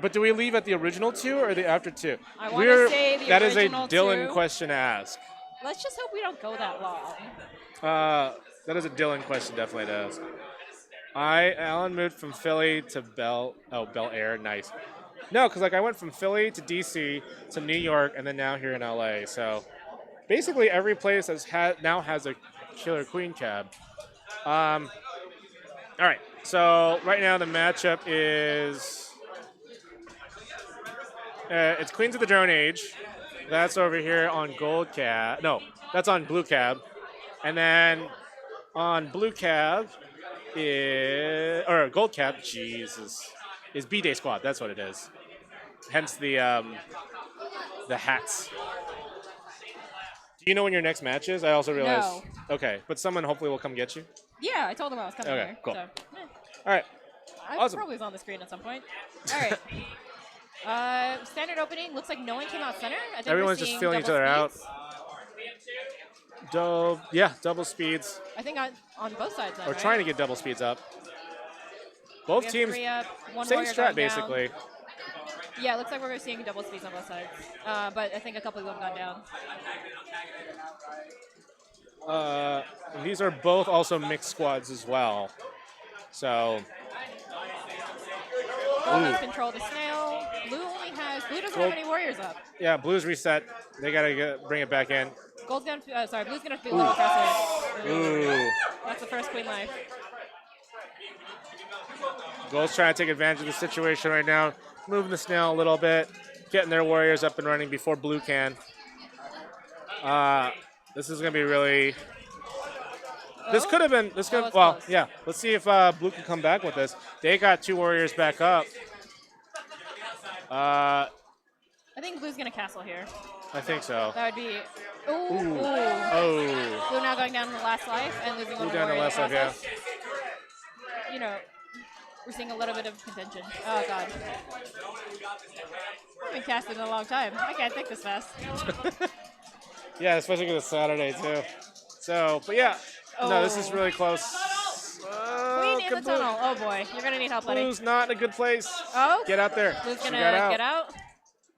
but do we leave at the original 2 or the after 2? I wanna say the That is a original Dylan 2. question to ask. Let's just hope we don't go that long. That is a Dylan question definitely to ask. Alan moved from Philly to Bel Air. Nice. No, because I went from Philly to DC to New York and then now here in LA. So basically every place now has a Killer Queen cab. All right. So right now the matchup is it's Queens of the Drone Age. That's over here on Gold Cab. No, that's on Blue Cab. And then on Blue Cab or Gold Cab, Jesus, is B-Day Squad. That's what it is. Hence the hats. Do you know when your next match is? I also realized. No. Okay, but someone hopefully will come get you. Yeah, I told him I was coming Okay, here. cool. So, All right. I Awesome. probably was on the screen at some point. All right. Standard opening. Looks like no one came out center. I think Everyone's we're just seeing feeling each double other speeds. out. Double speeds. I think on both sides. Then, Or right? trying to get double speeds up. We Both have teams, 3 up, one same warrior strat going down. basically. Yeah, it looks like we're seeing double speeds on both sides. But I think a couple of them gone down. And these are both also mixed squads as well. So. Gold has control the snail. Blue doesn't have any warriors up. Yeah, Blue's reset. They gotta bring it back in. Blue's gonna be a little aggressive. Ooh. That's the first queen life. Gold's trying to take advantage of the situation right now, moving the snail a little bit, getting their warriors up and running before Blue can. This is gonna be really. This could have been. This could. Well, close. yeah. Let's see if Blue can come back with this. They got 2 warriors back up. I think Blue's gonna castle here. I think so. That would be. Ooh. Ooh. Oh. Blue now going down to the last life and losing one Blue down to warrior last in the life, yeah. process. You know, we're seeing a little bit of contention. Oh god. I've been casting in a long time. I can't think this fast. Yeah, especially because it's Saturday too. So, but yeah. No, this is really close. Queen in the tunnel. Oh boy, you're gonna need help, buddy. Blue's not in a good place. Oh. Get out there. Blue's She gonna got get out.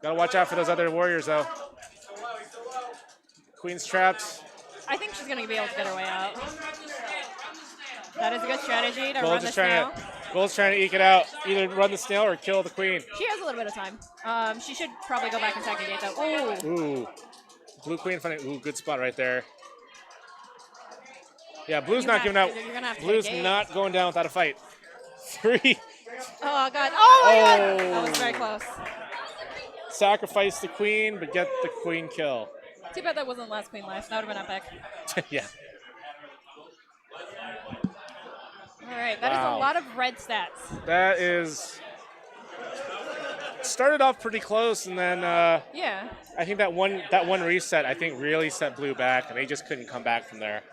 Gotta watch out for those other warriors though. Queen's trapped. I think she's gonna be able to get her way out. That is a good strategy to run Gold's the just trying snail. Gold's trying to eke it out. Either run the snail or kill the queen. She has a little bit of time. She should probably go back and second gate though. Ooh. Ooh. Blue queen finding. Ooh, good spot right there. Yeah, Blue's not giving out. You're gonna have to Blue's get a gate. not going down without a fight. 3. Oh god. Oh my god. Oh. That was very close. Sacrifice the queen, but get the queen kill. Too bad that wasn't the last queen life. That would have been epic. Yeah. All right, that is Wow. a lot of red stats. That is. Started off pretty close, and then Yeah. I think that one reset I think really set Blue back, and they just couldn't come back from there.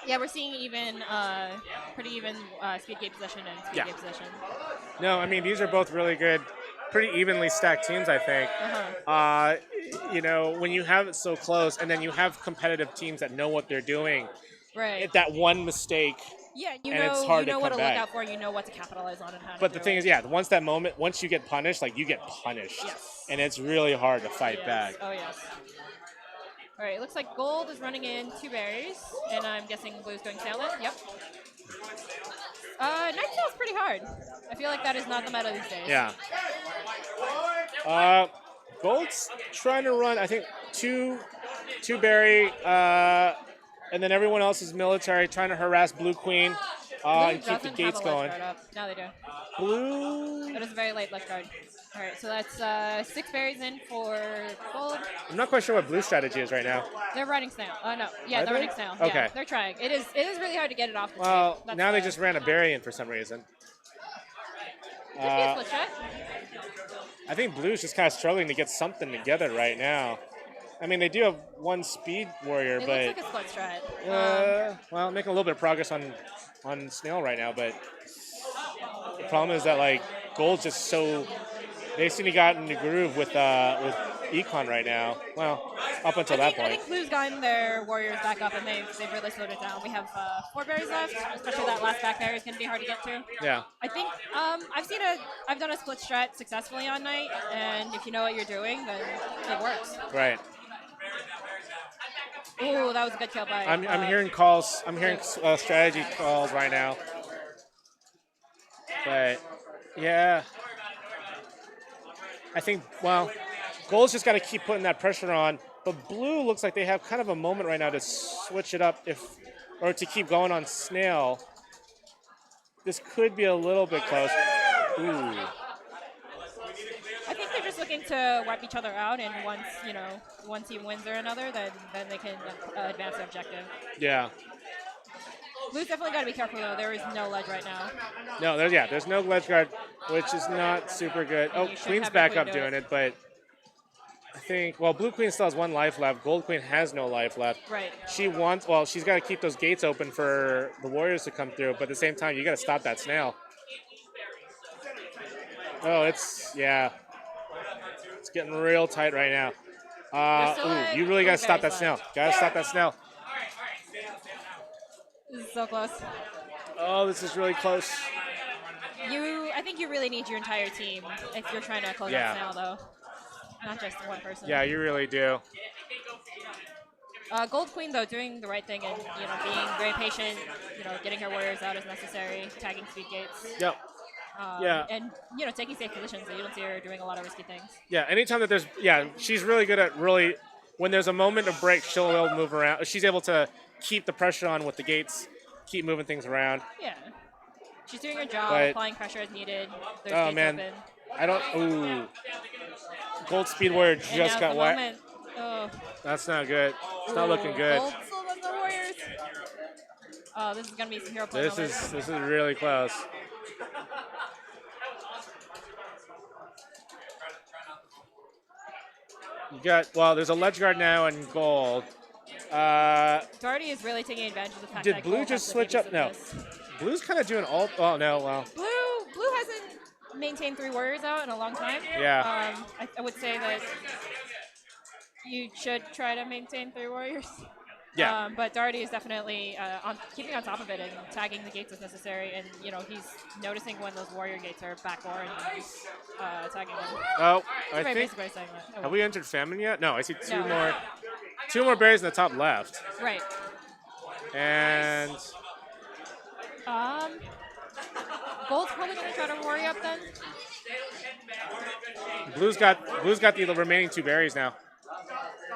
Yeah, we're seeing pretty even speed gate possession and speed gate possession. No, I mean these are both really good, pretty evenly stacked teams. I think. You know, when you have it so close, and then you have competitive teams that know what they're doing. Right. That one mistake. Yeah, and it's hard you know to what come to back. look out for. You know what to capitalize on and how. But to the do thing it. is, yeah, once you get punished, like you get punished, and it's really hard to fight back. Oh yes. All right, it looks like Gold is running in 2 berries, and I'm guessing Blue's going Snailin. Yep. Night Snail's pretty hard. I feel like that is not the meta these days. Yeah. Gold's trying to run, I think, two berry, and then everyone else is military, trying to harass Blue Queen and keep the gates going. Now they do. Blue. That is a very late left guard. All right, so that's 6 berries in for Gold. I'm not quite sure what Blue's strategy is right now. They're running Snail. No. Yeah, Are they're they? running Snail. Okay. Yeah, they're trying. It is really hard to get it off the Well, tape. That's now they the- just ran a berry in for some reason. Could be a split shot. I think Blue's just kind of struggling to get something together right now. I mean, they do have 1 speed warrior, It but looks like a split strat. well, making a little bit of progress on Snail right now. But the problem is that like Gold's just so they seem to got in the groove with Econ right now. Well, up until that I point. think Blue's gotten their warriors back up, and they've really slowed it down. We have 4 berries left, especially that last back berry is going to be hard to get to. Yeah. I think I've done a split strat successfully on night, and if you know what you're doing, then it works. Right. Ooh, that was a good kill by. I'm hearing calls. I'm hearing strategy calls right now. But yeah, I think Gold's just got to keep putting that pressure on. But Blue looks like they have kind of a moment right now to switch it up or to keep going on Snail. this could be a little bit close. Ooh. I think they're just looking to wipe each other out, and once one team wins or another, then they can advance the objective. Yeah. Blue's definitely got to be careful though. There is no ledge right now. No, there's no ledge guard, which is not super good. And Oh, you should Queen's have your back queen up do doing it. it, but I think Blue Queen still has 1 life left. Gold Queen has no life left. Right. She's got to keep those gates open for the warriors to come through, but at the same time, you got to stop that snail. Oh, it's getting real tight right now. Ooh, you really got to stop that snail. Got to stop that snail. This is so close. Oh, this is really close. I think you really need your entire team if you're trying to close that snail, though. Not just one person. Yeah, you really do. Gold Queen, though, doing the right thing and being very patient, getting her warriors out as necessary, tagging speed gates. Yep. And taking safe positions, so you don't see her doing a lot of risky things. Yeah, anytime that she's really good at when there's a moment of break, she'll be able to move around. She's able to keep the pressure on with the gates, keep moving things around. Yeah. She's doing her job, But- applying pressure as needed. There's Oh, gates man. open. I don't. Ooh. Gold Speed Warrior And just now's got the wet. moment. Oh. That's not good. It's not looking good. Gold still on the warriors. Oh, this is gonna be some hero play. This is really close. You got there's a ledge guard now in gold. Doherty is really taking advantage of the fact Did that Blue Gold just has switch the up? No. Blue's kind of doing all. Oh no, well. Blue hasn't maintained 3 warriors out in a long time. Yeah. I would say that you should try to maintain 3 warriors. Yeah. But Doherty is definitely keeping on top of it and tagging the gates as necessary. And he's noticing when those warrior gates are backdoor and tagging them. Oh, It's a I very think. basic way of saying that. Have we entered famine yet? No, I see No. two more berries in the top left. Right. And Gold's probably going to try to warrior up then. Blue's got the remaining 2 berries now.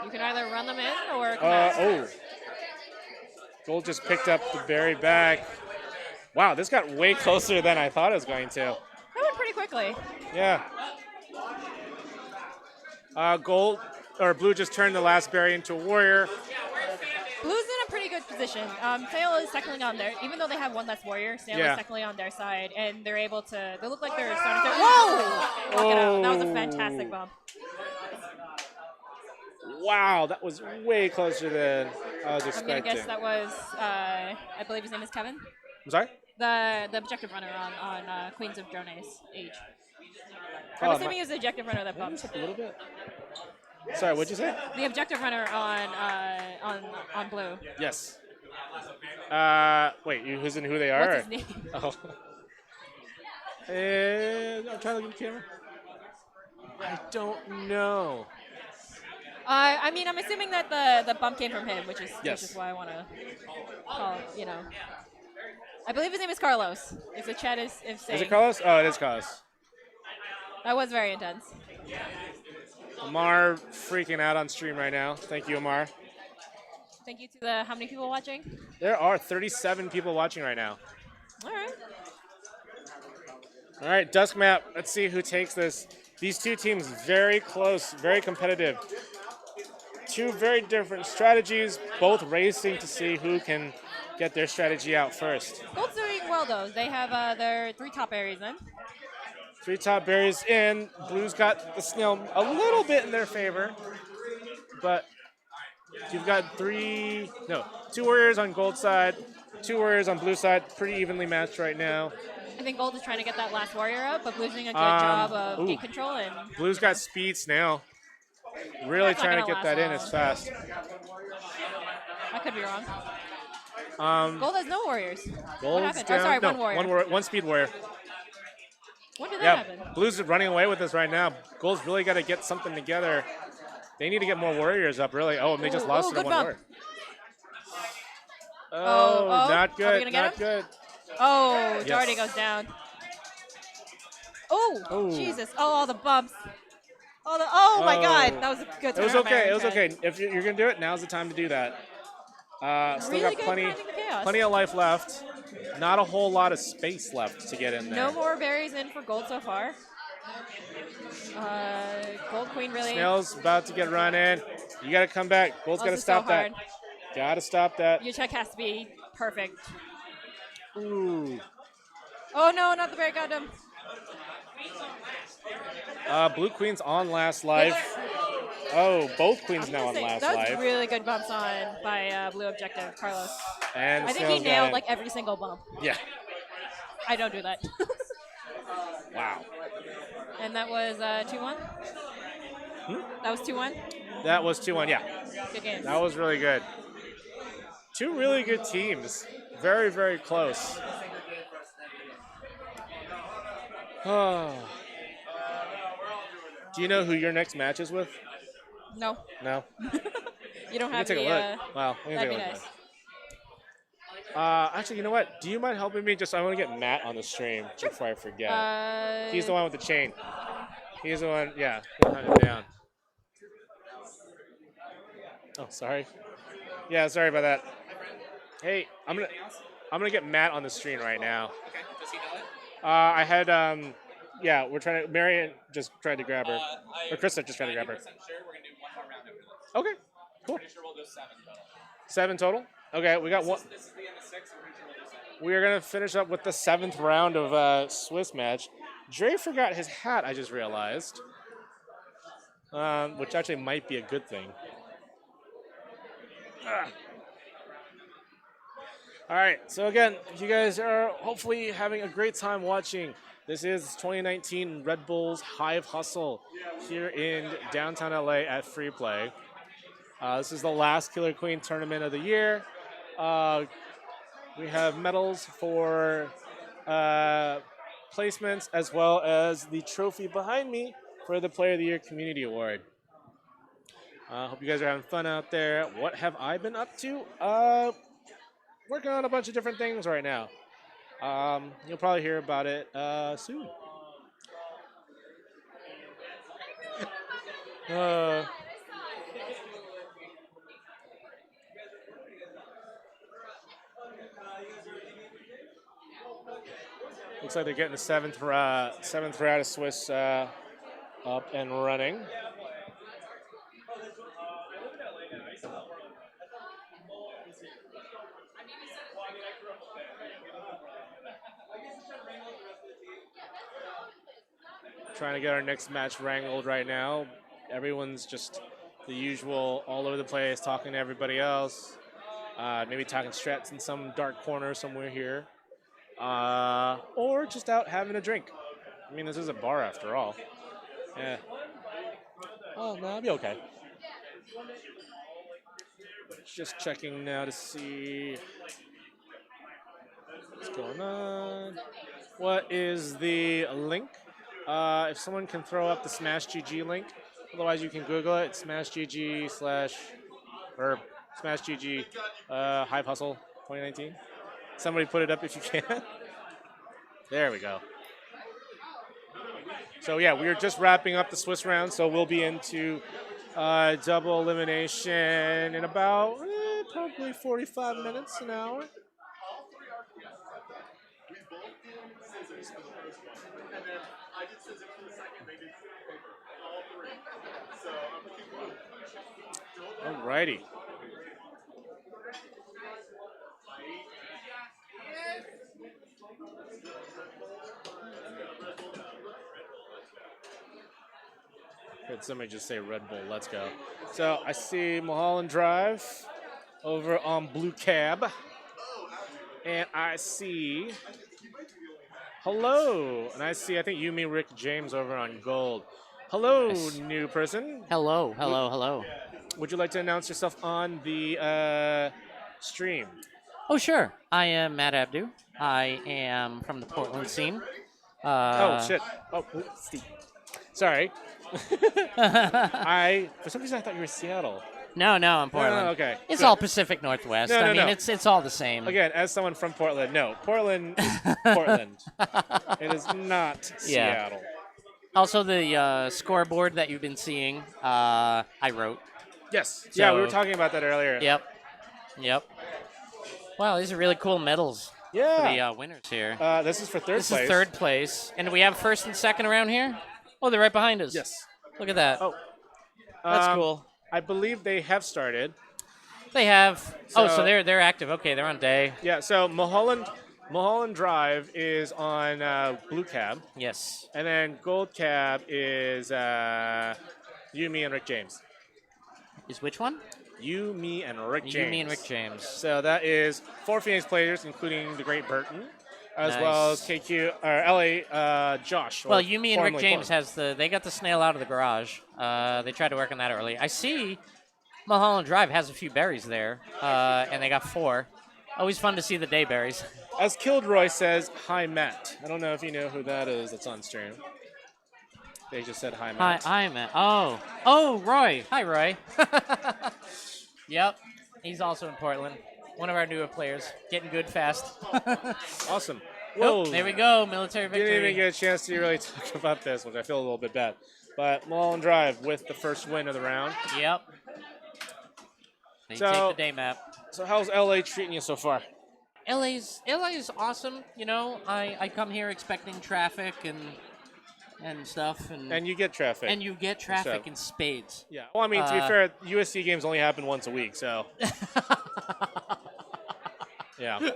You can either run them in or come out. Gold just picked up the berry back. Wow, this got way closer than I thought it was going to. That went pretty quickly. Yeah. Blue just turned the last berry into a warrior. Blue's in a pretty good position. Sail is technically on there, even though they have 1 less warrior. Sail is technically on their side, and they're able to. They look like they're starting to. Whoa! Walk it out. That was a fantastic bump. Wow, that was way closer than I was I'm expecting. gonna guess that was. I believe his name is Kevin. I'm sorry? The objective runner on Queens of Drone's age. I'm Oh, assuming he was the objective runner that bumped. A little bit. Sorry, what'd you say? The objective runner on blue. Yes. Wait, who's in who they are? What's his name? Oh. I'm trying to look at the camera. I don't know. I mean, I'm assuming that the bump came from him, which is why I want to call. I believe his name is Carlos. If the chat is saying. Is it Carlos? Oh, it is Carlos. That was very intense. Amar freaking out on stream right now. Thank you, Amar. Thank you to the how many people watching? There are 37 people watching right now. All right. All right, Dusk Map. Let's see who takes this. These 2 teams very close, very competitive. 2 very different strategies, both racing to see who can get their strategy out first. Gold's doing well though. They have their 3 top areas in. 3 top berries in. Blue's got the snail a little bit in their favor, but you've got 2 warriors on gold side, 2 warriors on blue side, pretty evenly matched right now. I think Gold is trying to get that last warrior up, but Blue's doing a good job of gate control and. Blue's got speed snail. Really That's not trying to gonna get that in last as fast. I could be wrong. Gold has no warriors. What Gold's happened? down. Oh, sorry, no, 1 warrior. One speed warrior. When did that happen? Blue's running away with this right now. Gold's really got to get something together. They need to get more warriors up, really. Oh, and they just lost their 1 bump. warrior. Oh, not Are we good. gonna get Not him? good. Oh, Yes. Doherty goes down. Oh, Jesus. Oh, all the bumps. Oh my God. That was a good It was turn. okay. It was okay. If you're going to do it, now's the time to do that. Still Really got good plenty finding the chaos. of life left. not a whole lot of space left to get in there. No more berries in for gold so far. Gold Queen really. Snail's about to get run in. You got to come back. Gold's got to stop that. Got to stop that. Your check has to be perfect. Ooh. Oh no, not the berry got him. Blue Queen's on last life. Oh, both Queens now on last that life. was really good bumps on by Blue Objective, Carlos. And I think he nailed like every single bump. Yeah. I don't do that. Wow. And that was 2-1? That was 2-1? That was 2-1, yeah. Good game. That was really good. Two really good teams. Very, very close. Oh. Do you know who your next match is with? No. No? You don't have take the, a look. Wow. that'd be nice. Actually, you know what? Do you mind helping me? I want to get Matt on the stream before I forget. He's the one with the chain. He's the one, yeah. Hunt him down. Oh, sorry. Yeah, sorry about that. Hey, I'm gonna get Matt on the stream right now. Okay. Does he know it? I had yeah, we're trying to. Marion just tried to grab her, or Krista just tried to grab her. Sure, we're gonna do one more round after this. Okay, cool. Pretty sure we'll do 7 total. 7 total. Okay, we got one. This is the end of 6. I'm pretty sure we'll do 7. We are gonna finish up with the 7th round of Swiss match. Dre forgot his hat. I just realized, which actually might be a good thing. All right, so again, if you guys are hopefully having a great time watching, this is 2019 Red Bulls Hive Hustle here in downtown LA at Free Play. This is the last Killer Queen tournament of the year. We have medals for placements as well as the trophy behind me for the Player of the Year Community Award. Hope you guys are having fun out there. What have I been up to? Working on a bunch of different things right now. You'll probably hear about it soon. Looks like they're getting the seventh round of Swiss up and running. Trying to get our next match wrangled right now. Everyone's just the usual, all over the place, talking to everybody else. Maybe talking strats in some dark corner somewhere here. Or just out having a drink. I mean, this is a bar after all. Yeah. Oh, no, I'll be okay. Just checking now to see what's going on. What is the link? If someone can throw up the Smash GG link, otherwise you can Google it. Smash GG Hive Hustle 2019. Somebody put it up if you can. There we go. So yeah, we are just wrapping up the Swiss round, so we'll be into double elimination in about probably 45 minutes, an hour. Alrighty. Heard somebody just say Red Bull, let's go. So I see Mulholland Drive over on Blue Cab. And I see, hello. And I see, I think you mean Rick James over on Gold. Hello, new person. Hello, hello, hello. Would you like to announce yourself on the stream? Oh, sure. I am Matt Abdu. I am from the Portland scene. Oh, shit. Oh, Steve. Sorry. For some reason, I thought you were Seattle. No, I'm Portland. No, okay. It's Good. all Pacific Northwest. No, I mean, no. it's all the same. Again, as someone from Portland, no. Portland is Portland. It is not Seattle. Also, the scoreboard that you've been seeing, I wrote. Yes. So, yeah, we were talking about that earlier. Yep. Wow, these are really cool medals. Yeah. For the winners here. This is for third This place. is third place. And do we have first and second around here? Oh, they're right behind us. Yes. Look at that. Oh. That's cool. I believe they have started. They have. So, so they're active. Okay, they're on day. Yeah, so Mulholland Drive is on Blue Cab. Yes. And then Gold Cab is you, me, and Rick James. Is which one? You, me, and Rick James. You, me, and Rick James. So that is 4 Phoenix players, including the great Burton, as Nice. well as KQ or LA Josh. Well, you, me, and Rick formerly James Corn. they got the snail out of the garage. They tried to work on that early. I see Mulholland Drive has a few berries there, and they got 4. Always fun to see the day berries. As Kildroy says, hi, Matt. I don't know if you know who that is that's on stream. They just said hi, Matt. Hi, Matt. Oh, Roy. Hi, Roy. Yep, he's also in Portland. One of our newer players, getting good fast. Awesome. Oh, Whoa. there we go, military victory. Didn't even get a chance to really talk about this, which I feel a little bit bad. But Mulholland Drive with the first win of the round. Yep. They So- take the day map. So how's LA treating you so far? LA's awesome. You know, I come here expecting traffic and stuff, and you get traffic. and you get traffic So- in spades. Yeah. Well, I mean, to be fair, USC games only happen once a week, so. Yeah. Good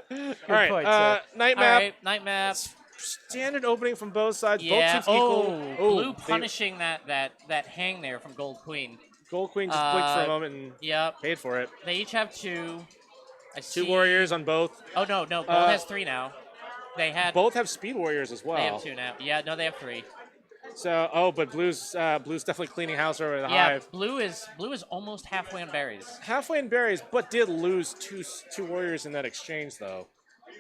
All right. point, sir. Night All map. right, night map. Standard opening from both sides. Yeah. Both teams equal. Blue punishing that hang there from Gold Queen. Gold Queen just blinked for a moment and Yep. paid for it. They each have 2. I Two see. warriors on both. Oh no, Gold has 3 now. They had. Both have speed warriors as well. They have 2 now. Yeah, no, they have 3. So, but Blue's definitely cleaning house over the Yeah, Hive. Blue is almost halfway on berries. Halfway in berries, but did lose two warriors in that exchange though.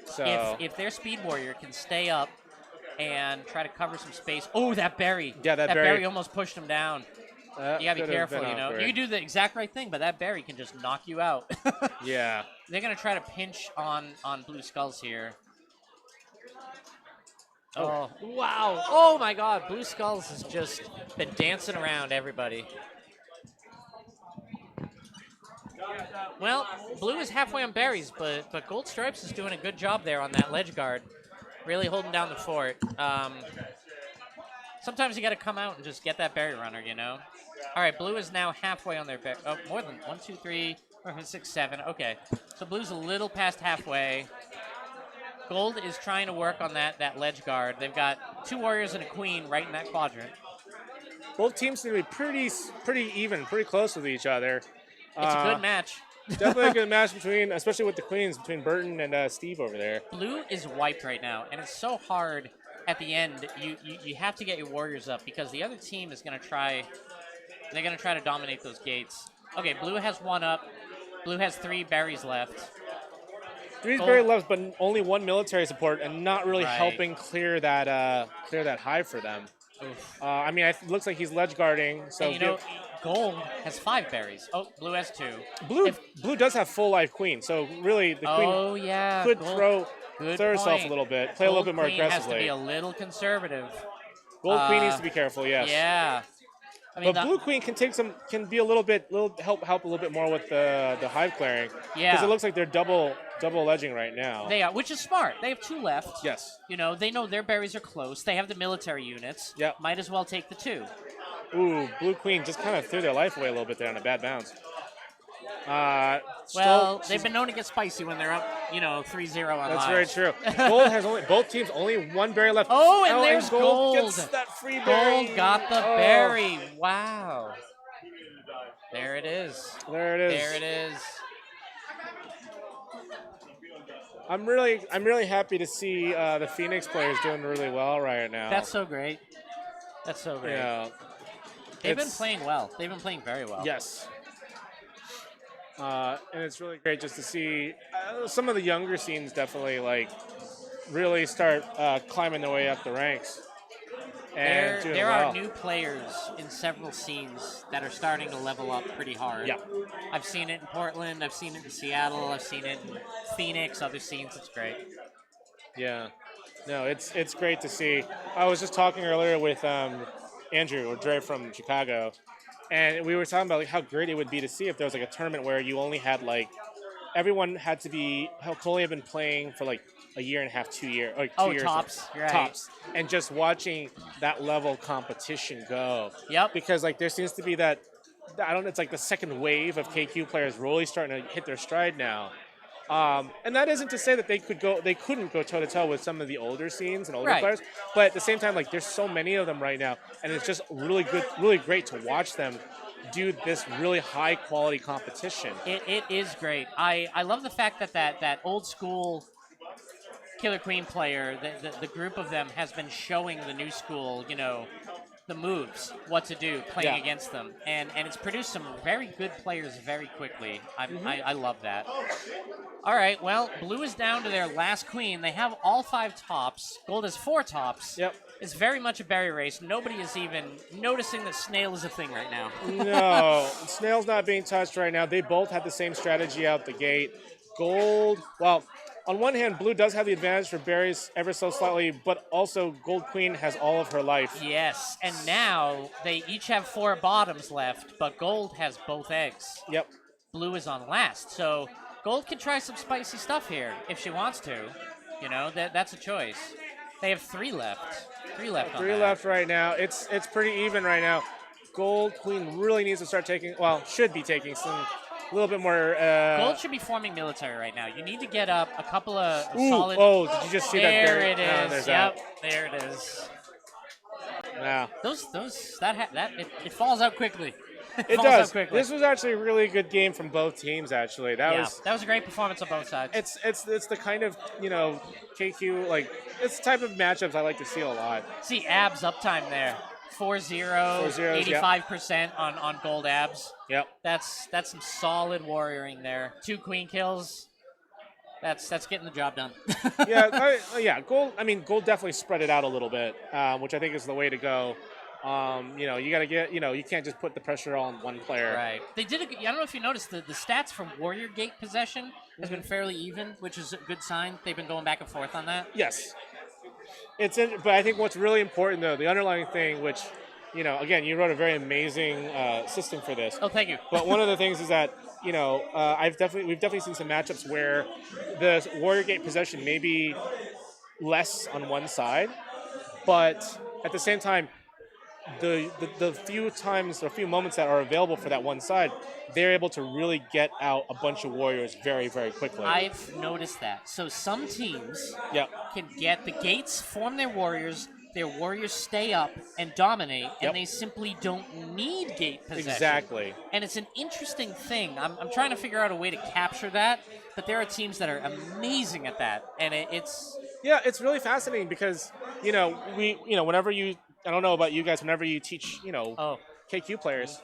So If their speed warrior can stay up and try to cover some space. Oh, that berry. Yeah, that berry berry almost pushed him down. that You gotta be could have careful, been you know. awkward. You can do the exact right thing, but that berry can just knock you out. Yeah. They're gonna try to pinch on Blue Skulls here. Oh, wow. Oh my god, Blue Skulls has just been dancing around everybody. Well, Blue is halfway on berries, but Gold Stripes is doing a good job there on that ledge guard. Really holding down the fort. Sometimes you got to come out and just get that berry runner, you know? All right, Blue is now halfway on their berry. Oh, more than 1, 2, 3, 4, 5, 6, 7. Okay, so Blue's a little past halfway. Gold is trying to work on that ledge guard. They've got 2 warriors and a queen right in that quadrant. Both teams seem to be pretty even, pretty close with each other. It's a good match. Definitely a good match between, especially with the queens, between Burton and Steve over there. Blue is wiped right now, and it's so hard at the end. You have to get your warriors up because the other team is going to try. They're going to try to dominate those gates. Okay, Blue has 1 up. Blue has 3 berries left. 3 berry left, but only 1 military support, and not really Right. helping clear that hive for them. I mean, it looks like he's ledge guarding. So And you know, Gold has 5 berries. Oh, Blue has 2. Blue does have full life queen, so really the queen could Gold- throw good herself point. a little bit, play a little Gold bit more Queen has to aggressively. be a little conservative. Gold queen needs to be careful, yes. Yeah. I mean, But Blue Queen can be a little bit, help a little bit more with the hive clearing. Yeah. Because it looks like they're double ledging right now. They are, which is smart. They have 2 left. Yes. You know, they know their berries are close. They have the military units. Yep. Might as well take the 2. Ooh, Blue Queen just kind of threw their life away a little bit there on a bad bounce. Well, they've been known to get spicy when they're up, 3-0 on That's lives. very true. Gold has both teams only 1 berry left. Oh, and there's Gold Gold. gets that free berry. Gold got the Oh. berry. Wow. There it is. There it is. There it is. I'm really happy to see the Phoenix players doing really well right now. That's so great. That's so great. Yeah. They've been It's- playing well. They've been playing very well. Yes. And it's really great just to see some of the younger scenes definitely really start climbing their way up the ranks. And doing There well. are new players in several scenes that are starting to level up pretty hard. Yeah. I've seen it in Portland. I've seen it in Seattle. I've seen it in Phoenix. Other scenes. It's great. Yeah. No, it's great to see. I was just talking earlier with Andrew or Dre from Chicago, and we were talking about how great it would be to see if there was a tournament where you only had everyone had to be only have been playing for like a year and a half, 2 years, like 2 Oh, years tops. You're right. tops, and just watching that level of competition go. Yep. Because like there seems to be that I don't know, it's like the second wave of KQ players really starting to hit their stride now. And that isn't to say that they couldn't go toe to toe with some of the older scenes and older Right. players, but at the same time, like there's so many of them right now, and it's just really good, really great to watch them do this really high quality competition. It is great. I love the fact that old school Killer Queen player, the group of them has been showing the new school, the moves, what to do, playing against them, and it's produced some very good players very quickly. I love that. All right, well, blue is down to their last queen. They have all 5 tops. Gold has 4 tops. Yep. It's very much a berry race. Nobody is even noticing that Snail is a thing right now. No, Snail's not being touched right now. They both had the same strategy out the gate. Gold, well, on one hand, blue does have the advantage for berries ever so slightly, but also Gold Queen has all of her life. Yes, and now they each have 4 bottoms left, but gold has both eggs. Yep. Blue is on last, so gold can try some spicy stuff here if she wants to. That's a choice. They have 3 left. 3 left on 3 that. left right now. It's pretty even right now. Gold Queen really needs to start taking, should be taking some a little bit more. Gold should be forming military right now. You need to get up a couple of Ooh, solid. oh, did you just see that? There it is. there's Yep, that. there it is. Yeah. It falls out quickly. It falls out does. quickly. This was actually a really good game from both teams. Actually, that was a great performance on both sides. It's the kind of KQ like it's the type of matchups I like to see a lot. See abs uptime there. 4-0, 85% on gold abs. Yep. That's some solid warrioring there. 2 queen kills. That's getting the job done. Gold. I mean, gold definitely spread it out a little bit, which I think is the way to go. You got to get. You can't just put the pressure all on one player. Right. They did. I don't know if you noticed the stats from warrior gate possession has been fairly even, which is a good sign. They've been going back and forth on that. Yes. But I think what's really important, though, the underlying thing, which, again, you wrote a very amazing system for this. Oh, thank you. But one of the things is that, we've definitely seen some matchups where the Warrior Gate possession may be less on one side, but at the same time, the few times or few moments that are available for that one side, they're able to really get out a bunch of warriors very, very quickly. I've noticed that. So some teams can get the gates, form their warriors stay up and dominate, and they simply don't need gate possession. Exactly. And it's an interesting thing. I'm trying to figure out a way to capture that, but there are teams that are amazing at that, and it's... Yeah, it's really fascinating because, whenever you... I don't know about you guys. Whenever you teach, KQ players,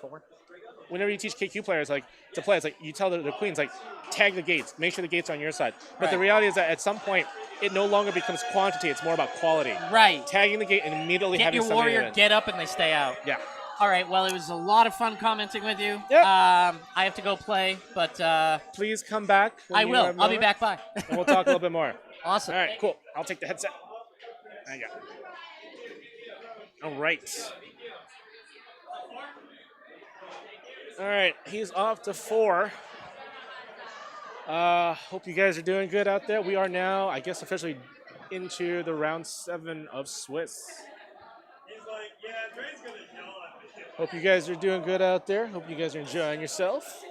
whenever you teach KQ players like to play, it's like you tell the queens like tag the gates, make sure the gates are on your side. But the reality is that at some point, it no longer becomes quantity; it's more about quality. Right. Tagging the gate and immediately get having your warrior get up and they stay out. Yeah. All right. Well, it was a lot of fun commenting with you. Yep. I have to go play, but please come back. I will. I'll be back by. And we'll talk a little bit more. Awesome. All right. Cool. I'll take the headset. There you go. All right. All right, he's off to 4. Hope you guys are doing good out there. We are now, I guess, officially into the round 7 of Swiss. Hope you guys are doing good out there. Hope you guys are enjoying yourself.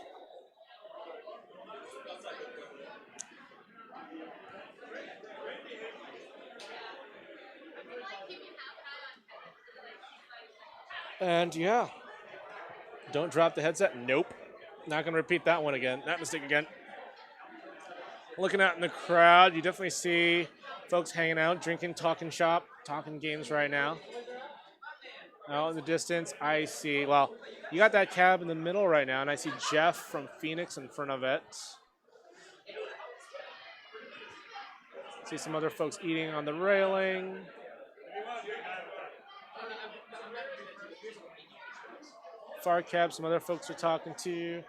And yeah, don't drop the headset. Nope. Not going to repeat that one again. That mistake again. Looking out in the crowd, you definitely see folks hanging out, drinking, talking shop, talking games right now. Out in the distance, I see, well, you got that cab in the middle right now, and I see Jeff from Phoenix in front of it. See some other folks eating on the railing. Far cab, some other folks are talking to.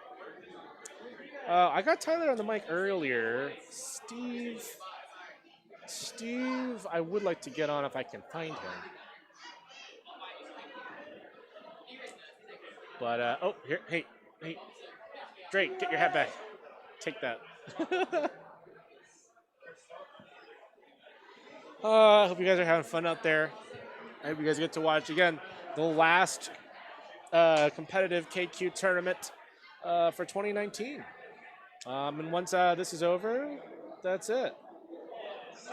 I got Tyler on the mic earlier. Steve, I would like to get on if I can find him. But, oh, here, hey, Drake, get your hat back. Take that. I hope you guys are having fun out there. I hope you guys get to watch, again, the last competitive KQ tournament for 2019. And once this is over, that's it.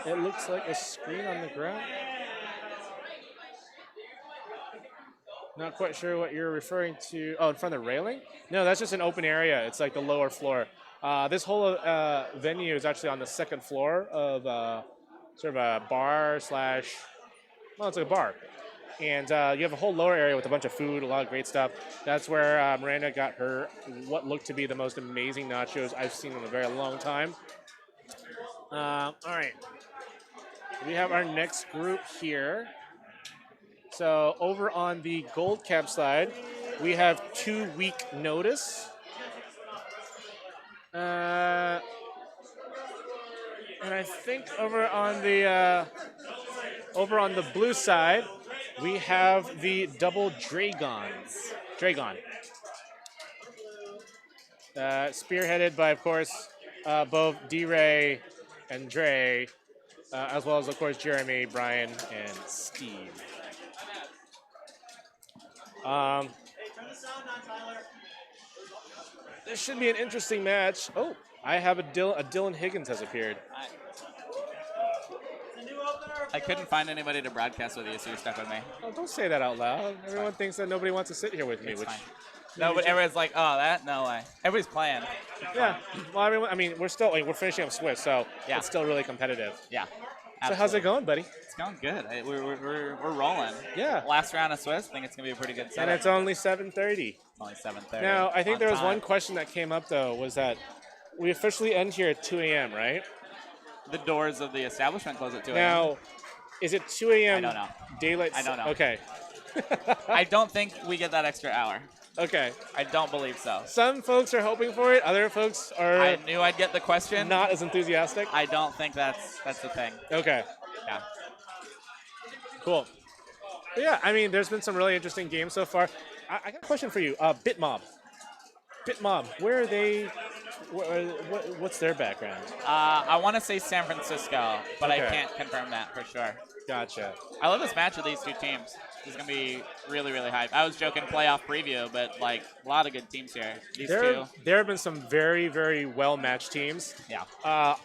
It looks like a screen on the ground. Not quite sure what you're referring to. Oh, in front of the railing? No, that's just an open area. It's like the lower floor. This whole venue is actually on the second floor of sort of a bar slash, well, it's like a bar. And you have a whole lower area with a bunch of food, a lot of great stuff. That's where Miranda got her what looked to be the most amazing nachos I've seen in a very long time. All right. We have our next group here. So over on the gold cap side, we have 2-week notice. And I think over on the blue side, we have the double DREYCON. Spearheaded by, of course, both D-Ray and Dre, as well as, of course, Jeremy, Brian, and Steve. This should be an interesting match. Oh, I have a Dylan Higgins has appeared. I couldn't find anybody to broadcast with you, so you're stuck with me. Oh, don't say that out loud. Everyone thinks that nobody wants to sit here with me. It's which fine. No, but everyone's like, oh, that? No way. Everybody's playing. Yeah. Well, I mean, we're finishing up Swiss, so Yeah. it's still really competitive. Yeah. So how's it going, buddy? It's going good. We're rolling. Yeah. Last round of Swiss. I think it's gonna be a pretty good setup. And it's only 7:30. It's only 7:30. Now, I think On there was time. one question that came up, though, was that we officially end here at 2 a.m., right? The doors of the establishment close at 2 a.m. Now, is it 2 a.m. I don't know. Daylight? I don't know. Okay. I don't think we get that extra hour. Okay. I don't believe so. Some folks are hoping for it. Other folks are I knew I'd get the question. not as enthusiastic. I don't think that's the thing. Okay. Yeah. Cool. But yeah, I mean, there's been some really interesting games so far. I got a question for you. Bitmob. Where are they? What's their background? I want to say San Francisco, but I Okay. can't confirm that for sure. Gotcha. I love this match with these two teams. This is going to be really, really hype. I was joking playoff preview, but like a lot of good teams here. These two. There have been some very, very well-matched teams. Yeah.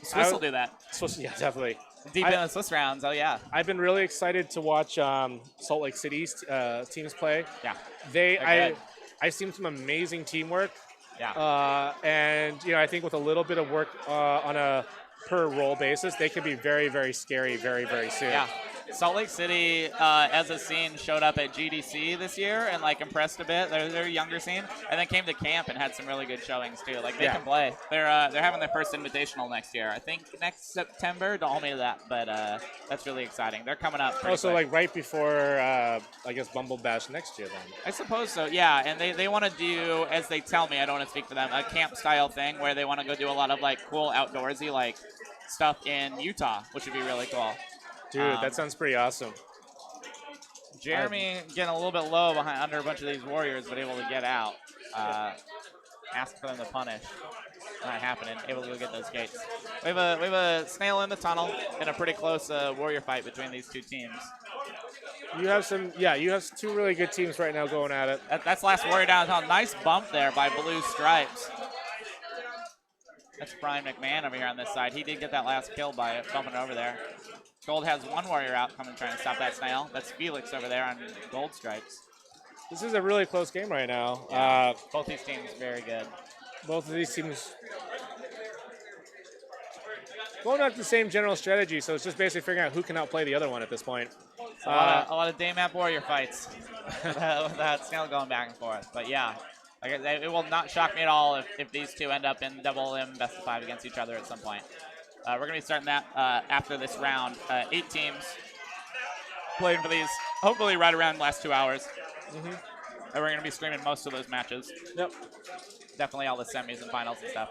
Swiss will do that. Swiss, yeah, definitely. Deep in the Swiss rounds, oh yeah. I've been really excited to watch Salt Lake City's teams play. Yeah. I've seen some amazing teamwork. Yeah. And I think with a little bit of work on a per role basis, they could be very, very scary very, very soon. Yeah. Salt Lake City, as a scene, showed up at GDC this year and like impressed a bit. They're a younger scene, and then came to camp and had some really good showings too. Like they can play. They're having their first invitational next year. I think next September. Don't hold me to that, but that's really exciting. They're coming up. Also, like right before I guess Bumble Bash next year then. I suppose so. Yeah, and they want to do, as they tell me, I don't want to speak for them, a camp style thing where they want to go do a lot of like cool outdoorsy like stuff in Utah, which would be really cool. Dude, that sounds pretty awesome. Jeremy getting a little bit low under a bunch of these warriors, but able to get out. Ask for them to punish. Not happening. Able to go get those gates. We have a snail in the tunnel and a pretty close warrior fight between these two teams. You have two really good teams right now going at it. That's last warrior downtown. Nice bump there by Blue Stripes. That's Brian McMahon over here on this side. He did get that last kill by bumping it over there. Gold has one warrior out coming trying to stop that snail. That's Felix over there on Gold Stripes. This is a really close game right now. Yeah. Both these teams very good. Both of these teams going after the same general strategy, so it's just basically figuring out who can outplay the other one at this point. A lot of day map warrior fights with that snail going back and forth. But yeah, it will not shock me at all if these two end up in double M best of 5 against each other at some point. We're going to be starting that after this round. 8 teams playing for these, hopefully right around the last 2 hours. And we're going to be streaming most of those matches. Yep. Definitely all the semis and finals and stuff.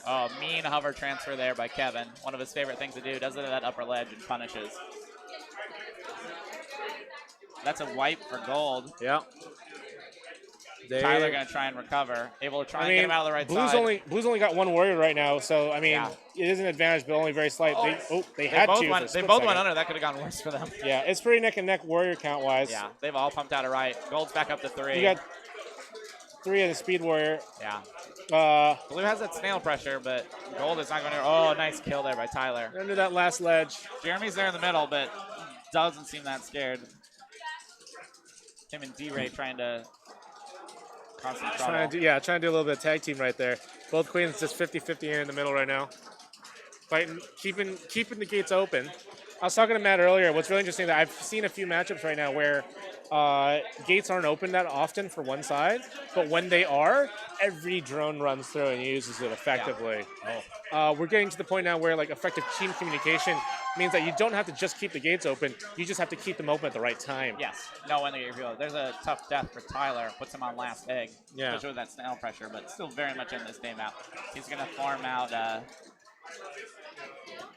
Oh, mean hover transfer there by Kevin. One of his favorite things to do. Does it at that upper ledge and punishes. That's a wipe for Gold. Yeah. Tyler going to try and recover. Able to try and get him out of the right side. Blue's only got one warrior right now, so I mean, it is an advantage, but only very slight. They had both to. They both went under. That could have gone worse for them. Yeah, it's pretty neck and neck warrior count wise. Yeah, they've all pumped out of right. Gold's back up to 3. You got 3 of the speed warrior. Yeah. Blue has that snail pressure, but Gold is not going to. Oh, nice kill there by Tyler. Under that last ledge. Jeremy's there in the middle, but doesn't seem that scared. Him and D-Ray trying to constant trouble. Trying to do a little bit of tag team right there. Both queens just 50-50 here in the middle right now. Fighting, keeping the gates open. I was talking to Matt earlier. What's really interesting that I've seen a few matchups right now where gates aren't open that often for one side, but when they are, every drone runs through and uses it effectively. Yeah. We're getting to the point now where like effective team communication means that you don't have to just keep the gates open, you just have to keep them open at the right time. Yes. No, when they get revealed. There's a tough death for Tyler. Puts him on last egg. Yeah. Especially with that snail pressure, but still very much in this game out. He's going to farm out.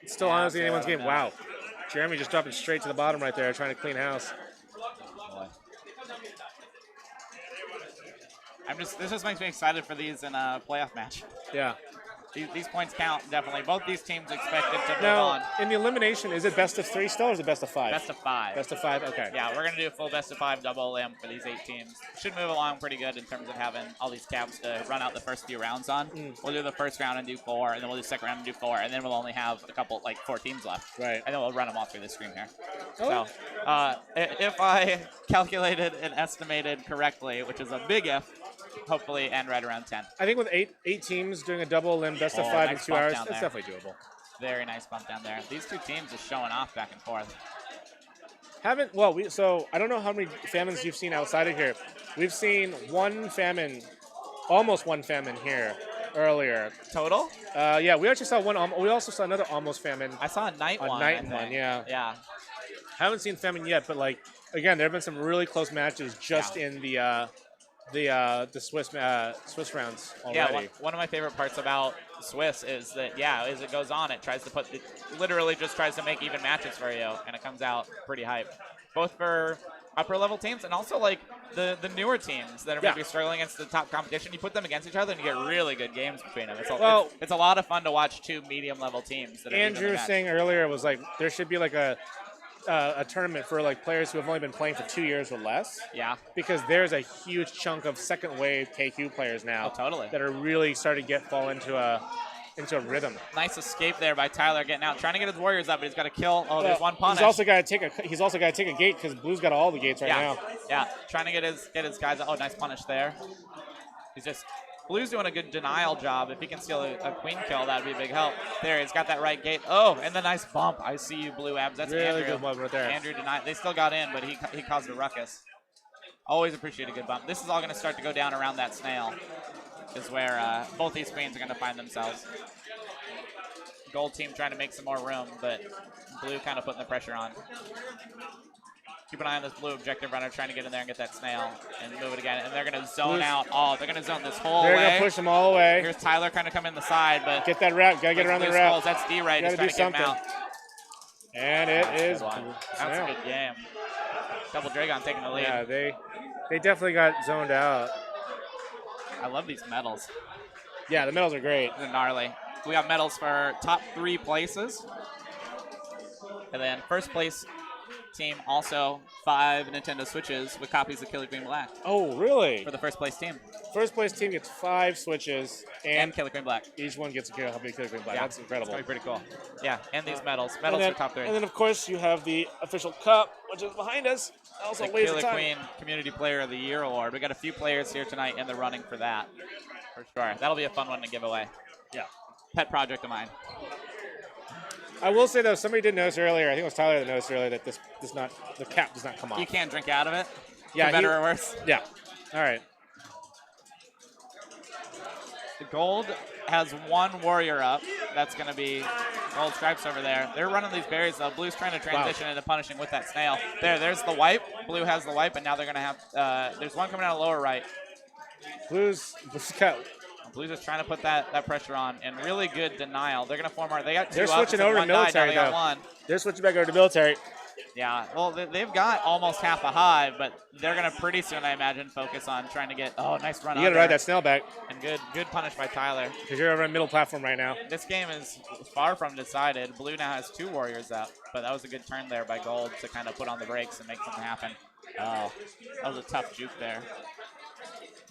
It's still honestly anyone's game. Wow. Jeremy just dropping straight to the bottom right there, trying to clean house. Boy. This just makes me excited for these in a playoff match. Yeah. These points count, definitely. Both these teams expected to move Now, on. in the elimination, is it best of 3 still, or is it best of 5? Best of 5. Best of 5, okay. Yeah, we're going to do a full best of 5 double elim for these 8 teams. Should move along pretty good in terms of having all these caps to run out the first few rounds on. We'll do the first round and do 4, and then we'll do the second round and do 4, and then we'll only have a couple, like 4 teams left. Right. And then we'll run them all through the screen here. Oh. So, if I calculated and estimated correctly, which is a big if, hopefully end right around 10. I think with eight teams doing a double elim best of 5 in 2 hours, it's definitely doable. Very nice bump down there. These two teams are showing off back and forth. So I don't know how many famines you've seen outside of here. We've seen one famine, almost one famine here earlier. Total? Yeah, we actually saw one. We also saw another almost famine. I saw a night one. Yeah. Yeah. Haven't seen famine yet, but like again, there have been some really close matches just in the Swiss rounds already. Yeah, one of my favorite parts about Swiss is that, as it goes on, it literally just tries to make even matches for you, and it comes out pretty hype. Both for upper level teams and also like the newer teams that are maybe struggling against the top competition. You put them against each other and you get really good games between them. It's a lot of fun to watch 2 medium level teams. That Andrew was saying earlier was like there should be like a tournament for like players who have only been playing for 2 years or less. Yeah. Because there's a huge chunk of second wave KQ players now. Oh, totally. That are really starting to fall into a rhythm. Nice escape there by Tyler getting out, trying to get his warriors up, but he's got to kill. Oh, there's one punish. He's also got to take a gate because Blue's got all the gates right now. Yeah, trying to get his guys. Oh, nice punish there. Blue's doing a good denial job. If he can steal a queen kill, that would be a big help. There, he's got that right gate. Oh, and the nice bump. I see you, Blue Abs. That's really Andrew. Good bump right there. Andrew denied. They still got in, but he caused a ruckus. Always appreciate a good bump. This is all going to start to go down around that snail, is where both these queens are going to find themselves. Gold team trying to make some more room, but Blue kind of putting the pressure on. Keep an eye on this blue objective runner trying to get in there and get that snail and move it again. And they're going to zone out. Oh, they're going to zone this whole way. They're going to push them all the way. Here's Tyler kind of come in the side, but get that route. Got to get around the route. That's D-Ray just trying to get him out. And it is. That's a good game. Double DREYCON taking the lead. Yeah, they definitely got zoned out. I love these medals. Yeah, the medals are great. They're gnarly. We got medals for top 3 places. And then first place team also 5 Nintendo Switches with copies of Killer Queen Black. Oh, really? For the first place team. First place team gets 5 Switches and Killer Queen Black. Each one gets a copy of Killer Queen Black. That's incredible. That's pretty cool. Yeah, and these medals. Medals for top 3. And then, of course, you have the official cup, which is behind us. Also, the Killer Queen Community Player of the Year Award. We got a few players here tonight in the running for that. For sure. That'll be a fun one to give away. Yeah. Pet project of mine. I will say though, somebody did notice earlier. I think it was Tyler that noticed earlier that the cap does not come off. You can't drink out of it. Yeah, for better or worse. Yeah. All right. The gold has 1 warrior up. That's going to be Gold Stripes over there. They're running these berries though. Blue's trying to transition into punishing with that snail. There's the wipe. Blue has the wipe, and now they're going to have. There's one coming out of lower right. Blue's got. Blue's just trying to put that pressure on, and really good denial. They're going to form our. They got 2 They're up, switching over to military now they got though. 1. They're switching back over to military. Yeah, well, they've got almost half a hive, but they're going to pretty soon, I imagine, focus on trying to get, oh, nice run. You got to ride that snail back. And good punish by Tyler. Because you're over a middle platform right now. This game is far from decided. Blue now has 2 warriors up, but that was a good turn there by Gold to kind of put on the brakes and make something happen. Oh, that was a tough juke there.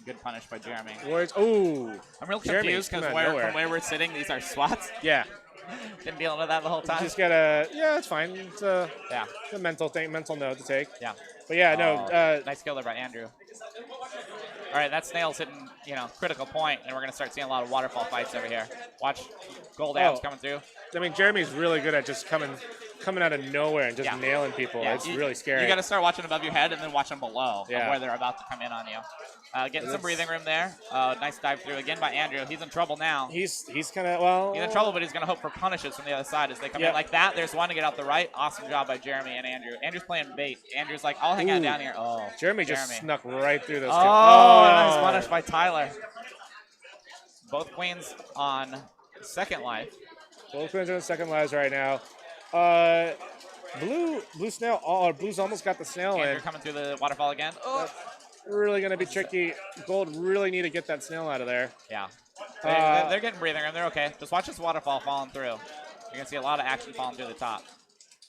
Good punish by Jeremy. Warriors, ooh. I'm real confused because from where we're sitting, these are swats. Yeah. Been dealing with that the whole time. You just gotta, yeah, it's fine. It's a mental thing, mental note to take. Yeah. But yeah, no. Nice kill there by Andrew. All right, that snail's hitting, critical point, and we're gonna start seeing a lot of waterfall fights over here. Watch Gold abs coming through. I mean, Jeremy's really good at just coming out of nowhere and just nailing people. Yeah, it's really scary. You got to start watching above your head and then watch them below of where they're about to come in on you. Getting some breathing room there. Nice dive through again by Andrew. He's in trouble now. He's kind of, well. He's in trouble, but he's going to hope for punishes from the other side as they come in like that. There's one to get out the right. Awesome job by Jeremy and Andrew. Andrew's playing bait. Andrew's like, I'll hang out down here. Oh, Jeremy just snuck right through those. Nice punish by Tyler. Both queens on second life. Both queens are on second lives right now. Blue snail. Oh, Blue's almost got the snail Andrew in. coming through the waterfall again. Oh. That's really going to be tricky. Gold really need to get that snail out of there. Yeah. They're getting breathing room. They're okay. Just watch this waterfall falling through. You're going to see a lot of action falling through the top.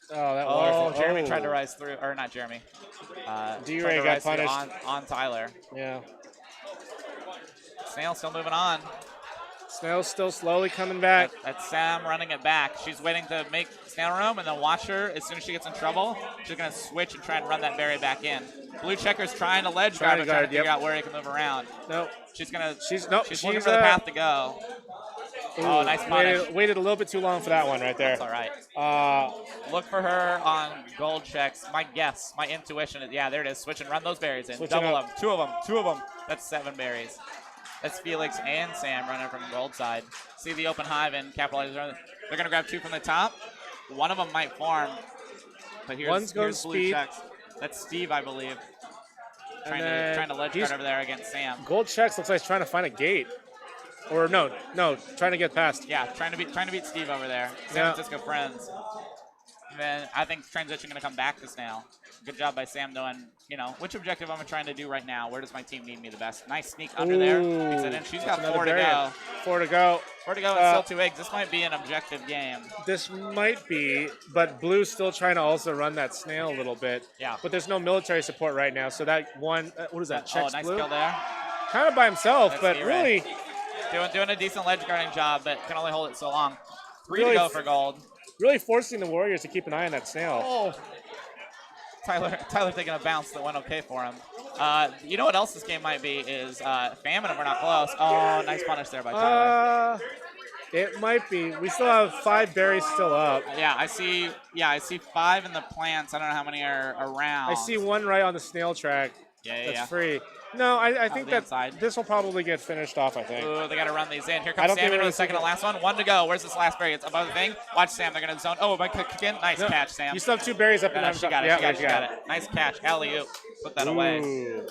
Oh, that waterfall. Jeremy tried to rise through. Or not Jeremy. DREY got punished. On Tyler. Yeah. Snail still moving on. Snail's still slowly coming back. That's Sam running it back. She's waiting to make Snail room and then watch her. As soon as she gets in trouble, she's going to switch and try and run that berry back in. Blue checker's trying to ledge guard, but trying to figure out where he can move around. No. She's looking She's for the path to go. Ooh, nice punish. Waited a little bit too long for that one right there. That's all right. Look for her on gold checks. My guess, my intuition is, there it is. Switch and run those berries in. Switching Double up. them. Two of them. That's 7 berries. That's Felix and Sam running from the gold side. See the open hive and capitalize. They're going to grab 2 from the top. One of them might farm. But here's blue speed. checks. That's Steve, I believe. Trying to ledge guard over there against Sam. Gold checks looks like he's trying to find a gate. Or no, trying to get past. Yeah, trying to beat Steve over there. San Francisco friends. And then I think transition going to come back to Snail. Good job by Sam knowing, which objective I'm trying to do right now. Where does my team need me the best? Nice sneak under there. Beats it in. She's got 4 to go. 4 to go. 4 to go and still 2 eggs. This might be an objective game. This might be, but Blue's still trying to also run that snail a little bit. Yeah. But there's no military support right now, so that one, what is that? Checks nice Blue? kill there. Kind of by himself, That's but D-Ray. really. Doing a decent ledge guarding job, but can only hold it so long. 3 really to go for gold. Really forcing the Warriors to keep an eye on that snail. Oh. Tyler taking a bounce that went okay for him. You know what else this game might be is Famine if we're not close. Oh, nice punish there by Tyler. It might be. We still have 5 berries still up. Yeah, I see 5 in the plants. I don't know how many are around. I see 1 right on the snail track. That's free. No, I think that this will probably get finished off, I think. Ooh, they got to run these in. Here comes Sam into the second and last one. 1 to go. Where's this last berry? It's above the thing. Watch Sam. They're going to zone. Oh, might kick in. Nice catch, Sam. You still have 2 berries up. No, she got it. She got it. Nice catch. Alley-oop. Put that away.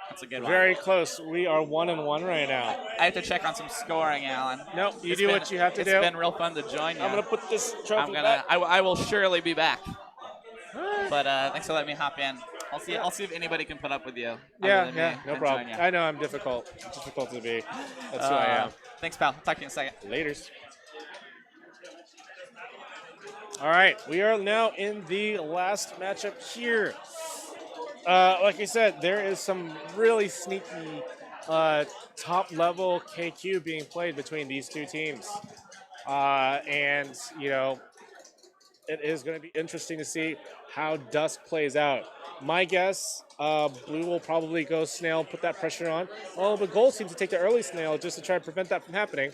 That's a good one. Very close. We are 1-1 right now. I have to check on some scoring, Alan. Nope, you do what you have to do. It's been real fun to join you. I'm going to put this trophy back. I will surely be back. But thanks for letting me hop in. I'll see if anybody can put up with you. Yeah, no problem. I know I'm difficult. It's difficult to be. That's who I am. Thanks, pal. Talk to you in a second. Laters. All right, we are now in the last matchup here. Like I said, there is some really sneaky top-level KQ being played between these 2 teams. And, it is going to be interesting to see how Dusk plays out. My guess, Blue will probably go Snail, put that pressure on. Oh, but Gold seems to take the early Snail just to try to prevent that from happening.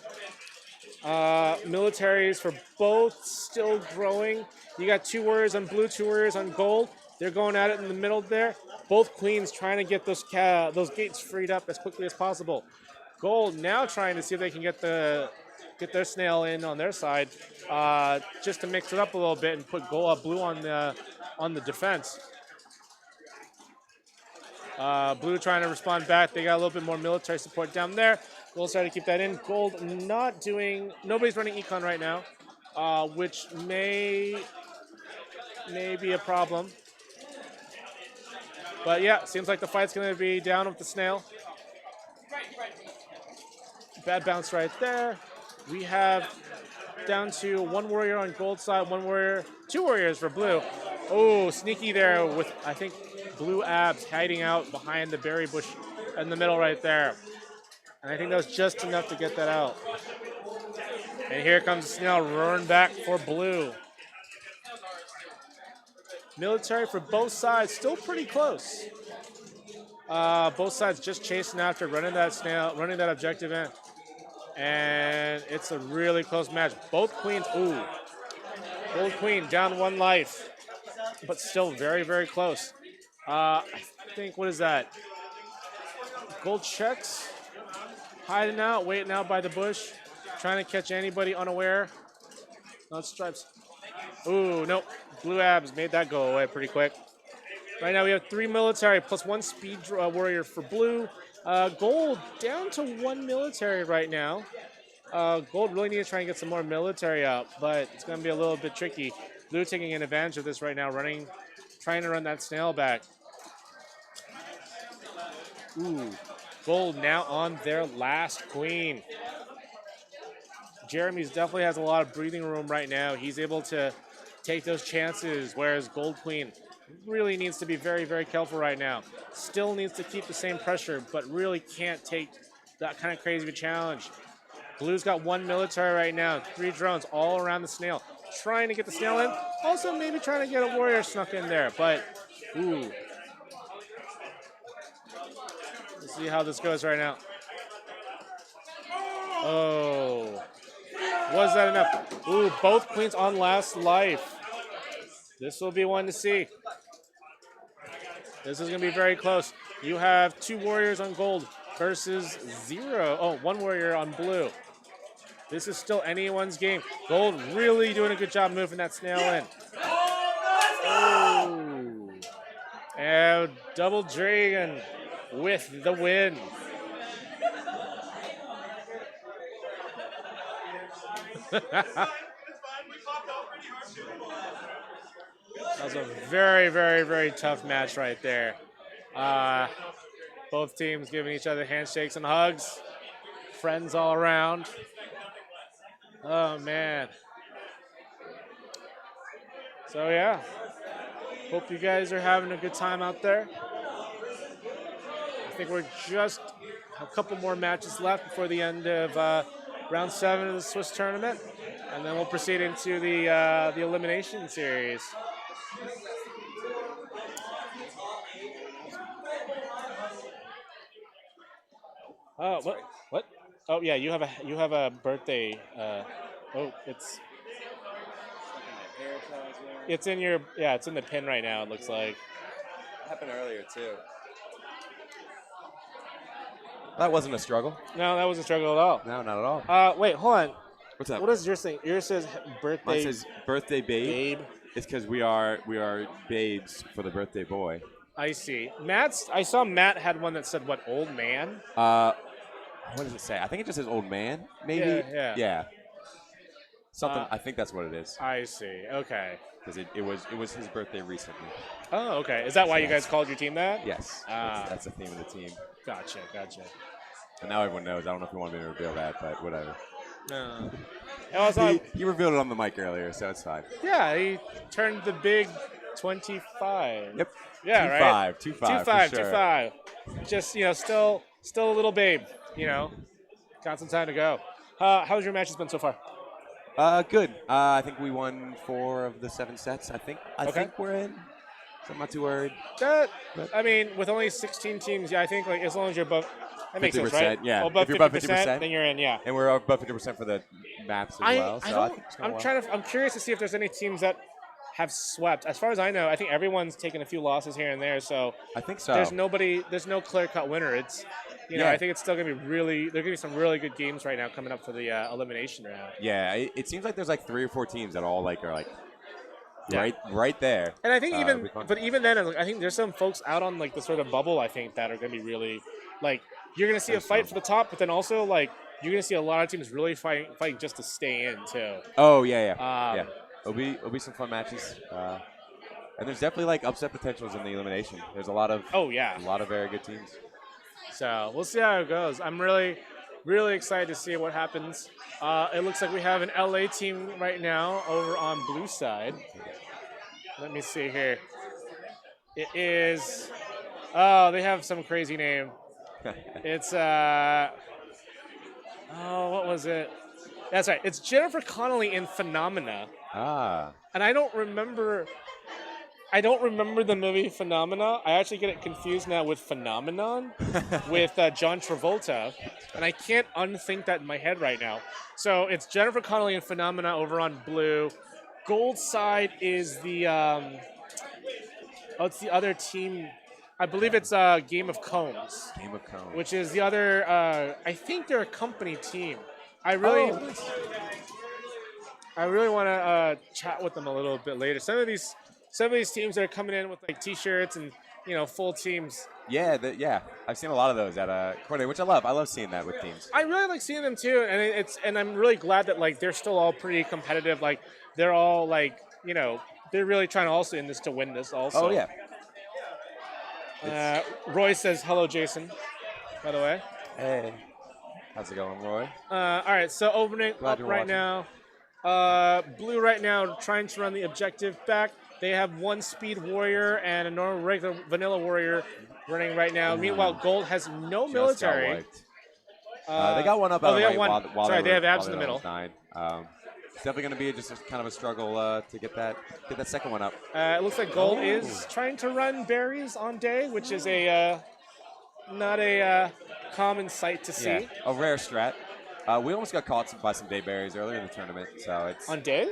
Militaries for both still growing. You got 2 warriors on Blue, 2 warriors on Gold. They're going at it in the middle there. Both queens trying to get those gates freed up as quickly as possible. Gold now trying to see if they can get their snail in on their side, just to mix it up a little bit and put Blue on the defense. Blue trying to respond back. They got a little bit more military support down there. Gold trying to keep that in. Gold nobody's running econ right now, which may be a problem. But yeah, seems like the fight's going to be down with the snail. Bad bounce right there. We have down to 1 warrior on gold side, 2 warriors for blue. Oh, sneaky there with, I think, blue abs hiding out behind the berry bush in the middle right there. And I think that was just enough to get that out. And here comes Snail roaring back for blue. Military for both sides, still pretty close. Both sides just chasing after, running that objective in. And it's a really close match. Both queens, ooh. Gold queen down 1 life, but still very, very close. I think, what is that? Gold checks, hiding out, waiting out by the bush, trying to catch anybody unaware. No stripes. Ooh, nope. Blue abs made that go away pretty quick. Right now we have 3 military plus 1 speed warrior for blue. Gold down to 1 military right now. Gold really needs to try and get some more military up, but it's going to be a little bit tricky. Blue taking an advantage of this right now, trying to run that snail back. Ooh, gold now on their last queen. Jeremy's definitely has a lot of breathing room right now. He's able to take those chances, whereas gold queen really needs to be very, very careful right now. Still needs to keep the same pressure, but really can't take that kind of crazy of a challenge. Blue's got 1 military right now, 3 drones all around the snail, trying to get the snail in. Also maybe trying to get a warrior snuck in there, but ooh. Let's see how this goes right now. Oh, was that enough? Ooh, both queens on last life. This will be one to see. This is going to be very close. You have 2 warriors on gold versus 1 warrior on blue. This is still anyone's game. Gold really doing a good job moving that snail in. Oh. And double dragon with the win. That was a very, very, very tough match right there. Both teams giving each other handshakes and hugs. Friends all around. Oh, man. So, yeah. Hope you guys are having a good time out there. I think we're just a couple more matches left before the end of round 7 of the Swiss tournament. And then we'll proceed into the elimination series. Oh, what? Oh, yeah, you have a birthday. It's in your it's in the pin right now. It looks like. It happened earlier too. That wasn't a struggle. No, that wasn't a struggle at all. No, not at all. Wait, hold on. What's up? What is yours saying? Yours says birthday. Mine says birthday babe. It's because we are babes for the birthday boy. I see. I saw Matt had one that said what, old man? What does it say? I think it just says old man, maybe. Yeah. Something. I think that's what it is. I see. Okay. Because it was his birthday recently. Oh, okay. Is that why you guys called your team that? Yes. That's the theme of the team. Gotcha. And now everyone knows. I don't know if you want me to reveal that, but whatever. No. He revealed it on the mic earlier, so it's fine. Yeah, he turned the big 25. Yep. Yeah, 25, 25. 25. Just, still a little babe, Got some time to go. How's your matches been so far? Good. I think we won 4 of the 7 sets. I think we're in. So I'm not too worried. I mean, with only 16 teams, I think as long as you're above, that makes sense, right? Yeah. Above if you're above 50%, then you're in. Yeah. And we're above 50% for the maps as well. So I think it's going well. I'm curious to see if there's any teams that have swept. As far as I know, I think everyone's taken a few losses here and there. So I think so. There's no clear-cut winner. It's I think it's still gonna be there are gonna be some really good games right now coming up for the elimination round. Yeah, it seems like there's 3 or 4 teams that all are right there. And I think even then, I think there's some folks out on the sort of bubble. I think that are gonna be really you're gonna see a fight for the top, but then also you're gonna see a lot of teams really fighting just to stay in too. Oh yeah. It'll be some fun matches. And there's definitely like upset potentials in the elimination. There's a lot of a lot of very good teams. So we'll see how it goes. I'm really excited to see what happens. It looks like we have an LA team right now over on blue side. Let me see here. It is. Oh, they have some crazy name. It's oh, what was it? That's right. It's Jennifer Connelly in Phenomena. Ah. And I don't remember the movie Phenomena. I actually get it confused now with Phenomenon with John Travolta, and I can't unthink that in my head right now. So it's Jennifer Connelly in Phenomena over on blue. Gold side is the it's the other team. I believe it's Game of Combs. Game of Combs. Which is the other. I think they're a company team. I really want to chat with them a little bit later. Some of these teams that are coming in with like T-shirts and full teams. Yeah, I've seen a lot of those at coordinator, which I love. I love seeing that with teams. I really like seeing them too, and I'm really glad that like they're still all pretty competitive. Like they're all like they're really trying also in this to win this also. Oh yeah. Roy says hello, Jason. By the way. Hey. How's it going, Roy? All right, so opening Glad up right now. Blue right now trying to run the objective back. They have one speed warrior and a normal regular vanilla warrior running right now. Meanwhile, Gold has no Just military. they got one up. Oh, they out have one. while Sorry, they they have were- abs while in the they were middle. on 9. It's definitely going to be just kind of a struggle to get that second one up. It looks like Gold is trying to run berries on day, which is a not a common sight to see. Yeah, a rare strat. We almost got caught by some day berries earlier in the tournament, so it's on day.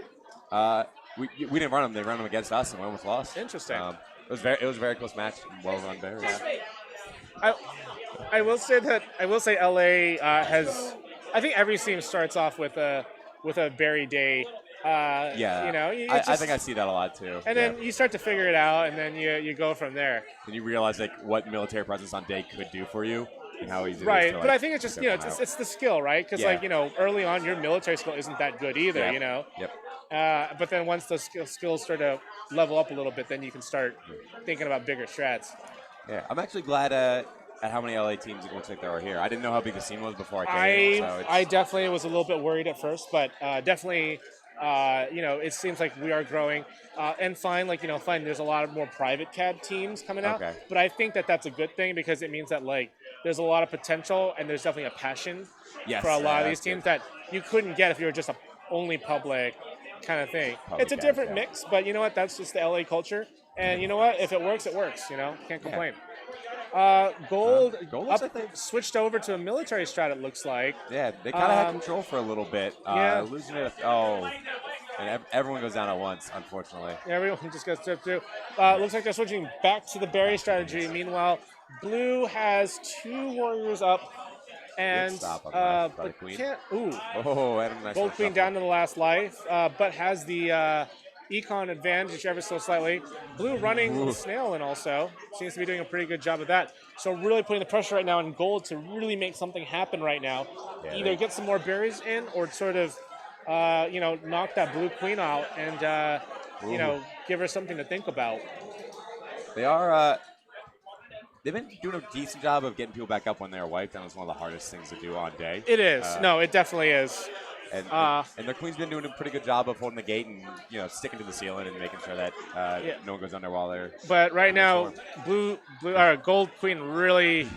We didn't run them; they ran them against us, and we almost lost. Interesting. It was a very close match. Well run berries. I will say LA has. I think every team starts off with a berry day. Yeah. I think I see that a lot too. And then you start to figure it out, and then you go from there. And you realize like what military presence on day could do for you and how easy it is Right, to, but I think it's just it's the skill, right? Because early on your military skill isn't that good either, Yep. But then once the skills start to level up a little bit, then you can start thinking about bigger strats. Yeah, I'm actually glad at how many LA teams it looks like there are here. I didn't know how big the scene was before I came. I definitely was a little bit worried at first, but definitely, it seems like we are growing. And fine, there's a lot of more private cab teams coming out. Okay. But I think that that's a good thing because it means that there's a lot of potential and there's definitely a passion for a lot of these teams that you couldn't get if you were just a only public kind of thing. It's a different mix, but you know what? That's just the LA culture. And you know what? If it works, it works. Can't complain. Gold switched over to a military strat, it looks like. Yeah, they kind of had control for a little bit. Losing it. And everyone goes down at once, unfortunately. Yeah, everyone just goes through. Looks like they're switching back to the berry strategy. Meanwhile, blue has 2 warriors up. And Good stop on that by the queen. Gold queen down to the last life, but has the econ advantage ever so slightly. Blue running snail and also seems to be doing a pretty good job of that. So really putting the pressure right now on Gold to really make something happen right now. Yeah, Either get some more berries in or sort of knock that blue queen out and give her something to think about. They are. They've been doing a decent job of getting people back up when they're wiped, and it's one of the hardest things to do on day. It is. No, it definitely is. And their queen's been doing a pretty good job of holding the gate and sticking to the ceiling and making sure that no one goes under while they're. But right now, Gold Queen really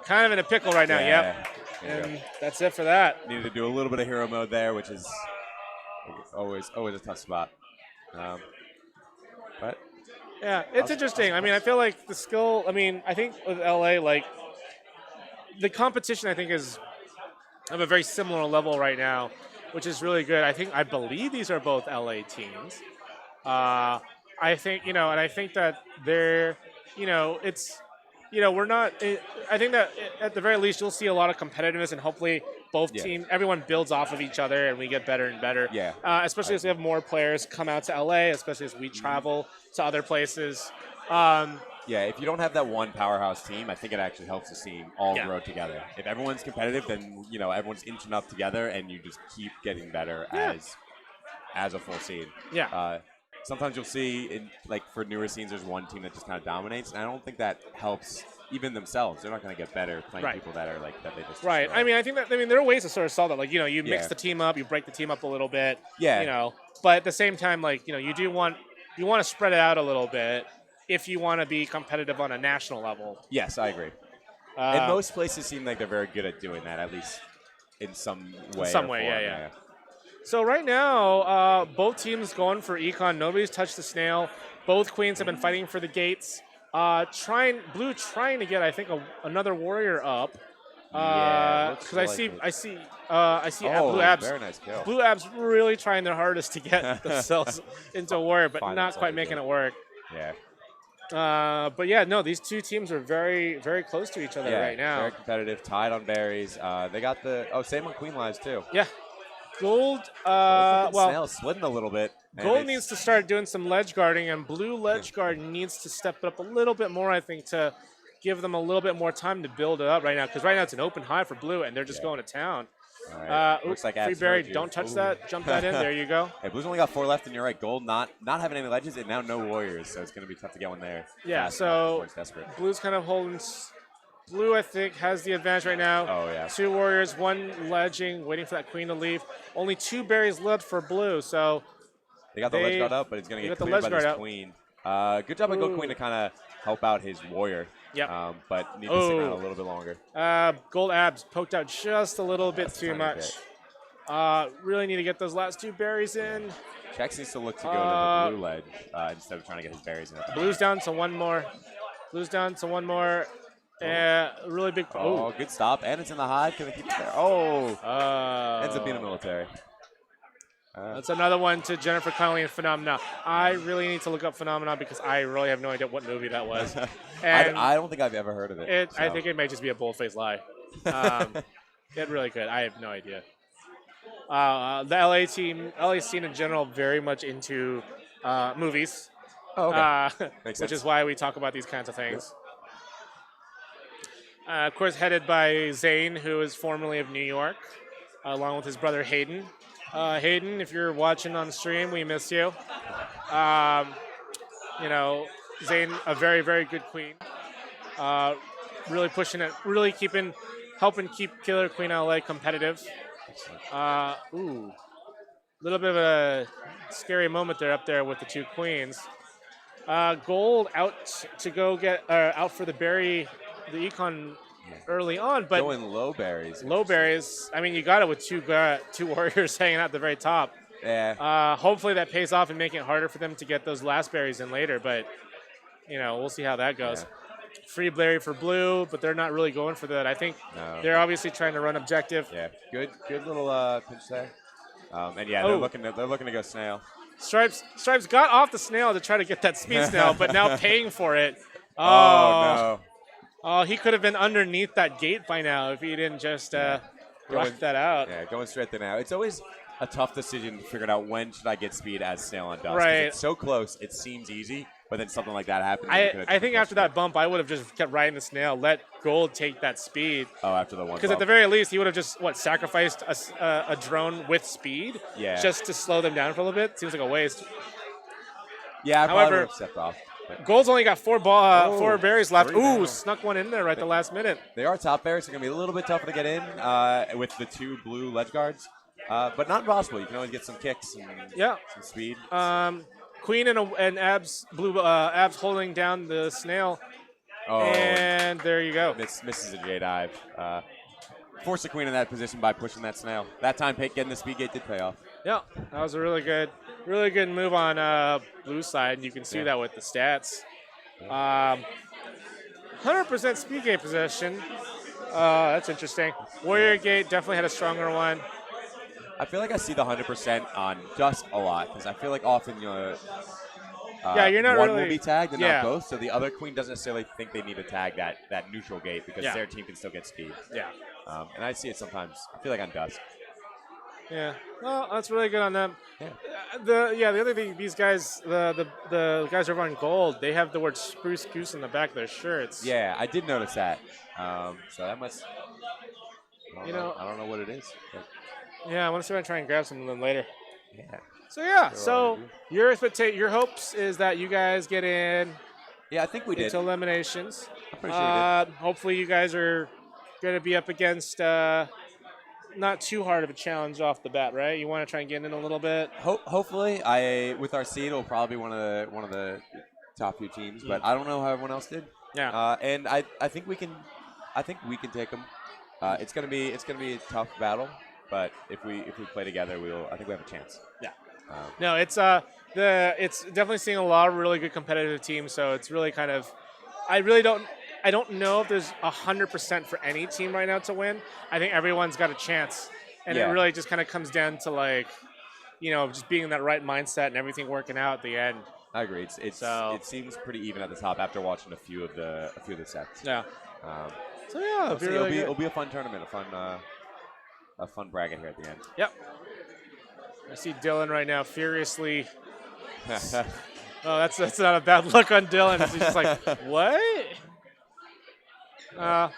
kind of in a pickle right now. Yeah. Yep. And that's it for that. Needed to do a little bit of hero mode there, which is always a tough spot. But. Yeah, it's interesting. I mean, I feel like the skill. I mean, I think with LA, the competition, I think is of a very similar level right now, which is really good. I believe these are both LA teams. I think and I think that they're, it's, we're not. I think that at the very least you'll see a lot of competitiveness, and hopefully both teams, everyone builds off of each other, and we get better and better. Yeah. Especially as we have more players come out to LA, especially as we travel to other places. If you don't have that one powerhouse team, I think it actually helps the team all grow together. If everyone's competitive, then everyone's inching up together, and you just keep getting better as a full seed. Yeah. sometimes you'll see in like for newer scenes, there's one team that just kind of dominates, and I don't think that helps even themselves. They're not going to get better playing people that are like that they just right. destroy. I mean, I think there are ways to sort of solve that. Like you mix the team up, you break the team up a little bit. Yeah. But at the same time, like you want to spread it out a little bit if you want to be competitive on a national level. Yes, I agree. And most places seem like they're very good at doing that, at least in some way. Yeah. So right now, both teams going for econ. Nobody's touched the snail. Both queens have been fighting for the gates. Blue trying to get, I think, another warrior up. Because I see Blue Abs. Very nice kill. Blue Abs really trying their hardest to get themselves into a warrior, but not quite making it work. Yeah. But yeah, no, these two teams are very, very close to each other right now. Very competitive, tied on berries. They got same on queen lives too. Yeah. Gold, Snail splitting a little bit. Gold needs to start doing some ledge guarding, and blue ledge guard needs to step it up a little bit more, I think, to give them a little bit more time to build it up right now. Because right now it's an open high for blue, and they're just going to town. All right. Looks like free berry, don't touch that. Jump that in. There you go. Hey, blue's only got 4 left, and you're right. Gold not having any ledges, and now no warriors, so it's going to be tough to get one there. Yeah, so blue's kind of holding. Blue, I think, has the advantage right now. Oh, yeah. 2 warriors, 1 ledging, waiting for that queen to leave. Only 2 berries left for blue, so... They got the ledge guard up, but it's going to get cleared by this queen. Good job by Gold Queen to kind of help out his warrior. Yep. But need to stick around a little bit longer. Gold Abs poked out just a little bit too much. Really need to get those last 2 berries in. Chex needs to look to go to the blue ledge instead of trying to get his berries in. Blue's down to 1 more. Blue's down to 1 more. Really big. Oh, good stop. And it's in the hive. Can they keep it there? Ends up being a military. That's another one to Jennifer Connelly and Phenomena. I really need to look up Phenomena because I really have no idea what movie that was. And I don't think I've ever heard of it. I think it may just be a bold-faced lie. It really could. I have no idea. The LA scene in general very much into movies. Oh, okay. Which is why we talk about these kinds of things. Of course, headed by Zane, who is formerly of New York, along with his brother Hayden. Hayden, if you're watching on stream, we miss you. Zane, a very, very good queen. Really pushing it, really helping keep Killer Queen LA competitive. Little bit of a scary moment there up there with the 2 queens. Gold out to go out for the berry, the econ early on, but going low berries. Low berries. I mean, you got it with 2 warriors hanging out at the very top. Yeah. Hopefully that pays off and making it harder for them to get those last berries in later. But we'll see how that goes. Yeah. Free berry for blue, but they're not really going for that. I think they're obviously trying to run objective. Yeah. Good little pinch there. And yeah, they're looking to go snail. Stripes got off the snail to try to get that speed snail, but now paying for it. Oh no. Oh, he could have been underneath that gate by now if he didn't just rush that out. Yeah, going straight there now. It's always a tough decision to figure out when should I get speed as snail on dust. Right. It's so close, it seems easy, but then something like that happens. I think after that bump, I would have just kept riding the snail, let Gold take that speed. Oh, after the one. Because at the very least, he would have just sacrificed a drone with speed, just to slow them down for a little bit. Seems like a waste. Yeah, I probably would have stepped off. Gold's only got 4 berries left. Ooh, snuck one in there right the last minute. They are top berries, so it's going to be a little bit tougher to get in with the 2 blue ledge guards. But not impossible. You can always get some kicks and some speed. Queen and Abs, blue Abs holding down the snail. Oh, and there you go. Misses a J dive. Force the queen in that position by pushing that snail. That time, getting the speed gate did pay off. Yeah, that was a really good move on blue side. You can see that with the stats. 100% speed gate possession. That's interesting. Warrior gate definitely had a stronger one. I feel like I see the 100% on dust a lot because I feel like often you're not one really, will be tagged and not both, so the other queen doesn't necessarily think they need to tag that neutral gate because their team can still get speed. Yeah. And I see it sometimes. I feel like on dust. Yeah. Well, that's really good on them. Yeah. The other thing, these guys, the guys over on gold, they have the word Spruce Goose in the back of their shirts. Yeah, I did notice that. So that must. I don't know what it is. But. Yeah, I want to see if I can try and grab some of them later. Yeah. So yeah, They're so your hopes is that you guys get in. Yeah, I think we did. Into eliminations. I'm pretty sure we did. Hopefully, you guys are going to be up against not too hard of a challenge off the bat, right? You want to try and get in a little bit. Hopefully, with our seed, it'll probably be one of the top few teams. But I don't know how everyone else did. Yeah. And I think we can. I think we can take them. It's gonna be a tough battle, but if we play together, I think we have a chance. Yeah. No, it's definitely seeing a lot of really good competitive teams. So it's really kind of, I don't know if there's 100% for any team right now to win. I think everyone's got a chance, and it really just kind of comes down to like, just being in that right mindset and everything working out at the end. I agree. It seems pretty even at the top after watching a few of the sets. Yeah. So yeah, it'll be a fun tournament, a fun bracket here at the end. Yep. I see Dylan right now furiously. Oh, that's not a bad look on Dylan. He's just like, what? All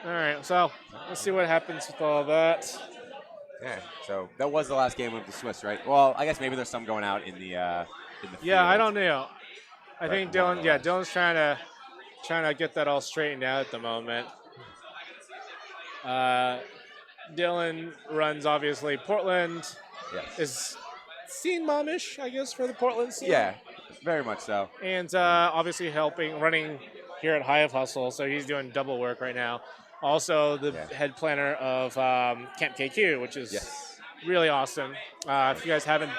right, so let's see what happens with all that. Yeah, so that was the last game of the Swiss, right? Well, I guess maybe there's some going out in the field. Yeah, I don't know. I think Dylan's trying to get that all straightened out at the moment. Dylan runs obviously Portland. Yes. Is scene momish, I guess, for the Portland scene. Yeah, very much so. And obviously running here at Hive Hustle, so he's doing double work right now. Also, the head planner of Camp KQ, which is really awesome. If you guys haven't,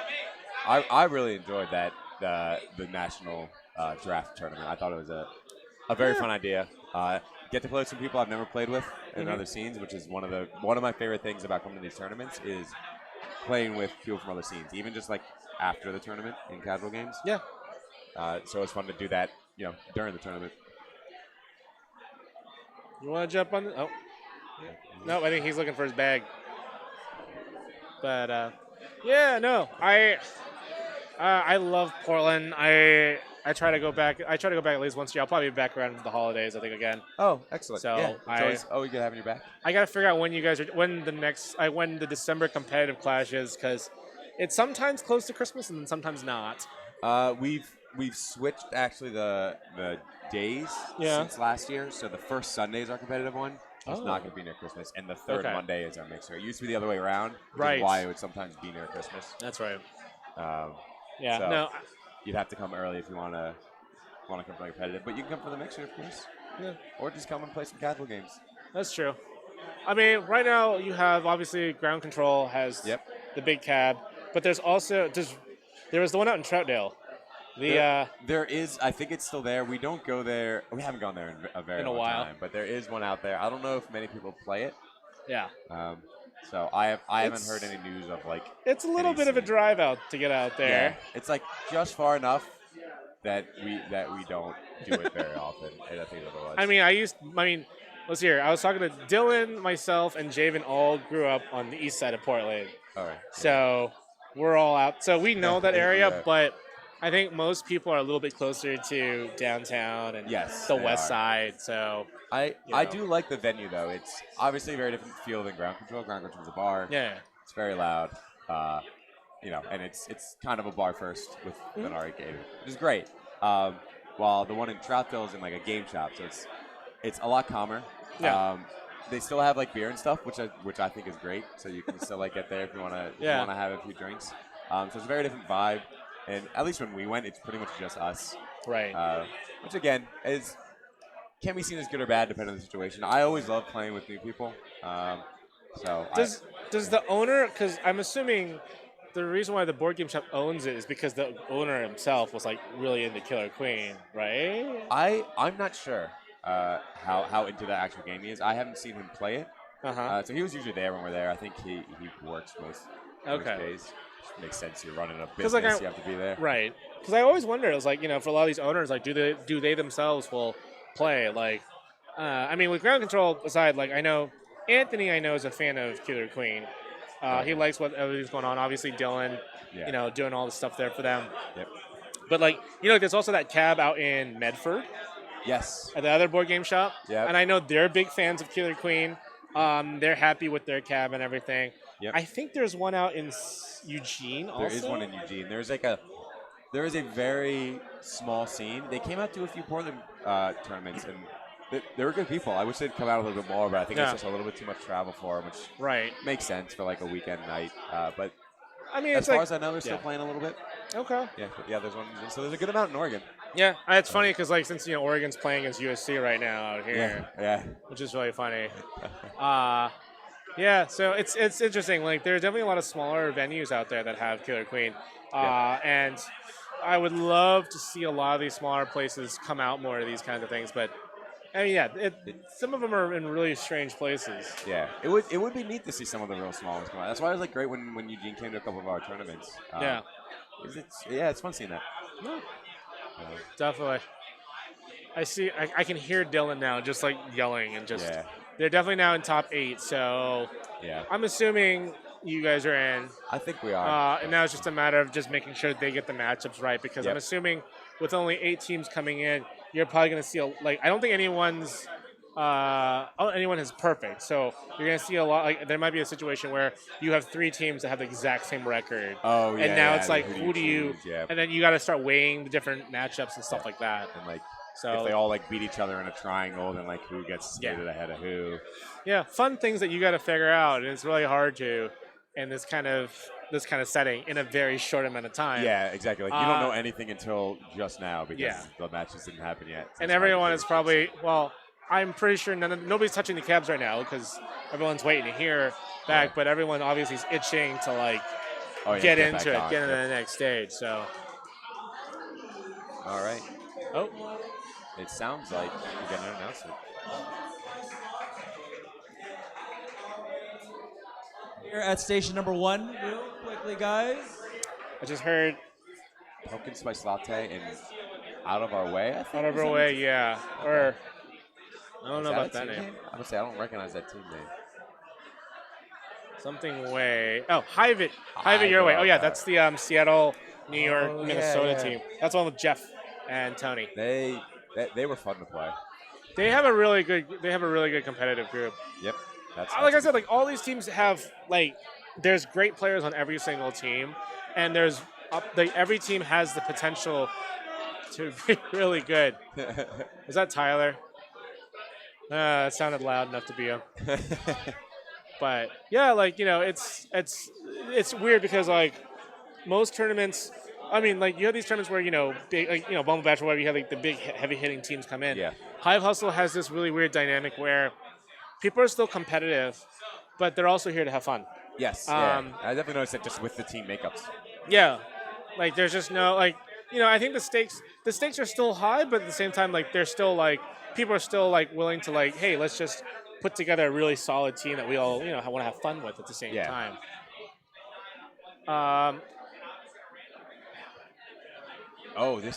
I really enjoyed that the national draft tournament. I thought it was a very fun idea. Get to play with some people I've never played with in other scenes, which is one of my favorite things about coming to these tournaments is playing with people from other scenes, even just like after the tournament in casual games. Yeah. So it's fun to do that, during the tournament. You want to jump on? Oh, no, I think he's looking for his bag. But I love Portland. I try to go back. I try to go back at least once a year. I'll probably be back around the holidays, I think, again. Oh, excellent. So yeah. You can have your back. I got to figure out when the December competitive clash is, because it's sometimes close to Christmas and then sometimes not. We've switched actually the days since last year. So the first Sunday is our competitive one. It's not going to be near Christmas, and the third Monday is our mixer. It used to be the other way around. Right. Why it would sometimes be near Christmas. That's right. Yeah. So no. You'd have to come early if you want to come for competitive, but you can come for the mixer, of course. Yeah. Or just come and play some casual games. That's true. I mean, right now you have obviously Ground Control has the big cab, but there's also there was the one out in Troutdale. There is. I think it's still there. We don't go there. We haven't gone there in a very long time, but there is one out there. I don't know if many people play it. Yeah. So I haven't heard any news of like. It's a little bit of a drive out to get out there. Yeah, it's like just far enough that we don't do it very often. And I think otherwise. I mean, let's hear. I was talking to Dylan, myself, and Javen. All grew up on the east side of Portland. All right. So we're all out. So we know that area, but I think most people are a little bit closer to downtown and the west side. So I do like the venue though. It's obviously a very different feel than Ground Control. Ground Control is a bar. Yeah. It's very loud. And it's kind of a bar first with an arcade, which is great. While the one in Troutdale is in like a game shop, so it's a lot calmer. Yeah. They still have like beer and stuff, which I think is great. So you can still like get there if you want to have a few drinks. So it's a very different vibe. And at least when we went, it's pretty much just us. Right. Which, again, can be seen as good or bad depending on the situation. I always love playing with new people. Does the owner, because I'm assuming the reason why the board game shop owns it is because the owner himself was like really into Killer Queen, right? I'm not sure how into that actual game he is. I haven't seen him play it. So he was usually there when we're there. I think he works most days. Makes sense. You're running a business. You have to be there, right? Because I always wonder. It was like, for a lot of these owners, like, do they themselves will play? Like, with Ground Control aside, like I know Anthony. I know is a fan of Killer Queen. He likes what everything's going on. Obviously, Dylan, doing all the stuff there for them. Yep. But like, there's also that cab out in Medford. Yes. At the other board game shop. Yeah. And I know they're big fans of Killer Queen. They're happy with their cab and everything. Yep. I think there's one out in Eugene also. There is one in Eugene. There is a very small scene. They came out to a few Portland tournaments, and they were good people. I wish they'd come out a little bit more, but I think it's just a little bit too much travel for them, which makes sense for like a weekend night. But I mean, as far as I know, they're still playing a little bit. Okay. Yeah, there's one. So there's a good amount in Oregon. Yeah, it's funny because like since Oregon's playing against USC right now out here, which is really funny. Yeah, so it's interesting. Like there's definitely a lot of smaller venues out there that have Killer Queen, and I would love to see a lot of these smaller places come out more of these kinds of things. But I mean, some of them are in really strange places. Yeah, it would be neat to see some of the real small ones come out. That's why it was like great when Eugene came to a couple of our tournaments. It's fun seeing that. Yeah. Definitely. I can hear Dylan now just like yelling and just they're definitely now in top 8, so I'm assuming you guys are in. I think we are. And now it's just a matter of just making sure they get the matchups right because I'm assuming with only 8 teams coming in, you're probably going to see I don't think anyone is perfect. So you're going to see a lot. Like there might be a situation where you have 3 teams that have the exact same record. Oh, yeah. And now it's like, who do you? Yeah. And then you got to start weighing the different matchups and stuff like that. And like, so if they all like beat each other in a triangle, then like who gets skated ahead of who? Yeah, fun things that you got to figure out, and it's really hard to in this kind of setting in a very short amount of time. Yeah, exactly. Like you don't know anything until just now because the matches didn't happen yet. So and everyone is probably I'm pretty sure nobody's touching the cabs right now because everyone's waiting to hear back. But everyone obviously is itching to get into the next stage. So, all right. Oh, it sounds like we're getting an announcement. Here at station number 1, real quickly, guys. I just heard pumpkin spice latte and out of our way. I think out of our way, yeah. Or I don't know about that name. I would say I don't recognize that team name. Something way. Oh, Hive it your way. Oh yeah, that's the Seattle, New York, Minnesota team. That's one with Jeff and Tony. They were fun to play. They have a really good competitive group. Yep. Like I said, like all these teams have there's great players on every single team, and every team has the potential to be really good. Is that Tyler? It sounded loud enough to be him. But yeah, it's weird because most tournaments. I mean, you have these tournaments where big, Bumble Batch or whatever. You have the big heavy hitting teams come in. Yeah. Hive Hustle has this really weird dynamic where people are still competitive, but they're also here to have fun. Yes. I definitely noticed that just with the team makeups. Yeah. There's just no I think the stakes are still high, but at the same time they're still people are still willing to hey, let's just put together a really solid team that we all want to have fun with at the same time. Oh, it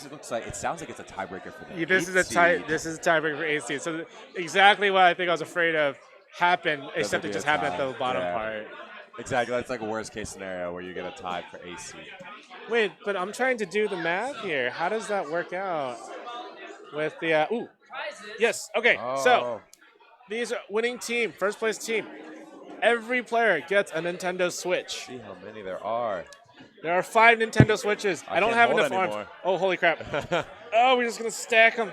sounds like it's a tiebreaker for the This is a tiebreaker for 8 seed. So exactly what I think I was afraid of happened, except it just happened at the bottom part. Exactly. That's like a worst case scenario where you get a tie for AC. Wait, but I'm trying to do the math here. How does that work out with the yes. Okay. So these are winning team, first place team. Every player gets a Nintendo Switch. See how many there are. There are 5 Nintendo Switches. I don't have enough arms. Oh, holy crap. Oh, we're just going to stack them.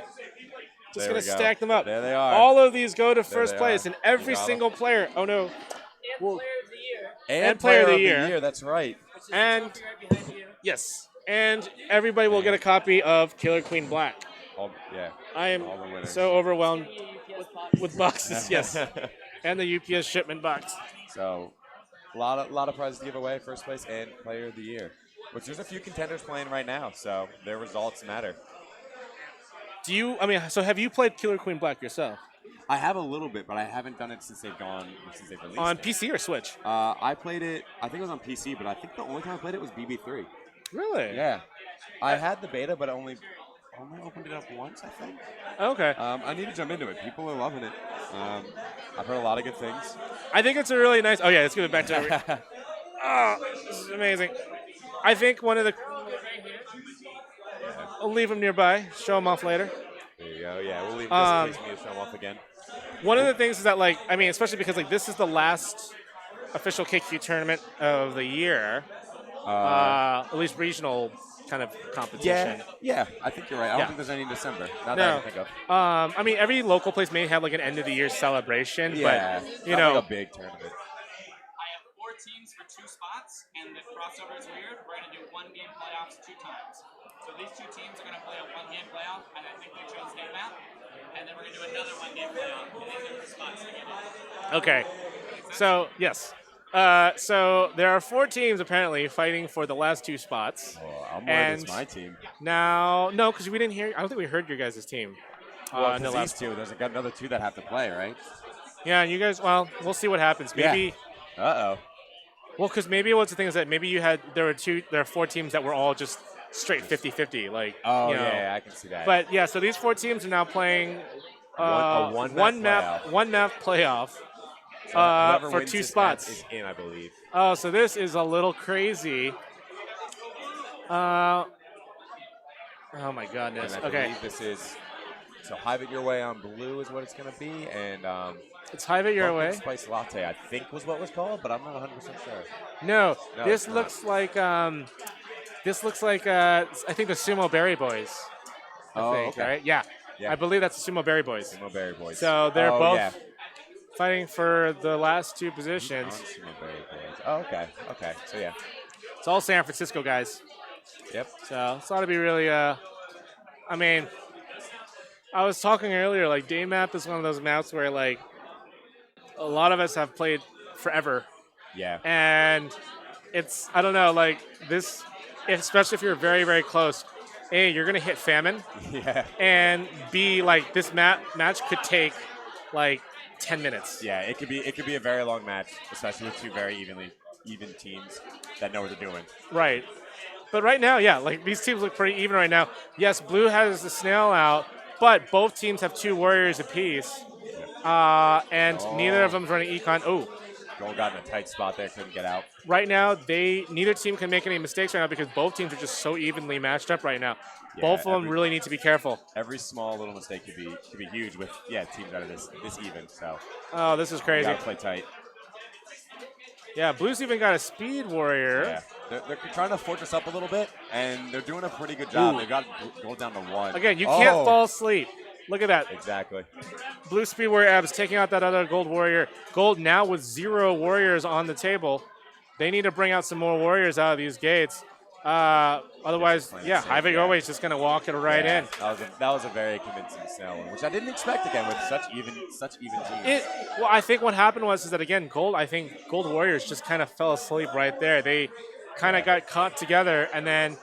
Just going to stack them up. There they are. All of these go to first place, and every single player. Oh, no. And player of the year. That's right. And, yes. And everybody will get a copy of Killer Queen Black. I am so overwhelmed with boxes, yes. And the UPS shipment box. So, a lot of prizes to give away, first place and player of the year. Which there's a few contenders playing right now, so their results matter. So have you played Killer Queen Black yourself? I have a little bit, but I haven't done it since they've released on it. PC or Switch? I played it, I think it was on PC, but I think the only time I played it was BB3. Really? Yeah. I had the beta, but I only opened it up once, I think. Okay. I need to jump into it. People are loving it. I've heard a lot of good things. I think it's a really nice... Oh, yeah, let's give it back to everyone. Oh, this is amazing. I think one of the... I'll leave them nearby. Show them off later. There you go. Yeah, we'll leave this in case we need to show them off again. one of the things is that, like, I mean, especially because, like, this is the last official KQ tournament of the year, at least regional kind of competition. Yeah, I think you're right. I don't think there's any in December. Not that I can think of. I mean, every local place may have like an end of the year celebration, Yeah, but you know, like a big tournament. I have 4 teams for 2 spots, and the crossover is weird. We're going to do 1-game playoffs 2 times. So these 2 teams are going to play a 1-game playoff, and I think they chose state map. And then we're going to do another 1-game playoff, and these are the spots to get in. Okay. So, yes. So there are 4 teams apparently fighting for the last 2 spots. Oh, I'm worried it's my team. Now, no, because we didn't hear. I don't think we heard your guys' team. Well, no, these 2, there's got another 2 that have to play, right? Yeah, and you guys. Well, we'll see what happens. Maybe. Yeah. Uh-oh. Well, because maybe what's the thing is that maybe there are 4 teams that were all just straight 50-50, like. Oh, you know. yeah, I can see that. But yeah, so these 4 teams are now playing one map playoff. So whoever for wins 2 this spots. match is in, I believe. Oh, so this is a little crazy. Oh my goodness. And I Okay. believe this is so Hive It Your Way on blue is what it's going to be, and it's Hive It Your Pumpkin Way. Spice Latte, I think was what it was called, but I'm not 100% sure. No, this it's looks like I think the Sumo Berry Boys. I think, okay. right? Yeah. I believe that's the Sumo Berry Boys. Sumo Berry Boys. So they're both yeah. fighting for the last 2 positions. Sumo Berry Boys. Oh, okay. Okay. So yeah. It's all San Francisco guys. Yep. So it's ought to be really. I mean, I was talking earlier. Like day map is one of those maps where like a lot of us have played forever. Yeah. And it's I don't know like this, especially if you're very very close. A, you're gonna hit famine. Yeah. And B, like this match could take like 10 minutes. Yeah, it could be a very long match, especially with 2 very even teams that know what they're doing. Right. But right now, yeah, like these teams look pretty even right now. Yes, blue has the snail out, but both teams have 2 warriors apiece. And neither of them's running econ. Oh. Gold got in a tight spot there, couldn't get out. Right now, neither team can make any mistakes right now because both teams are just so evenly matched up right now. Yeah, both of them really need to be careful. Every small little mistake could be huge with teams that are this even. So. Oh, this is crazy. You gotta play tight. Yeah, blue's even got a speed warrior. Yeah, they're trying to fortress up a little bit, and they're doing a pretty good job. They got gold down to 1. Again, you can't fall asleep. Look at that. Exactly. Blue speed warrior abs taking out that other gold warrior. Gold now with 0 warriors on the table. They need to bring out some more warriors out of these gates. Otherwise, Hive It Your Way is just going to walk it right in. That was a very convincing snail one, which I didn't expect again with such even teams. Well, I think what happened was that again, Gold Warriors just kind of fell asleep right there. They kind of got caught together, and then,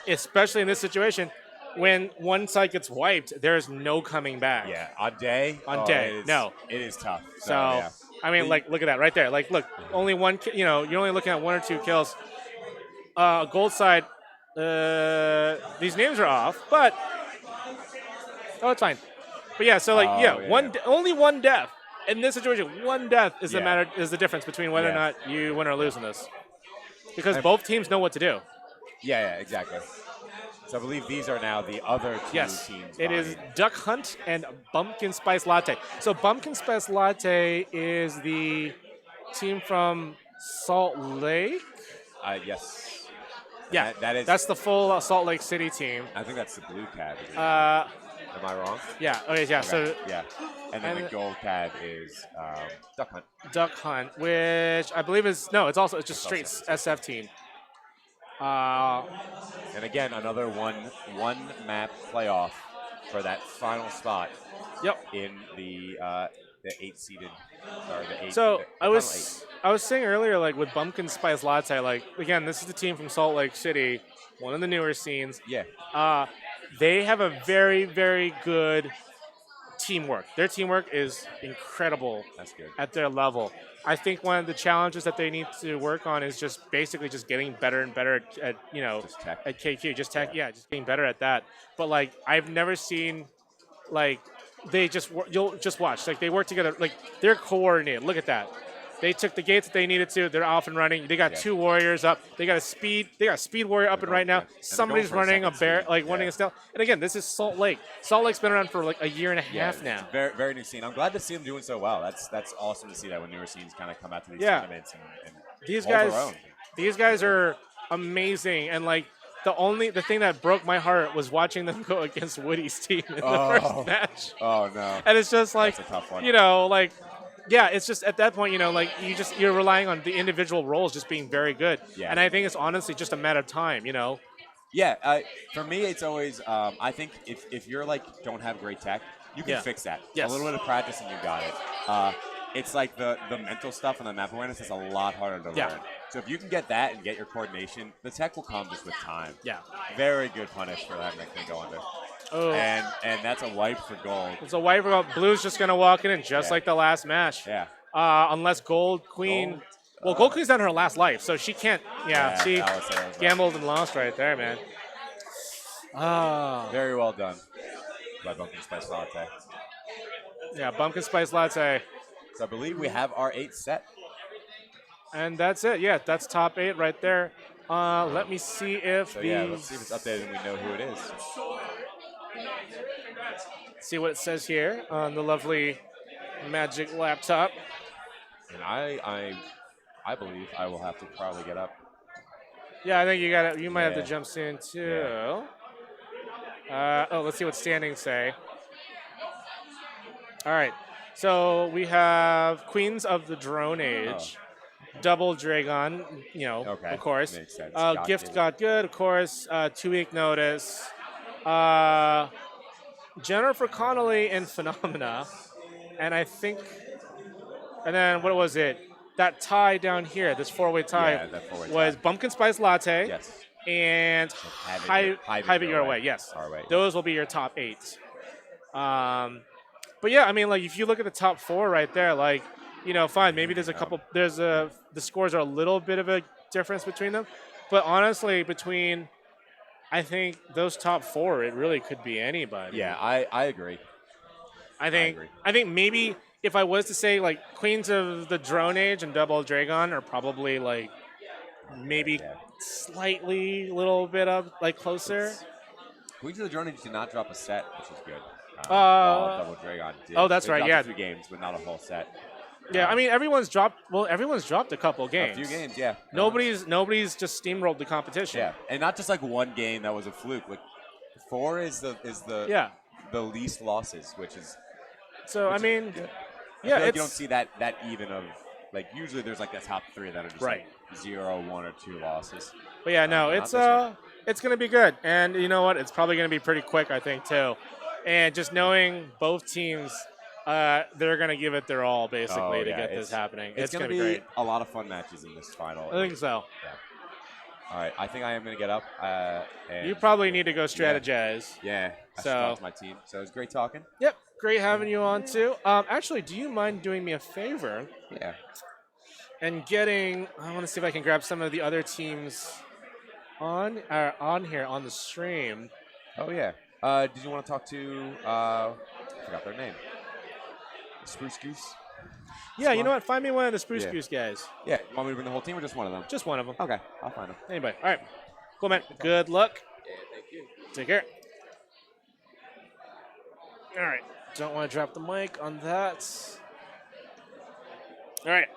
especially in this situation, when one side gets wiped, there is no coming back. Yeah, on day. No, it is tough. So I mean, like, look at that right there. Like, look, only one. You're only looking at 1 or 2 kills. Gold side, these names are off, but it's fine. But yeah, so only 1 death in this situation. 1 death is the difference between whether or not you win or lose in this, because both teams know what to do. Yeah, exactly. So I believe these are now the other 2 teams. It is Duck Hunt and Bumpkin Spice Latte. So Bumpkin Spice Latte is the team from Salt Lake. Yes. Yeah, that's the full Salt Lake City team. I think that's the blue cab. Am I wrong? Yeah. Okay. Yeah. Okay. So and then the gold cab is Duck Hunt. Duck Hunt, which I believe is it's just straight SF team. And again, another one map playoff for that final spot. Yep. In the 8-seeded. Sorry, the 8. So I was saying earlier, like with Bumpkin Spice Latte, like again, this is the team from Salt Lake City, one of the newer scenes. Yeah. They have a very very good teamwork. Their teamwork is incredible. That's good. At their level. I think one of the challenges that they need to work on is just basically just getting better and better at at KQ. Just getting better at that. But like I've never seen like you'll just watch, like they work together, like they're coordinated. Look at that. They took the gates that they needed to. They're off and running. They got 2 warriors up. They got a speed warrior up and right now. Somebody's running a bear, running a stealth. And again, this is Salt Lake. Salt Lake's been around for like a year and a half now. Very, very new scene. I'm glad to see them doing so well. That's awesome to see that when newer scenes kind of come out to these tournaments and these hold their own. These guys are amazing. And like the thing that broke my heart was watching them go against Woody's team in the first match. Oh no. And it's just like, that's a tough one. It's just at that point, you're relying on the individual roles just being very good. Yeah. And I think it's honestly just a matter of time, Yeah, for me, it's always, I think if you're don't have great tech, you can fix that. Yes. A little bit of practice and you got it. It's like the mental stuff and the map awareness is a lot harder to learn. So if you can get that and get your coordination, the tech will come just with time. Yeah. Very good punish for that Nick go under. Oh. And that's a wipe for gold. It's a wipe for gold. Blue's just going to walk in and just like the last match. Yeah. Unless Gold Queen... Well, Gold Queen's on her last life, so she can't... she gambled and lost right there, man. Very well done by Bumpkin Spice Latte. Yeah, Bumpkin Spice Latte. So I believe we have our 8 set. And that's it. Yeah, that's top 8 right there. Let me see if let's see if it's updated and we know who it is. See what it says here on the lovely Magic laptop. And I believe I will have to probably get up. Yeah, I think you might have to jump soon too. Yeah. Let's see what standings say. All right. So we have Queens of the Drone Age. Double Dragon, of course. Makes sense. Gift Got Good, of course. 2-week notice. Jennifer Connolly and Phenomena. And I think, and then what was it? That tie down here, this 4-way tie, was Bumpkin Spice Latte and Hive It Your Way. Yes. Those will be your top 8. But yeah, I mean, if you look at the top 4 right there, fine, maybe there's a couple, the scores are a little bit of a difference between them. But honestly, I think those top 4, it really could be anybody. Yeah, I agree. I think maybe if I was to say Queens of the Drone Age and Double Dragon are probably slightly little bit of closer. Queens of the Drone Age did not drop a set, which is good. Double Dragon did. Oh, that's right. Yeah, 3 games, but not a whole set. Yeah, I mean everyone's dropped a couple games. A few games, yeah. Nobody's just steamrolled the competition. Yeah, and not just one game that was a fluke. 4 is the least losses, which is. So I mean, I feel you don't see that even of usually there's the top 3 that are just 0, 1, or 2 losses. But yeah, no, it's gonna be good, and you know what? It's probably gonna be pretty quick, I think too. And just knowing both teams, they're going to give it their all, basically, to get this happening. It's going to be great. A lot of fun matches in this final. I think so. Yeah. All right, I think I am going to get up. You probably need to go strategize. Yeah, I should talk to my team. So it was great talking. Yep, great having you on, too. Actually, do you mind doing me a favor? Yeah. And I want to see if I can grab some of the other teams on here on the stream. Oh, yeah. Did you want to talk to, I forgot their name. Spruce Goose? Yeah, you know what? Find me one of the Spruce Goose guys. Yeah, you want me to bring the whole team or just one of them? Just one of them. Okay, I'll find them. Anybody. All right. Cool, man. Good luck. Yeah, thank you. Take care. All right. Don't want to drop the mic on that. All right.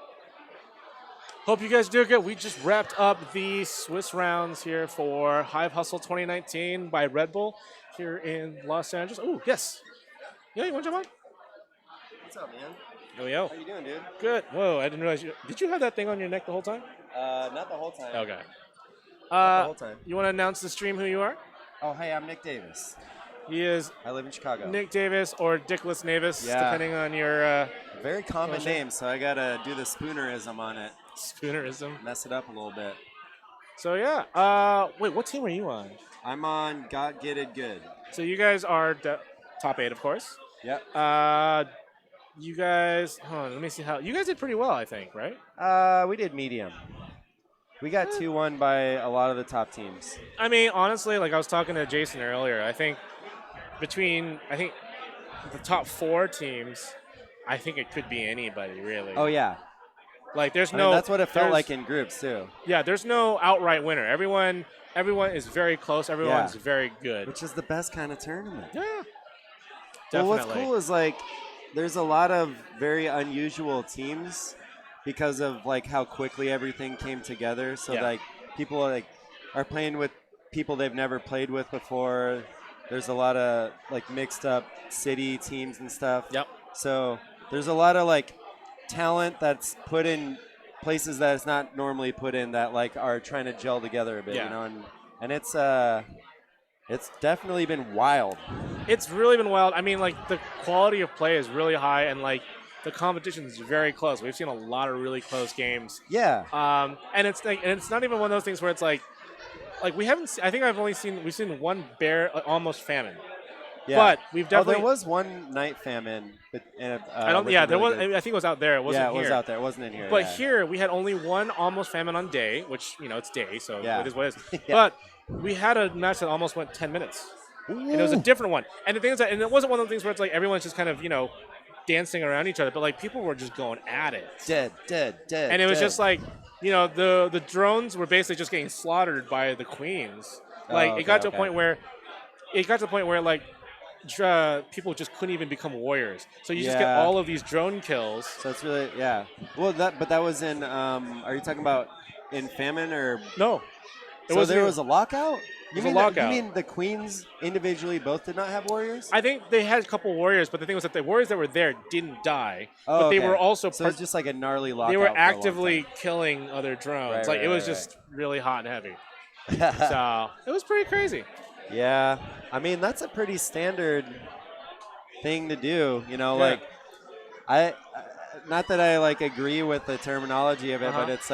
Hope you guys do good. We just wrapped up the Swiss rounds here for Hive Hustle 2019 by Red Bull here in Los Angeles. Oh, yes. Yeah, you want to jump on? What's up, man? Yo. How you doing, dude? Good. Whoa, I didn't realize Did you have that thing on your neck the whole time? Not the whole time. Okay. Not the whole time. You want to announce the stream who you are? Oh, hey, I'm Nick Davis. He is. I live in Chicago. Nick Davis or Dickless Navis, depending on your. Very common name, so I gotta do the spoonerism on it. Spoonerism. Mess it up a little bit. So yeah. Wait, what team are you on? I'm on God Get It Good. So you guys are top 8, of course. Yep. You guys. Hold on. Let me see how. You guys did pretty well, I think, right? We did medium. We got 2-1 by a lot of the top teams. I mean, honestly, I was talking to Jason earlier. I think between the top 4 teams, I think it could be anybody, really. Oh, yeah. Like there's I mean, no. that's what it felt there's- like in groups too. Yeah, there's no outright winner. Everyone is very close. Everyone's very good. Which is the best kind of tournament. Yeah. Well, what's Definitely. cool is like there's a lot of very unusual teams because of like how quickly everything came together. So Yeah. like people like are playing with people they've never played with before. There's a lot of like mixed up city teams and stuff. Yep. So there's a lot of like talent that's put in places that it's not normally put in that like are trying to gel together a bit, Yeah. you know, and it's definitely been wild. It's really been wild. I mean, like the quality of play is really high, and like the competition is very close. We've seen a lot of really close games. Yeah. And it's like, and it's not even one of those things where it's like we haven't. I think we've seen one bear almost famine. Yeah. But we've definitely. there was one night famine. But, I don't. Yeah, there was. I think it was out there. It wasn't yeah, it here. was out there. It wasn't in here. But yeah. here we had only one almost famine on day, which it's day, so Yeah. it is what it is. Yeah. But we had a match that almost went 10 minutes, and it was a different one. And the thing is that, and it wasn't one of those things where it's like everyone's just kind of dancing around each other, but like people were just going at it. Dead. And it was just like the drones were basically just getting slaughtered by the queens. Like it got to a point where like people just couldn't even become warriors. So you just get all of these drone kills. So it's really Well, that was in. Are you talking about in famine or no? So there was a lockout. It was a lockout. You mean the queens individually both did not have warriors? I think they had a couple warriors, but the thing was that the warriors that were there didn't die. Oh, but they okay. were also So it's just like a gnarly lockout. they were for a long actively time. killing other drones. Right, It was right. just really hot and heavy. So it was pretty crazy. Yeah, I mean that's a pretty standard thing to do. Yeah. Like I not that I like agree with the terminology of it, but it's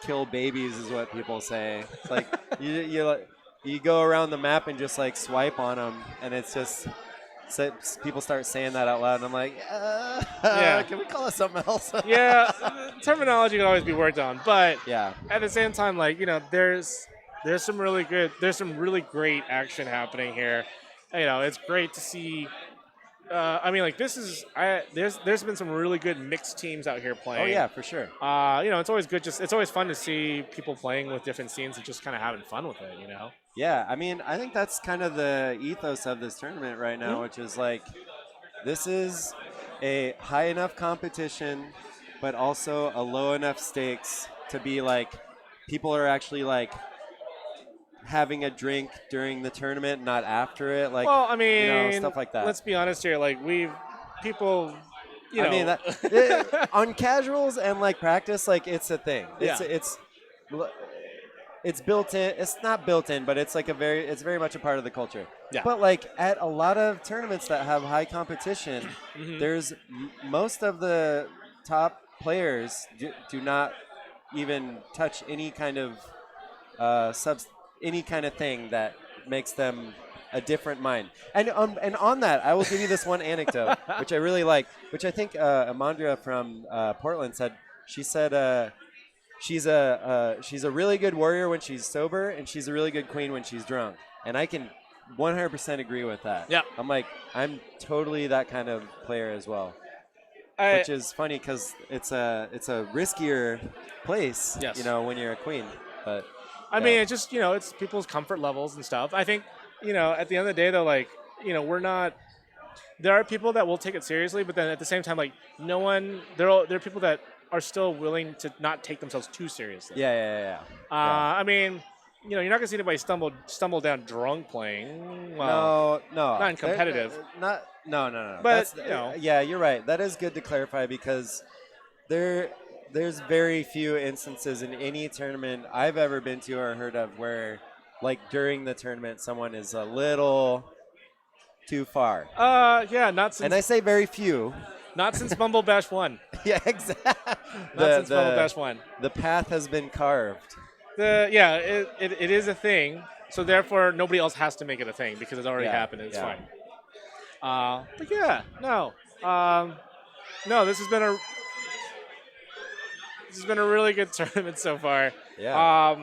kill babies is what people say. It's like you go around the map and just like swipe on them, and it's just people start saying that out loud, and I'm like, can we call it something else? Yeah, terminology can always be worked on, but yeah, at the same time, like there's some really great action happening here. It's great to see. I mean, like there's been some really good mixed teams out here playing. Oh yeah, for sure. It's always good. It's always fun to see people playing with different scenes and just kind of having fun with it. Yeah, I mean, I think that's kind of the ethos of this tournament right now, which is like, this is a high enough competition, but also a low enough stakes to be like, people are actually like having a drink during the tournament, not after it. Like, well, I mean, stuff like that. Let's be honest here. Like people. I mean, on casuals and like practice, like it's a thing. It's built in. It's not built in, but it's like it's very much a part of the culture. Yeah. But like at a lot of tournaments that have high competition, there's most of the top players do not even touch any kind of any kind of thing that makes them a different mind. And on that, I will give you this one anecdote, which I really like, which I think Amandra from Portland said. She said she's a really good warrior when she's sober, and she's a really good queen when she's drunk. And I can 100% agree with that. Yeah. I'm totally that kind of player as well. Which is funny because it's a riskier place, Yes. when you're a queen. But I mean, it's just it's people's comfort levels and stuff. I think at the end of the day, though, like we're not. There are people that will take it seriously, but then at the same time, like no one. There are people that are still willing to not take themselves too seriously. Yeah. I mean, you're not gonna see anybody stumble down drunk playing. Well, no, not in competitive. No. But yeah, you're right. That is good to clarify because there's very few instances in any tournament I've ever been to or heard of where, like during the tournament, someone is a little too far. Yeah, not since. And I say very few. Not since Bumble Bash 1. Yeah, exactly. Not since Bumble Bash 1. The path has been carved. It is a thing, so therefore nobody else has to make it a thing because it's already happened and it's fine. But yeah, no. This has been a really good tournament so far. Yeah.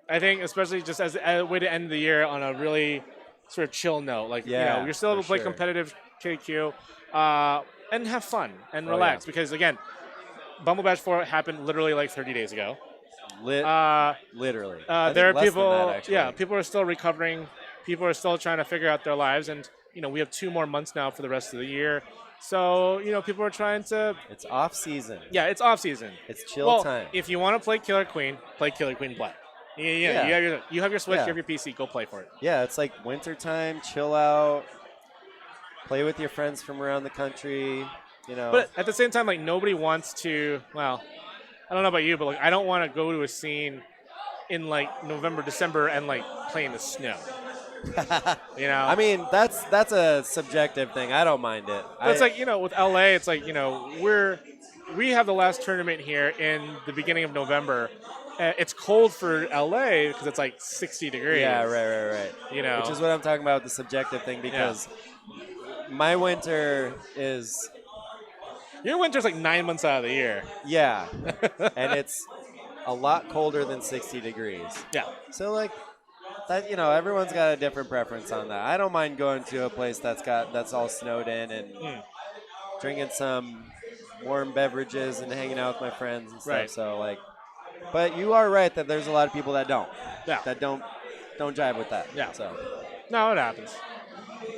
I think especially just as a way to end the year on a really sort of chill note. Like, you're still able to play competitive KQ and have fun and relax because, again, Bumble Bash 4 happened literally like 30 days ago. Literally. I There are think less than people. that, actually. Yeah, people are still recovering. People are still trying to figure out their lives, and we have 2 more months now for the rest of the year. So people are trying to. It's off season. Yeah, it's off season. It's chill time. If you want to play Killer Queen, play Killer Queen Black. Yeah. You have your Switch, you have your PC, go play for it. Yeah, it's like winter time, chill out, play with your friends from around the country. But at the same time, like nobody wants to. Well, I don't know about you, but like I don't want to go to a scene in like November, December, and like play in the snow. I mean, that's a subjective thing. I don't mind it. But it's like with LA, it's like we have the last tournament here in the beginning of November. It's cold for LA because it's like 60 degrees. Yeah, right. Which is what I'm talking about with the subjective thing because my winter is. Your winter's like 9 months out of the year. Yeah, and it's a lot colder than 60 degrees. Yeah. So like. That everyone's got a different preference on that. I don't mind going to a place that's all snowed in and drinking some warm beverages and hanging out with my friends and stuff. Right. So like, but you are right that there's a lot of people that don't. Yeah. That don't jive with that. Yeah. So. No, it happens.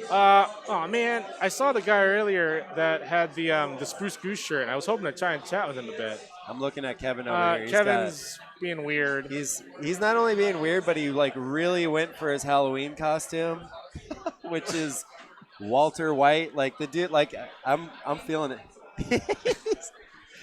Oh man, I saw the guy earlier that had the Spruce Goose shirt, and I was hoping to try and chat with him a bit. I'm looking at Kevin over here. Kevin's being weird. He's not only being weird, but he like really went for his Halloween costume, which is Walter White. Like the dude, like I'm feeling it.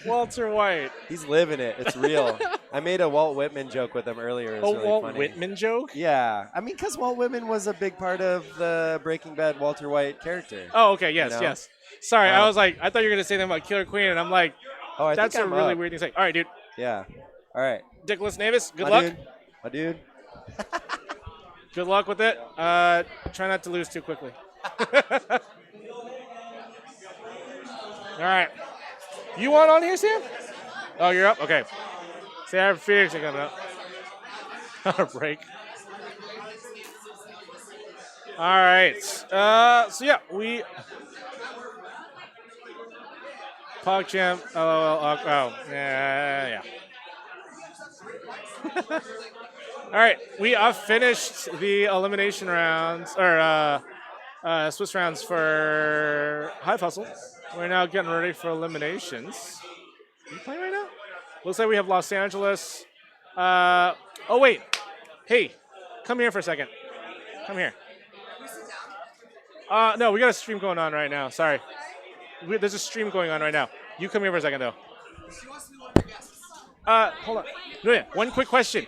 Walter White. He's living it. It's real. I made a Walt Whitman joke with him earlier. It was really Walt funny. Whitman joke? Yeah. I mean, because Walt Whitman was a big part of the Breaking Bad Walter White character. Oh, okay. Yes. Sorry, I was like, I thought you were going to say something about Killer Queen, and I'm like, that's a really weird thing to say. All right, dude. Yeah. All right. Dickless Navis, good luck. My dude. Good luck with it. Try not to lose too quickly. All right. You want on here, Sam? Oh, you're up? Okay. See, I have Phoenix coming up. Break. All right. So, yeah, we... PogChamp. Yeah. All right, we have finished the elimination rounds, or Swiss rounds for Hive Hustle. We're now getting ready for eliminations. Are you playing right now? Looks like we have Los Angeles. Oh, wait. Hey, come here for a second. Come here. No, we got a stream going on right now. Sorry. There's a stream going on right now. You come here for a second, though. Hold on. No, yeah. One quick question.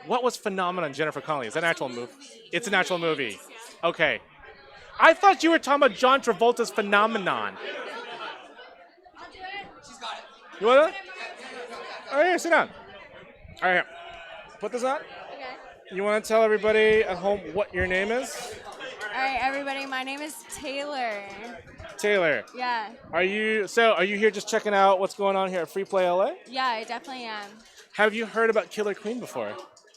What was Phenomenon Jennifer Connelly? Is that an actual movie? It's an actual movie. Okay. I thought you were talking about John Travolta's Phenomenon. You want to? All right, here, sit down. All right, here. Put this on. Okay. You want to tell everybody at home what your name is? All right, everybody. My name is Taylor. Taylor. Yeah. Are you here just checking out what's going on here at Free Play LA? Yeah, I definitely am. Have you heard about Killer Queen before?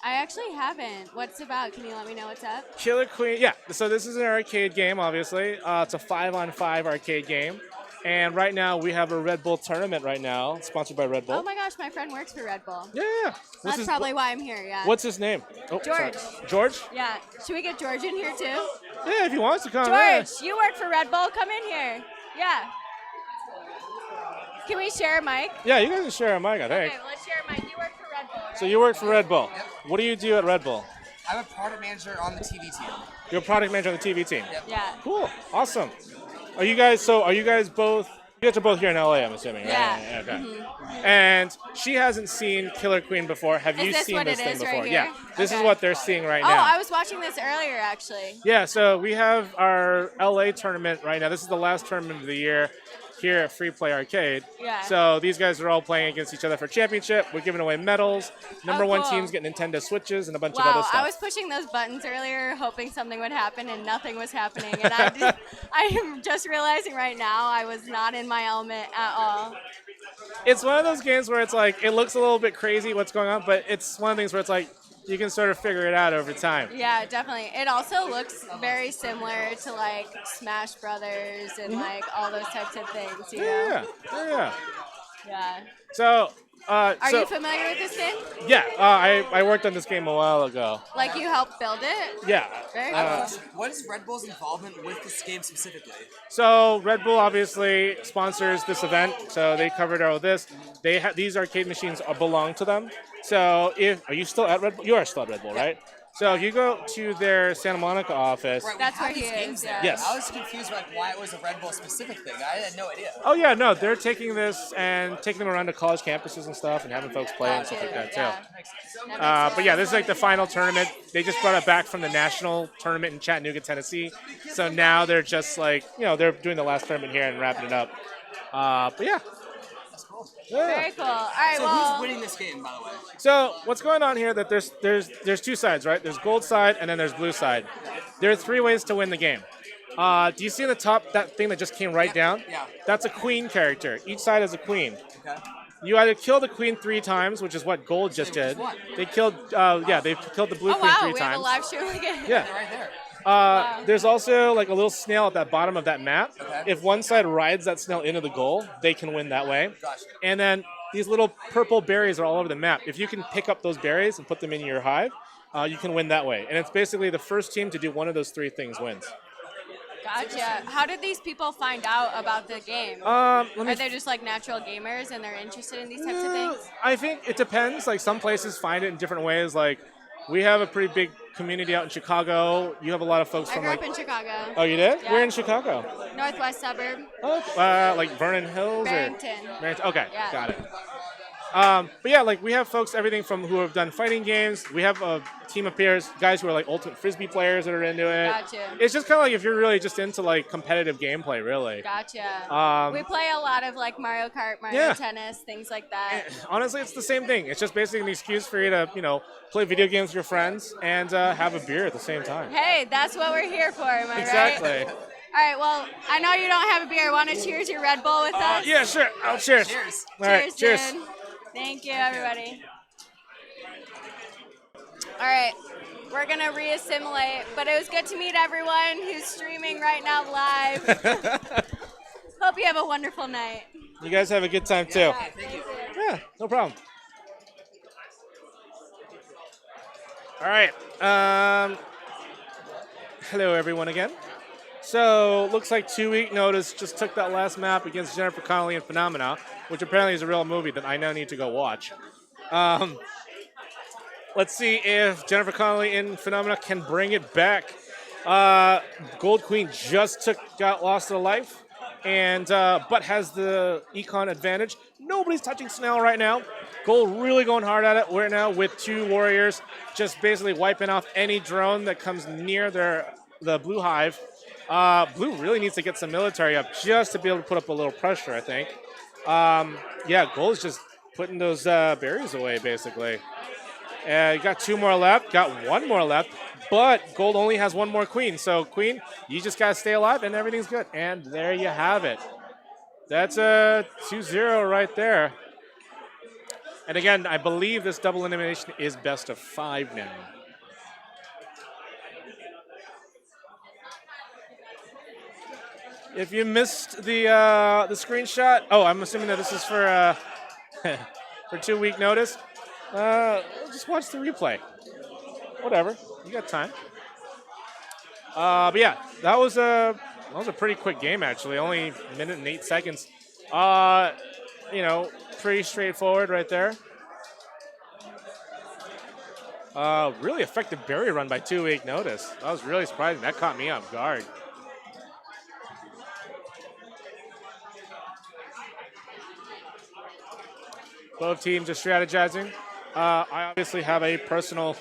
I actually haven't. What's it about? Can you let me know what's up? Killer Queen, yeah. So this is an arcade game, obviously. It's a 5-on-5 arcade game. And right now we have a Red Bull tournament right now, sponsored by Red Bull. Oh my gosh, my friend works for Red Bull. Yeah. That's probably why I'm here, yeah. What's his name? Oh, George. Sorry. George? Yeah. Should we get George in here too? Yeah, if he wants to come. George, you work for Red Bull. Come in here. Yeah. Can we share a mic? Yeah, you guys can share a mic, I think. Okay, let's share a mic. You work for Red Bull, right? So you work for Red Bull. Yep. What do you do at Red Bull? I'm a product manager on the TV team. You're a product manager on the TV team? Yep. Yeah. Cool. Awesome. Are you guys both, you guys are both here in LA, I'm assuming, right? Yeah. Okay. Mm-hmm. And she hasn't seen Killer Queen before. Have you Is this seen what this it thing is before? right Yeah. here? This is Okay. what they're seeing right Oh, now. I was watching this earlier, actually. Yeah, so we have our LA tournament right now. This is the last tournament of the year here at Free Play Arcade. Yeah. So these guys are all playing against each other for championship. We're giving away medals. Number one cool. team's getting Nintendo Switches and a bunch of other Wow, stuff. I was pushing those buttons earlier, hoping something would happen, and nothing was happening. And I am just realizing right now I was not in my element at all. It's one of those games where it's like, it looks a little bit crazy what's going on, but it's one of the things where it's like, you can sort of figure it out over time. Yeah, definitely. It also looks very similar to like Smash Brothers and like all those types of things, you know? Yeah. Yeah. So, Are so you familiar with this game? yeah, I worked on this game a while ago. Like you helped build it? Yeah. Very I have a cool. question. What is Red Bull's involvement with this game specifically? So Red Bull obviously sponsors this event, so they covered all this. These arcade machines belong to them. So are you still at Red Bull? You are still at Red Bull, right? So if you go to their Santa Monica office. Right, That's where he these games is. there. Yeah. Yes. I was confused about why it was a Red Bull specific thing. I had no idea. Oh yeah, no, they're taking this and taking them around to college campuses and stuff, and having folks play and stuff like that too. But yeah, this is like the final tournament. They just brought it back from the national tournament in Chattanooga, Tennessee. So now they're just like, they're doing the last tournament here and wrapping it up. But yeah. Yeah. Very cool. All right, So well. who's winning this game, by the way? So what's going on here? That there's two sides, right? There's gold side and then there's blue side. There are 3 ways to win the game. Do you see in the top that thing that just came right down? Yeah. That's a queen character. Each side is a queen. Okay. You either kill the queen 3 times, which is what gold just did. They killed, they killed the blue queen 3 we times. have a live stream again. Yeah. Right there. There's also like a little snail at the bottom of that map. If one side rides that snail into the goal, they can win that way. Gotcha. And then these little purple berries are all over the map. If you can pick up those berries and put them in your hive, you can win that way. And it's basically the first team to do one of those 3 things wins. Gotcha. How did these people find out about the game? Are they just like natural gamers and they're interested in these types of things? I think it depends. Like some places find it in different ways. Like we have a pretty big community out in Chicago. You have a lot of folks I from grew like. up in Chicago. Oh, you did? Yeah. We're in Chicago. Northwest suburb. Oh, like Vernon Hills Barrington. or Barrington. Okay, Yeah. got it. But yeah, like we have folks, everything from who have done fighting games. We have a team of peers, guys who are like ultimate frisbee players that are into it. Gotcha. It's just kind of like if you're really just into like competitive gameplay, really. Gotcha. We play a lot of like Mario Kart, Mario Tennis, things like that. Honestly, it's the same thing. It's just basically an excuse for you to, play video games with your friends and have a beer at the same time. Hey, that's what we're here for, am I Exactly. right? All right, well, I know you don't have a beer. Want to cheers your Red Bull with us? Yeah, sure. I'll cheers. Cheers. All right, cheers. Dude. Thank you, everybody. All right, we're going to reassimilate, but it was good to meet everyone who's streaming right now live. Hope you have a wonderful night. You guys have a good time, too. Yeah, thank you. Yeah, no problem. All right. Hello, everyone, again. So, looks like 2 Week Notice just took that last map against Jennifer Connelly in Phenomena, which apparently is a real movie that I now need to go watch. Let's see if Jennifer Connelly in Phenomena can bring it back. Gold Queen just got lost to life, and but has the econ advantage. Nobody's touching Snell right now. Gold really going hard at it right now with 2 warriors, just basically wiping off any drone that comes near the blue hive. Blue really needs to get some military up just to be able to put up a little pressure, I think. Yeah, Gold's just putting those berries away, basically. You got 2 more left, got 1 more left, but Gold only has 1 more queen. So, Queen, you just got to stay alive, and everything's good. And there you have it. That's a 2-0 right there. And again, I believe this double elimination is best of 5 now. If you missed the screenshot, I'm assuming that this is for for 2 Week Notice. Just watch the replay. Whatever, you got time. But yeah, that was a pretty quick game actually. Only a minute and 8 seconds. Pretty straightforward right there. Really effective berry run by 2 Week Notice. That was really surprising. That caught me off guard. Both teams are strategizing. I obviously have a personal.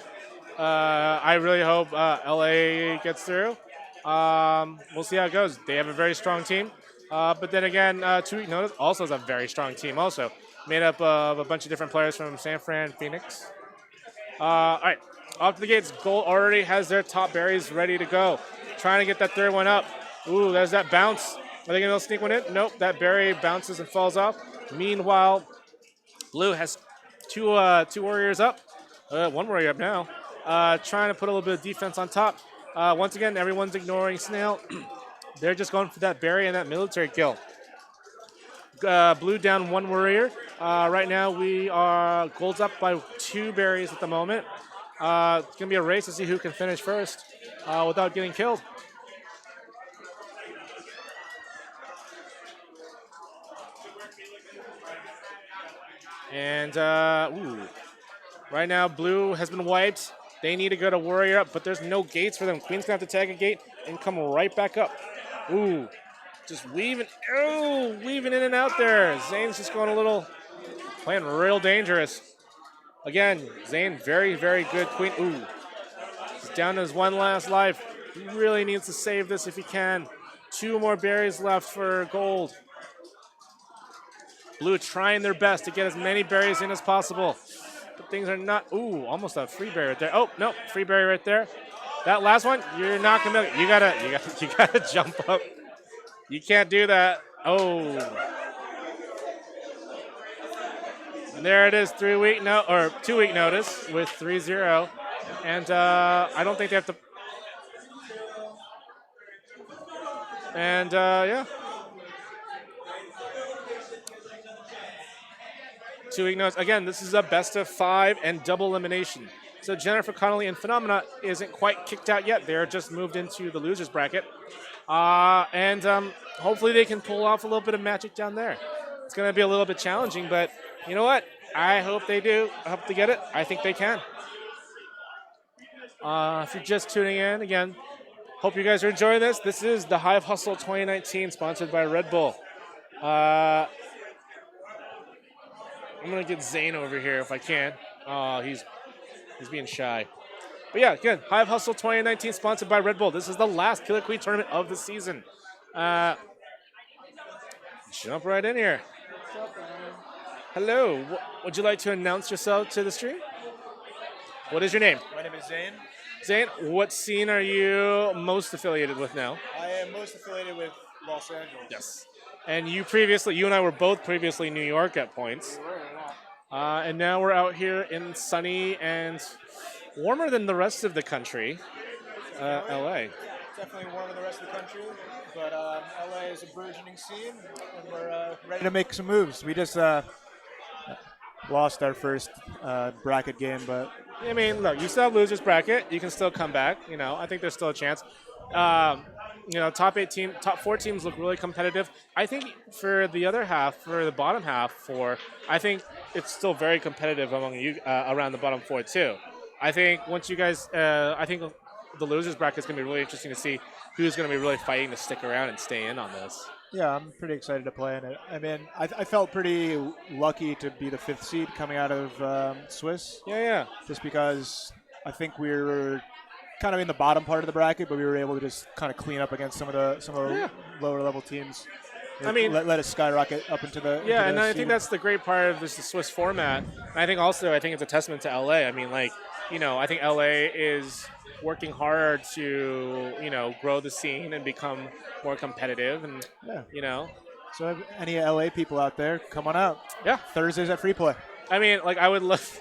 I really hope LA gets through. We'll see how it goes. They have a very strong team. But then again, 2 Week Notice also has a very strong team also. Made up of a bunch of different players from San Fran, Phoenix. All right, off to the gates. Gold already has their top berries ready to go. Trying to get that 3rd one up. Ooh, there's that bounce. Are they going to sneak one in? Nope, that berry bounces and falls off. Meanwhile, Blue has two warriors up. 1 warrior up now. Trying to put a little bit of defense on top. Once again, everyone's ignoring Snail. They're just going for that berry and that military kill. Blue down 1 warrior. Right now we are gold's up by 2 berries at the moment. It's gonna be a race to see who can finish first without getting killed. And right now blue has been wiped. They need to go to warrior up, but there's no gates for them. Queen's gonna have to tag a gate and come right back up. Ooh, just weaving in and out there. Zane's just going a little, playing real dangerous. Again, Zane, very, very good queen. Ooh, he's down to his 1 last life. He really needs to save this if he can. 2 more berries left for gold. Blue trying their best to get as many berries in as possible. But things are not, ooh, almost a free berry right there. Oh, no, free berry right there. That last one, you're not gonna make it. You gotta jump up. You can't do that. Oh. And there it is, 2 week notice with 3-0. And I don't think they have to. And yeah. 2 week notice. Again, this is a best of 5 and double elimination. So Jennifer Connolly and Phenomena isn't quite kicked out yet. They're just moved into the losers bracket. And hopefully they can pull off a little bit of magic down there. It's going to be a little bit challenging, but you know what? I hope they do. I hope they get it. I think they can. If you're just tuning in, again, hope you guys are enjoying this. This is the Hive Hustle 2019, sponsored by Red Bull. I'm going to get Zane over here if I can. Oh, he's being shy. But yeah, again, Hive Hustle 2019, sponsored by Red Bull. This is the last Killer Queen tournament of the season. Jump right in here. Hello. Would you like to announce yourself to the stream? What is your name? My name is Zane. Zane, what scene are you most affiliated with now? I am most affiliated with Los Angeles. Yes. And you and I were both previously in New York at points. And now we're out here in sunny and warmer than the rest of the country, LA. Definitely warmer than the rest of the country, but LA is a burgeoning scene, and we're ready to make some moves. We just lost our first bracket game, but I mean, look, you still have losers bracket. You can still come back. You know, I think there's still a chance. Top 4 teams look really competitive. I think for the other half, for the bottom half, I think it's still very competitive among you around the bottom 4 too. I think once you guys, I think the losers bracket is going to be really interesting to see who's going to be really fighting to stick around and stay in on this. yeah, I'm pretty excited to play in it. I mean, I felt pretty lucky to be the 5th seed coming out of Swiss. Yeah. Just because I think we were kind of in the bottom part of the bracket, but we were able to just kind of clean up against some of the lower level teams. I mean, let us skyrocket up into the and I think that's the great part of this Swiss format. And I think it's a testament to LA. I mean, I think LA is working hard to grow the scene and become more competitive, and So if any LA people out there, come on out. Yeah, Thursdays at Free Play. I mean, I would love.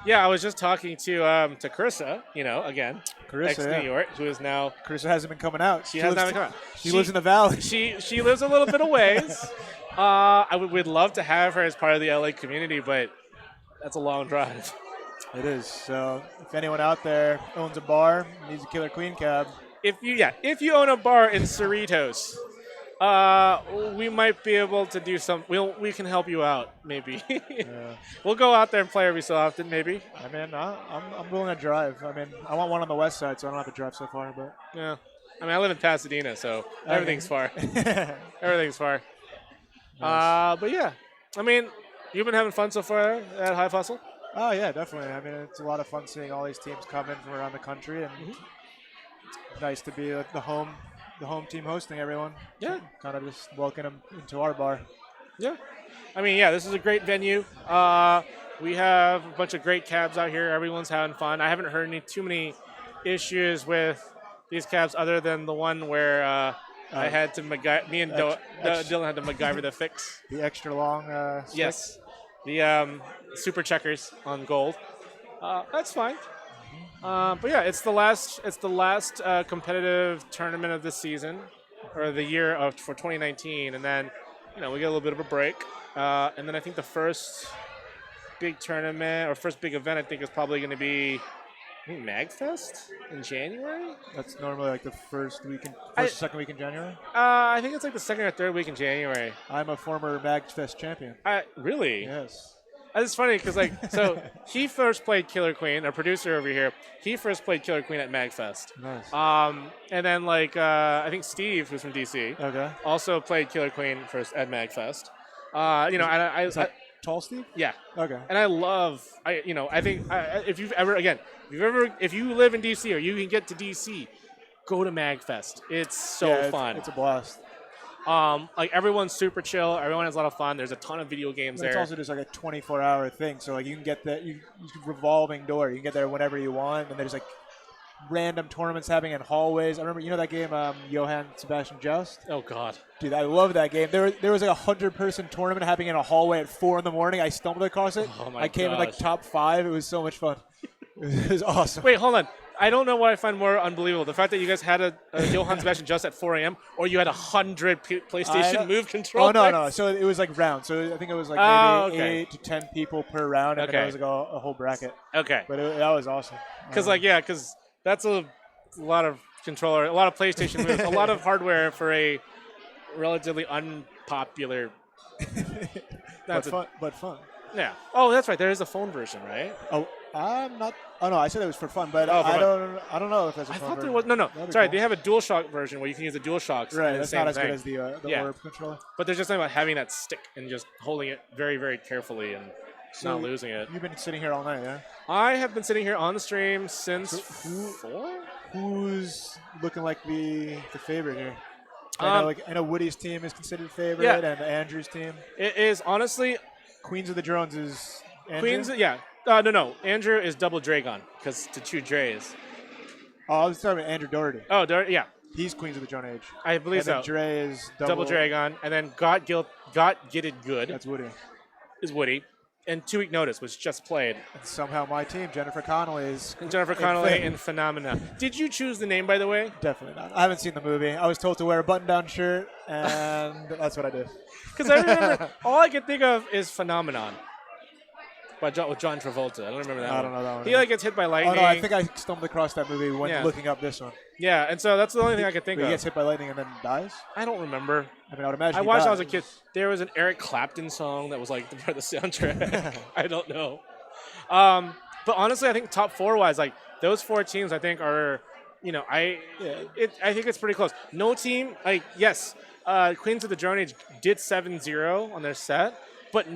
Yeah, I was just talking to Carissa, again, ex-New York, who is now. Carissa hasn't been coming out. She hasn't been coming out. She lives in the valley. She lives a little bit of ways. We'd love to have her as part of the LA community, but that's a long drive. It is. So if anyone out there owns a bar, needs a Killer Queen cab. If you own a bar in Cerritos, we might be able to do some. We can help you out, maybe. We'll go out there and play every so often, maybe. I mean, I'm willing to drive. I mean, I want one on the west side, so I don't have to drive so far. But yeah, I mean, I live in Pasadena, so everything's far. Everything's far. Nice. But yeah, I mean, you've been having fun so far at Hive Hustle. Oh yeah, definitely. I mean, it's a lot of fun seeing all these teams come in from around the country, and it's nice to be the home team hosting everyone. Yeah. Kind of just welcome them into our bar. Yeah. I mean, this is a great venue. We have a bunch of great cabs out here. Everyone's having fun. I haven't heard too many issues with these cabs other than the one where I had to me and Dylan had to MacGyver the fix. The extra long stick? Yes. The super checkers on gold. That's fine. But yeah, it's the last competitive tournament of the season, or the year for 2019, and then we get a little bit of a break. And then I think the first big tournament or first big event I think is probably going to be MagFest in January. That's normally like the first second week in January. I think it's like the second or third week in January. I'm a former MagFest champion. Really? Yes. It's funny because so he first played Killer Queen. Our producer over here, he first played Killer Queen at MagFest. Nice. And then I think Steve, who's from DC, also played Killer Queen first at MagFest. Is that Tall Steve? Yeah. Okay. And I think if you live in DC or you can get to DC, go to MagFest. It's so fun. It's a blast. Everyone's super chill. Everyone has a lot of fun. There's a ton of video games there. It's also just like a 24-hour thing. So you can get that revolving door. You can get there whenever you want. And there's random tournaments happening in hallways. I remember, that game, Johann Sebastian Joust? Oh, God. Dude, I love that game. There was 100-person tournament happening in a hallway at 4 in the morning. I stumbled across it. Oh, my I came in top 5. It was so much fun. It was awesome. Wait, hold on. I don't know what I find more unbelievable. The fact that you guys had a Johann Sebastian just at 4 a.m. or you had 100 PlayStation Move controllers. Oh, no. So it was rounds. So I think it was maybe 8 to 10 people per round. And then it was a whole bracket. Okay. But that was awesome. Because that's a lot of controller, a lot of PlayStation moves, a lot of hardware for a relatively unpopular. But fun. Yeah. Oh, that's right. There is a phone version, right? Oh, I'm not. Oh no, I said it was for fun, but for I fun. don't know if that's a fun I thought version. there was no. That'd be Sorry, cool. they have a DualShock version where you can use the DualShocks. Right, that's not as good thing. as the Orb controller. But there's just something about having that stick and just holding it very, very carefully and not losing it. You've been sitting here all night, yeah? I have been sitting here on the stream since 4. Who's looking like the favorite here? I know Woody's team is considered favorite, and Andrew's team. It is honestly Queens of the Drones is Andrew? Queens. Yeah. No. Andrew is double Dragon because to two Dreys. Oh, I was talking about Andrew Doherty. Oh, Doherty, yeah. He's Queens of the Drone Age. I believe so. And then Dre is double Dragon, and then Got Gitted Good. That's Woody. Is Woody. And 2 Week Notice was just played. And somehow my team, Jennifer Connolly, is in Phenomena. Did you choose the name, by the way? Definitely not. I haven't seen the movie. I was told to wear a button-down shirt, and that's what I did. Because I remember, all I can think of is Phenomenon. With John Travolta. I don't remember that one. I don't know that one. He gets hit by lightning. Oh, no, I think I stumbled across that movie when looking up this one. Yeah, and so that's the only thing I could think of. He gets hit by lightning and then dies? I don't remember. I mean, I would imagine I watched when I was a kid. There was an Eric Clapton song that was like part of the soundtrack. I don't know. But honestly, I think top 4-wise, those 4 teams I think are, I think it's pretty close. No team, yes, Queens of the Drone Age did 7-0 on their set, but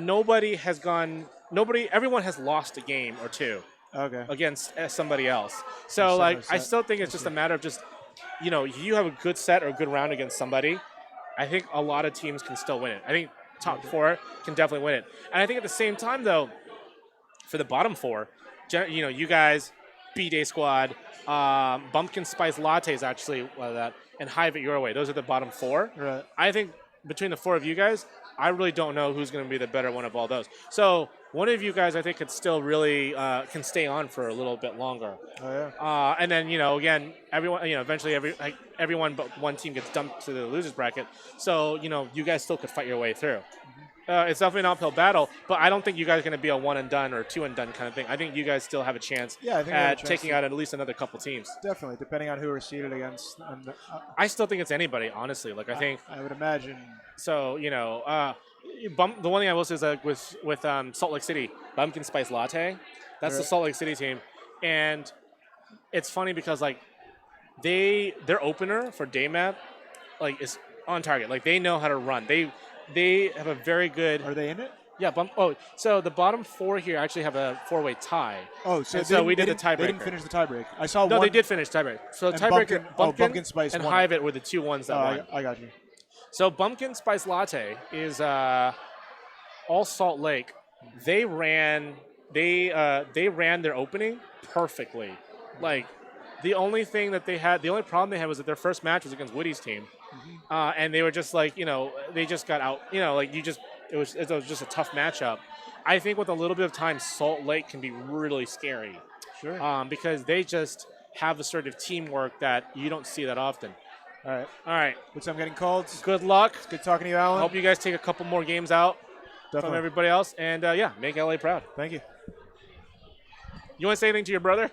everyone has lost a game or 2 against somebody else. So, I still think it's just a matter of just, you have a good set or a good round against somebody, I think a lot of teams can still win it. I think top 4 can definitely win it. And I think at the same time, though, for the bottom 4, you guys, B-Day Squad, Bumpkin Spice Latte is actually one of that, and Hive at Your Way. Those are the bottom 4. Right. I think between the 4 of you guys, I really don't know who's going to be the better one of all those. So one of you guys, I think, could still really can stay on for a little bit longer. Oh yeah. And then again, everyone, eventually everyone but one team gets dumped to the losers bracket. So you guys still could fight your way through. It's definitely an uphill battle, but I don't think you guys are going to be a 1 and done or 2 and done kind of thing. I think you guys still have a chance at taking out at least another couple teams. Definitely, depending on who we're seeded against. And, I still think it's anybody, honestly. I think I would imagine. So the one thing I will say is with Salt Lake City, Bumpkin Spice Latte, that's the Salt Lake City team, and it's funny because their opener for day map is on target. They know how to run. They have a very good. Are they in it? Yeah. So the bottom 4 here actually have a 4-way tie. Oh, so we did the tiebreaker. They didn't finish the tiebreak. I saw one. No, they did finish tiebreak. So tiebreaker, Bumpkin Spice and won. Hive it were the 2 ones that won. I got you. So Bumpkin Spice Latte is all Salt Lake. They ran their opening perfectly. The only problem they had was that their first match was against Woody's team. And they were just they just got out. It was just a tough matchup. I think with a little bit of time, Salt Lake can be really scary. Sure. Because they just have a sort of teamwork that you don't see that often. All right. All right. Which I'm getting called. Good luck. It's good talking to you, Alan. I hope you guys take a couple more games out from Definitely. everybody else. And, yeah, make LA proud. Thank you. You want to say anything to your brother?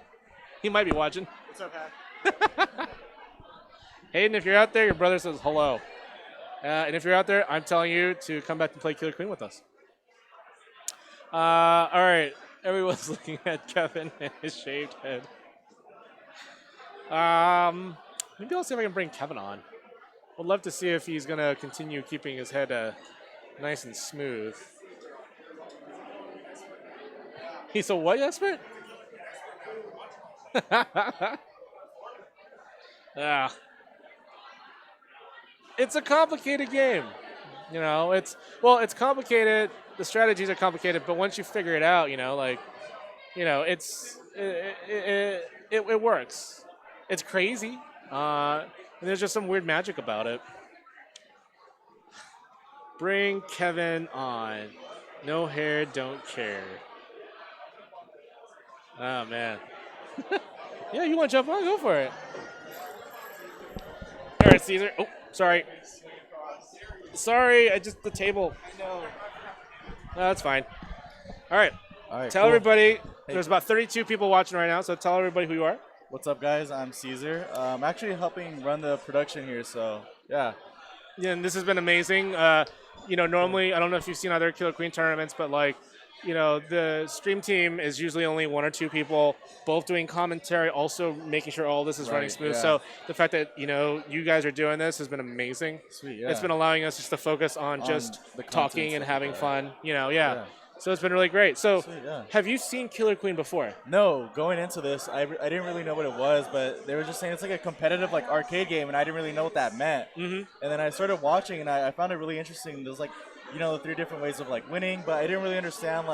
He might be watching. What's up, Pat? Hayden, if you're out there, your brother says hello. And if you're out there, I'm telling you to come back and play Killer Queen with us. All right. Everyone's looking at Kevin and his shaved head. Maybe I'll see if I can bring Kevin on. Would love to see if he's going to continue keeping his head nice and smooth. He's a what expert? Yeah. It's a complicated game. You know, it's complicated. The strategies are complicated, but once you figure it out, it works. It's crazy. And there's just some weird magic about it. Bring Kevin on. No hair, don't care. Oh, man. Yeah, you want to jump on? Go for it. All right, Caesar. Oh, sorry. Sorry, the table. No, that's fine. All right. Tell cool. everybody. There's about 32 people watching right now, so tell everybody who you are. What's up, guys? I'm Caesar. I'm actually helping run the production here, so yeah. Yeah, and this has been amazing. Normally, I don't know if you've seen other Killer Queen tournaments, but the stream team is usually only 1 or 2 people, both doing commentary, also making sure all this is running smooth. Yeah. So the fact that, you guys are doing this has been amazing. Sweet, yeah. It's been allowing us just to focus on just the content talking and stuff, having yeah. fun, yeah. So it's been really great. So Sweet, yeah. have you seen Killer Queen before? No, going into this, I didn't really know what it was, but they were just saying it's like a competitive arcade game, and I didn't really know what that meant. Mm-hmm. And then I started watching, and I found it really interesting. There's the 3 different ways of winning, but I didn't really understand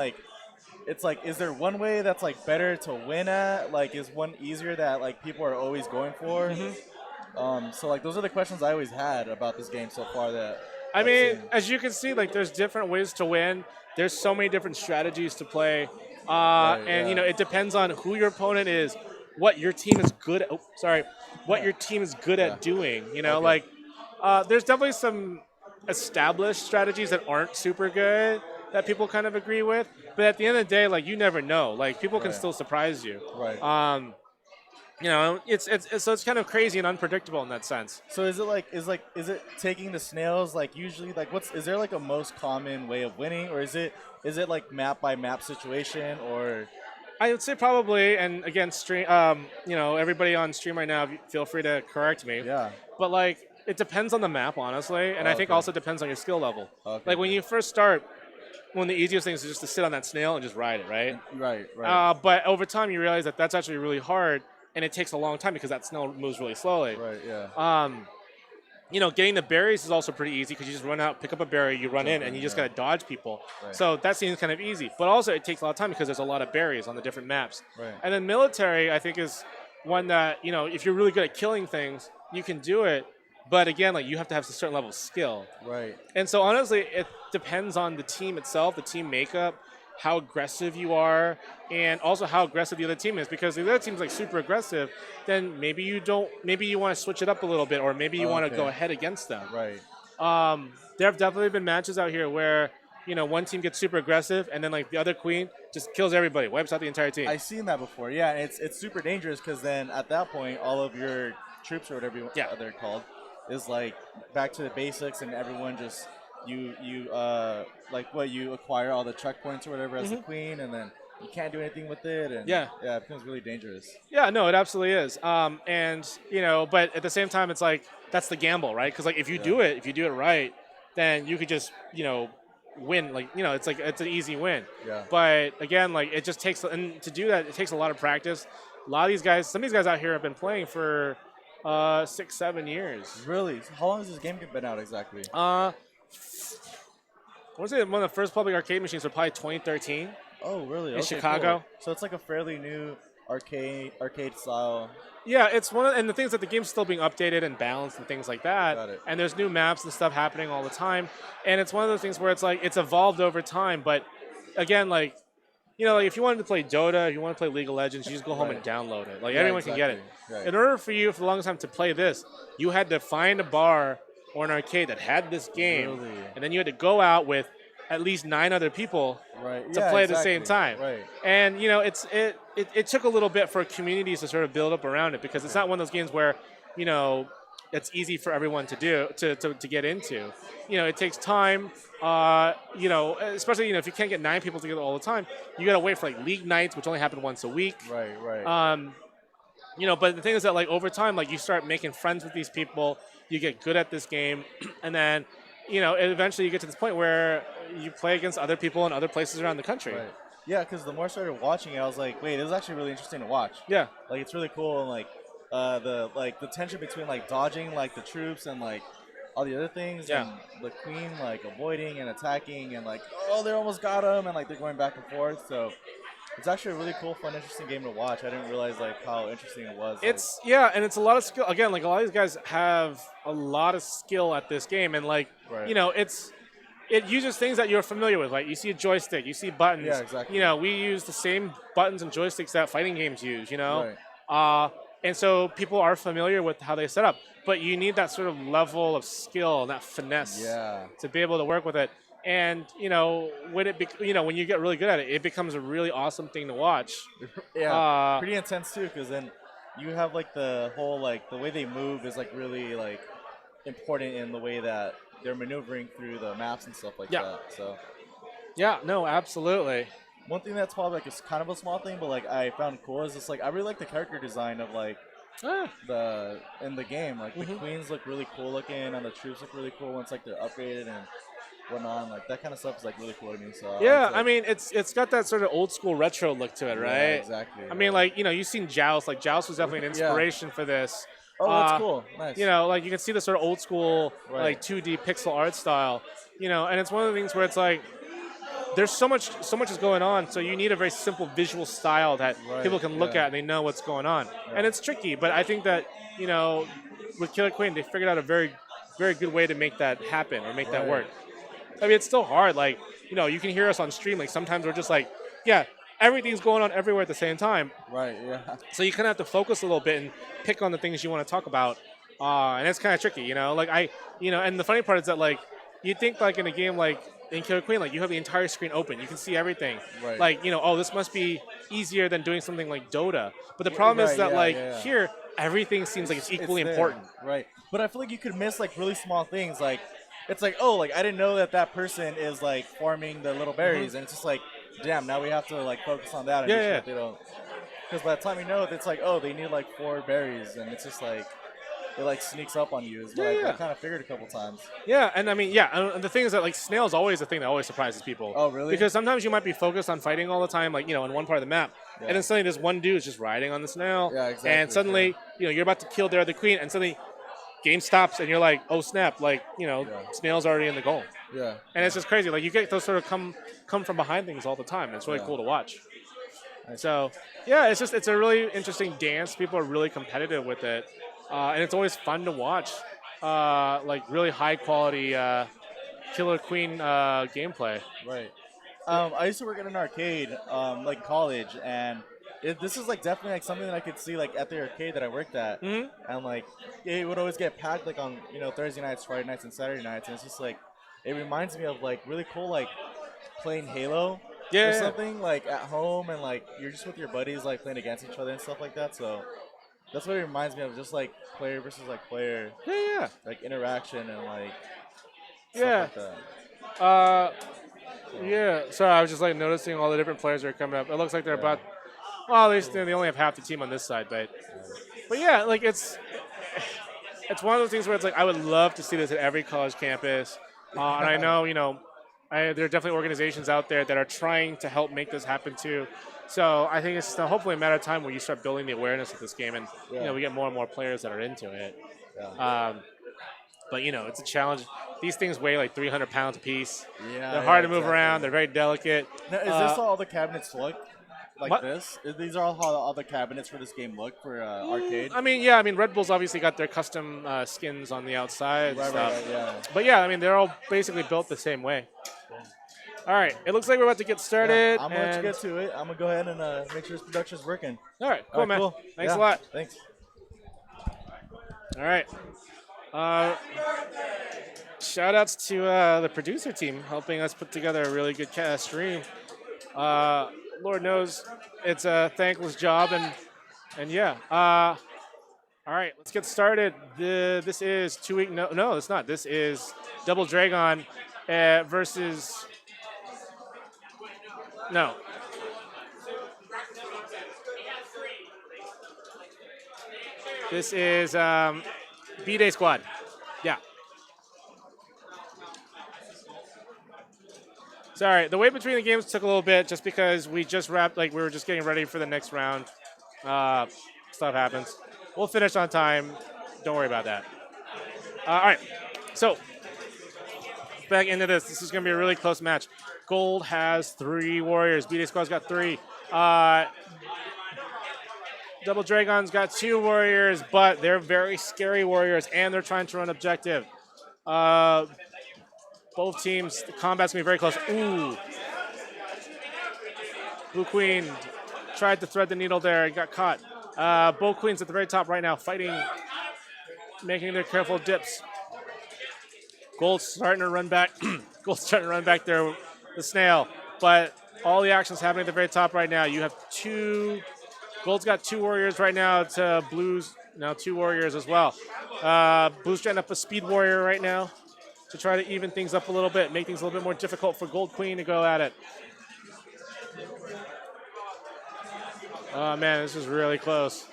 it's is there one way that's better to win at? Is one easier that people are always going for? Mm-hmm. So those are the questions I always had about this game so far. As you can see, there's different ways to win. There's so many different strategies to play, it depends on who your opponent is, what your team is good at. What your team is good at doing. There's definitely some established strategies that aren't super good that people kind of agree with, but at the end of the day, you never know. People can still surprise you. Right. It's kind of crazy and unpredictable in that sense. So is it is it taking the snails usually is there a most common way of winning, or is it map by map situation, or? I would say probably, and again, stream. Everybody on stream right now, feel free to correct me. Yeah. But it depends on the map, honestly, and I think also depends on your skill level. Okay. When you first start, one of the easiest things is just to sit on that snail and just ride it, right? Right. But over time, you realize that that's actually really hard, and it takes a long time because that snail moves really slowly. Right. Yeah. Getting the berries is also pretty easy because you just run out, pick up a berry, you run in, and you just gotta dodge people. Right. So that seems kind of easy. But also, it takes a lot of time because there's a lot of berries on the different maps. Right. And then military, I think, is one that if you're really good at killing things, you can do it. But again, you have to have a certain level of skill. Right. And so honestly, it depends on the team itself, the team makeup, how aggressive you are, and also how aggressive the other team is. Because if the other team's super aggressive, then maybe you want to switch it up a little bit, or maybe you want to go ahead against them. Right. There have definitely been matches out here where one team gets super aggressive, and then the other queen just kills everybody, wipes out the entire team. I've seen that before. Yeah, and it's super dangerous because then at that point, all of your troops or whatever they're called is back to the basics, and everyone just you acquire all the checkpoints or whatever as the queen, and then you can't do anything with it, and it becomes really dangerous. Yeah, no, it absolutely is. But at the same time, it's that's the gamble, right? Because if you do it right, then you could just win. It's an easy win. Yeah. But again, it just takes, and to do that, it takes a lot of practice. A lot of these guys, some of these guys out here have been playing for 6-7 years. Really? How long has this game been out exactly? I want to say one of the first public arcade machines was probably 2013. Oh, really? In Chicago. Cool. So it's a fairly new arcade style. Yeah, it's and the things that the game's still being updated and balanced and things like that. Got it. And there's new maps and stuff happening all the time. And it's one of those things where it's evolved over time. But again, you know, like if you wanted to play Dota, if you want to play League of Legends, you just go home and download it. Like everyone can get it. Right. In order for you, for the longest time, to play this, you had to find a bar or an arcade that had this game, Really? and then you had to go out with at least 9 other people to play at the same time. Right. And you know, it took a little bit for communities to sort of build up around it because it's not one of those games where, you know, it's easy for everyone to do to get into. You know, it takes time. You know, especially if you can't get 9 people together all the time, you gotta wait for like league nights, which only happen once a week. Right. You know, but the thing is that like over time, like you start making friends with these people, you get good at this game, and then, you know, eventually you get to this point where you play against other people in other places around the country. Right. Yeah, because the more I started watching it, I was like, wait, this is actually really interesting to watch. Yeah. Like it's really cool, and like the tension between like dodging like the troops and like all the other things, Yeah. and the queen like avoiding and attacking, and like, oh, they almost got him, and like they're going back and forth. So it's actually a really cool, fun, interesting game to watch. I didn't realize like how interesting it was. It's and it's a lot of skill. Again, like a lot of these guys have a lot of skill at this game, and like you know, it uses things that you're familiar with. Like you see a joystick, you see buttons. Yeah, exactly. You know, we use the same buttons and joysticks that fighting games use. You know, and so people are familiar with how they set up. But you need that sort of level of skill and that finesse to be able to work with it. And you know, when when you get really good at it, it becomes a really awesome thing to watch. Yeah, pretty intense too, because then you have like the whole like the way they move is like really like important in the way that they're maneuvering through the maps and stuff like that. So yeah, no, absolutely. One thing that's probably like it's kind of a small thing, but like I found cool is just like I really like the character design of like in the game. Like the queens look really cool looking, and the troops look really cool once like they're upgraded and whatnot. Like that kind of stuff is like really cool to me. So yeah, I mean it's got that sort of old school retro look to it, right? Yeah, exactly. I mean, like you've seen Joust. Like Joust was definitely an inspiration for this. Oh, that's cool. Nice. You know, like you can see the sort of old school like 2D pixel art style. You know, and it's one of the things where it's like there's so much is going on, so you need a very simple visual style that people can look at and they know what's going on. And it's tricky, but I think that, you know, with Killer Queen, they figured out a very, very good way to make that happen or make that work. I mean, it's still hard. Like, you know, you can hear us on stream. Like, sometimes we're just like, yeah, everything's going on everywhere at the same time. Right, yeah. So you kind of have to focus a little bit and pick on the things you want to talk about. And it's kind of tricky, you know? Like, and the funny part is that, like, you think, like, in a game like in Killer Queen, like, you have the entire screen open. You can see everything. Right. Like, you know, oh, this must be easier than doing something like Dota. But the problem is that, here, everything seems like it's equally important. Right. But I feel like you could miss, like, really small things. Like, it's like, oh, like, I didn't know that person is, like, farming the little berries. And it's just like, damn, now we have to, like, focus on that. And make sure that they don't. Because by the time you know it, it's like, oh, they need, like, 4 berries. And it's just like, it like sneaks up on you. I kind of figured a couple times. Yeah, and I mean, and the thing is that like snail's always the thing that always surprises people. Oh, really? Because sometimes you might be focused on fighting all the time, like, you know, in one part of the map, and then suddenly this one dude is just riding on the snail, and suddenly, you know, you're about to kill their other queen, and suddenly game stops, and you're like, oh snap, like, you know, snail's already in the goal. Yeah. And it's just crazy. Like you get those sort of come from behind things all the time. And it's really cool to watch. So yeah, it's a really interesting dance. People are really competitive with it. And it's always fun to watch, like really high quality Killer Queen gameplay. Right. I used to work at an arcade, like in college, and this is like definitely like something that I could see like at the arcade that I worked at, and like it would always get packed like on Thursday nights, Friday nights, and Saturday nights, and it's just like it reminds me of like really cool like playing Halo or something like at home, and like you're just with your buddies like playing against each other and stuff like that. So. That's what it reminds me of, just like player versus like player. Yeah. Like interaction and like stuff like that. Yeah. Sorry, I was just like noticing all the different players that are coming up. It looks like they're about. Well, at least they only have half the team on this side, but yeah, like it's one of those things where it's like I would love to see this at every college campus, and I know there are definitely organizations out there that are trying to help make this happen too. So I think it's hopefully a matter of time where you start building the awareness of this game, and we get more and more players that are into it. Yeah. But it's a challenge. These things weigh like 300 pounds a piece. Yeah, they're hard to move around. They're very delicate. Now, is this how all the cabinets look? Like what? this? These are how all the cabinets for this game look for arcade? I mean, Red Bull's obviously got their custom skins on the outside. Right, stuff. right, yeah. But yeah, I mean, they're all basically built the same way. All right, it looks like we're about to get started. I'm gonna let you get to it. I'm gonna go ahead and make sure this production's working. All right, cool, man. Cool. Thanks Yeah, a lot. Thanks. All right. Shout outs to the producer team helping us put together a really good stream. Lord knows it's a thankless job, and yeah. All right, let's get started. This is 2 week. No, it's not. This is Double Dragon versus. No. This is B-Day Squad. Yeah. Sorry, the wait between the games took a little bit just because we just wrapped, we were just getting ready for the next round. Stuff happens. We'll finish on time. Don't worry about that. All right, so back into this. This is going to be a really close match. Gold has 3 warriors. B-Day Squad's got 3. Double Dragon's got 2 warriors, but they're very scary warriors, and they're trying to run objective. Both teams, the combat's going to be very close. Ooh. Blue Queen tried to thread the needle there and got caught. Both Queens at the very top right now, fighting, making their careful dips. Gold's starting to run back. Gold's starting to run back there, the snail. But all the action's happening at the very top right now. You have 2. Gold's got 2 warriors right now to Blue's now 2 warriors as well. Blue's trying up a speed warrior right now to try to even things up a little bit, make things a little bit more difficult for Gold Queen to go at it. Oh man, this is really close.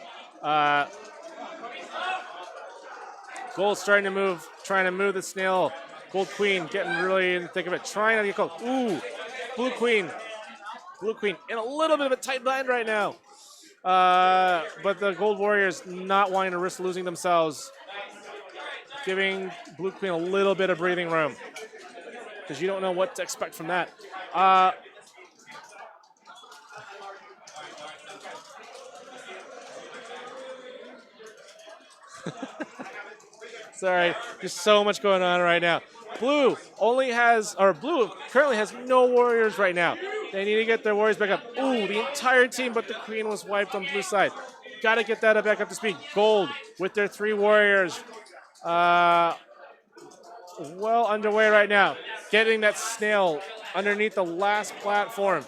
Gold's trying to move the snail. Gold Queen getting really in the thick of it, trying to get close. Ooh, Blue Queen in a little bit of a tight bind right now. But the Gold Warriors not wanting to risk losing themselves, giving Blue Queen a little bit of breathing room because you don't know what to expect from that. Sorry, there's so much going on right now. Blue currently has no warriors right now. They need to get their warriors back up. Ooh, the entire team but the Queen was wiped on Blue side. Got to get that back up to speed. Gold with their 3 warriors. Well underway right now. Getting that snail underneath the last platform.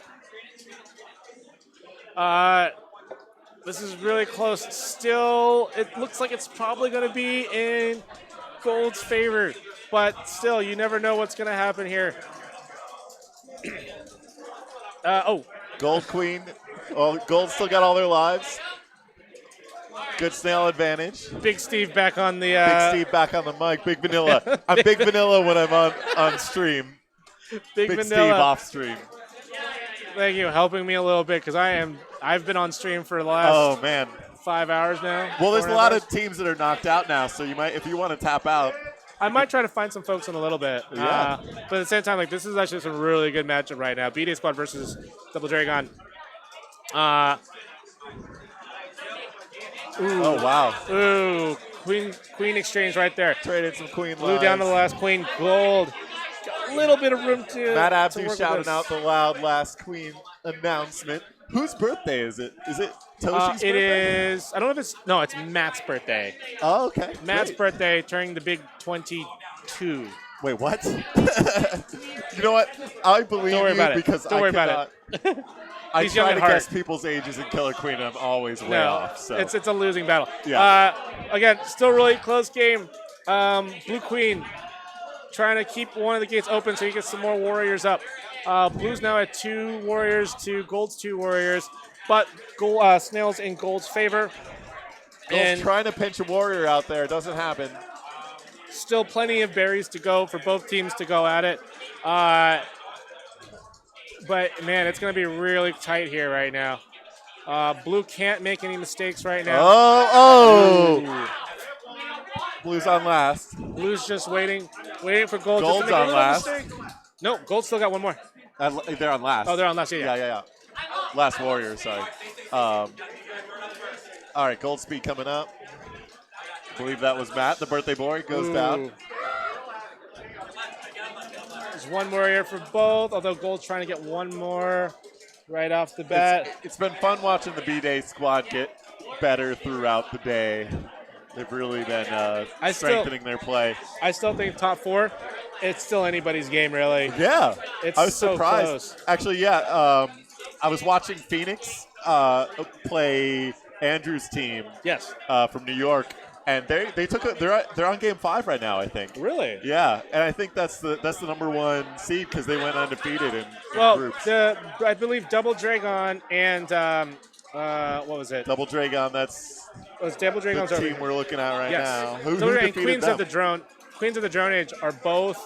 This is really close. Still, it looks like it's probably going to be in Gold's favor. But still, you never know what's going to happen here. Gold Queen. Oh, Gold still got all their lives. Good snail advantage. Big Steve back on the Big Steve back on the mic. Big Vanilla. I'm Big Vanilla when I'm on stream. Big Vanilla. Steve off stream. Thank you, helping me a little bit because I've been on stream for the last 5 hours now. Well, there's a lot of teams that are knocked out now, so you might, if you want to tap out. I might try to find some folks in a little bit. Yeah. But at the same time, this is actually some really good matchup right now. B-Day Squad versus Double Dragon. Oh, wow. Ooh, Queen exchange right there. Traded some Queen Blue down to the last Queen. Gold. Got a little bit of room to Matt to Abdu work shouting with out the loud last Queen announcement. Whose birthday is it? Is it Toshi's It birthday? is. I don't know if it's. No, it's Matt's birthday. Oh, okay. Matt's Great. birthday, turning the big 22. Wait, what? You know what? I believe Don't worry you about it. because Don't I worry about cannot. I He's young try at to heart. guess people's ages in Killer Queen, and I'm always way No, off. So it's a losing battle. Yeah. Again, still really close game. Blue Queen trying to keep one of the gates open so he gets some more warriors up. Blue's now at 2 warriors to Gold's 2 warriors, but Snail's in Gold's favor. Gold's trying to pinch a warrior out there. It doesn't happen. Still plenty of berries to go for both teams to go at it. But, man, it's going to be really tight here right now. Blue can't make any mistakes right now. Oh! Blue's on last. Blue's just waiting for Gold. Gold's just to make a on little last. mistake. No, Gold still got one more. They're on last. Oh, they're on last. Yeah. Yeah. Last warrior, sorry. All right, Gold Speed coming up. I believe that was Matt. The birthday boy goes down. There's one warrior for both, although Gold's trying to get one more right off the bat. It's been fun watching the B-Day squad get better throughout the day. They've really been strengthening their play. I still think top 4, it's still anybody's game, really. Yeah. It's I was so surprised. close. Actually, yeah. I was watching Phoenix play Andrew's team. Yes. From New York, and they took they're on game 5 right now, I think. Really? Yeah, and I think that's the number 1 seed because they went undefeated in groups. I believe Double Dragon and what was it? Double Dragon. That's Double Dragon's the over team here. we're looking at right Yes. now. Who Double Dragon and defeated Queens them? of the Drone. Queens of the Drone Age are both,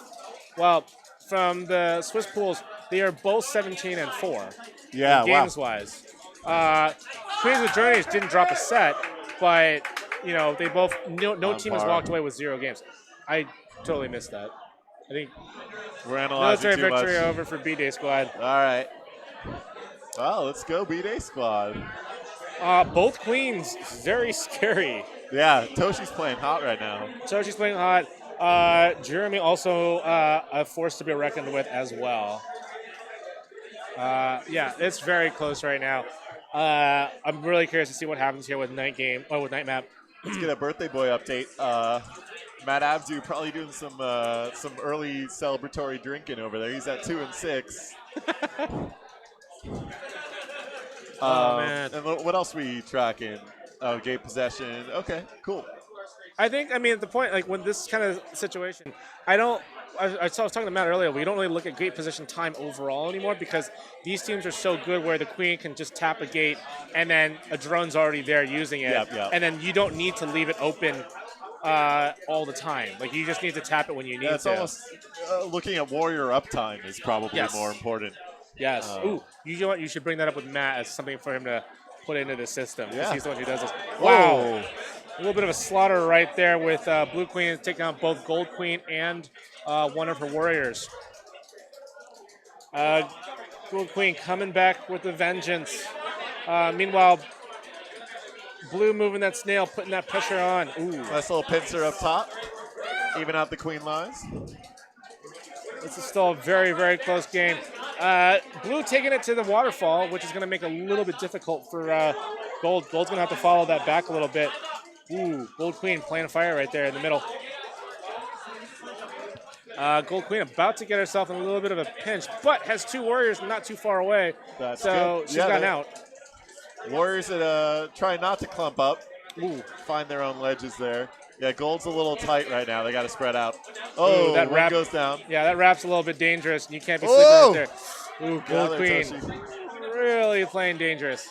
well, from the Swiss pools, they are both 17 and 4. Yeah, wow. Games wise, Queens of the Drone Age didn't drop a set, but they both no team has walked away with 0 games. I totally missed that. I think we're analyzing military too victory much. over for B-Day squad. All right. Well, let's go B-Day squad. Both queens, very scary. Yeah, Toshi's playing hot right now. Toshi's playing hot. Jeremy also a force to be reckoned with as well. Yeah, it's very close right now. I'm really curious to see what happens here with night map. Let's get a birthday boy update. Matt Abdu probably doing some early celebratory drinking over there. He's at 2 and 6. Oh man! And what else we tracking? Oh, gate possession. Okay, cool. I think, at the point, like, when this kind of situation, I was talking to Matt earlier, we don't really look at gate position time overall anymore because these teams are so good where the queen can just tap a gate and then a drone's already there using it. Yep. And then you don't need to leave it open all the time. Like, you just need to tap it when you need It's to. almost looking at warrior uptime is probably more important. Yes. Ooh, you know what? You should bring that up with Matt as something for him to put into the system. Yeah. He's the one who does this. Whoa. Wow. A little bit of a slaughter right there with Blue Queen taking out both Gold Queen and one of her warriors. Gold Queen coming back with a vengeance. Meanwhile, Blue moving that snail, putting that pressure on. Ooh. Nice little pincer up top. Even out the queen lines. This is still a very, very close game. Blue taking it to the waterfall, which is going to make it a little bit difficult for Gold. Gold's going to have to follow that back a little bit. Ooh, Gold Queen playing fire right there in the middle. Gold Queen about to get herself in a little bit of a pinch, but has 2 warriors not too far away. That's so good. she's gotten out. Warriors that try not to clump up. Ooh, find their own ledges there. Yeah, Gold's a little tight right now. They got to spread out. Oh, that one wrap goes down. Yeah, that wrap's a little bit dangerous, and you can't be sleeping right there. Ooh, Gold Got Queen it, really playing dangerous.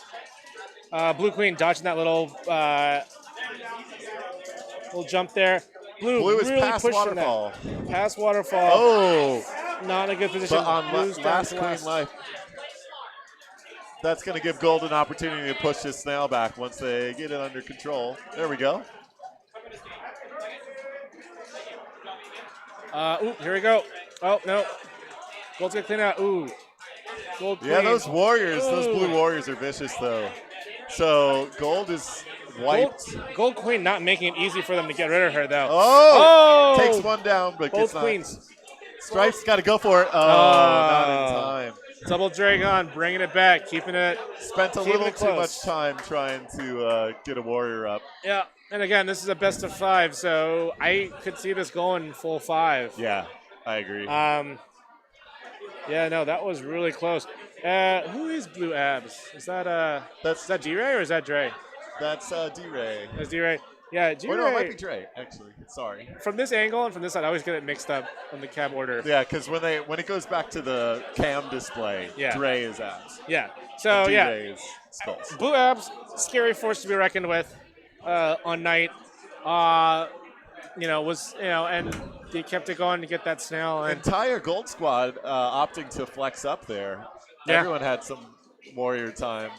Blue Queen dodging that little jump there. Blue is really past pushing waterfall. That. Past waterfall. Oh. Not in a good position. But on Blue's down last to queen life. That's going to give Gold an opportunity to push this snail back once they get it under control. There we go. Ooh, here we go. Oh, no. Gold's going to clean out. Ooh. Gold Yeah, Queen. those warriors, those Ooh. blue warriors are vicious, though. So Gold is wiped. Gold Queen not making it easy for them to get rid of her, though. Oh! Takes one down, but Both gets not. queens. Stripes got to go for it. Oh, not in time. Double Dragon, bringing it back, keeping it. Spent a keeping little it too close. much time trying to get a warrior up. Yeah, and again, this is a best of 5, so I could see this going full 5. Yeah, I agree. Yeah, no, that was really close. Who is Blue Abs? Is that is that D-Ray or is that Dre? That's D-Ray. That's D-Ray. Yeah, D-Ray. Or no, it might be Dre, actually. Sorry. From this angle and from this side, I always get it mixed up on the cab order. Yeah, because when it goes back to the cam display, Yeah. Dre is Abs. Yeah. So and yeah, D-Ray is Skulls. Blue Abs, scary force to be reckoned with on night. And they kept it going to get that snail. And Entire Gold Squad opting to flex up there. Yeah. Everyone had some warrior time.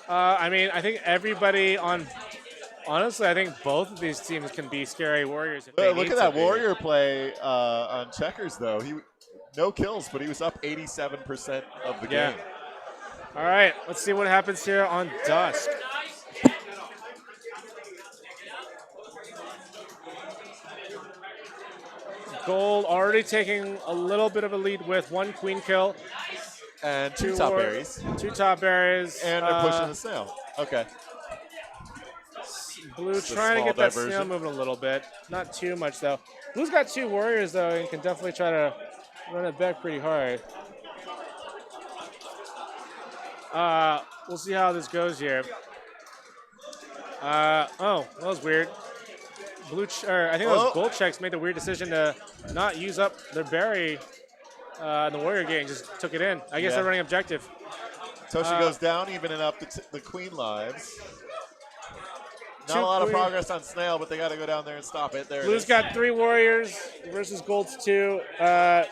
I think everybody on. Honestly, I think both of these teams can be scary warriors. If they Look need at to that be. warrior play on checkers, though. He no kills, but he was up 87% of the Yeah. game. All right, let's see what happens here on Dusk. Gold already taking a little bit of a lead with 1 queen kill. And 2 top berries. 2 top berries. And they're pushing the snail. Okay. Blue Just a trying to small get that diversion. snail moving a little bit. Not too much, though. Blue's got 2 warriors, though, and can definitely try to run it back pretty hard. We'll see how this goes here. Oh, that was weird. I think it was Gold Checks made the weird decision to not use up their berry in the warrior game. Just took it in. I guess they're running objective. Toshi goes down, evening up the queen lives. Not 2 a lot of queen. progress on Snail, but they got to go down there and stop it. There Blue's it is. got 3 warriors versus Gold's 2.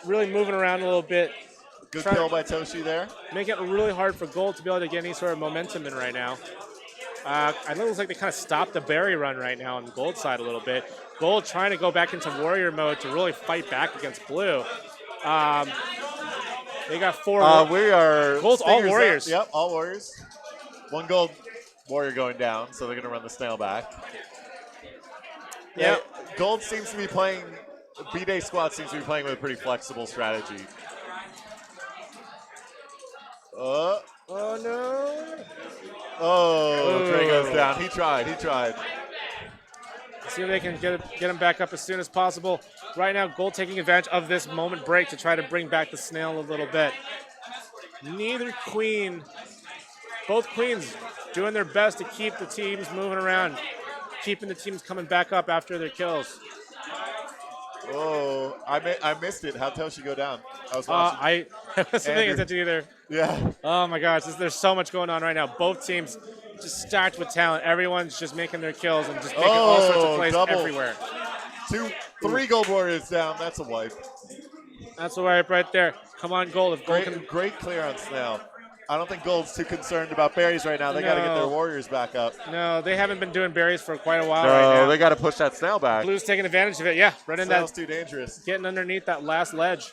Really moving around a little bit. Good kill by Toshi there. Make it really hard for Gold to be able to get any sort of momentum in right now. I know it looks like they kind of stopped the berry run right now on the Gold side a little bit. Gold trying to go back into warrior mode to really fight back against Blue. They got 4. We are. Gold's all Stingers warriors. Up. Yep, all warriors. 1 gold warrior going down, so they're going to run the snail back. Yeah, Gold seems to be playing. B-Day squad seems to be playing with a pretty flexible strategy. Oh no! Oh, Dre goes down. He tried. See if they can get him back up as soon as possible. Right now, Gold taking advantage of this moment break to try to bring back the snail a little bit. Both queens doing their best to keep the teams moving around, keeping the teams coming back up after their kills. Oh, I missed it. How'd Toshi go down? I was watching. I wasn't paying attention either. Yeah. Oh my gosh, there's so much going on right now. Both teams just stacked with talent. Everyone's just making their kills and just making all sorts of plays double. everywhere. 3 gold warriors down. That's a wipe. That's a wipe right there. Come on, Gold. If Gold Great clear on Snail. I don't think Gold's too concerned about berries right now. They got to get their warriors back up. No, they haven't been doing berries for quite a while right now. No, they got to push that snail back. Blue's taking advantage of it. Yeah, running Snail's that. too dangerous. Getting underneath that last ledge.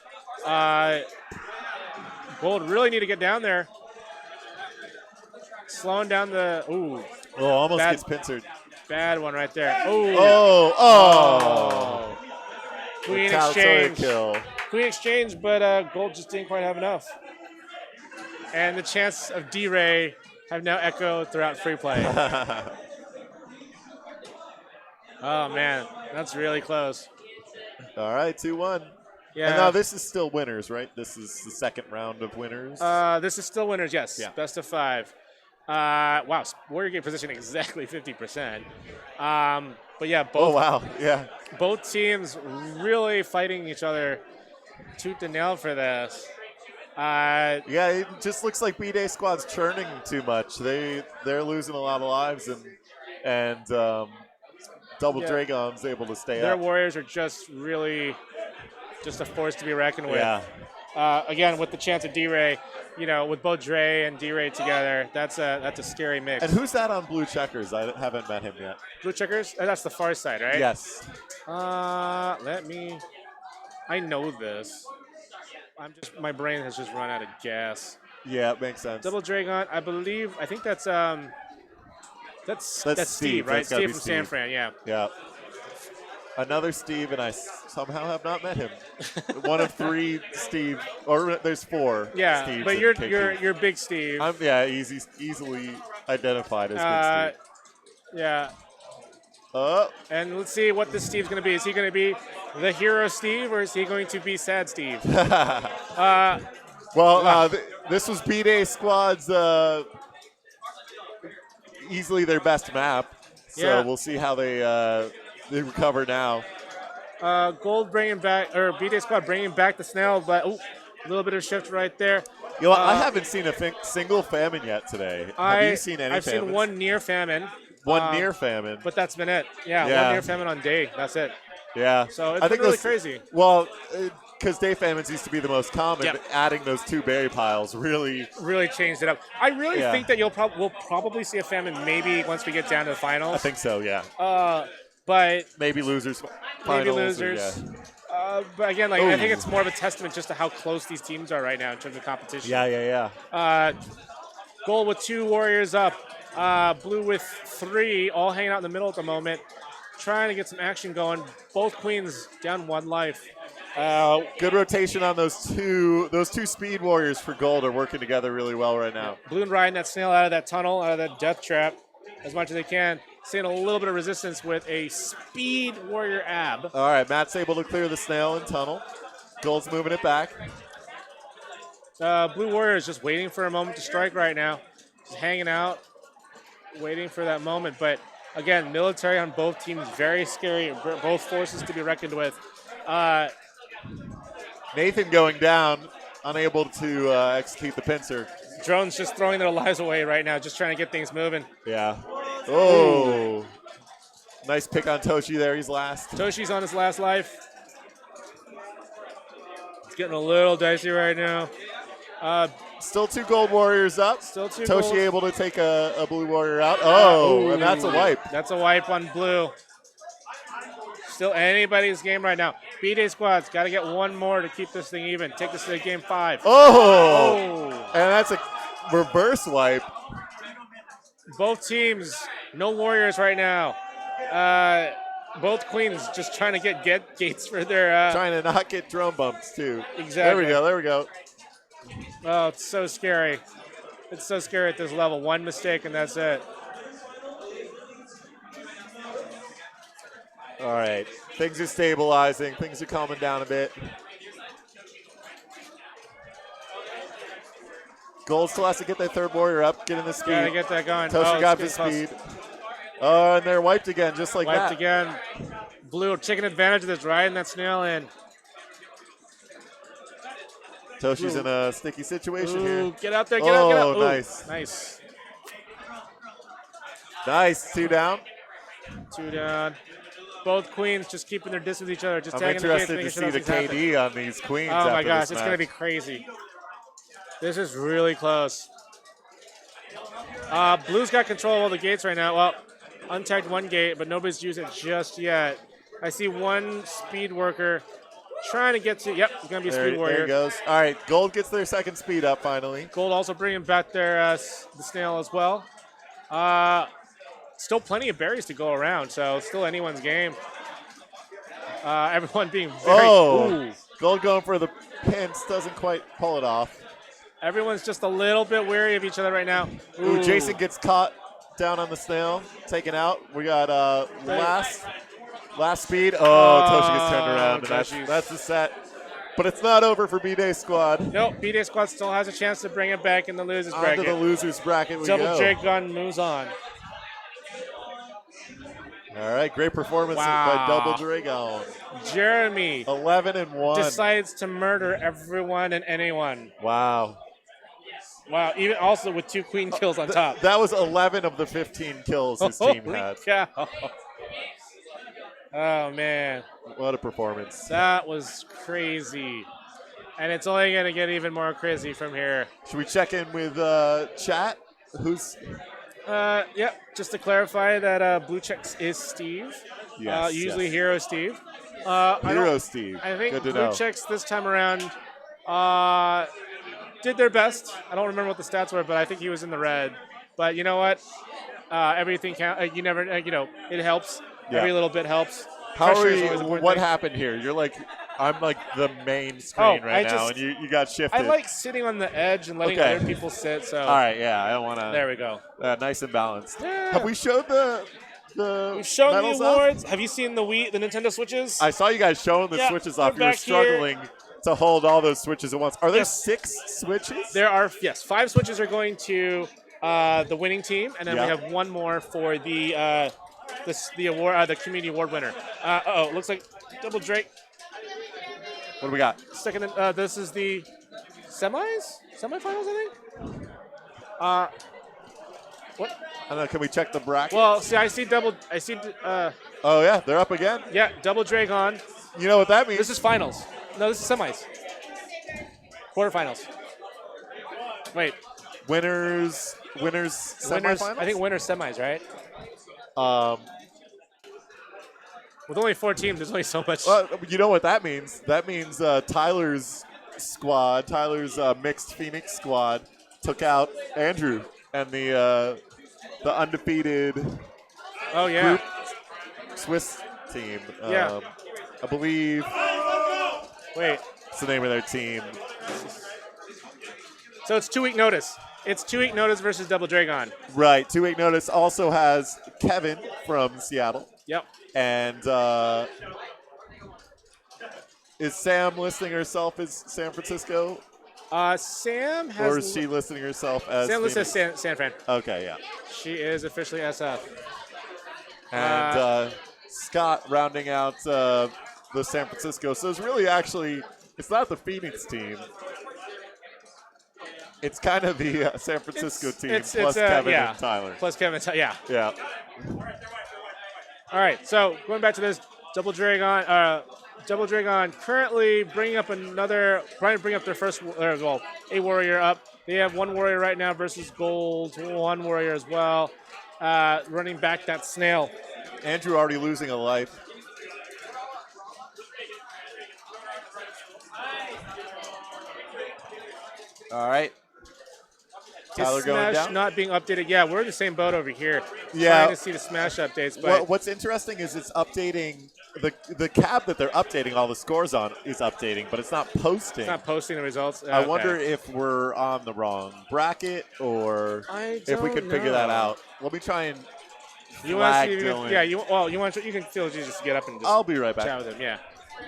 Gold really need to get down there. Slowing down the. Ooh. Oh, almost gets pincered. Bad one right there. Ooh. Oh. Queen Retaliatory exchange. kill. Queen exchange, but Gold just didn't quite have enough. And the chants of D-Ray have now echoed throughout free play. Oh, man. That's really close. All right, 2-1. Yeah. And now this is still winners, right? This is the second round of winners. This is still winners, yes. Yeah. Best of 5. Wow, Warrior game position exactly 50%. But yeah, both. Oh, wow. Yeah. Both teams really fighting each other tooth and nail for this. Yeah, it just looks like B-Day squad's churning too much. They're losing a lot of lives, and Double DREYCON's able to stay Their up. warriors are just really just a force to be reckoned with. Yeah. Again, with the chance of D-Ray, with both Dre and D-Ray together, that's a scary mix. And who's that on blue checkers? I haven't met him yet. Blue checkers? That's the far side, right? Yes. I know this. My brain has just run out of gas. Yeah, it makes sense. Double DREYCON, I think that's Steve, right? That's gotta Steve be from San Fran, yeah. Yeah. Another Steve, and I somehow have not met him. One of 3 Steve, or there's 4. Yeah, Steves but at you're KT. Big Steve. I'm easily identified as Big Steve. Yeah. Oh. And let's see what this Steve's going to be. Is he going to be the hero Steve, or is he going to be sad Steve? This was B-Day squad's easily their best map. So we'll see how they recover now. Gold bringing back, or B-Day squad bringing back the snail, but a little bit of shift right there. I haven't seen a single famine yet today. Have you seen any I've famines? seen one near famine. One near famine. But that's been it. Yeah, one near famine on day. That's it. Yeah. So it's been really crazy. Well, because day famines used to be the most common, but adding those 2 berry piles really changed it up. I really think that we'll probably see a famine maybe once we get down to the finals. I think so, yeah. But maybe losers. Maybe Finals losers. But again, I think it's more of a testament just to how close these teams are right now in terms of competition. Yeah. Gold with 2 warriors up. Blue with 3, all hanging out in the middle at the moment, trying to get some action going. Both queens down 1 life. Good rotation on those two. Those two speed warriors for gold are working together really well right now. Blue and riding that snail out of that tunnel, out of that death trap, as much as they can. Seeing a little bit of resistance with a speed warrior ab. All right, Matt's able to clear the snail and tunnel. Gold's moving it back. Blue warrior is just waiting for a moment to strike right now. Just hanging out, waiting for that moment. But again, military on both teams, very scary. Both forces to be reckoned with. Nathan going down, unable to execute the pincer. Drones just throwing their lives away right now, just trying to get things moving. Yeah. Oh. Nice pick on Toshi there. He's last. Toshi's on his last life. It's getting a little dicey right now. Still two gold warriors up. Still two Toshi gold. able to take a blue warrior out. Oh, and that's a wipe. That's a wipe on blue. Still anybody's game right now. B-Day squads got to get one more to keep this thing even. Take this to game 5. Oh! And that's a reverse wipe. Both teams, no warriors right now. Both queens just trying to get gates for their... Trying to not get drone bumps, too. Exactly. There we go. Oh, it's so scary. It's so scary at this level. One mistake and that's it. All right. Things are stabilizing. Things are calming down a bit. Gold still has to get that third warrior up, getting the speed. Gotta get that going. Toshi got the it's getting speed. Oh, and they're wiped again, just like Wiped that. again. Blue taking advantage of this, riding that snail in. Toshi's Blue. in a sticky situation Ooh, here. get out there, get out, get out. Oh, Ooh, nice. Nice. Nice, 2 down. 2 down. Both queens just keeping their distance with each other. Just I'm tagging the gates, interested making to sure see the nothing's KD happening. on these queens. Oh my after gosh, this it's going to be match. crazy. This is really close. Blue's got control of all the gates right now. Well, untagged one gate, but nobody's used it just yet. I see one speed worker trying to get to. Yep, it's going to be a speed warrior. There he goes. All right, Gold gets their second speed up finally. Gold also bringing back their the snail as well. Still plenty of berries to go around, so still anyone's game. Everyone being very. Ooh. Gold going for the pinch, doesn't quite pull it off. Everyone's just a little bit wary of each other right now. Ooh, Jason gets caught down on the snail, taken out. We got last speed. Oh, Toshi gets turned around, and that's the set. But it's not over for B-Day Squad. Nope, B-Day Squad still has a chance to bring it back in the losers bracket. Onto the losers bracket we Double go. J gun moves on. All right, great performance by Double DREYCON. Jeremy 11-1. decides to murder everyone and anyone. Wow. Wow, even also with 2 queen kills on top. That was 11 of the 15 kills his team Holy had. cow. Oh, man. What a performance. That was crazy. And it's only going to get even more crazy from here. Should we check in with chat? Who's... Yep, just to clarify that Blue Checks is Steve. Yes, usually yes. Hero Steve. Hero Steve. I think Good to Blue know. Checks this time around did their best. I don't remember what the stats were, but I think he was in the red. But you know what? Everything count. You never. It helps. Yeah. Every little bit helps. How Pressure are is you? always an important What thing. happened here? You're like, I'm like the main screen I right now, just- and you got shifted. I like sitting on the edge and letting Okay. other people sit. So All right, yeah, I don't want to. There we go. Nice and balanced. Yeah. Have we showed the We've shown the medals off? awards. Have you seen the Nintendo Switches? I saw you guys showing the Yeah, switches they're off. You were back here. struggling to hold all those switches at once. Are there Yes. 6 switches? There are 5 switches are going to the winning team, and then Yeah. we have one more for the award, the community award winner. Looks like Double Drake. What do we got? Second. This is the semifinals, I think. What? I don't know. Can we check the bracket? Well, see, I see double. I see. Oh yeah, they're up again. Yeah, Double DREYCON. You know what that means? This is finals. No, this is semis. Quarterfinals. Wait. Winners semifinals. I think winners semis, right? Um, With only 4 teams, there's only so much. well, you know what that means? That means Tyler's squad, Tyler's mixed Phoenix squad, took out Andrew and the undefeated. Oh yeah. Group Swiss team. Yeah. I believe. Wait. It's the name of their team. So it's 2 week notice. It's 2 week notice versus Double Dragon. Right. 2 week notice also has Kevin from Seattle. Yep. And is Sam listing herself as San Francisco? Sam has. Or is she listing herself as Sam lists as Phoenix? San Fran. Okay, yeah. She is officially SF. And Scott rounding out the San Francisco. So it's really actually, it's not the Phoenix team. It's kind of the San Francisco team plus Kevin and Tyler. Plus Kevin and Tyler, yeah. Yeah. All right, so going back to this, Double Dragon currently trying to bring up their first, a warrior up. They have 1 warrior right now versus Gold, 1 warrior as well. Running back that snail. Andrew already losing a life. All right. Tyler His going Smash down? not being updated. Yeah, we're in the same boat over here. Yeah. Trying to see the Smash updates. But What's interesting is it's updating the cab that they're updating all the scores on is updating, but it's not posting. It's not posting the results. I Okay. wonder if we're on the wrong bracket or if we don't can figure that know. out. Let me try and You want flag to see? Dylan. Yeah, you can feel just get up and just. I'll be right back. Chat with him. Yeah.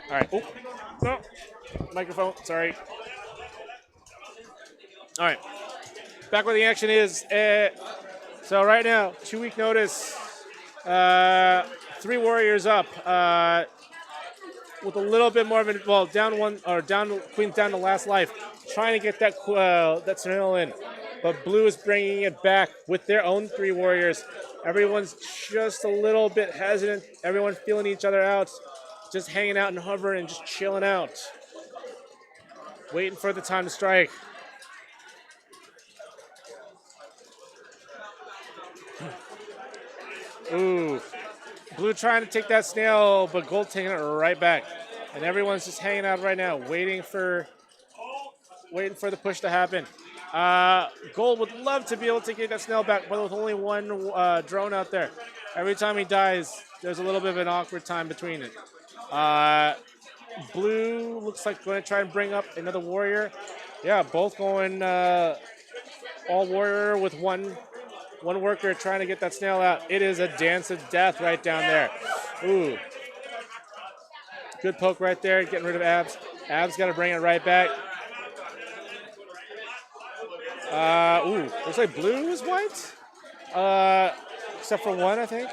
All right. Oh, no. Microphone. Sorry. All right. Back where the action is. So right now, 2 week notice. 3 warriors up. With a little bit more of an down one or down Queen's down to last life, trying to get that snail in. But Blue is bringing it back with their own 3 warriors. Everyone's just a little bit hesitant. Everyone feeling each other out, just hanging out and hovering and just chilling out, waiting for the time to strike. Ooh, Blue trying to take that snail, but Gold taking it right back, and everyone's just hanging out right now, waiting for the push to happen. Gold would love to be able to get that snail back, but with only 1 drone out there. Every time he dies, there's a little bit of an awkward time between it. Blue looks like going to try and bring up another warrior. Yeah, both going all warrior with one worker trying to get that snail out. It is a dance of death right down there. Ooh. Good poke right there, getting rid of Abs. Abs got to bring it right back. Looks like Blue is white. Except for 1, I think.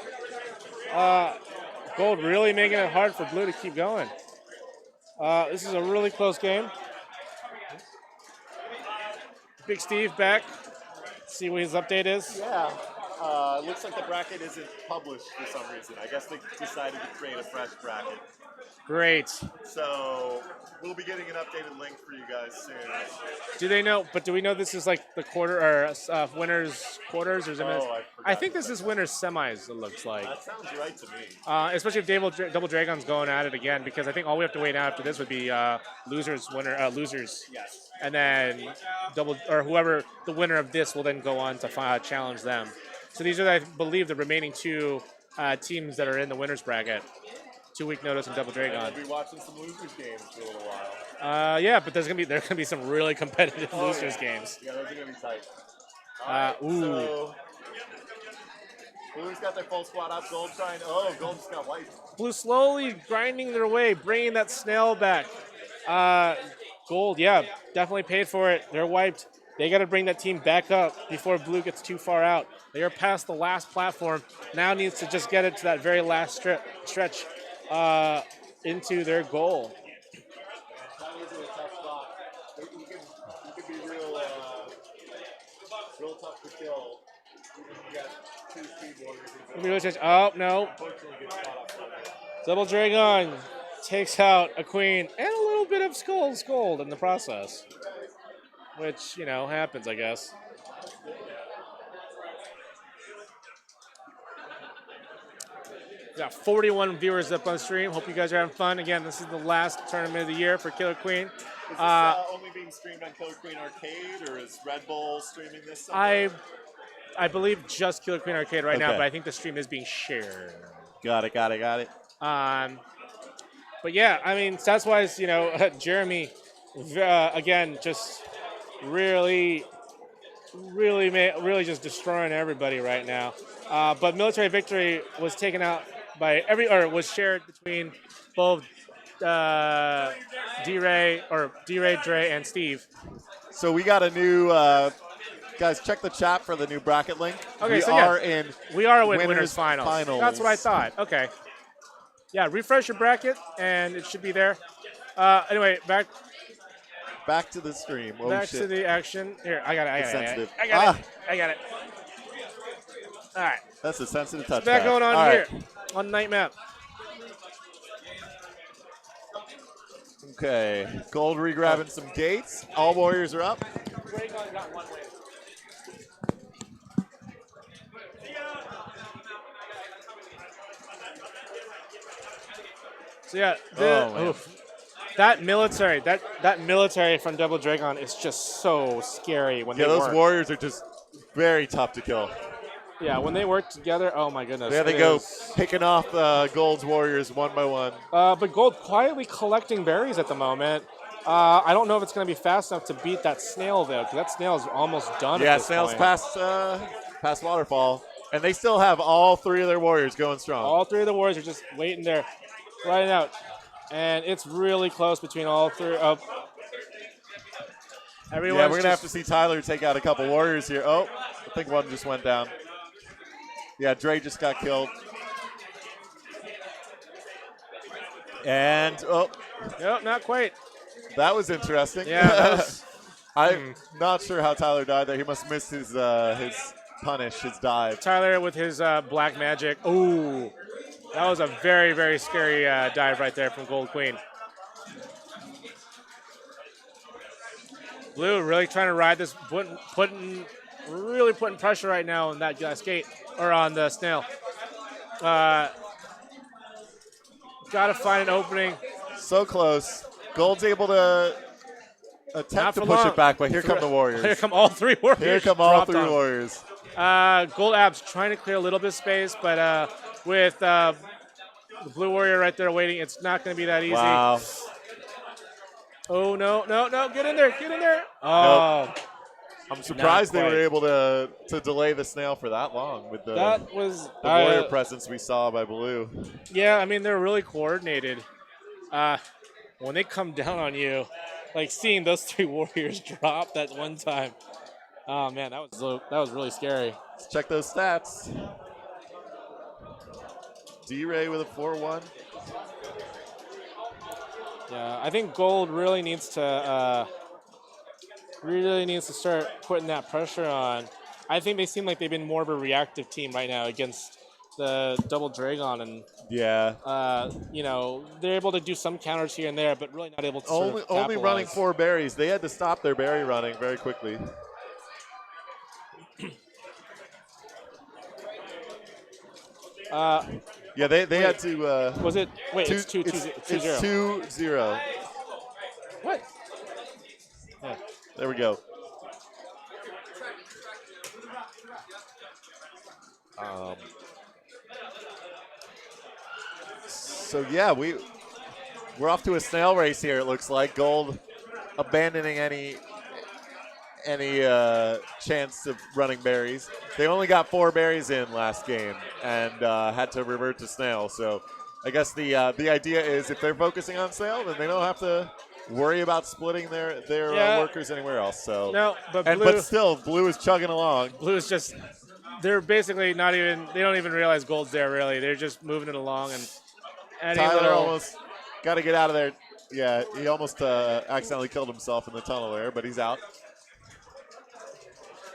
Gold really making it hard for Blue to keep going. This is a really close game. Big Steve back. See what his update is. Yeah. Looks like the bracket isn't published for some reason. I guess they decided to create a fresh bracket. Great. So we'll be getting an updated link for you guys soon. Do they know? But do we know this is like the quarter or winners quarters or is it? I think this is winners semis. It looks like. That sounds right to me. Especially if Double Dragon's going at it again, because I think all we have to wait now after this would be losers. Yes. And then whoever the winner of this will then go on to challenge them. So these are, I believe, the remaining 2 teams that are in the winners bracket. 2 week notice and Double Dragon. We'll be watching some losers games for a little while. Yeah, but there's gonna be some really competitive losers games. Yeah, those are gonna be tight. So Blue's got their full squad up. Gold trying. Gold just got white. Blue slowly grinding their way, bringing that snail back. Gold, yeah, definitely paid for it. They're wiped. They got to bring that team back up before Blue gets too far out. They are past the last platform. Now needs to just get it to that very last stretch into their goal. He could be real tough to kill. You got 2 speed warriors. Oh, no. Double Dragon takes out a queen and a little bit of Scold in the process. Which, happens, I guess. We got 41 viewers up on stream. Hope you guys are having fun. Again, this is the last tournament of the year for Killer Queen. Is this only being streamed on Killer Queen Arcade, or is Red Bull streaming this somewhere? I believe just Killer Queen Arcade right now, Okay. but I think the stream is being shared. Got it. But But yeah, I mean, stats-wise, you know, Jeremy, again, just really just destroying everybody right now. But military victory was taken out by was shared between both D-Ray, Dre, and Steve. So we got a new guys. Check the chat for the new bracket link. Okay, we are in winners finals. That's what I thought. Okay. Yeah, refresh your bracket and it should be there. Anyway, back to the stream. Oh, back shit. to the action. Here, I got it. It's sensitive. I got it. All right. That's a sensitive touch. What's that going on here on night map? Okay, Gold re-grabbing some gates. All warriors are up. DREYCON got one win. So yeah, that military from Double DREYCON is just so scary when they those work. warriors are just very tough to kill. Yeah, when they work together, oh my goodness. There they go, picking off Gold's warriors one by one. But Gold quietly collecting berries at the moment. I don't know if it's going to be fast enough to beat that snail though, because that snail is almost done. Yeah, at this snail's point. past waterfall, and they still have all three of their warriors going strong. All three of the warriors are just waiting there, riding out, and it's really close between all three. We're going to have to see Tyler take out a couple warriors here. Oh, I think one just went down. Yeah, Dre just got killed. And, Nope, not quite. That was interesting. Yeah, that was, I'm not sure how Tyler died there. He must have missed his punish, his dive. Tyler with his black magic. Ooh, that was a very, very scary dive right there from Gold Queen. Blue really trying to ride this, really putting pressure right now on that skate, or on the snail. Got to find an opening. So close. Gold's able to attempt to push it back, but here come the warriors. Here come all three warriors. Here come all three warriors. Gold Abs trying to clear a little bit of space, but with the blue warrior right there waiting, it's not going to be that easy. Wow. Oh, no, get in there. Oh. Nope. I'm surprised they were able to delay the snail for that long with the warrior presence we saw by Blue. Yeah, I mean, they're really coordinated. When they come down on you, like seeing those three warriors drop that one time. Oh, man, that was really scary. Let's check those stats. D-Ray with a 4-1. Yeah, I think Gold really needs to start putting that pressure on. I think they seem like they've been more of a reactive team right now against the Double DREYCON, and they're able to do some counters here and there, but really not able to only running 4 berries. They had to stop their berry running very quickly. They had to. Was it? Wait, it's 2-0. It's 2-0. What? Yeah. There we go. So yeah, we're off to a snail race here. It looks like Gold abandoning any chance of running berries. They only got 4 berries in last game and had to revert to snail. So I guess the idea is if they're focusing on snail, then they don't have to worry about splitting their workers anywhere else. So no, but still, Blue is chugging along. Blue is just. They're basically not even. They don't even realize Gold's there. Really, they're just moving it along and. Tyler almost got to get out of there. Yeah, he almost accidentally killed himself in the tunnel there, but he's out.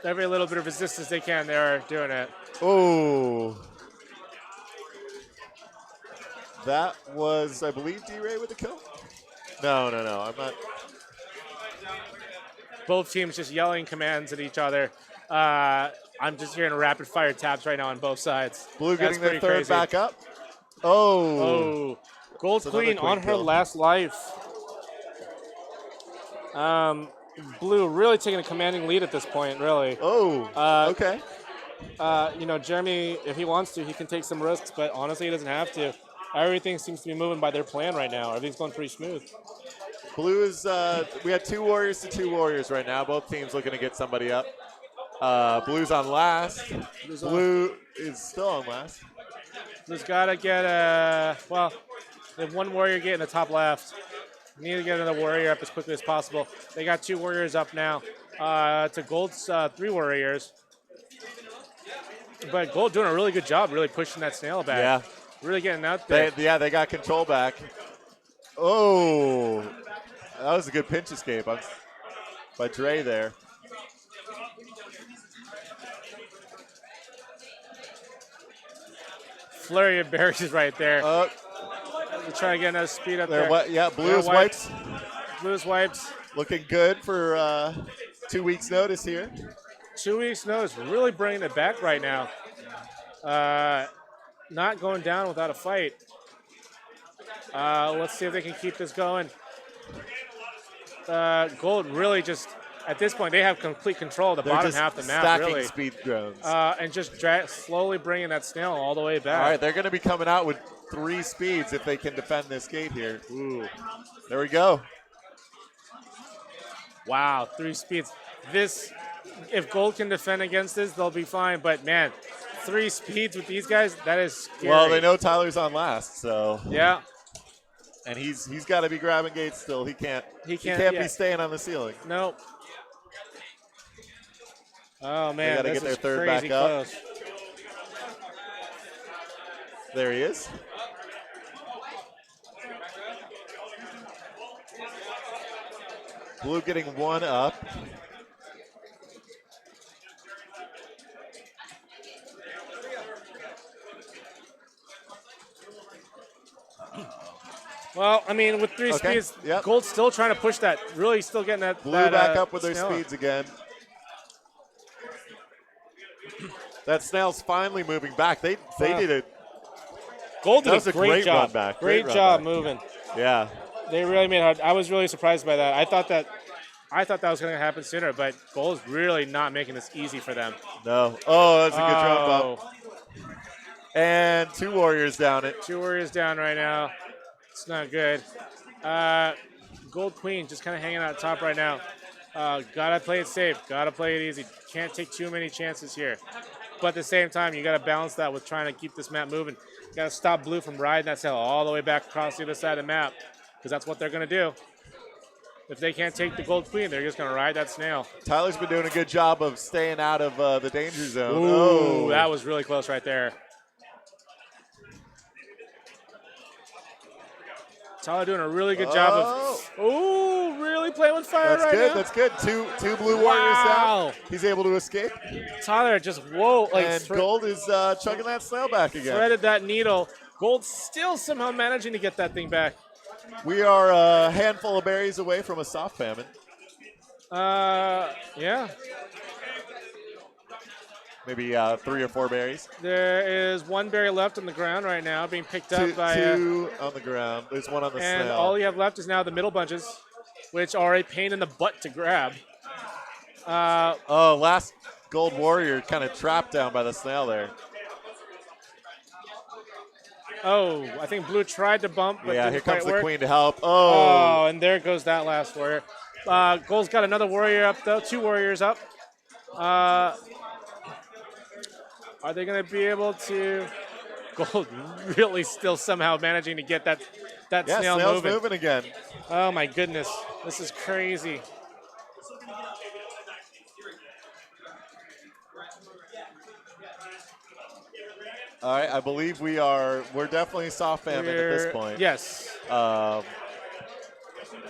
Every little bit of resistance they can, they are doing it. Oh. That was, I believe, D-Ray with the kill? No, I'm not. Both teams just yelling commands at each other. I'm just hearing rapid fire taps right now on both sides. Blue That's getting their third crazy. back up. Oh. Oh. Gold Queen on her kill. last life. Blue really taking a commanding lead at this point, really. Oh, okay. Jeremy, if he wants to, he can take some risks, but honestly, he doesn't have to. Everything seems to be moving by their plan right now. Everything's going pretty smooth. Blue is, we had 2 warriors to 2 warriors right now. Both teams looking to get somebody up. Blue's on last. Blue is still on last. Blue's got to get well, they have 1 warrior get in the top left. Need to get another warrior up as quickly as possible. They got 2 warriors up now. To Gold's 3 warriors. But Gold doing a really good job, really pushing that snail back. Yeah. Really getting out there. They got control back. Oh, that was a good pinch escape by Dre there. Flurry of berries is right there. We're trying to get another speed up there. Blue's wipes. Blue's wipes. Looking good for 2 weeks' notice here. 2 weeks' notice, really bringing it back right now. Not going down without a fight. Let's see if they can keep this going. Gold really just, at this point, they have complete control of the They're bottom just half of the map, stacking really. speed drones. And just slowly bringing that snail all the way back. All right, they're going to be coming out with 3 speeds if they can defend this gate here. Ooh, there we go. Wow, 3 speeds. This, if Gold can defend against this, they'll be fine. But man, 3 speeds with these guys, that is scary. Well, they know Tyler's on last, so. Yeah. And he's got to be grabbing gates still. He can't be staying on the ceiling. Nope. Oh man, they got to get their third back up. Close. There he is. Blue getting 1 up. Well, I mean, with 3 speeds, Gold's still trying to push that. Really still getting that. Blue back up with their speeds again. That snail's finally moving back. They did it. Gold did a great job. Run back. Great run job back. moving. Yeah. They really made it hard. I was really surprised by that. I thought that was going to happen sooner, but Gold's really not making this easy for them. No. Oh, that's a good drone bump. And 2 warriors down it. 2 warriors down right now. It's not good. Gold Queen just kind of hanging out top right now. Gotta play it safe. Gotta play it easy. Can't take too many chances here. But at the same time, you gotta balance that with trying to keep this map moving. You gotta stop Blue from riding that sail all the way back across the other side of the map, because that's what they're gonna do. If they can't take the Gold Queen, they're just gonna ride that snail. Tyler's been doing a good job of staying out of the danger zone. Ooh, that was really close right there. Tyler doing a really good job of. Ooh, really playing with fire right now. That's good. Two blue warriors down. He's able to escape. Tyler just and Gold is chugging that snail back again. Threaded that needle. Gold still somehow managing to get that thing back. We are a handful of berries away from a soft famine. Yeah. Maybe 3 or 4 berries. There is 1 berry left on the ground right now, being picked up by 2 on the ground. There's 1 on the and snail. all you have left is now the middle bunches, which are a pain in the butt to grab. Last Gold Warrior kind of trapped down by the snail there. Oh, I think Blue tried to bump, but here didn't comes quite the work. Queen to help. Oh, and there goes that last warrior. Gold's got another warrior up, though. 2 warriors up. Are they going to be able to? Gold really still somehow managing to get that snail snail's moving. moving again. Oh my goodness, this is crazy. All right, I believe we're definitely soft famine at this point. Yes.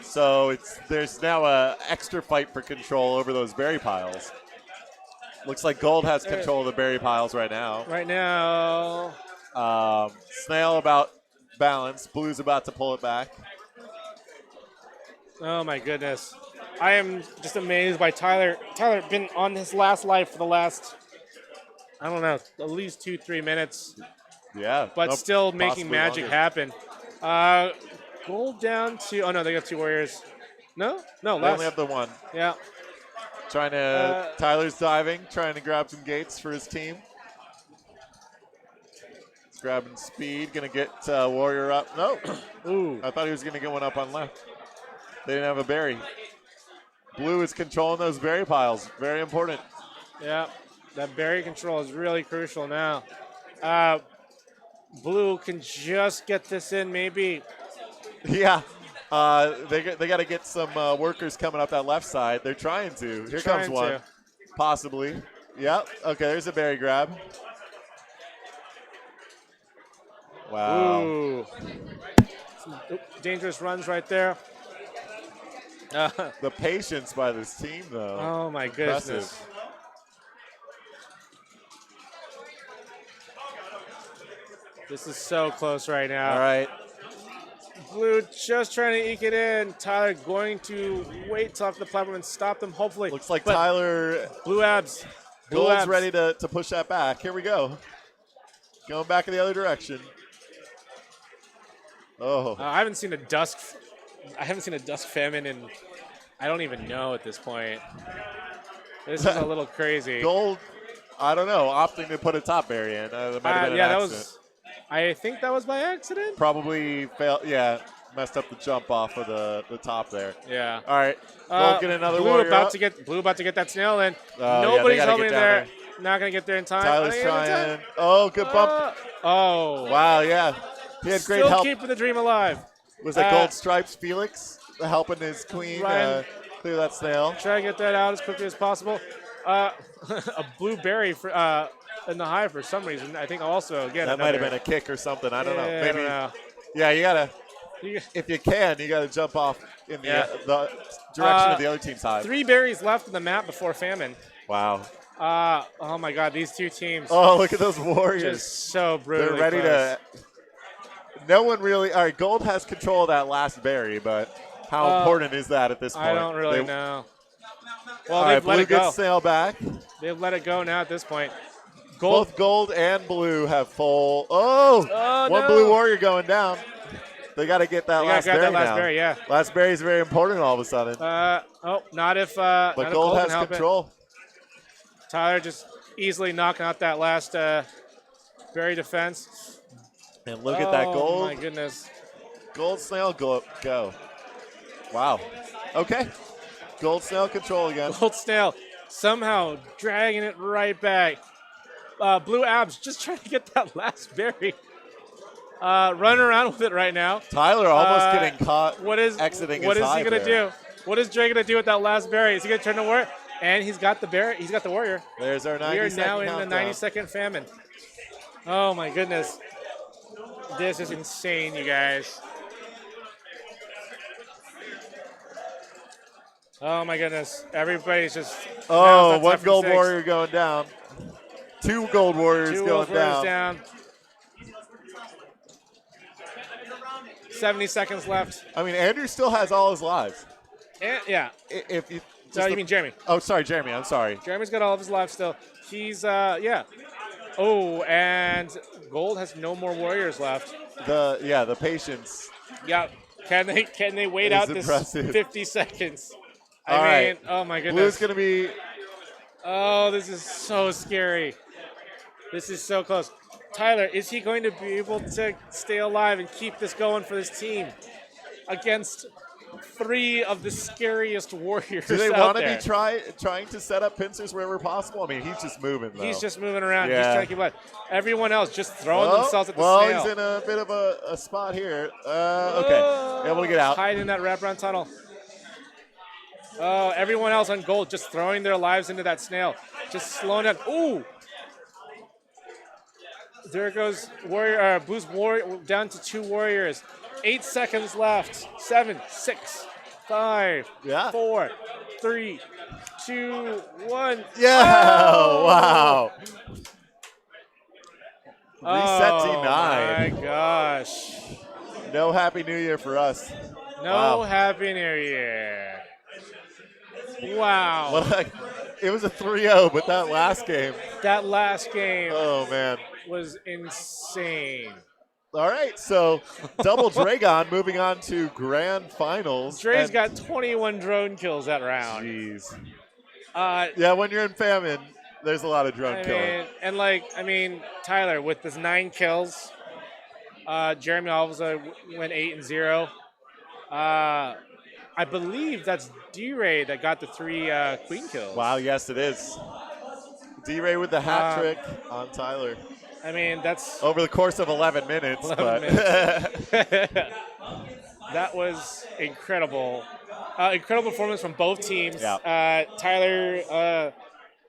So there's now a extra fight for control over those berry piles. Looks like Gold has control of the berry piles right now. Right now. Snail about balance. Blue's about to pull it back. Oh my goodness. I am just amazed by Tyler. Tyler been on his last life for the last, I don't know, at least 2-3 minutes. Yeah. But still making possibly magic longer. happen. Gold down to, oh no, they got 2 warriors. No, They less. only have the 1. Yeah. Trying to, Tyler's diving, trying to grab some gates for his team. Grabbing speed, gonna get Warrior up. No. Ooh. I thought he was gonna get one up on left. They didn't have a berry. Blue is controlling those berry piles. Very important. Yeah, that berry control is really crucial now. Blue can just get this in, maybe. Yeah. They got to get some workers coming up that left side. They're trying to. Here comes one. Possibly. Yep. Okay, there's a berry grab. Wow. Ooh. Some dangerous runs right there. The patience by this team, though. Oh, my goodness. Impressive. This is so close right now. All right. Blue just trying to eke it in. Tyler going to wait till after the platform and stop them, hopefully. Looks like Tyler. Blue abs. Blue Gold's abs. ready to push that back. Here we go. Going back in the other direction. Oh. I haven't seen a dusk famine in, I don't even know at this point. This is a little crazy. Gold, I don't know, opting to put a top berry in. That might have been an accident. I think that was by accident. Probably failed. Yeah, messed up the jump off of the top there. Yeah. All right. Gold get another Blue warrior about up. to get Blue about to get that snail in. Oh, Nobody's yeah, helping there. Not gonna get there in time. Tyler's trying. Oh, good bump. Oh. Wow. Yeah. He had great Still help. keeping the dream alive. Was that Gold Stripes Felix helping his queen Ryan, clear that snail? Try to get that out as quickly as possible. A blueberry for in the Hive for some reason. I think also again That might have been a kick or something. I don't know. Yeah, Maybe. I don't know. Yeah, you gotta. If you can, you gotta jump off in the direction of the other team's hive. 3 berries left on the map before famine. Wow. Oh my God, these two teams. Oh, look at those warriors. Just so brutally They're ready close. No one really. All right, Gold has control of that last berry, but how important is that at this point? I don't really know. Well, all they've right, let Blue it go. gets sail back. They've let it go now at this point. Both Gold and Blue have full. Oh, one no. Blue warrior going down. They got to get that They last gotta berry grab that last now. berry, yeah. Last berry is very important all of a sudden. Not if. But not if Gold can has help it. control. Tyler just easily knocking out that last berry defense. And look at that Gold. Oh my goodness. Gold snail go. Wow. Okay. Gold snail control again. Gold snail somehow dragging it right back. Blue abs just trying to get that last berry. Running around with it right now. Tyler almost getting caught What exiting his is he hive going to there. do? What is Dre going to do with that last berry? Is he going to turn to warrior? And he's got the berry. He's got the warrior. There's our 90 We are second now in the countdown. 90-second famine. Oh, my goodness. This is insane, you guys. Oh, my goodness. Everybody's just... Oh, now's that one tough gold six. warrior going down. 2 gold warriors Two going warriors down. down. 70 seconds left. I mean, Andrew still has all his lives. And, yeah. If you, No, you mean Jeremy. Oh, sorry, Jeremy. I'm sorry. Jeremy's got all of his lives still. He's, yeah. Oh, and Gold has no more warriors left. The patience. Yeah. Can they wait Is out impressive. this 50 seconds? All I right. mean, oh my goodness. Blue's going to be. Oh, this is so scary. This is so close. Tyler, is he going to be able to stay alive and keep this going for this team against 3 of the scariest warriors Do they out want to there? be trying to set up pincers wherever possible? I mean, he's just moving, though. He's just moving around. Yeah. He's trying to keep alive. Everyone else just throwing Oh, themselves at the well, snail. he's in a bit of a spot here. Okay, able to get out. Hiding in that wraparound tunnel. Oh, everyone else on Gold just throwing their lives into that snail. Just slowing down. Ooh! There goes Warrior. Blue's warrior down to 2 warriors. 8 seconds left. 7, 6, 5, 4, 3, 2, 1. Yeah! Oh! Wow. Reset Oh T9. my gosh. No Happy New Year for us. No Wow. Happy New Year. Wow. It was a 3-0, but that last game. That last game. Oh, man. Was insane. All right, so double DREYCON moving on to grand finals. Dre's And- got 21 drone kills that round. Jeez. Uh, Yeah, when you're in famine, There's a lot of drunk killing. Tyler with his 9 kills. Jeremy Alva went 8-0. I believe that's D-Ray that got the 3 queen kills. Wow, yes, it is. D-Ray with the hat trick on Tyler. That's over the course of 11 minutes. 11 minutes. That was incredible. Incredible performance from both teams. Yeah. Tyler,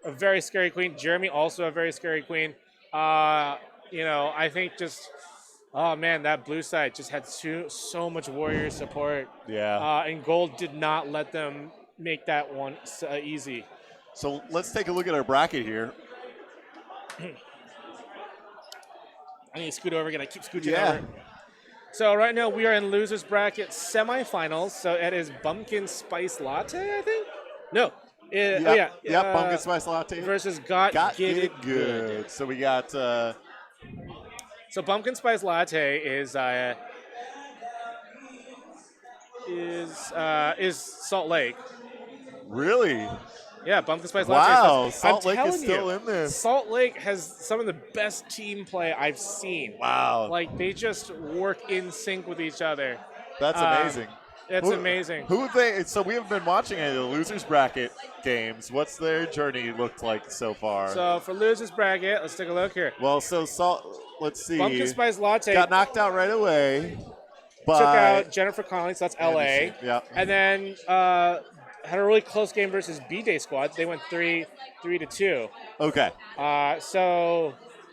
a very scary queen. Jeremy, also a very scary queen. I think just, oh man, that blue side just had so much warrior support. Yeah. And gold did not let them make that one easy. So let's take a look at our bracket here. I need to scoot over again. I keep scooching over. So right now we are in losers bracket semifinals. So it is Bumpkin Spice Latte, I think. No. Bumpkin Spice Latte versus Got Get It Good. So we got. So Bumpkin Spice Latte is Salt Lake. Really? Yeah, Bumpkin Spice Latte. Wow, Salt Lake is still in this. Salt Lake has some of the best team play I've seen. Wow. Like, they just work in sync with each other. That's amazing. It's amazing. Who have they? So we have been watching any of the losers bracket games. What's their journey looked like so far? So for losers bracket, let's take a look here. Well, so let's see. Bumpkin Spice Latte got knocked out right away. Took out Jennifer Connolly, so that's LA. Yeah. And then had a really close game versus B-Day Squad. They went 3-2. Okay.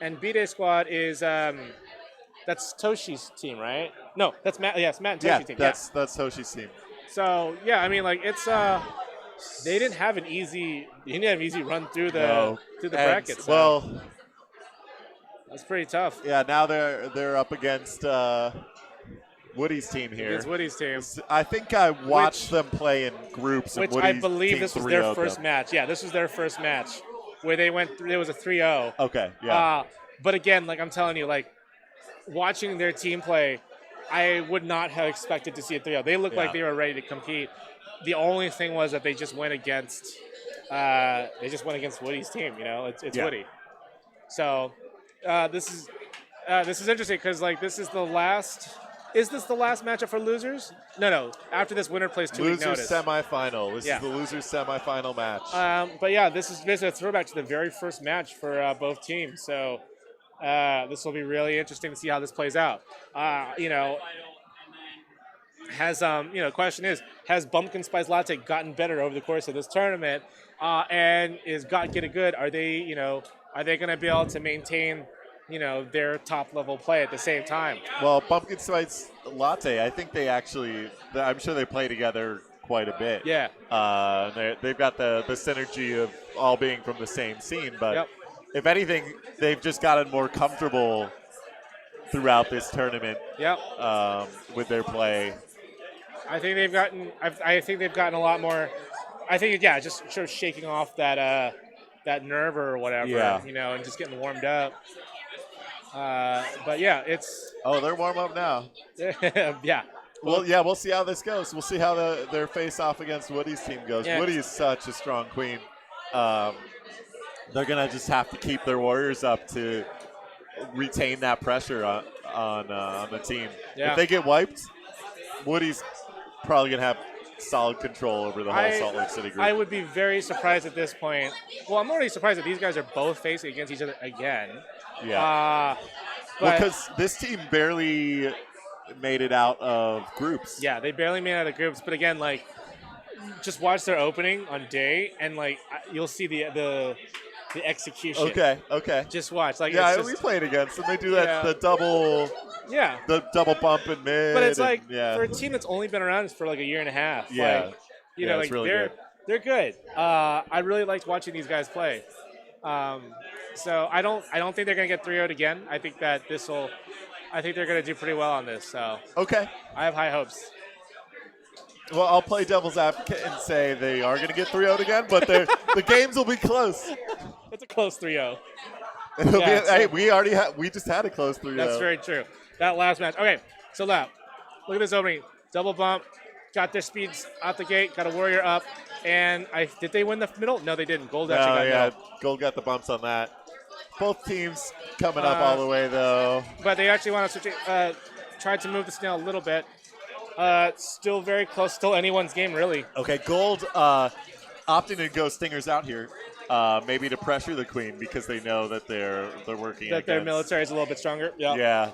And B-Day Squad is that's Toshi's team, right? No, that's Matt. Yes, Matt and Toshi's team. That's Toshi's team. So yeah, it's they didn't have an easy run through the brackets. Well, that's pretty tough. Yeah, now they're up against Woody's team here. Against Woody's team. I think I watched them play in groups. Which I believe this was their first match. Yeah, this was their first match where they went. It was a 3-0. Okay. Yeah. But again, like I'm telling you, like watching their team play, I would not have expected to see a 3-0. They looked like they were ready to compete. The only thing was that they just went against Woody's team. It's Woody. So this is interesting because like this is the last. Is this the last matchup for losers? No. After this, winner plays 2 week notice. Losers semifinal. This is the losers semifinal match. But yeah, this is a throwback to the very first match for both teams. So this will be really interesting to see how this plays out. Question is, has Bumpkin Spice Latte gotten better over the course of this tournament? And is Got Get It Good? Are they going to be able to maintain their top level play at the same time? Well, Bumpkin Spice Latte, I think I'm sure they play together quite a bit. Yeah. They've got the synergy of all being from the same scene, but if anything, they've just gotten more comfortable throughout this tournament. With their play. I think they've gotten a lot more. I think just sort of shaking off that nerve or whatever, and just getting warmed up. But yeah, it's. Oh, they're warm up now. Yeah. Well, yeah, we'll see how this goes. We'll see how their face-off against Woody's team goes. Yeah. Woody is such a strong queen. They're going to just have to keep their warriors up to retain that pressure on the team. Yeah. If they get wiped, Woody's probably going to have solid control over the whole Salt Lake City group. I would be very surprised at this point. Well, I'm already surprised that these guys are both facing against each other again. Yeah. Because this team barely made it out of groups. Yeah, they barely made it out of groups. But again, like, just watch their opening on day, and like you'll see the execution. Okay. Just watch. Like, yeah, we played against them. They do that the double. Yeah. The double bump in mid. But it's like for a team that's only been around for like a year and a half. Yeah. Like, it's really they're good. I really liked watching these guys play. So I don't think they're gonna get 3-0'd again. I think that I think they're gonna do pretty well on this. So okay, I have high hopes. Well, I'll play devil's advocate and say they are gonna get 3-0'd again, but the games will be close. It's a close 3-0. We just had a close 3-0. That's very true. That last match. Okay, so look at this opening. Double bump. got their speeds out the gate, got a warrior up, and did they win the middle? No, they didn't. Gold actually got middle. Gold got the bumps on that. Both teams coming up all the way, though. But they actually want to tried to move the snail a little bit. Still very close. Still anyone's game, really. Okay, Gold opting to go Stingers out here, maybe to pressure the Queen because they know that they're working that their military is a little bit stronger. Yeah.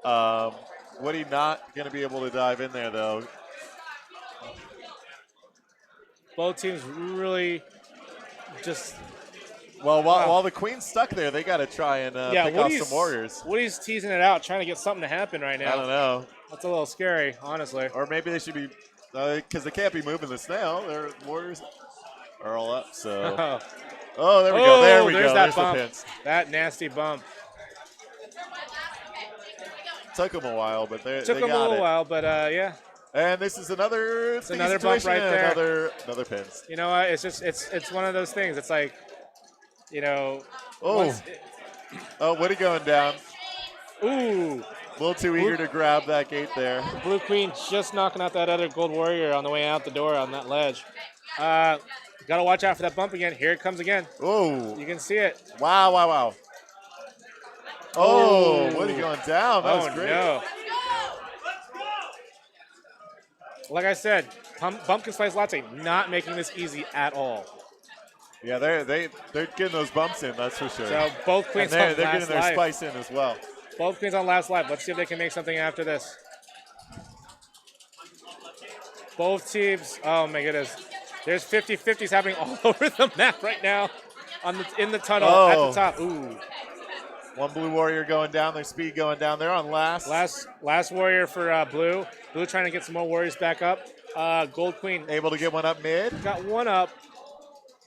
Yeah. Woody not going to be able to dive in there, though. Both teams really just... Well, while the Queen's stuck there, they got to try and pick off some warriors. Woody's teasing it out, trying to get something to happen right now. I don't know. That's a little scary, honestly. Or maybe they should be, because they can't be moving the snail. Their warriors are all up, so. Oh, there we go. There we go. That There's bump. the pins. That nasty bump. Took them a while, but they Took them a little while, but yeah. And this is another bump right there. Another pins. You know what? It's one of those things. It's like, you know. Woody going down. Ooh. A little too eager to grab that gate there. The Blue Queen just knocking out that other gold warrior on the way out the door on that ledge. Got to watch out for that bump again. Here it comes again. Oh. You can see it. Wow. Oh, Woody going down. That was great. No. Like I said, Bumpkin Spice Latte not making this easy at all. Yeah, they're getting those bumps in, that's for sure. So both queens and on they're last getting their life. spice in as well. Both queens on last life. Let's see if they can make something after this. Both teams. Oh my goodness. There's 50-50s happening all over the map right now. In the tunnel at the top. Ooh. One blue warrior going down. Their speed going down. They're on last. Last warrior for blue. Blue trying to get some more warriors back up. Gold Queen able to get one up mid. Got one up.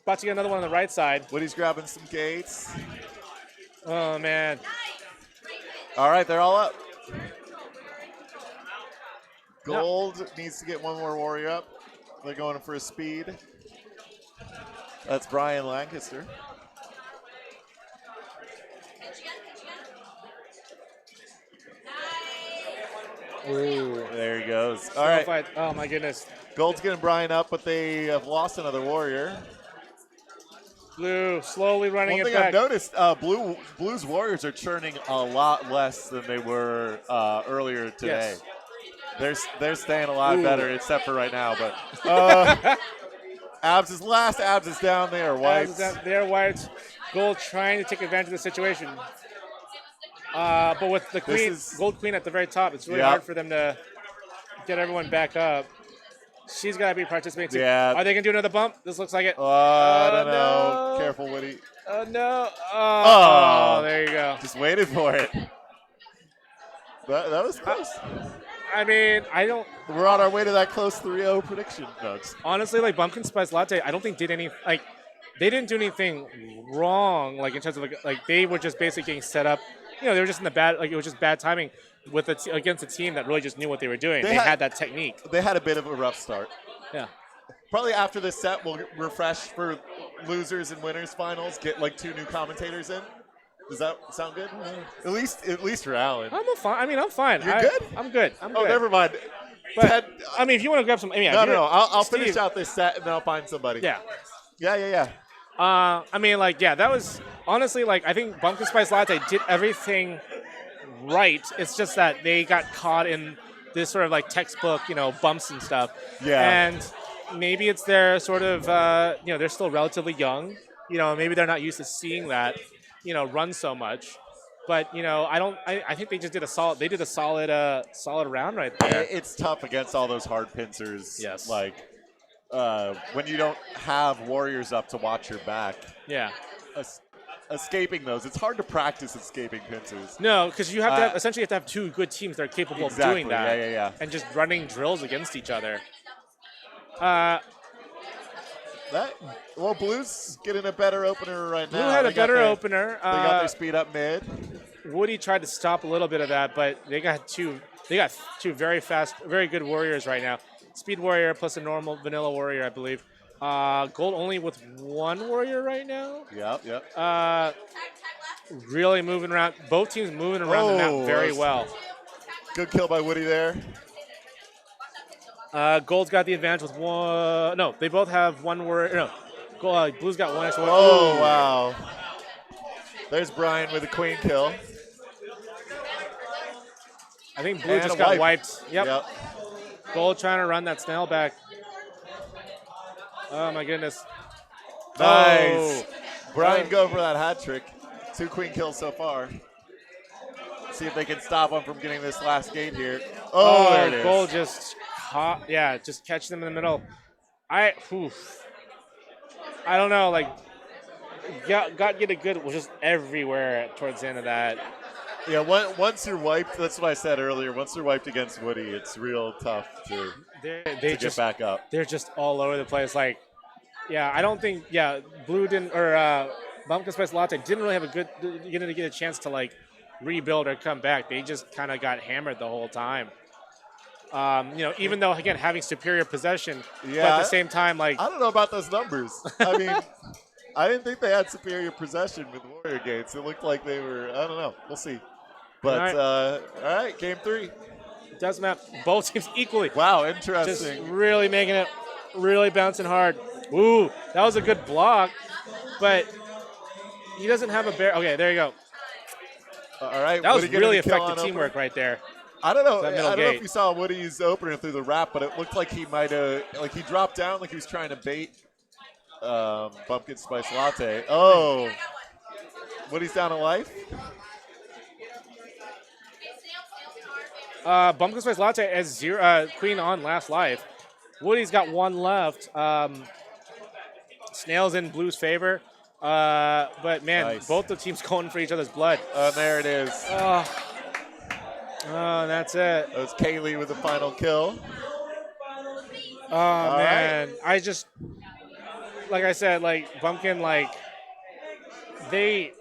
About to get another one on the right side. Woody's grabbing some gates. Oh man. All right, they're all up. Gold needs to get one more warrior up. They're going for a speed. That's Brian Lancaster. Ooh. There he goes. All right. Fight. Oh my goodness. Gold's getting Brian up, but they have lost another warrior. Blue slowly running One it thing back. I've noticed, Blue's warriors are churning a lot less than they were earlier today. Yes. They're staying a lot better, except for right now. But Abs is last. Abs is down there. White. They're white. Gold trying to take advantage of the situation. But with the queen, Gold Queen at the very top, it's really hard for them to get everyone back up. She's got to be participating too. Yeah. Are they going to do another bump? This looks like it. I don't know. No. Careful, Woody. Oh, no. Oh, there you go. Just waited for it. That was close. I mean, We're on our way to that close 3-0 prediction. No, honestly, like Bumpkin Spice Latte, I don't think they didn't do anything wrong. Like in terms of like they were just basically getting set up. You know, they were just in the bad. Like it was just bad timing with against a team that really just knew what they were doing. They had that technique. They had a bit of a rough start. Yeah. Probably after this set, we'll refresh for losers and winners finals. Get like 2 new commentators in. Does that sound good? At least for Alan. I'm fine. I mean, I'm fine. You're good? I'm good. I'm good. Oh, never mind. But, I mean, if you want to grab some, No. I'll finish out this set and then I'll find somebody. Yeah. Yeah. I mean, that was honestly I think Bumpkin Spice Latte did everything right. It's just that they got caught in this sort of textbook, bumps and stuff. Yeah. And maybe it's their sort of, they're still relatively young. Maybe they're not used to seeing that, run so much. But I think they just did a solid. They did a solid round right there. It's tough against all those hard pincers. Yes. When you don't have warriors up to watch your back. Yeah. Escaping those, it's hard to practice escaping pincers. No, because you have to essentially have 2 good teams that are capable of doing that. Yeah. And just running drills against each other. Blue's getting a better opener right now. Blue had a better opener. They got their speed up mid. Woody tried to stop a little bit of that, but they got two very fast, very good warriors right now. Speed warrior plus a normal vanilla warrior, I believe. Gold only with 1 warrior right now. Yep. Really moving around. Both teams moving around the map very well. Good kill by Woody there. Gold's got the advantage with one. No, they both have one word. No, Blue's got one extra word. Oh, Ooh. wow. There's Brian with a queen kill. I think Blue And just a got wipe. wiped. Yep. Gold trying to run that snail back. Oh, my goodness. Nice. Oh. Brian go for that hat trick. 2 queen kills so far. See if they can stop him from getting this last gate here. Oh, there it is. Gold just caught. Yeah, just catch them in the middle. I don't know. Like, got get a good. Was just everywhere towards the end of that. Yeah, once you're wiped, that's what I said earlier. Once you're wiped against Woody, it's real tough to get back up. They're just all over the place. Like, yeah, I don't think. Yeah, Blue didn't or Bumpkin Spice Latte didn't really have a good get a chance to like rebuild or come back. They just kind of got hammered the whole time. Even though again having superior possession, but at the same time, like I don't know about those numbers. I mean, I didn't think they had superior possession with Warrior Gates. It looked like they were. I don't know. We'll see. But all right, game 3. Does map both teams equally. Wow, interesting. Just really making it, really bouncing hard. Ooh, that was a good block, but he doesn't have a bear. Okay, there you go. All right, that was Woody really getting a kill effective on teamwork opener. right there. I don't know. That I middle don't know gate. if you saw Woody's opener through the wrap, but it looked like he might have, like he dropped down, like he was trying to bait Pumpkin Spice Latte. Oh, Woody's down to life. Bumpkin Spice Latte as queen on last life. Woody's got one left. Snail's in Blue's favor. But man, both the teams going for each other's blood. There it is. Oh, that's it. That was Kaylee with the final kill. Oh, man. I just, like I said, like, Bumpkin, like, they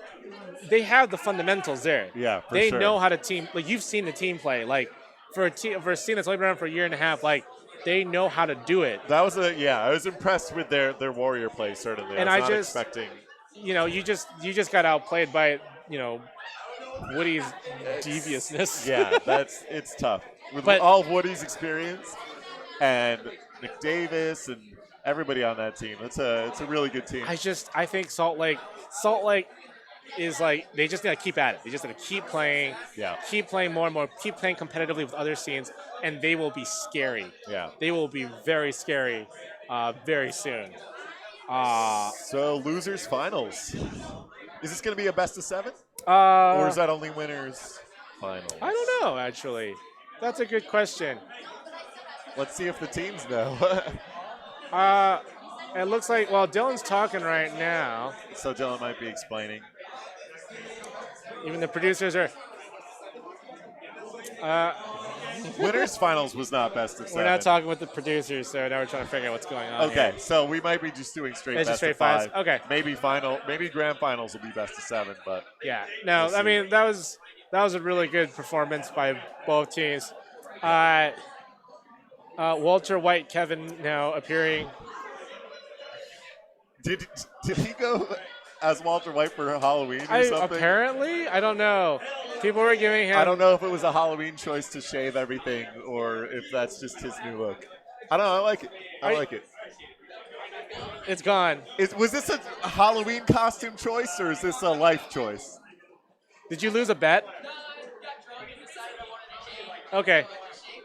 have the fundamentals there. Yeah, for They sure. know how to team. Like, you've seen the team play. Like, for a team that's only been around for a year and a half, like, they know how to do it. That was I was impressed with their warrior play, certainly. And I was I not just expecting. You just got outplayed by, Woody's deviousness. Yeah, it's tough. With But- all of Woody's experience and Nick Davis and everybody on that team, it's a really good team. I think Salt Lake is like, they just got to keep at it. They just got to keep playing, keep playing more and more, keep playing competitively with other scenes, and they will be scary. Yeah. They will be very scary very soon. So losers finals. Is this going to be a best of 7? Or is that only winners finals? I don't know, actually. That's a good question. Let's see if the teams know. It looks like, well, Dylan's talking right now. So Dylan might be explaining. Even the producers are. Winners finals was not best of 7. We're not talking with the producers, so now we're trying to figure out what's going on. Okay, here. so we might be just doing straight It's best just straight of 5. finals. Okay. Maybe grand finals will be best of 7, but Yeah. No, we'll I see. mean that was a really good performance by both teams. Walter White, Kevin now appearing. Did he go as Walter White for Halloween or something? Apparently, I don't know. People were giving him. I don't know if it was a Halloween choice to shave everything or if that's just his new look. I don't know. I like it. I like it. It's gone. Was this a Halloween costume choice or is this a life choice? Did you lose a bet? Okay.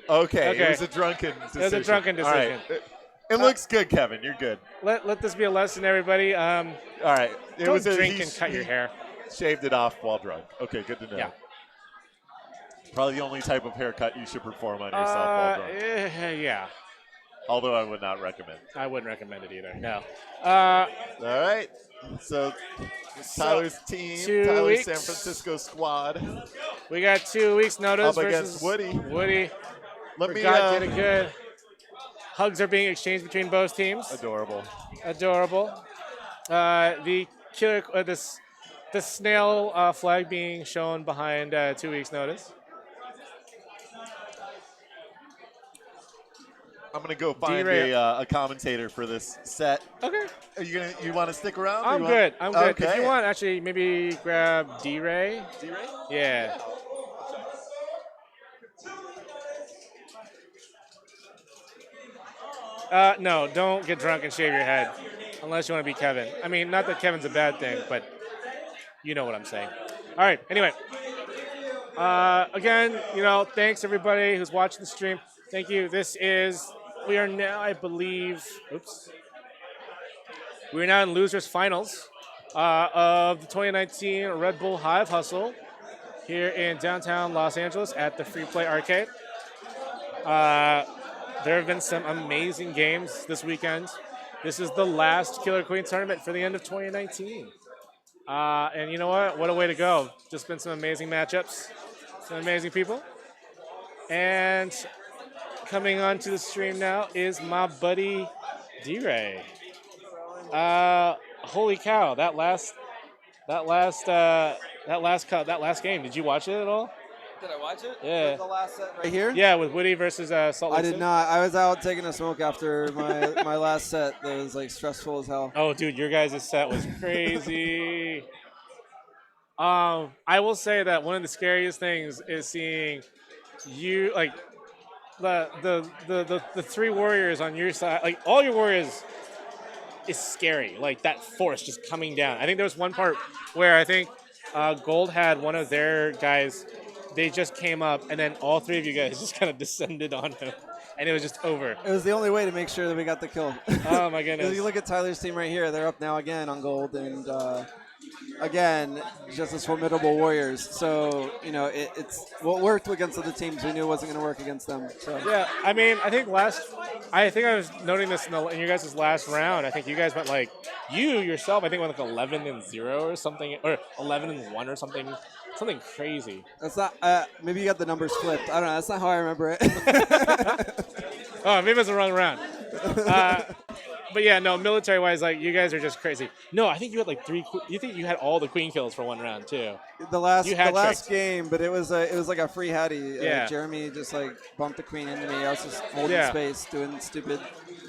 Okay. It was a drunken decision. It was a drunken All decision. right. It looks good, Kevin. You're good. Let this be a lesson, everybody. All right. Don't drink and cut your hair. Shaved it off while drunk. Okay, good to know. Yeah. Probably the only type of haircut you should perform on yourself while drunk. Yeah. Although I would not recommend. I wouldn't recommend it either. No. All right. So Tyler's team, 2 Tyler's weeks. San Francisco squad. We got 2 weeks notice Up versus against Woody. Woody. Let me, Forgot did it good. Hugs are being exchanged between both teams. Adorable. The killer, the snail flag being shown behind 2 weeks notice. I'm gonna go find D-Ray. a commentator for this set. Okay. Are you want to stick around? I'm You good. I'm good. Okay. If you want, actually, maybe grab D-Ray. D-Ray? Yeah. No, don't get drunk and shave your head unless you want to be Kevin. I mean, not that Kevin's a bad thing, but you know what I'm saying. All right, anyway. Again, thanks everybody who's watching the stream. Thank you. We are now, I believe, we're now in losers finals of the 2019 Red Bull Hive Hustle here in downtown Los Angeles at the Free Play Arcade. There have been some amazing games this weekend. This is the last Killer Queen tournament for the end of 2019. And you know what? What a way to go. Just been some amazing matchups, some amazing people. And coming onto the stream now is my buddy D-Ray. Holy cow, that last game, did you watch it at all? Did I watch it? Yeah. The last set right here? Yeah, with Woody versus Salt Lake I did City? not. I was out taking a smoke after my last set. That was like stressful as hell. Oh, dude, your guys' set was crazy. I will say that one of the scariest things is seeing you like the three warriors on your side. Like all your warriors is scary. Like that force just coming down. I think there was one part where I think Gold had one of their guys. They just came up, and then all three of you guys just kind of descended on him, and it was just over. It was the only way to make sure that we got the kill. Oh, my goodness. If you look at Tyler's team right here, they're up now again on Gold, and again, just as formidable warriors. So, it's what worked against other teams. We knew it wasn't going to work against them. So. Yeah, I mean, I think I was noting this in your guys' last round. I think you guys went like, you yourself, I think went like 11-0 or something, or 11-1 or something. Something crazy. That's not. Maybe you got the numbers flipped. I don't know. That's not how I remember it. Oh, maybe it was the wrong round. But yeah, no. Military-wise, like you guys are just crazy. No, I think you had like you think you had all the queen kills for one round too. The last game, but it was like a free Hattie. Yeah. Jeremy just like bumped the queen into me. I was just holding Yeah. space, doing stupid,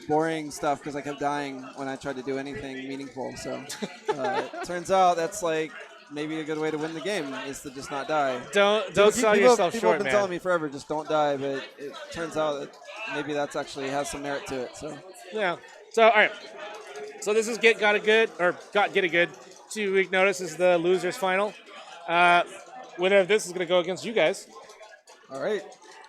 boring stuff because I kept dying when I tried to do anything meaningful. So turns out that's like. Maybe a good way to win the game is to just not die. Don't sell yourself people short, have been man. telling me forever, just don't die, but it turns out that maybe that's actually has some merit to it. So yeah. So all right. So this is get a good 2 week notice is the losers final. Winner of this is going to go against you guys. All right.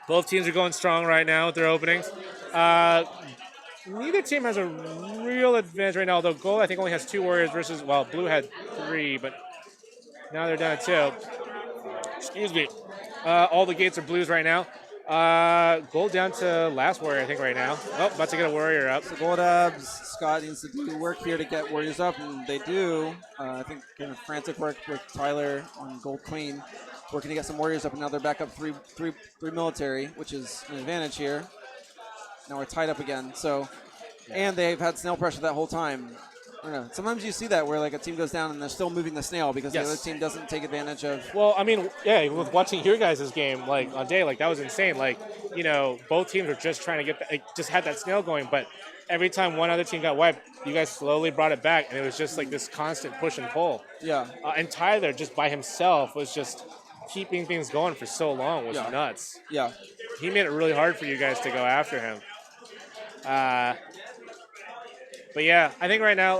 Both teams are going strong right now with their openings. Neither team has a real advantage right now, although Gold I think only has 2 warriors versus Blue had 3, but. Now they're down at 2. Excuse me. All the gates are blues right now. Gold down to last warrior, I think, right now. Oh, about to get a warrior up. So Gold Abs, Scott needs to do work here to get warriors up, and they do. I think kind of frantic work with Tyler on Gold Queen, working to get some warriors up, and now they're back up three military, which is an advantage here. Now we're tied up again. So, and they've had snail pressure that whole time. I don't know. Sometimes you see that where like a team goes down and they're still moving the snail because the other team doesn't take advantage of. Well, I mean, yeah, with watching your guys' game like on day, like that was insane. Like, both teams were just trying to just had that snail going, but every time one other team got wiped, you guys slowly brought it back, and it was just like this constant push and pull. Yeah. And Tyler just by himself was just keeping things going for so long was nuts. Yeah. He made it really hard for you guys to go after him. But yeah, I think right now,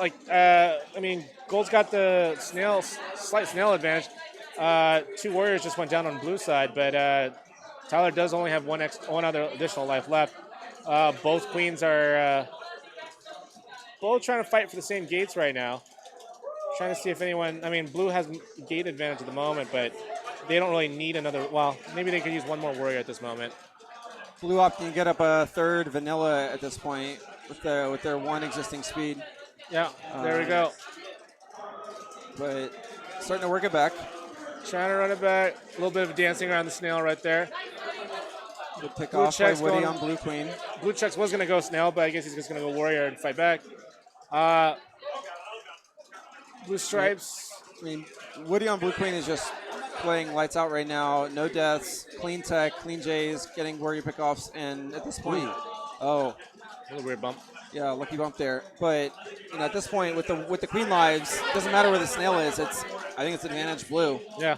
Gold's got the slight snail advantage. 2 warriors just went down on blue side, but Tyler does only have one other additional life left. Both queens are both trying to fight for the same gates right now. Trying to see if anyone. I mean, blue has gate advantage at the moment, but they don't really need another. Well, maybe they could use one more warrior at this moment. Blue opting to get up a 3rd vanilla at this point with their 1 existing speed. Yeah, there we go. But starting to work it back. Trying to run it back. A little bit of dancing around the snail right there. Good pick off by Woody on Blue Queen. Blue Checks was going to go snail, but I guess he's just going to go warrior and fight back. Blue Stripes. I mean, Woody on Blue Queen is just playing lights out right now. No deaths, clean tech, clean J's, getting warrior pickoffs, and at this point, a little weird bump. Yeah, lucky bump there. But at this point, with the queen lives, it doesn't matter where the snail is. I think it's advantage blue. Yeah,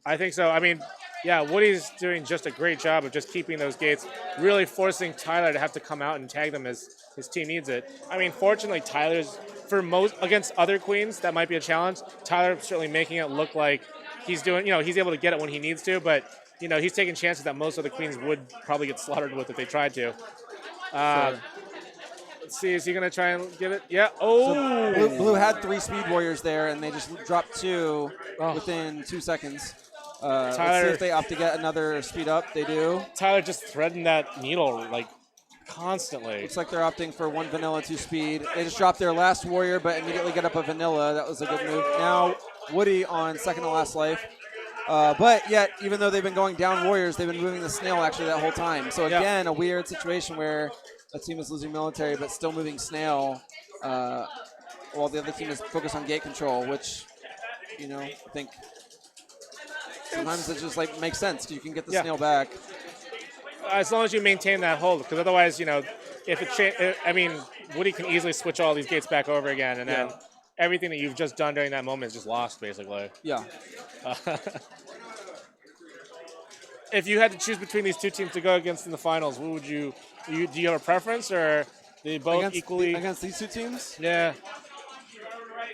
I think so. I mean, yeah, Woody's doing just a great job of just keeping those gates, really forcing Tyler to have to come out and tag them as his team needs it. I mean, fortunately, Tyler's, for most, against other queens, that might be a challenge. Tyler's certainly making it look like he's doing, he's able to get it when he needs to, but, he's taking chances that most other queens would probably get slaughtered with if they tried to. Sure. Let's see, is he going to try and give it? Yeah. Oh! So Blue had 3 Speed Warriors there, and they just dropped 2 within 2 seconds. Let's see Tyler- if they opt to get another speed up. They do. Tyler just threading that needle, like, constantly. Looks like they're opting for 1 vanilla, 2 speed. They just dropped their last warrior, but immediately get up a vanilla. That was a good move. Now Woody on second to last life. But yet, even though they've been going down warriors, they've been moving the snail actually that whole time. So again, a weird situation where a team is losing military but still moving snail, while the other team is focused on gate control, which, I think sometimes it just like makes sense. You can get the snail back. As long as you maintain that hold, because otherwise, if it Woody can easily switch all these gates back over again, and then everything that you've just done during that moment is just lost, basically. Yeah. If you had to choose between these two teams to go against in the finals, who would do you have a preference, or are they both equally against these two teams? Yeah.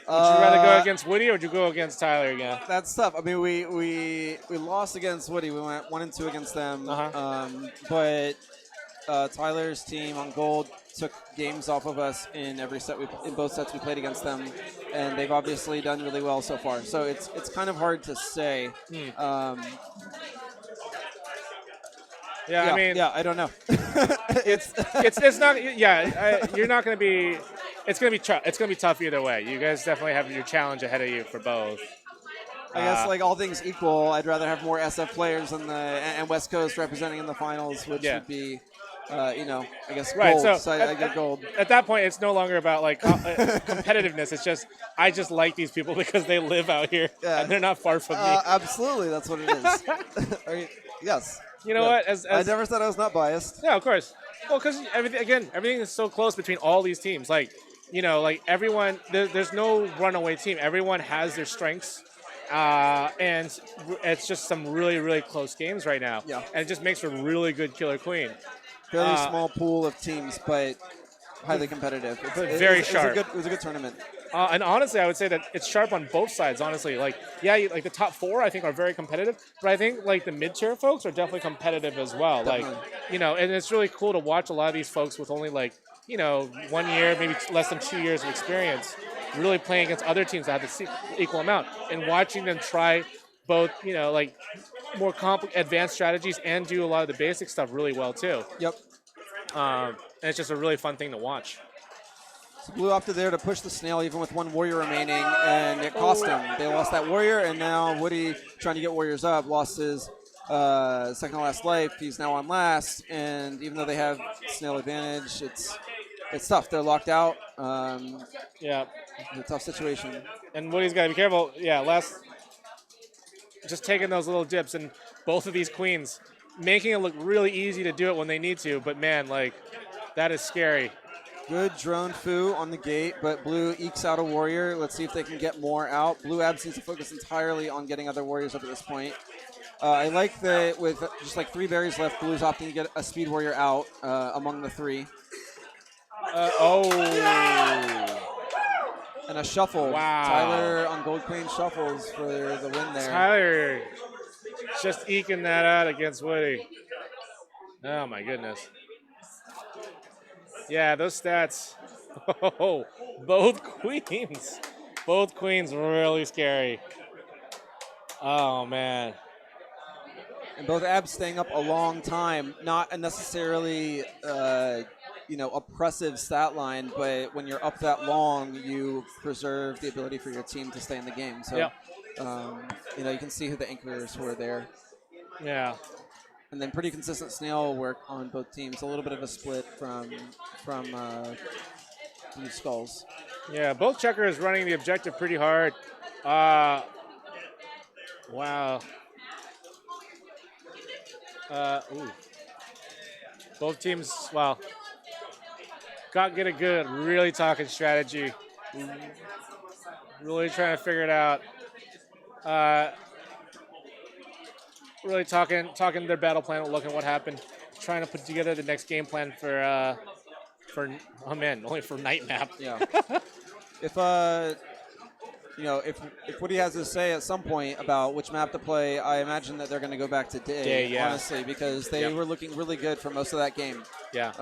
Would you rather go against Woody, or would you go against Tyler again? That's tough. I mean, we lost against Woody. We went 1-2 against them. But Tyler's team on gold took games off of us in every set. In both sets we played against them, and they've obviously done really well so far. So it's kind of hard to say. I don't know. it's not. Yeah, you're not going to be. It's going to be tough either way. You guys definitely have your challenge ahead of you for both. I guess, like all things equal, I'd rather have more SF players and West Coast representing in the finals, which would be, I guess, right. gold. So I get gold. At that point, it's no longer about like competitiveness. It's just I just like these people because they live out here and they're not far from me. Absolutely, that's what it is. Yes. You know what? As I never said I was not biased. Yeah, of course. Well, because everything is so close between all these teams. Like, everyone. There's no runaway team. Everyone has their strengths. And it's just some really, really close games right now. Yeah. And it just makes for a really good killer queen. Fairly small pool of teams, but highly competitive. Very sharp. It was a good tournament. And honestly, I would say that it's sharp on both sides, honestly. Like, the top 4, I think, are very competitive. But I think, like, the mid-tier folks are definitely competitive as well. Definitely. Like, and it's really cool to watch a lot of these folks with only, like, 1 year, maybe less than 2 years of experience, really playing against other teams that have the equal amount, and watching them try both, like more advanced strategies and do a lot of the basic stuff really well too. Yep. And it's just a really fun thing to watch. So Blue opted there to push the snail even with 1 warrior remaining, and it cost them. They lost that warrior, and now Woody, trying to get warriors up, lost his second to last life. He's now on last, and even though they have snail advantage, it's tough. They're locked out. Yeah. It's a tough situation. And Woody's got to be careful. Yeah, just taking those little dips, and both of these queens making it look really easy to do it when they need to, but man, like, that is scary. Good drone foo on the gate, but Blue ekes out a warrior. Let's see if they can get more out. Blue Abs needs to focus entirely on getting other warriors up at this point. I like that with just like 3 berries left, Blue's opting to get a speed warrior out among the 3. And a shuffle. Wow. Tyler on Gold Queen shuffles for the win there. Tyler just eking that out against Woody. Oh, my goodness. Yeah, those stats. Oh, both queens. Both queens really scary. Oh, man. And both Abs staying up a long time. Not a necessarily, oppressive stat line, but when you're up that long, you preserve the ability for your team to stay in the game. So, you can see who the anchors were there. Yeah. And then pretty consistent snail work on both teams. A little bit of a split from Blue Skulls. Yeah, both checkers running the objective pretty hard. Wow. Both teams, wow. Got to get a good, really talking strategy. Really trying to figure it out. really talking their battle plan, looking what happened, trying to put together the next game plan for oh man, only for night map. Yeah. If if Woody has to say at some point about which map to play, I imagine that they're going to go back to Day, yeah. honestly, because they were looking really good for most of that game. Yeah.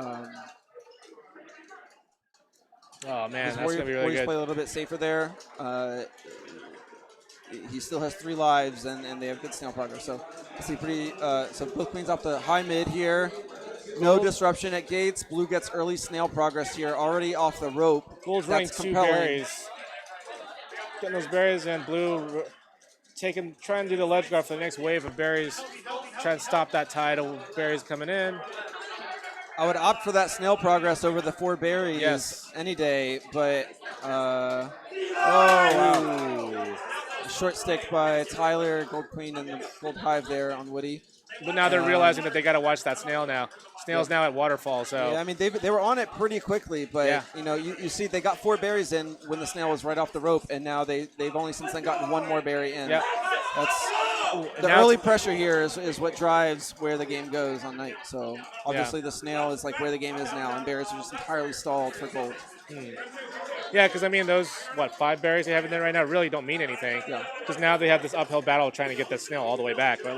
Oh man, that's gonna be really Warriors good. play a little bit safer there. He still has 3 lives, and they have good snail progress. So let's see, pretty. So both queens off the high mid here. No disruption at gates. Blue gets early snail progress here, already off the rope. Gold's running 2 berries. Getting those berries, and Blue trying to do the ledge guard for the next wave of berries. Trying to stop that tide of berries coming in. I would opt for that snail progress over the 4 berries any day, but wow. Short stick by Tyler, Gold Queen, and the Gold Hive there on Woody. But now they're realizing that they got to watch that snail now. Snail's now at waterfall, so. Yeah, I mean, they were on it pretty quickly, but, you see they got 4 berries in when the snail was right off the rope, and now they've only since then gotten 1 more berry in. Yeah. The early pressure here is what drives where the game goes on night. So, obviously, the snail is like where the game is now, and berries are just entirely stalled for gold. Yeah, because I mean, those 5 berries they have in there right now really don't mean anything. Yeah. Because now they have this uphill battle trying to get that snail all the way back, or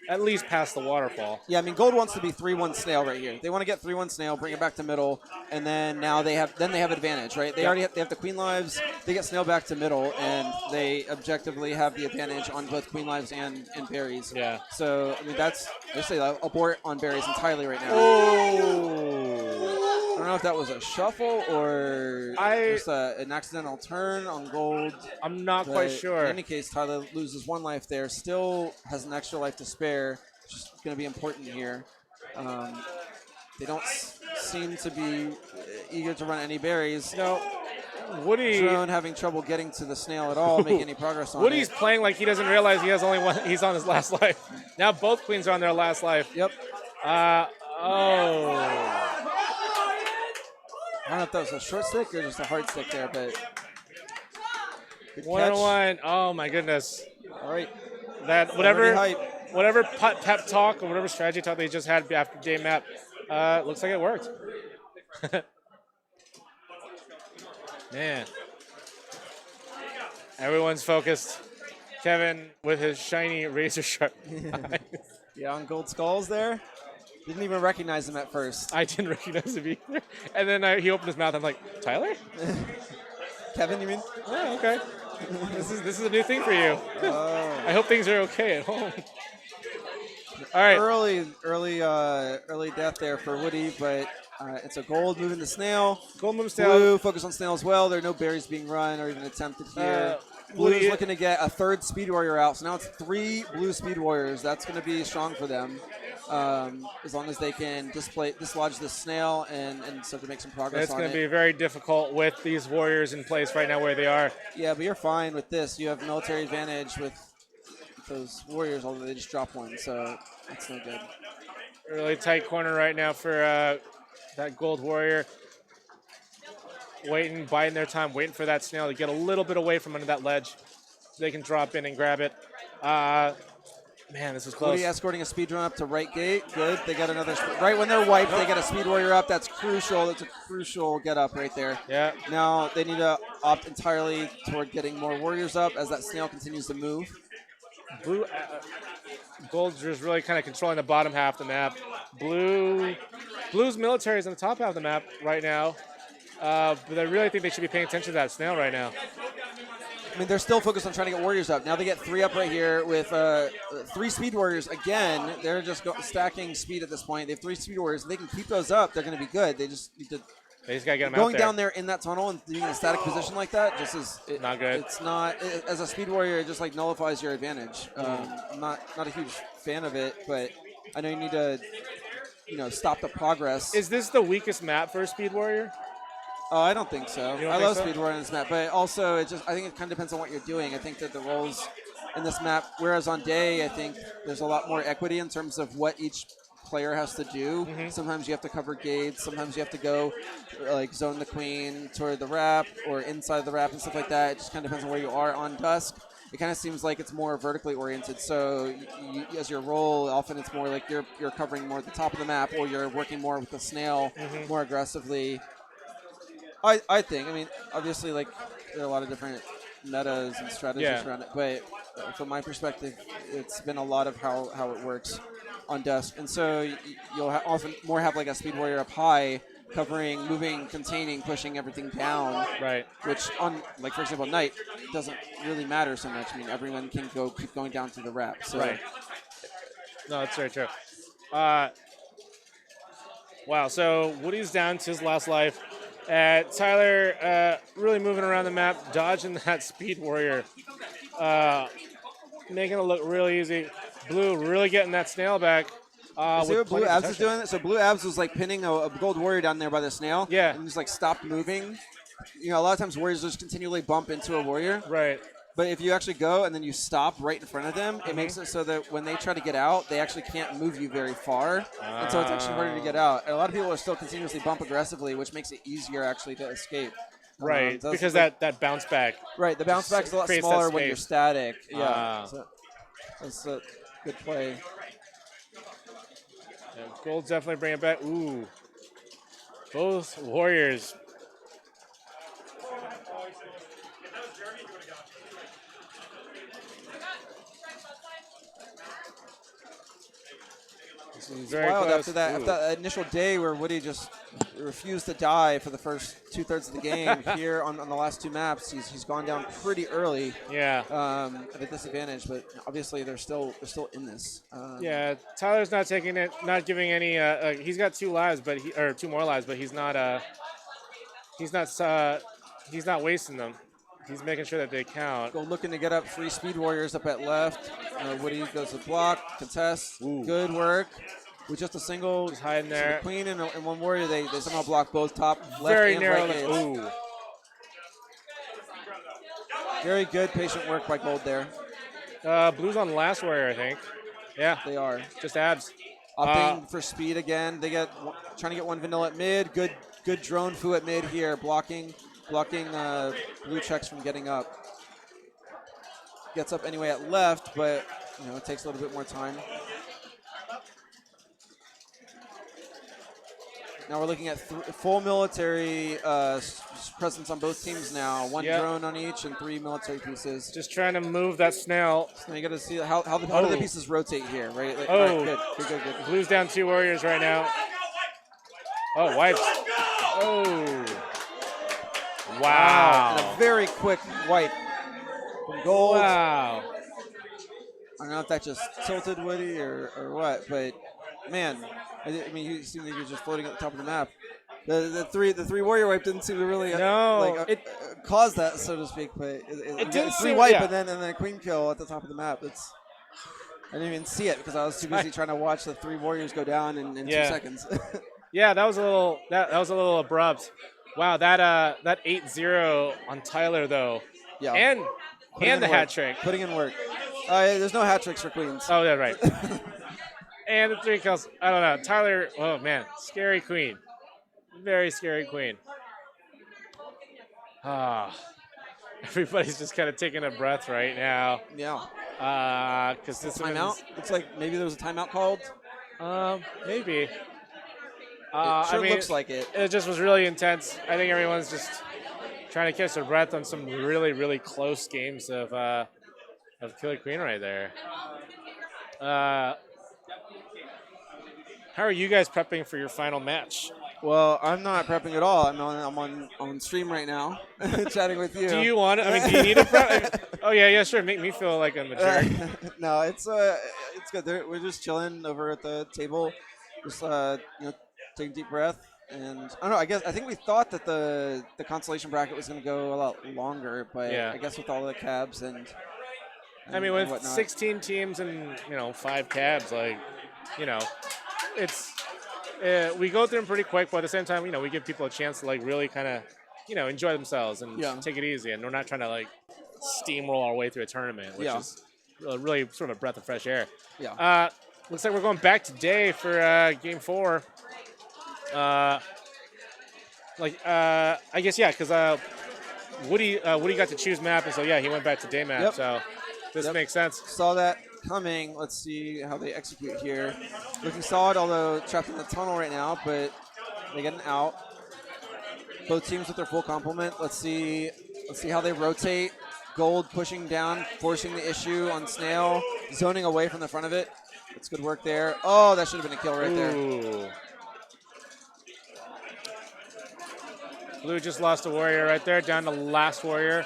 at least past the waterfall. Yeah, I mean, gold wants to be 3-1 snail right here. They want to get 3-1 snail, bring it back to middle, and then now they have advantage, right? They already have the queen lives. They get snail back to middle, and they objectively have the advantage on both queen lives and berries. Yeah. So I mean, they say abort on berries entirely right now. Oh. I don't know if that was a shuffle or just an accidental turn on gold. I'm not quite sure. In any case, Tyler loses 1 life there. Still has an extra life to spare, which is going to be important here. They don't seem to be eager to run any berries. No. Woody Drone having trouble getting to the snail at all, making any progress on Woody's it. playing like he doesn't realize he has only 1. He's on his last life. Now both queens are on their last life. Yep. I don't know if that was a short stick or just a hard stick there, but good 1-1. Oh my goodness! All right, that whatever pep talk or whatever strategy talk they just had after game map, looks like it worked. Man, everyone's focused. Kevin with his shiny razor sharp eyes. Yeah, on gold skulls there. Didn't even recognize him at first. I didn't recognize him either. And then he opened his mouth. I'm like, Tyler? Kevin, you mean? Oh, okay. This is a new thing for you. I hope things are okay at home. All right. Early death there for Woody, but it's a gold moving the snail. Gold moving snail. Blue focus on snail as well. There are no berries being run or even attempted here. Blue is looking to get a 3rd speed warrior out, so now it's 3 blue speed warriors. That's going to be strong for them. As long as they can dislodge the snail and start to make some progress it's on it. It's going to be very difficult with these warriors in place right now where they are. Yeah, but you're fine with this. You have military advantage with those warriors, although they just drop 1, so that's no good. Really tight corner right now for that gold warrior. Biding their time, waiting for that snail to get a little bit away from under that ledge so they can drop in and grab it. Man, this is close. Woody escorting a speed run up to right gate. Good. They got another. Right when they're wiped, they get a speed warrior up. That's crucial. That's a crucial get up right there. Yeah. Now they need to opt entirely toward getting more warriors up as that snail continues to move. Gold's just really kind of controlling the bottom half of the map. Blue's military is in the top half of the map right now. But I really think they should be paying attention to that snail right now. I mean, they're still focused on trying to get warriors up. Now they get 3 up right here with 3 speed warriors. Again, they're just stacking speed at this point. They have 3 speed warriors. If they can keep those up, they're going to be good. They just need to. They just got to get them going out there. down there in that tunnel and being in a static position like that just is not good. It's not as a speed warrior. It just like nullifies your advantage. I'm not a huge fan of it, but I know you need to stop the progress. Is this the weakest map for a speed warrior? I don't think so. I love speed warrior in this map, but also I think it kind of depends on what you're doing. I think that the roles in this map, whereas on day, I think there's a lot more equity in terms of what each player has to do. Sometimes you have to cover gates. Sometimes you have to go like zone the queen toward the wrap or inside the wrap and stuff like that. It just kind of depends on where you are on dusk. it kind of seems like it's more vertically oriented. So as your role, often it's more like you're covering more at the top of the map, or you're working more with the snail more aggressively. I think. I mean, obviously, like there are a lot of different metas and strategies around it, but from my perspective, it's been a lot of how it works on Dusk, and so you'll often more have like a speed warrior up high, covering, moving, containing, pushing everything down. Right. Which on, like for example, Night doesn't really matter so much. I mean, everyone can keep going down through the wrap. So. Right. No, that's very true. Wow. So Woody's down to his last life. Tyler really moving around the map, dodging that speed warrior, making it look really easy. Blue really getting that snail back. See what Blue Abs is doing? So Blue Abs was like pinning a gold warrior down there by the snail. Yeah. And just like stopped moving. You know, a lot of times warriors just continually bump into a warrior. Right. But if you actually go and then you stop right in front of them, it makes it so that when they try to get out, they actually can't move you very far. And so it's actually harder to get out. And a lot of people are still continuously bump aggressively, which makes it easier actually to escape. Right, because that bounce back. Right, the bounce back is a lot smaller when you're static. Yeah. So that's a good play. Yeah, Gold's definitely bringing it back. Ooh. Both warriors. It's wild after that initial day where Woody just refused to die for the first 2/3 of the game. Here on the last two maps, he's gone down pretty early. Yeah. At a disadvantage, but obviously they're still in this. Yeah, Tyler's not taking it, not giving any. He's got 2 lives, but two more lives, but he's not wasting them. He's making sure that they count. Gold looking to get up 3 speed warriors up at left. Woody goes to block, contest. Good work. With just a single, just hiding there. So the queen and 1 warrior, they somehow block both top, left, very and narrow. right gates. Ooh. Very good patient work by Gold there. Blue's on the last warrior, I think. Yeah, they are. Just abs. Upping for speed again. They trying to get 1 vanilla at mid. Good drone foo at mid here, blocking blue checks from getting up. Gets up anyway at left, but it takes a little bit more time. Now we're looking at full military presence on both teams now. 1 drone on each and 3 military pieces. Just trying to move that snail. So you got to see how do the pieces rotate here, right? Like, good. Good. Blue's down 2 warriors right now. Oh, wipes. Oh. Wow. And a very quick wipe from Gold. Wow. I don't know if that just tilted Woody or what, but man, I mean, he seemed like he was just floating at the top of the map. The three warrior wipe didn't seem to really cause that, so to speak. But it did 3 wipe and then a queen kill at the top of the map. I didn't even see it because I was too busy trying to watch the 3 warriors go down in 2 seconds. Yeah, that was a little abrupt. Wow, that 8-0 on Tyler though. Yeah. And the hat trick. Putting in work. There's no hat tricks for queens. Oh yeah, right. And the 3 kills. I don't know. Tyler, oh man, scary queen. Very scary queen. Everybody's just kind of taking a breath right now. Yeah. Because this timeout. Looks like maybe there was a timeout called. Maybe. It sure looks like it. It just was really intense. I think everyone's just trying to catch their breath on some really, really close games of Killer Queen right there. How are you guys prepping for your final match? Well, I'm not prepping at all. I'm on stream right now, chatting with you. Do you want to? I mean, do you need to prep? Oh yeah, sure. Make me feel like I'm a jerk. No, it's good. We're just chilling over at the table, just taking a deep breath. And I don't know. I think we thought that the consolation bracket was going to go a lot longer, but I guess with all the cabs and I mean, with whatnot. 16 teams and 5 cabs, it's we go through them pretty quick, but at the same time, we give people a chance to really kind of enjoy themselves and take it easy, and we're not trying to steamroll our way through a tournament, which is really sort of a breath of fresh air. Yeah. Looks like we're going back today for game 4. I guess because Woody got to choose map, and so he went back to day map. Yep. So This makes sense. Saw that coming. Let's see how they execute here. Looking solid, although trapped in the tunnel right now, but they get an out. Both teams with their full complement. Let's see how they rotate. Gold pushing down, forcing the issue on Snail, zoning away from the front of it. That's good work there. Oh, that should have been a kill right there. Blue just lost a warrior right there, down to last warrior.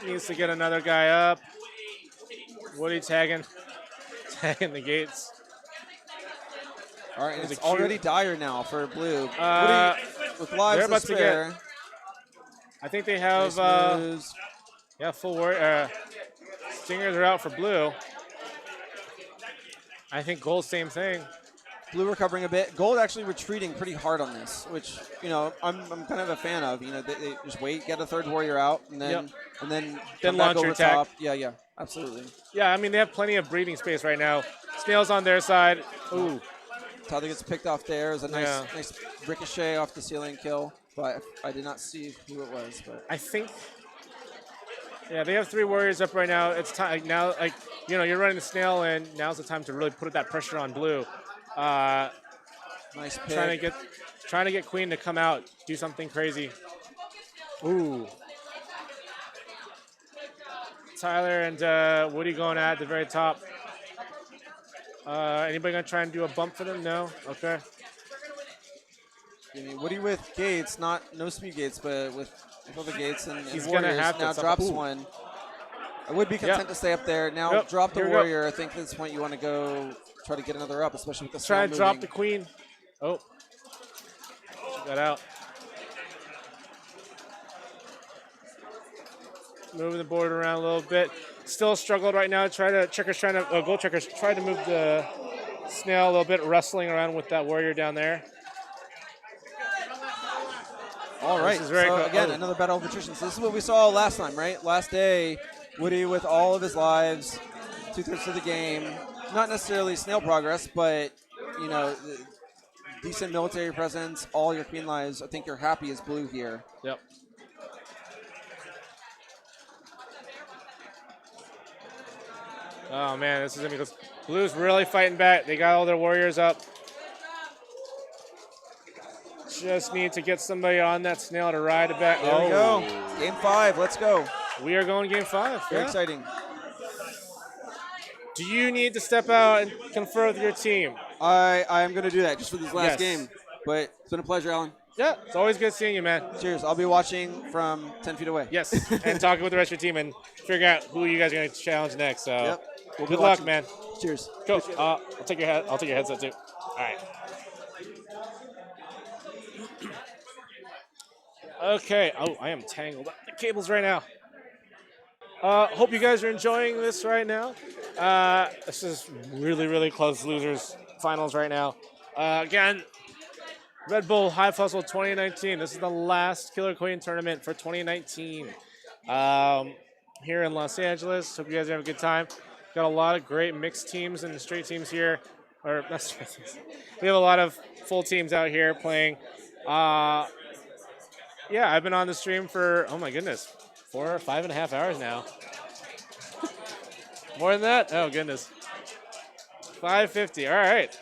Needs to get another guy up. Woody tagging the gates. All right, and it's already dire now for Blue. With lives they're about to spare. to get. I think they have. Nice Full warrior. Stingers are out for Blue. I think Gold, same thing. Blue recovering a bit. Gold actually retreating pretty hard on this, which I'm kind of a fan of. They just wait, get a third warrior out, and then then come launch back over your attack. top. Yeah, absolutely. Yeah, I mean they have plenty of breathing space right now. Snail's on their side. Ooh. Tyler gets picked off there. It was a nice ricochet off the ceiling kill, but I did not see who it was. But I think. Yeah, they have 3 warriors up right now. It's time now. You're running the Snail, and now's the time to really put that pressure on Blue. Nice pick. Trying to get Queen to come out, do something crazy. Ooh. Tyler and Woody going at the very top. Anybody gonna try and do a bump for them? No. Okay. Woody with gates, no speed gates, but with other gates and he's warriors. gonna have now to drops one. I would be content to stay up there. Now drop the warrior. I think at this point you want to go try to get another up, especially with the try to moving. drop the Queen. Oh, she got out. Moving the board around a little bit. Still struggled right now. Gold Checkers trying to move the Snail a little bit, wrestling around with that warrior down there. All right, This is very cool. again, another battle of attrition. So this is what we saw last time, right? Last day, Woody with all of his lives, 2/3 of the game. Not necessarily Snail progress, but, decent military presence, all your Queen lives. I think you're happy as Blue here. Yep. Oh, man, this is going to be close. Blue's really fighting back. They got all their warriors up. Just need to get somebody on that Snail to ride it back. There we go. Game 5. Let's go. We are going game 5. Very exciting. Do you need to step out and confer with your team? I am going to do that just for this last game. But it's been a pleasure, Alan. Yeah, it's always good seeing you, man. Cheers. I'll be watching from 10 feet away. Yes, and talking with the rest of your team and figuring out who you guys are going to challenge next. So, We'll good luck, man. Cheers. Coach, I'll take your headset too. All right. Okay. Oh, I am tangled up the cables right now. Hope you guys are enjoying this right now. This is really, really close losers finals right now. Again, Red Bull Hive Festival 2019. This is the last Killer Queen tournament for 2019 here in Los Angeles. Hope you guys have a good time. Got a lot of great mixed teams and straight teams here. Or not straight teams. We have a lot of full teams out here playing. Yeah, I've been on the stream for, oh my goodness, 4 or 5.5 hours now. More than that? Oh, goodness. 5:50. All right.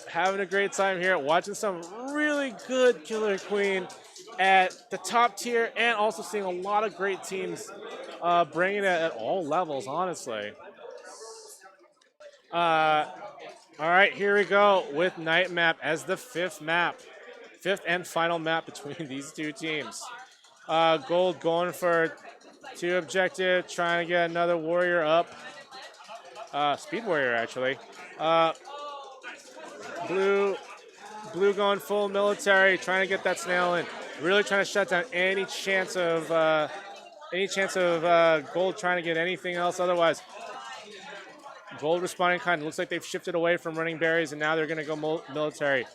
Having a great time here, watching some really good Killer Queen at the top tier, and also seeing a lot of great teams bringing it at all levels, honestly. All right, here we go with Night Map as the 5th and final map between these two teams. Gold going for 2 objective, trying to get another warrior up. Speed warrior, actually. Blue going full military, trying to get that Snail in. Really trying to shut down any chance of Gold trying to get anything else otherwise. Gold responding kind. Looks like they've shifted away from running berries, and now they're going to go military.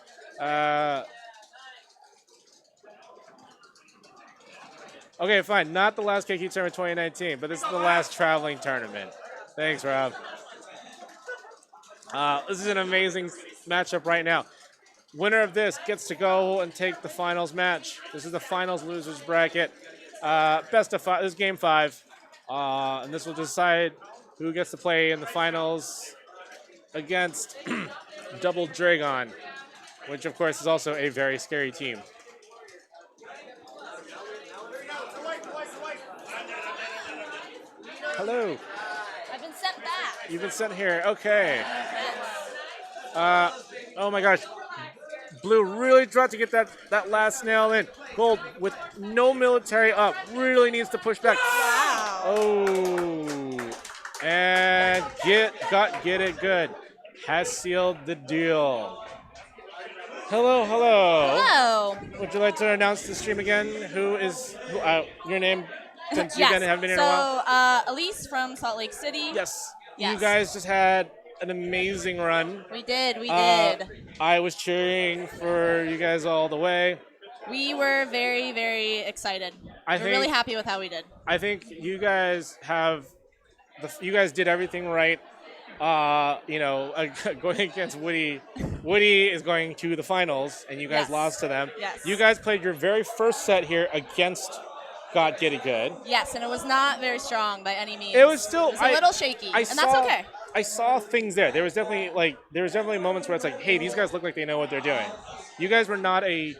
Okay, fine. Not the last KQ tournament 2019, but this is the last traveling tournament. Thanks, Rob. This is an amazing matchup right now. Winner of this gets to go and take the finals match. This is the finals losers bracket. Best of 5. This is game 5. And this will decide who gets to play in the finals against Double Dragon, which of course is also a very scary team. Hello. I've been sent back. You've been sent here. Okay. Oh my gosh. Blue really tried to get that last nail in. Gold with no military up really needs to push back. Wow. Oh. And get it good. Has sealed the deal. Hello. Hello. Would you like to announce the stream again? Your name? Since you Yes. guys haven't been here in a while. Elise from Salt Lake City. Yes. Yes. You guys just had an amazing run. We did. We did. I was cheering for you guys all the way. We were very, very excited. We're really happy with how we did. I think you guys you guys did everything right. Going against Woody. Woody is going to the finals, and you guys Yes. lost to them. Yes. You guys played your very first set here against God Get It Good. Yes, and it was not very strong by any means. It was still a little shaky, and that's okay. I saw things there. There was definitely moments where it's like, hey, these guys look like they know what they're doing. You guys were not a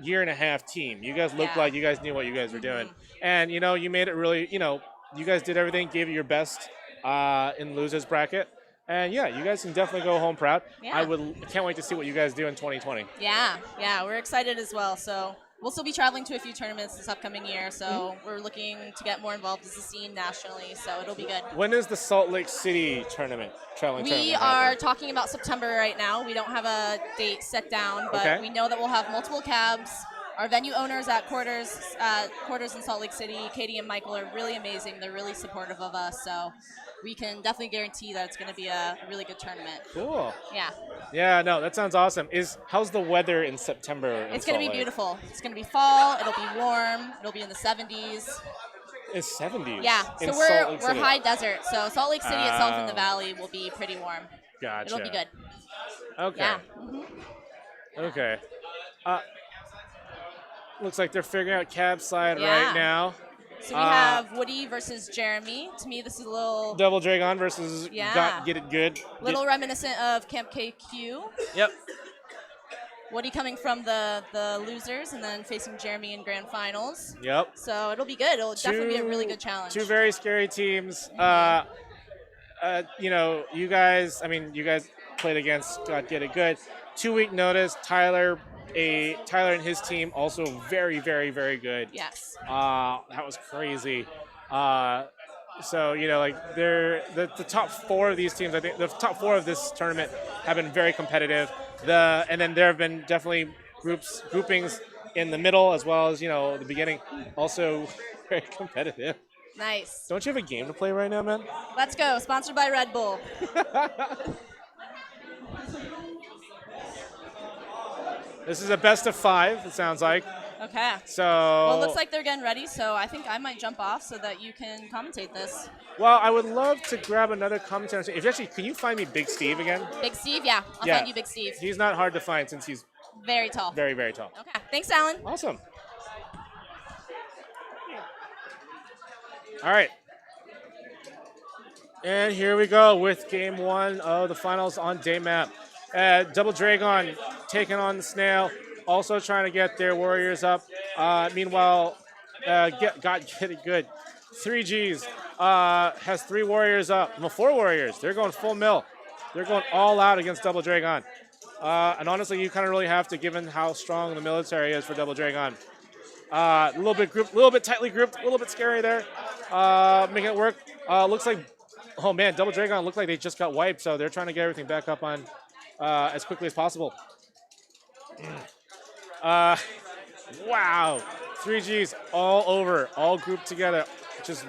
year and a half team. You guys looked like you guys knew what you guys were doing. And you made it really, you guys did everything, gave it your best in losers bracket. And yeah, you guys can definitely go home proud. Yeah. I can't wait to see what you guys do in 2020. Yeah, we're excited as well. So we'll still be traveling to a few tournaments this upcoming year. So we're looking to get more involved as a scene nationally. So it'll be good. When is the Salt Lake City tournament? We are talking about September right now. We don't have a date set down, but we know that we'll have multiple cabs. Our venue owners at Quarters in Salt Lake City, Katie and Michael, are really amazing. They're really supportive of us. So we can definitely guarantee that it's going to be a really good tournament. Cool. Yeah. Yeah, no, that sounds awesome. How's the weather in September? It's going to be beautiful. It's going to be fall. It'll be warm. It'll be in the 70s. It's 70s. Yeah. So we're high desert. So Salt Lake City itself in the Oh. valley will be pretty warm. Gotcha. It'll be good. Okay. Yeah. Okay. Looks like they're figuring out cab slide Yeah. right now. So we have Woody versus Jeremy. To me, this is a little Double Dragon versus Get It Good. little reminiscent of Camp KQ. Yep. Woody coming from the losers and then facing Jeremy in grand finals. Yep. So it'll be good. It'll definitely be a really good challenge. Two very scary teams. You guys played against God Get It Good. 2 week notice. Tyler and his team also very, very, very good. Yes. That was crazy. The top four of these teams, I think the top four of this tournament have been very competitive. And then there have been definitely groupings in the middle as well as the beginning, also very competitive. Nice. Don't you have a game to play right now, man? Let's go. Sponsored by Red Bull. This is a best of 5, it sounds like. Okay. So. Well, it looks like they're getting ready, so I think I might jump off so that you can commentate this. Well, I would love to grab another commentator. Can you find me Big Steve again? Big Steve, yeah. I'll find you Big Steve. He's not hard to find since he's very tall. Very, very tall. Okay. Thanks, Alan. Awesome. All right. And here we go with game 1 of the finals on day map. Double Dragon taking on the Snail, also trying to get their warriors up. Meanwhile, Get It Good. 3Gs has 3 warriors up. Well, 4 warriors. They're going full mill. They're going all out against Double Dragon. And honestly, you kind of really have to, given how strong the military is for Double Dragon. A little bit tightly grouped, a little bit scary there. Making it work. Looks like, oh man, Double Dragon looked like they just got wiped, so they're trying to get everything back up on as quickly as possible. Wow. 3Gs all over, all grouped together, just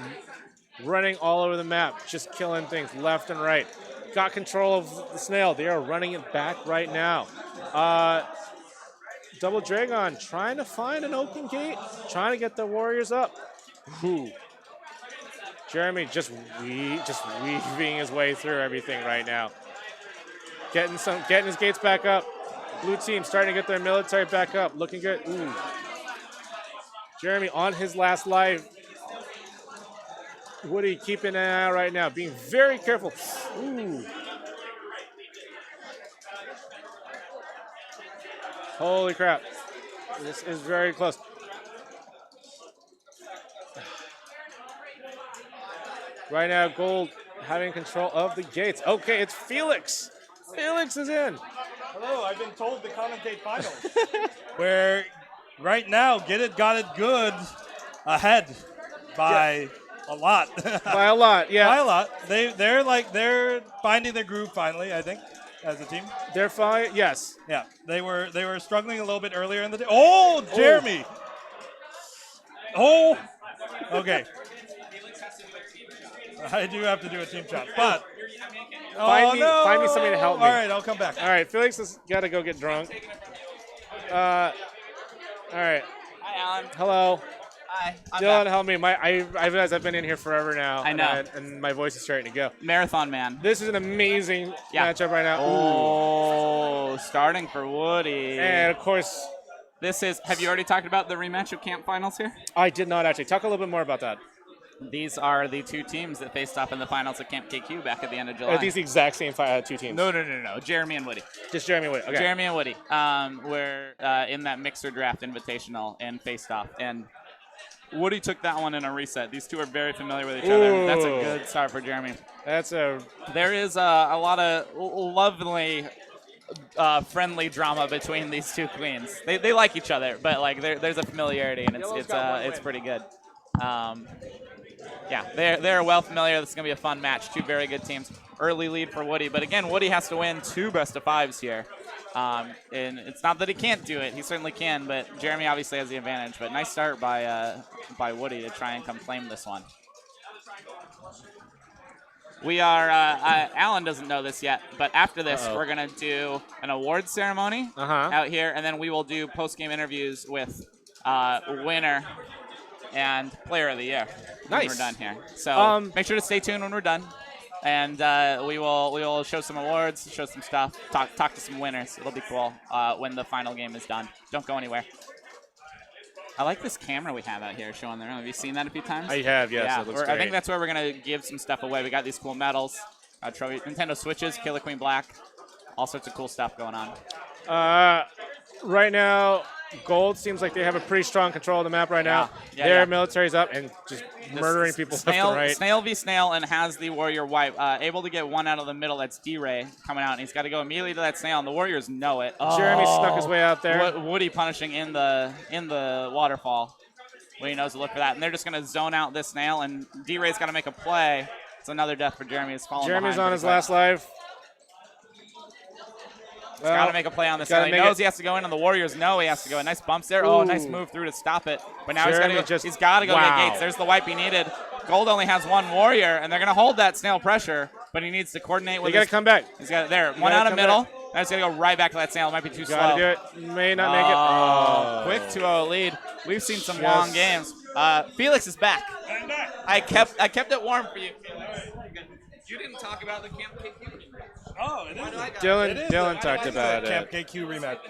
running all over the map, just killing things left and right. Got control of the Snail. They are running it back right now. Double Dragon trying to find an open gate, trying to get the warriors up. Ooh. Jeremy just weaving his way through everything right now. Getting his gates back up. Blue team starting to get their military back up. Looking good. Ooh. Jeremy on his last life. Woody keeping an eye out right now, being very careful. Ooh. Holy crap. This is very close. Right now, Gold having control of the gates. Okay, it's Felix. Felix is in. Hello, I've been told to commentate finals. Where right now, Get It, Got It Good ahead by a lot. By a lot, yeah. By a lot. They're finding their groove finally, I think, as a team. They're fine, yes. Yeah, they were struggling a little bit earlier in the day. Oh, Jeremy. Oh, okay. I do have to do a team shot, but Find me somebody to help me. All right, I'll come back. All right, Felix has got to go get drunk. All right. Hi, Alan. Hello. Hi. I'm Dylan, back. help me. I realize I've been in here forever now. I know. And my voice is starting to go. Marathon Man. This is an amazing Yeah. matchup right now. Oh, starting for Woody. And of course, this is. Have you already talked about the rematch of camp finals here? I did not actually. Talk a little bit more about that. These are the two teams that faced off in the finals of Camp KQ back at the end of July. Are these the exact same two teams? No. Jeremy and Woody. Just Jeremy and Woody. Okay. Jeremy and Woody. We're in that mixer draft invitational and faced off. And Woody took that one in a reset. These two are very familiar with each other. That's a good start for Jeremy. There is a lot of lovely, friendly drama between these two queens. They like each other, but like there's a familiarity, and it's pretty good. Yeah, they're well familiar. This is going to be a fun match. Two very good teams. Early lead for Woody. But again, Woody has to win 2 best-of-5s here. And it's not that he can't do it. He certainly can, but Jeremy obviously has the advantage. But nice start by Woody to try and come claim this one. We are, Alan doesn't know this yet, but after this, we're going to do an awards ceremony out here, and then we will do post-game interviews with winner and player of the year when we're done here. So make sure to stay tuned when we're done, and we will show some awards, show some stuff, talk to some winners. It'll be cool when the final game is done. Don't go anywhere. I like this camera we have out here showing there. Have you seen that a few times? I have, yes. Yeah, it looks I great. think that's where we're going to give some stuff away. We got these cool medals, Nintendo Switches, Killer Queen Black, all sorts of cool stuff going on. Right now, Gold seems like they have a pretty strong control of the map right now. Their military's up and just murdering people left and right. Snail v. Snail and has the Warrior wipe. Able to get one out of the middle. That's D-Ray coming out, and he's got to go immediately to that Snail, and the Warriors know it. Jeremy snuck his way out there. Woody punishing in the waterfall. Woody knows to look for that, and they're just going to zone out this Snail, and D-Ray's got to make a play. It's another death for Jeremy. He's falling Jeremy's behind on his last life. He's got to make a play on this. He knows he has to go in, and the Warriors know he has to go in. Nice bumps there. Oh, nice move through to stop it. But now he's got to go get Gates. There's the wipe he needed. Gold only has one Warrior, and they're going to hold that Snail pressure, but he needs to coordinate with He got to come back. He's got it there. One out of middle. Now he's got to go right back to that Snail. It might be too slow. Got to do it. May not make it. Oh. Quick 2-0 lead. We've seen some long games. Felix is back. I'm back. I kept it warm for you. You didn't talk about the Camp KQ. Oh, it is. Dylan talked about it. Camp KQ rematch.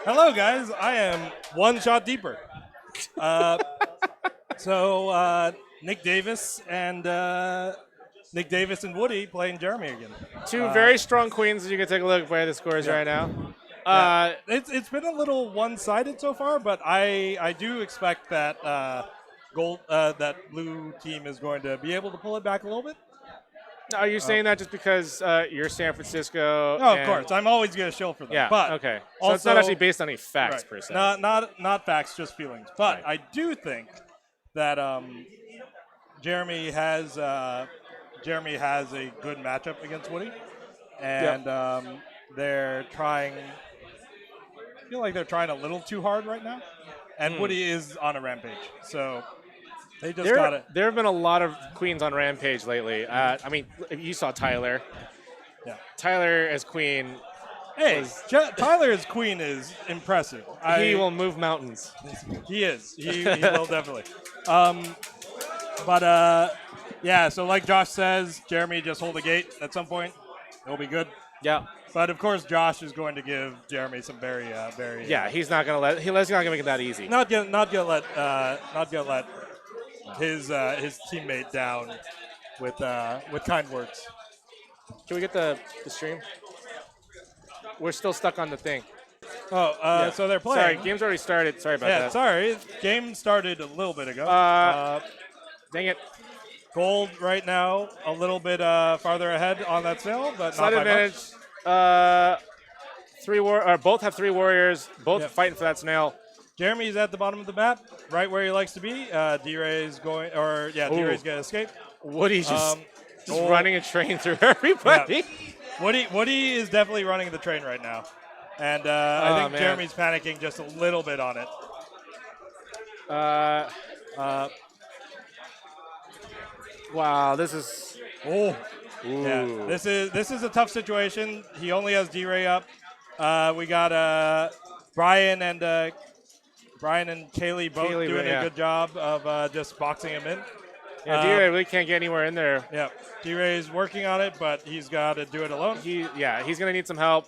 Hello, guys. I am one shot deeper. So Nick Davis and Woody playing Jeremy again. Two very strong queens. As you can take a look at the scores right now. It's been a little one-sided so far, but I do expect that that blue team is going to be able to pull it back a little bit. Are you saying that just because you're San Francisco? No, of course. I'm always going to shill for them. Yeah. But okay. So also, it's not actually based on any facts per se. Not facts, just feelings. But I do think that Jeremy has a good matchup against Woody, and they're trying. I feel like they're trying a little too hard right now, and Woody is on a rampage. So. They just got it. There have been a lot of queens on Rampage lately. I mean, you saw Tyler. Yeah. Tyler as queen. Hey, Tyler as queen is impressive. He will move mountains. He is. He will definitely. Yeah, so like Josh says, Jeremy just hold the gate at some point. It'll be good. Yeah. But of course, Josh is going to give Jeremy some very. Yeah, he's not gonna make it that easy. Not gonna let his teammate down with kind words. Can we get the stream? We're still stuck on the thing. Oh, so they're playing. Sorry, game's already started. Sorry about Yeah, that. sorry. Game started a little bit ago. Dang it. Gold right now a little bit farther ahead on that snail, but Slight not by advantage. much. Both have 3 warriors. Both fighting for that snail. Jeremy's at the bottom of the map, right where he likes to be. D-Ray's going, D-Ray's gonna escape. Woody's just running a train through everybody. Yeah. Woody is definitely running the train right now. And I think Jeremy's panicking just a little bit on it. Wow, this is. Oh. Yeah, this is a tough situation. He only has D-Ray up. We got Brian and Kaylee both doing a good job of just boxing him in. Yeah, D-Ray really can't get anywhere in there. Yeah, D-Ray is working on it, but he's got to do it alone. He's gonna need some help.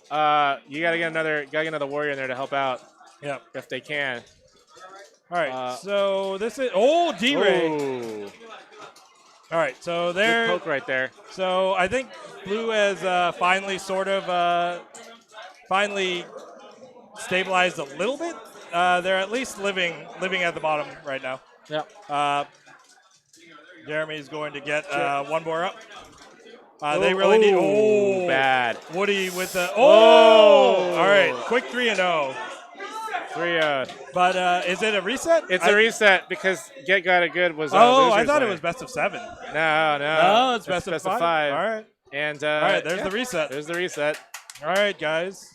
You gotta get another warrior in there to help out. Yeah, if they can. All right, so this is D-Ray. All right, so there. Good poke right there. So I think Blue has finally stabilized a little bit. They're at least living at the bottom right now. Yeah. Jeremy's going to get one more up. They really need. Oh, bad. Woody with the. Oh! All right, quick 3-0. 3-0. But is it a reset? It's a reset because Get Got It Good was. I thought it was best of 7. No. It's best of 5. 5. All right. And all right, there's the reset. There's the reset. All right, guys.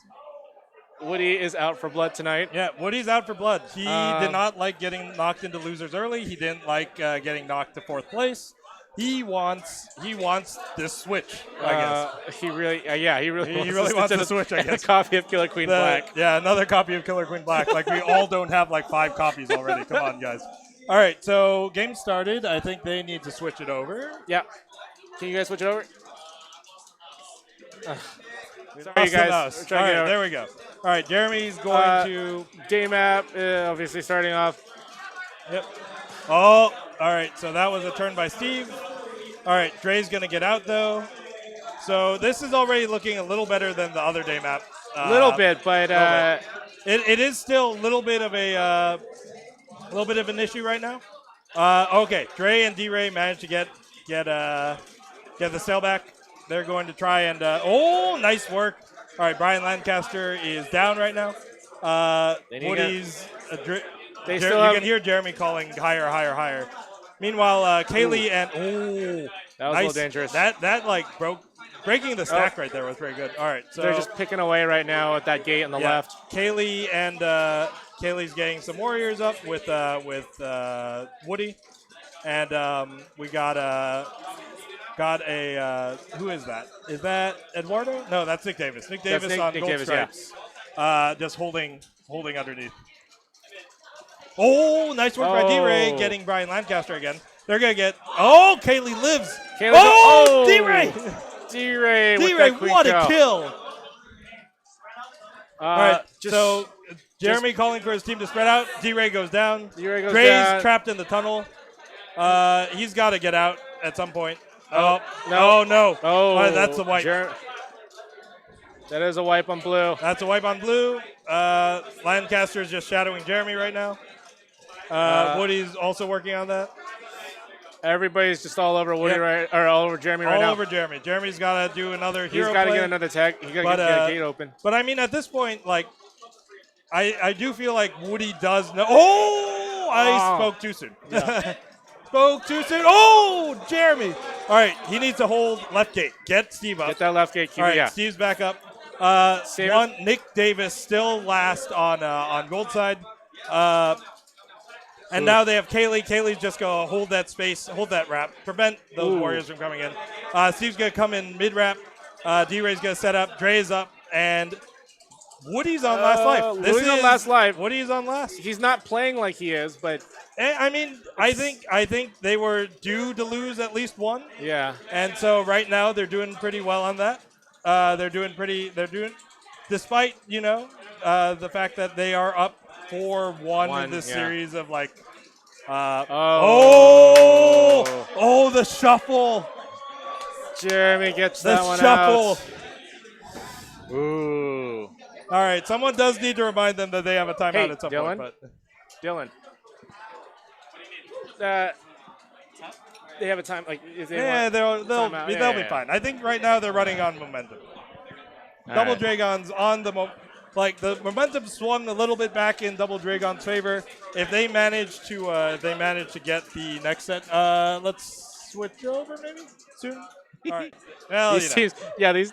Woody is out for blood tonight. Yeah, Woody's out for blood. He did not like getting knocked into losers early. He didn't like getting knocked to 4th place. He wants this switch, I guess. He really wants the switch, I guess. A copy of Killer Queen Black. Yeah, another copy of Killer Queen Black. Like, we all don't have, 5 copies already. Come on, guys. All right, so game started. I think they need to switch it over. Yeah. Can you guys switch it over? Sorry, guys. All right, there we go. All right, Jeremy's going to... Day-map, obviously starting off. Yep. Oh, all right, so that was a turn by Steve. All right, Dre's going to get out, though. So this is already looking a little better than the other day map. A little bit, but... It is still a little bit of an issue right now. Okay, Dre and D-Ray managed to get the sail back. They're going to try and nice work. All right, Brian Lancaster is down right now. Woody's you can hear Jeremy calling higher, higher, higher. Meanwhile, Kaylee and that was a little dangerous. That breaking the stack right there was very good. All right, so they're just picking away right now at that gate on the left. Kaylee and Kaylee's getting some warriors up with Woody, and we got a who is that? Is that Eduardo? No, that's Nick Davis. Nick Davis on gold stripes, just holding underneath. Oh, nice work by D-Ray getting Brian Lancaster again. They're gonna get. Oh, Kaylee lives. D-Ray. D-Ray, what a kill! All right, so Jeremy calling for his team to spread out. D-Ray goes down. Dre's trapped in the tunnel. He's got to get out at some point. No. Oh, that's a wipe. That is a wipe on blue. That's a wipe on blue. Lancaster is just shadowing Jeremy right now. Woody's also working on that. Everybody's just all over Woody all over Jeremy right now. All over Jeremy. Jeremy's got to do another hero He's got to play. get another tag. He's got to get a gate open. But I mean, at this point, I do feel like Woody does know. Oh, I spoke too soon. Yeah. Spoke too soon. Oh, Jeremy. All right, he needs to hold left gate. Get Steve up. Get that left gate. All right, Steve's back up. Nick Davis still last on gold side. And now they have Kaylee. Kaylee's just going to hold that space, hold that wrap, prevent those warriors from coming in. Steve's going to come in mid-wrap. D-Ray's going to set up. Dre's up. And Woody's on last life. Woody's on last life. Woody's on last. He's not playing like he is, but... I mean, I think they were due to lose at least one. Yeah. And so right now they're doing pretty well on that. Despite, the fact that they are up 4-1 in this series of Oh, the shuffle. Jeremy gets The that one shuffle. out. Ooh. All right, someone does need to remind them that they have a timeout Hey, at some Dylan. point. But Dylan. They have a time like is yeah, they'll be fine. I think right now they're running on momentum. Double right. Dragon's on the the momentum swung a little bit back in Double Dragon's favor. If they manage to get the next set, let's switch over maybe soon. All right. Well, these teams,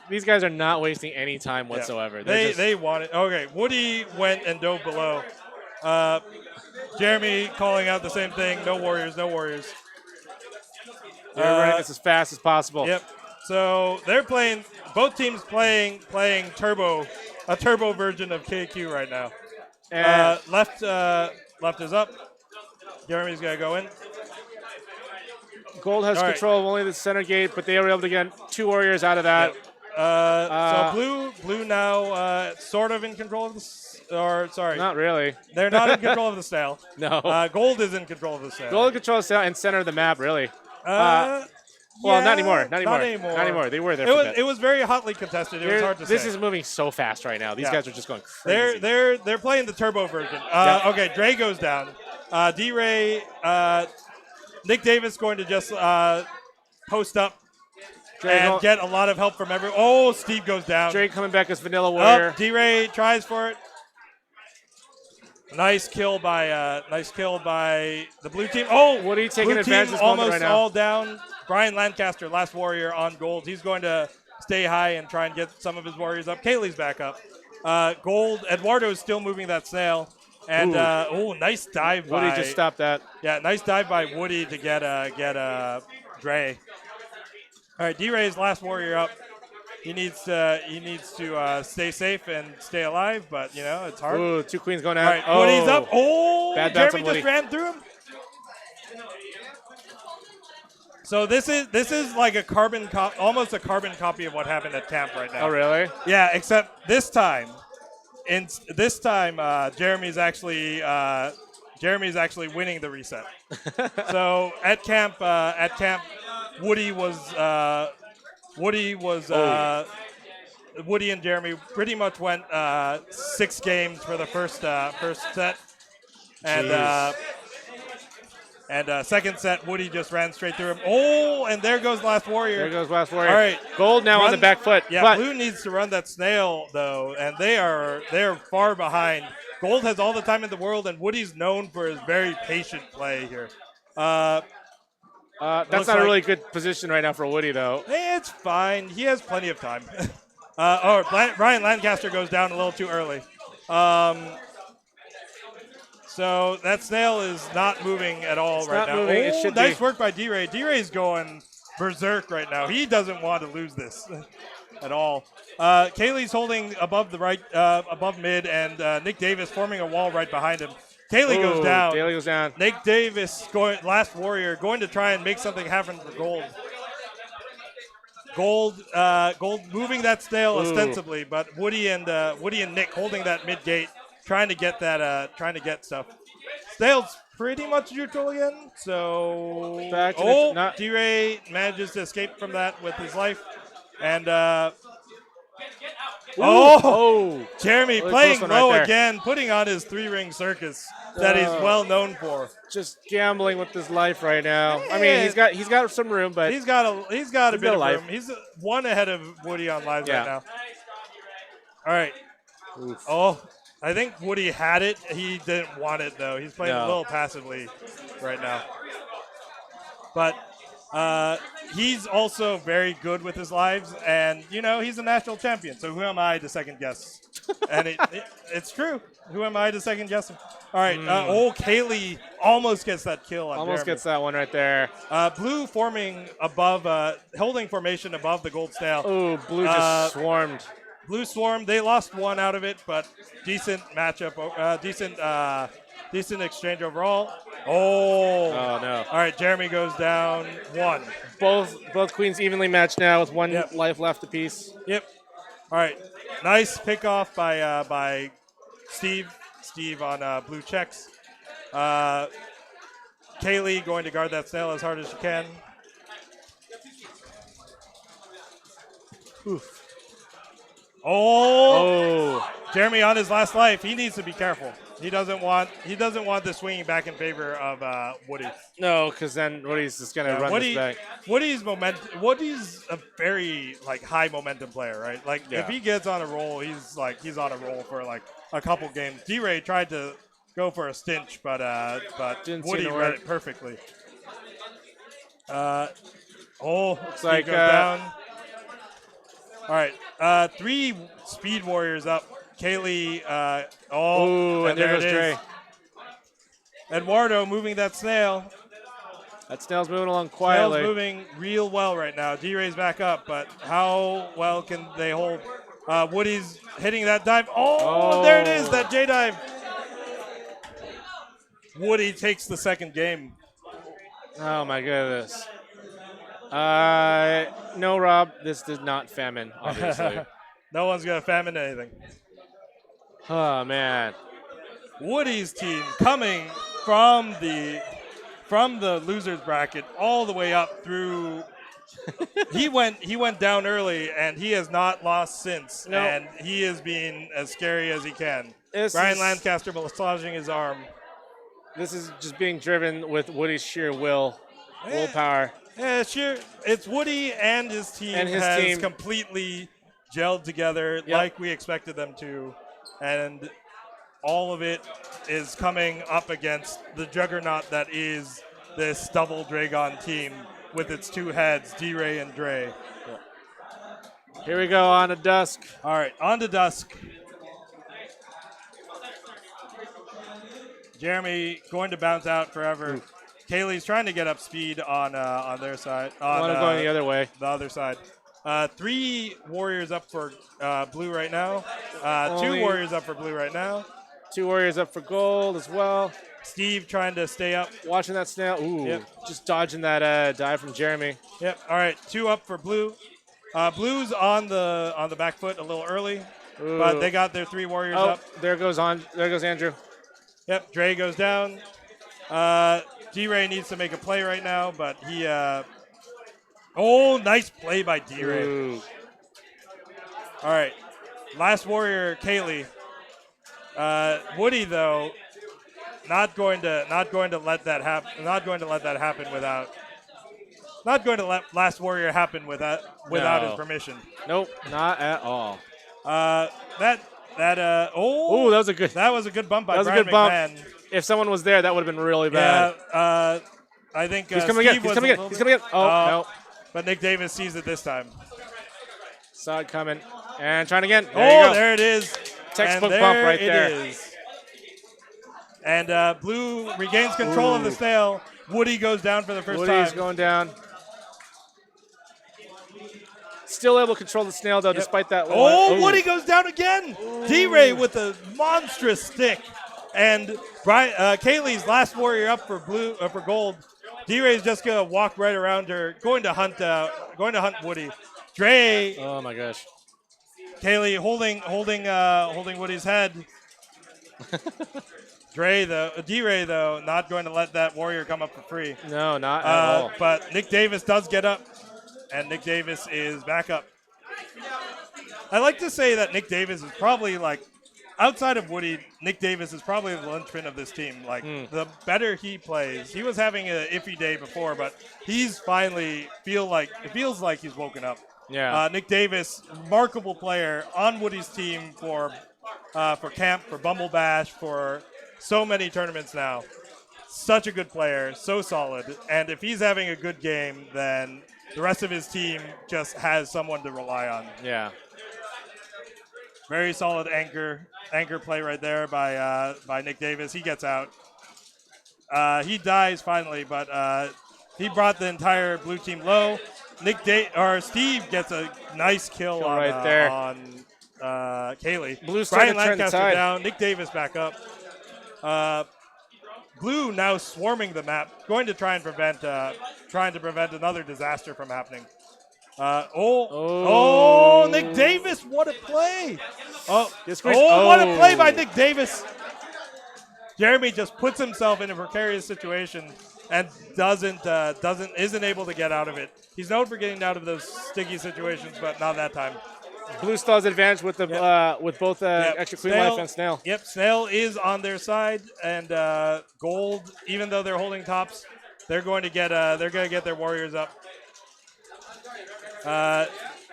these guys are not wasting any time whatsoever. Yeah. They want it. Okay, Woody went and dove below. Jeremy calling out the same thing. No warriors, no warriors. They're running this as fast as possible. Yep. So they're playing. Both teams playing turbo, a turbo version of KQ right now. And left is up. Jeremy's gonna go in. Gold has All right. control of only the center gate, but they were able to get 2 warriors out of that. Yep. So blue now sort of in control of sorry. Not really. They're not in control of the sail. No. Gold is in control of the sail. Gold controls and center of the map, really. Well, not anymore. Not anymore. Not anymore. They were there. For a bit. It was very hotly contested. It was hard to This say. is moving so fast right now. These guys are just going crazy. They're playing the turbo version. Okay, Dre goes down. D-Ray, Nick Davis going to just post up and get a lot of help from everyone. Oh, Steve goes down. Drake coming back as Vanilla Warrior. D-Ray tries for it. Nice kill by the blue team. Oh, what are you taking blue advantage team of this moment almost right now? all down. Brian Lancaster, last warrior on gold. He's going to stay high and try and get some of his warriors up. Kaylee's back up. Gold. Eduardo is still moving that snail. And nice dive by Woody just stopped that. Yeah, nice dive by Woody to get Dre. All right, D-Ray's last warrior up. He needs to stay safe and stay alive, but it's hard. Ooh, 2 queens going out. All right, Woody's up. Oh, bad bounce Jeremy on just Woody. ran through him. So this is like almost a carbon copy of what happened at camp right now. Oh, really? Yeah, except this time, Jeremy's actually winning the reset. So at camp, Woody and Jeremy pretty much went 6 games for the first set, and second set Woody just ran straight through him. Oh, and there goes last warrior. There goes last warrior. All right, Gold now on the back foot. Yeah, but blue needs to run that snail though, and they're far behind. Gold has all the time in the world, and Woody's known for his very patient play here. that's not a really good position right now for Woody, though. It's fine. He has plenty of time. Brian Lancaster goes down a little too early. So that snail is not moving at all It's right not now. moving. It Oh, should nice be. work by D-Ray. D-Ray's going berserk right now. He doesn't want to lose this at all. Kaylee's holding above mid, and Nick Davis forming a wall right behind him. Kaylee goes down. Kaylee goes down. Nick Davis, last warrior, going to try and make something happen for Gold. Gold moving that snail ostensibly, but Woody and Nick holding that mid gate, trying to get stuff. Snail's pretty much neutral again. So Back to D-Ray manages to escape from that with his life, and Jeremy Really playing close one low right there. again, putting on his 3-ring circus that he's well known for. Just gambling with his life right now. I mean, he's got some room, but he's got a bit of life. room. He's one ahead of Woody on lives right now. All right. Oof. Oh, I think Woody had it. He didn't want it though. He's playing a little passively right now. But he's also very good with his lives, and he's a national champion. So who am I to second guess? And it's true. Who am I to second guess him? All right. Kaylee almost gets that kill on almost Jeremy. gets that one right there. Blue forming above, holding formation above the gold snail. Oh, blue just swarmed. Blue swarmed. They lost one out of it, but decent matchup. Decent exchange overall. Oh no! All right, Jeremy goes down 1. Both queens evenly matched now with 1 life left apiece. Yep. All right, nice pick off by Steve. Steve on blue checks. Kaylee going to guard that snail as hard as she can. Oof. Oh. Jeremy on his last life. He needs to be careful. He doesn't want the swinging back in favor of Woody. No, because then Woody's just gonna run this back. Woody's a very high momentum player, right? Like if he gets on a roll, he's on a roll for like a couple games. D-Ray tried to go for a stinch, but Woody read it perfectly. Looks like goes down. All right, 3 Speed Warriors up. Kaylee, and there goes Dre. Eduardo moving that snail. That snail's moving along quietly. Snail's moving real well right now. D-Ray's back up, but how well can they hold? Woody's hitting that dive. Oh, there it is, that J-dive. Woody takes the second game. Oh, my goodness. No, Rob, this did not famine, obviously. No one's going to famine anything. Oh, man. Woody's team coming from the losers bracket all the way up through. he went down early and he has not lost since. Nope. And he is being as scary as he can. This Brian is- Lancaster massaging his arm. This is just being driven with Woody's sheer willpower. Yeah, sure. It's Woody and his team has completely gelled together like we expected them to. And all of it is coming up against the juggernaut that is this double DREYCON team with its 2 heads, D-Ray and Dre. Here we go, on to Dusk. All right, on to Dusk. Jeremy going to bounce out forever. Kaylee's trying to get up speed on their side. I'm going the other way. The other side. 3 Warriors up for blue right now. 2 Warriors up for blue right now. 2 Warriors up for gold as well. Steve trying to stay up. Watching that snail. Ooh, just dodging that dive from Jeremy. Yep. All right, 2 up for blue. Blue's on the back foot a little early, but they got their 3 Warriors up. There goes Andrew. Yep. Dre goes down. D-Ray needs to make a play right now, but he. Nice play by D-Ray. All right, last Warrior, Kaylee. Woody though, not going to let that happen. Not going to let that happen without. Not going to let last Warrior happen without his permission. Nope, not at all. That was a good. That was a good bump by That was Brian a good bump. McMahon. If someone was there, that would have been really bad. Yeah, I think he's coming again. He's coming again. He's coming again. Oh, no. But Nick Davis sees it this time. Saw it coming. And trying again. There you go. There it is. Textbook And bump right it there. is. And Blue regains control of the snail. Woody goes down for the first Woody's time. going down. Still able to control the snail, though, despite that. Woody goes down again. D-Ray with a monstrous stick. And Kaylee's last Warrior up for gold. D-Ray's just gonna walk right around her, going to hunt Woody. Dre. Oh my gosh. Kaylee holding Woody's head. D-Ray though, not going to let that Warrior come up for free. No, not at all. But Nick Davis does get up, and Nick Davis is back up. I like to say that Nick Davis is probably outside of Woody, Nick Davis is probably the linchpin of this team. The better he plays, he was having an iffy day before, but he's finally feels like he's woken up. Yeah. Nick Davis, remarkable player on Woody's team for camp, for Bumble Bash, for so many tournaments now. Such a good player, so solid. And if he's having a good game, then the rest of his team just has someone to rely on. Yeah. Very solid anchor play right there by Nick Davis. He gets out. He dies finally, but he brought the entire blue team low. Steve gets a nice kill on, right there on Kaylee. Blue's starting Brian to turn the Lancaster tide. down. Nick Davis back up. Blue now swarming the map, going to try and prevent another disaster from happening. Nick Davis, what a play! What a play by Nick Davis! Jeremy just puts himself in a precarious situation. and isn't able to get out of it. He's known for getting out of those sticky situations, but not that time. Blue still has advantage with the with both extra queen life and Snail. Yep, Snail is on their side, and Gold, even though they're holding tops, they're going to get their warriors up.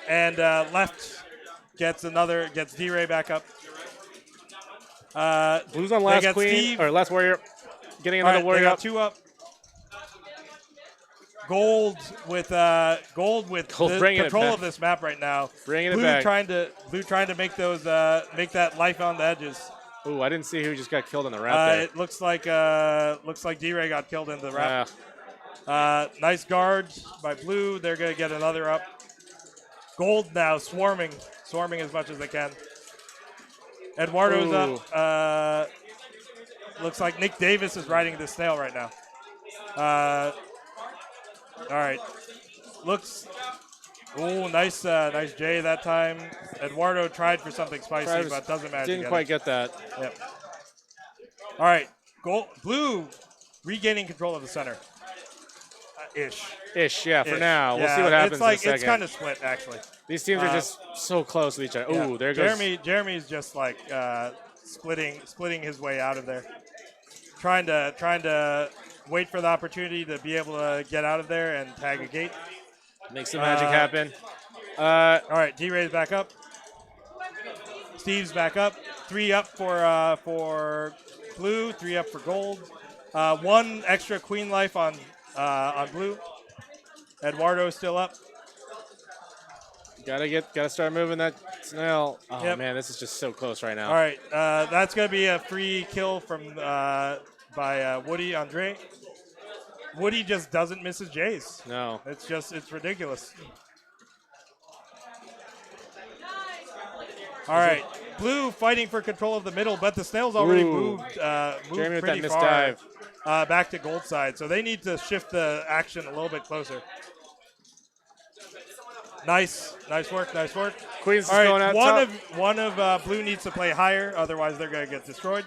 And left gets D-Ray back up. Blue's on last queen Steve. or last warrior, getting another warrior they got up. 2 up. Gold with the control of this map right now. Bringing it Blue back. trying to make those make that life on the edges. Ooh, I didn't see who just got killed in the wrap there. It looks like D-Ray got killed in the wrap. Nice guard by Blue. They're gonna get another up. Gold now swarming as much as they can. Eduardo's up. Looks like Nick Davis is riding the Snail right now. All right. Looks. Oh, nice J that time. Eduardo tried for something spicy, but doesn't matter. Didn't quite get that. Yep. All right. Blue regaining control of the center. Ish, yeah, for now. We'll see what happens in a second. It's kind of split, actually. These teams are just so close with each other. Ooh, there goes. Jeremy's just like splitting his way out of there. Trying to wait for the opportunity to be able to get out of there and tag a gate. Make some magic happen. All right, D-Ray's back up. Steve's back up. 3 up for Blue, 3 up for Gold. 1 extra queen life on Blue. Eduardo's still up. Gotta start moving that Snail. Oh Yep. man, this is just so close right now. All right, that's gonna be a free kill from by Woody on Dre. Woody just doesn't miss his J's. No, it's ridiculous. All right, Blue fighting for control of the middle, but the Snail's already moved Jeremy with pretty that far misdive. back to Gold side, so they need to shift the action a little bit closer. Nice work. Queen's All right, going out top. one of Blue needs to play higher, otherwise they're going to get destroyed.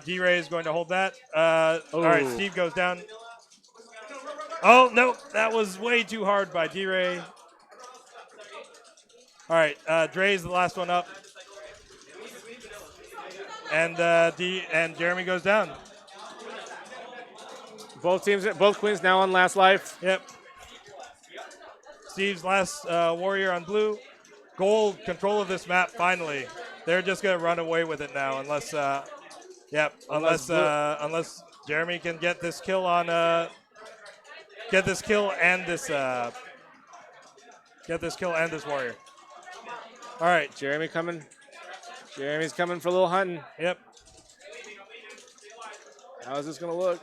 D-Ray is going to hold that. All right, Steve goes down. Oh, no, that was way too hard by D-Ray. All right, Dre's the last one up. And Jeremy goes down. Both queens now on last life. Yep. Steve's last warrior on Blue. Gold, control of this map finally. They're just going to run away with it now unless Jeremy can get this kill on and this warrior. All right, Jeremy's coming for a little hunting. Yep. How's this gonna look?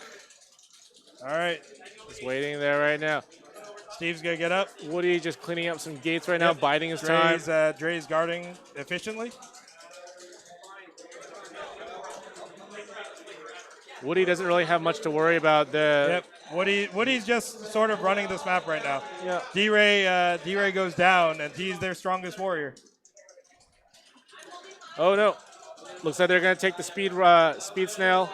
All right. Just waiting there right now. Steve's gonna get up. Woody just cleaning up some gates right now, biding his time. Dre's guarding efficiently. Woody doesn't really have much to worry about. Yep. Woody's just sort of running this map right now. Yeah. D-Ray goes down, and he's their strongest warrior. Oh no! Looks like they're gonna take the speed Snail.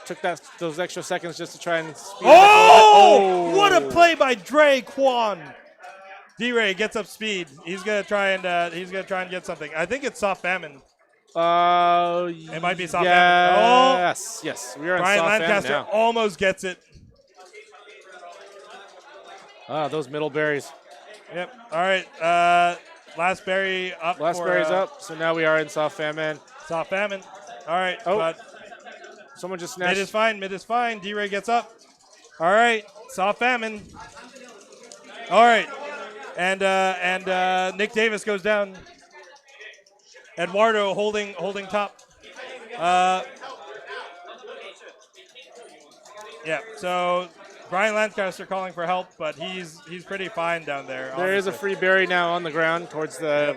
Took those extra seconds just to try and speed. Oh! What a play by DREYCON! D-Ray gets up speed. He's gonna try and get something. I think it's soft famine. It might be soft famine. Yes, we are in Brian soft Lancaster famine now. almost gets it. Those middle berries. Yep. All right. Last berry up. Berry's up. So now we are in soft famine. Soft famine. All right. Oh. But someone just snatched. Mid is fine. D-Ray gets up. All right. Soft famine. All right. And Nick Davis goes down. Eduardo holding top. Yeah. So Brian Lancaster calling for help, but he's pretty fine down there. There is a free berry now on the ground towards the.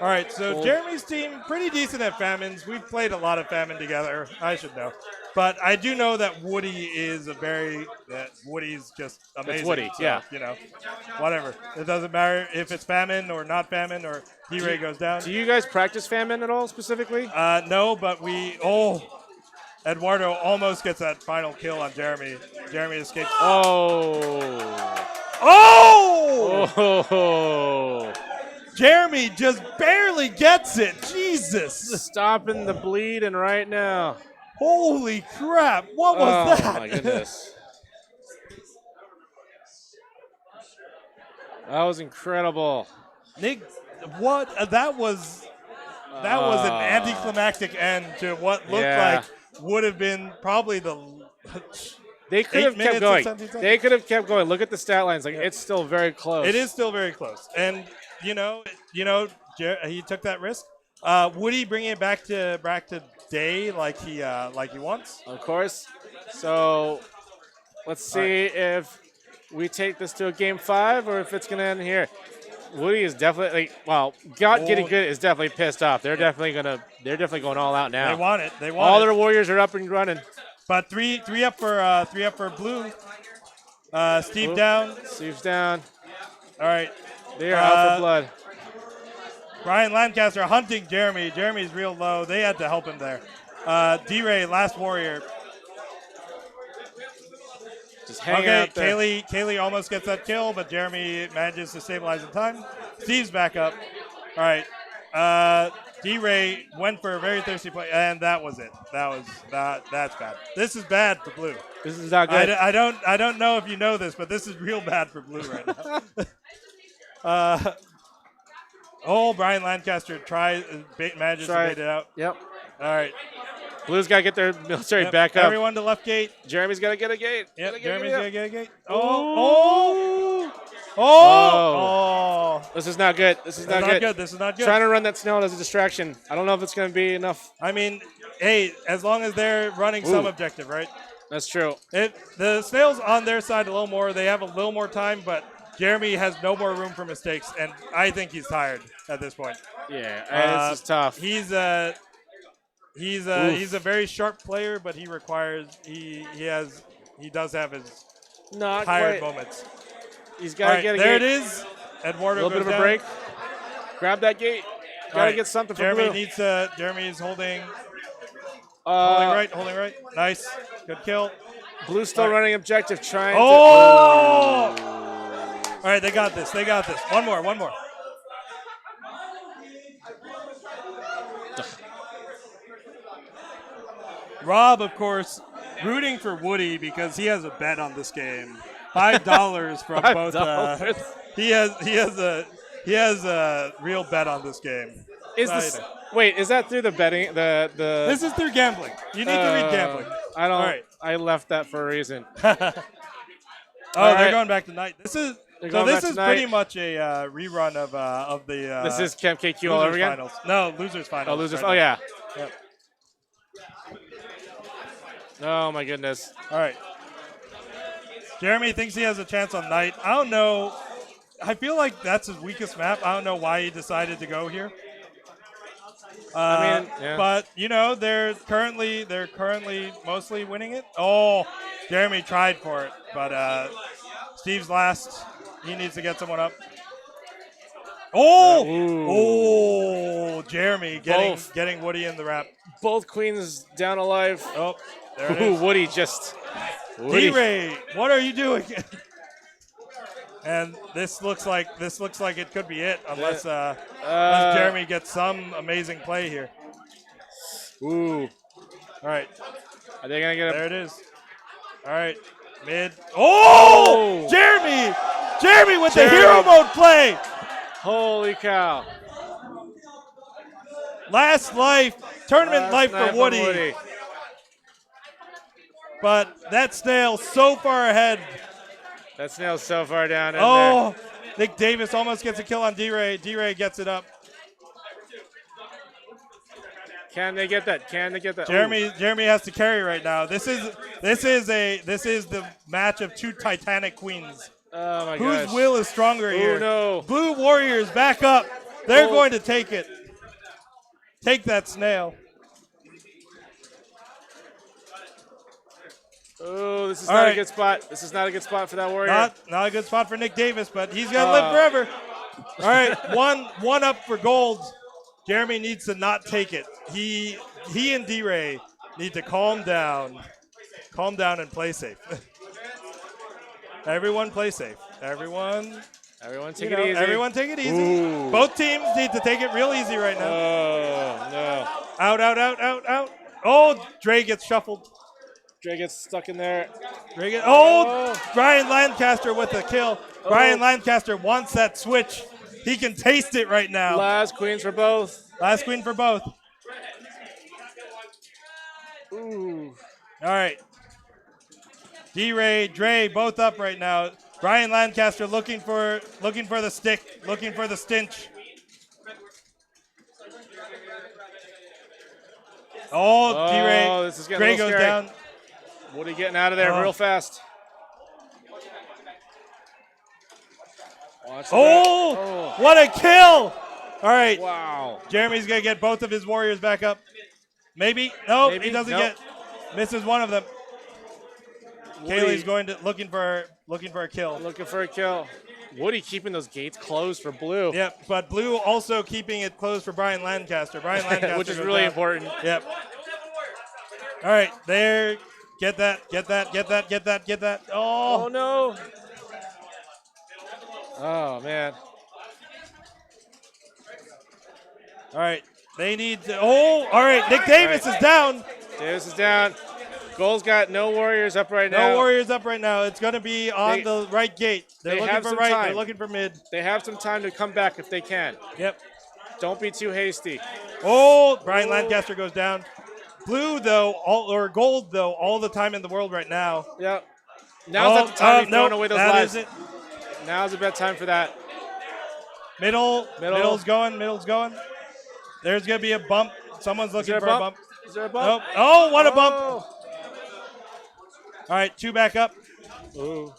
All right, so gold. Jeremy's team pretty decent at famines. We've played a lot of famine together. I should know, but I do know that Woody is Woody's just amazing. It's Woody, so, yeah. You know, whatever. It doesn't matter if it's famine or not famine or D-Ray goes down. Do you guys practice famine at all specifically? No, but Eduardo almost gets that final kill on Jeremy. Jeremy escapes. Oh! Oh! Jeremy just barely gets it. Jesus! Stopping the bleeding right now. Holy crap! What was that? Oh my goodness! That was incredible. Nick, what? That was an anticlimactic end to what looked like would have been probably the. They could have kept going. They could have kept going. Look at the stat lines. Like it's still very close. It is still very close, and he took that risk. Would he bring it back to day like he wants? Of course. So let's see if we take this to a game 5 or if it's going to end here. Woody is definitely getting good is definitely pissed off. They're definitely going all out now. They want it. They want all it. their warriors are up and running. But three up for blue. Steve down. Steve's down. All right. They are out for blood. Brian Lancaster hunting Jeremy. Jeremy's real low. They had to help him there. D-Ray, last warrior. Just hanging out there. Kaylee almost gets that kill, but Jeremy manages to stabilize in time. Steve's back up. All right. D-Ray went for a very thirsty play, and that was it. That's bad. This is bad for blue. This is not good. I don't know if you know this, but this is real bad for blue right now. Brian Lancaster manages to bait it out. Yep. All right. Blue's got to get their military back up. Everyone to left gate. Jeremy's got to get a gate. Yep, Jeremy's got to get a gate. This is not good. This is not good. This is not good. Trying to run that snail as a distraction. I don't know if it's going to be enough. I mean, hey, as long as they're running some objective, right? That's true. The snail's on their side a little more. They have a little more time, but Jeremy has no more room for mistakes, and I think he's tired at this point. Yeah, this is tough. He's a very sharp player, but he does have his tired moments. He's got to get a gate. There it is. Eduardo a little bit of a down. break. Grab that gate. Got to get something from Jeremy blue. Jeremy is holding holding right. Nice. Good kill. Blue's still running objective, trying to. All right, they got this. One more. Rob, of course, rooting for Woody because he has a bet on this game. $5 from both. He has a real bet on this game. Wait, is that through the betting? This is through gambling. You need to read gambling. I don't. All right. I left that for a reason. They're going back to night. This is pretty much a rerun of the. This is Camp KQ all over again. Finals. No, losers finals. Oh, losers. Right Yeah. Yep. Oh my goodness. All right. Jeremy thinks he has a chance on night. I don't know. I feel like that's his weakest map. I don't know why he decided to go here. But they're currently mostly winning it. Oh, Jeremy tried for it, but Steve's last. He needs to get someone up. Jeremy getting Woody in the wrap. Both queens down alive. Oh, there it is. Woody just. D-Ray, what are you doing? And this looks like it could be it, unless Jeremy gets some amazing play here. Ooh. All right. Are they gonna get There it is. All right. Mid. Oh! Jeremy with the hero mode play. Holy cow. Last life, tournament life for Woody. But that snail so far ahead. That snail's so far down in there. Nick Davis almost gets a kill on D-Ray. D-Ray gets it up. Can they get that? Jeremy has to carry right now. This is the match of two Titanic queens. Oh my Whose gosh. will is stronger here? No. Blue Warriors back up. They're going to take it. Take that snail. Oh, this is not a good spot. This is not a good spot for that warrior. Not a good spot for Nick Davis, but he's going to live forever. All right, one up for gold. Jeremy needs to not take it. He and D-Ray need to calm down. Calm down and play safe. Everyone play safe. Everyone take it easy. Everyone take it easy. Ooh. Both teams need to take it real easy right now. Oh, no. Out, out, out, out, out. Oh, Dre gets shuffled. Dre gets stuck in there. Brian Lancaster with a kill. Brian Lancaster wants that switch. He can taste it right now. Last queens for both. Last queen for both. Ooh. All right. D-Ray, Dre, both up right now. Brian Lancaster looking for the stick, looking for the stinch. D-Ray. This is getting Dre a little goes scary. down. Woody getting out of there real fast. What a kill! All right. Wow. Jeremy's going to get both of his warriors back up. Maybe. No, Maybe. he doesn't Nope. misses one of them. Woody. Kaylee's looking for a kill. Looking for a kill. Woody keeping those gates closed for Blue. Yep, but Blue also keeping it closed for Brian Lancaster. Brian Lancaster Which is goes really down. important. Yep. All right, there. Get that. Oh, no. Oh, man. All right, they need to. Oh, all right, Nick Davis is down. Davis is down. Gold's got no warriors up right now. No warriors up right now. It's going to be on the right gate. They're They looking have for some right. time. They're looking for mid. They have some time to come back if they can. Yep. Don't be too hasty. Oh, Brian Lancaster goes down. Blue, though, gold, though, all the time in the world right now. Yep. Now's not the time to be throwing away those that lives. isn't. Now's the best time for that. Middle's going. There's going to be a bump. Someone's looking for a bump. Is there a bump? Nope. Oh, what a bump. All right, 2 back up. Ooh.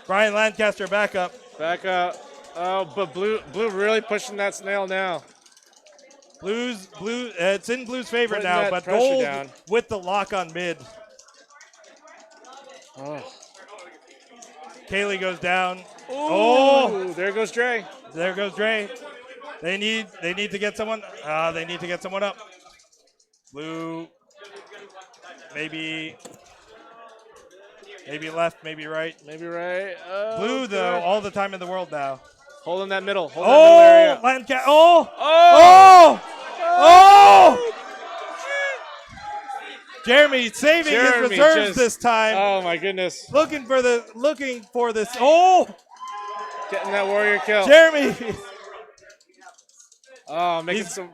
Brian Lancaster back up. Back up. Oh, but Blue really pushing that snail now. It's in Blue's favor Putting now, that but pressure gold down. with the lock on mid. Oh. Kaylee goes down. Ooh, there goes Dre. There goes Dre. They need to get someone. They need to get someone up. Blue. Maybe left, maybe right. Maybe right. Blue though, all the time in the world now. Holding that middle. Hold that middle area. Lancaster. Oh! Jeremy saving his reserves this time. Oh my goodness. Looking for this. Oh! Getting that warrior kill. Jeremy. Oh, making some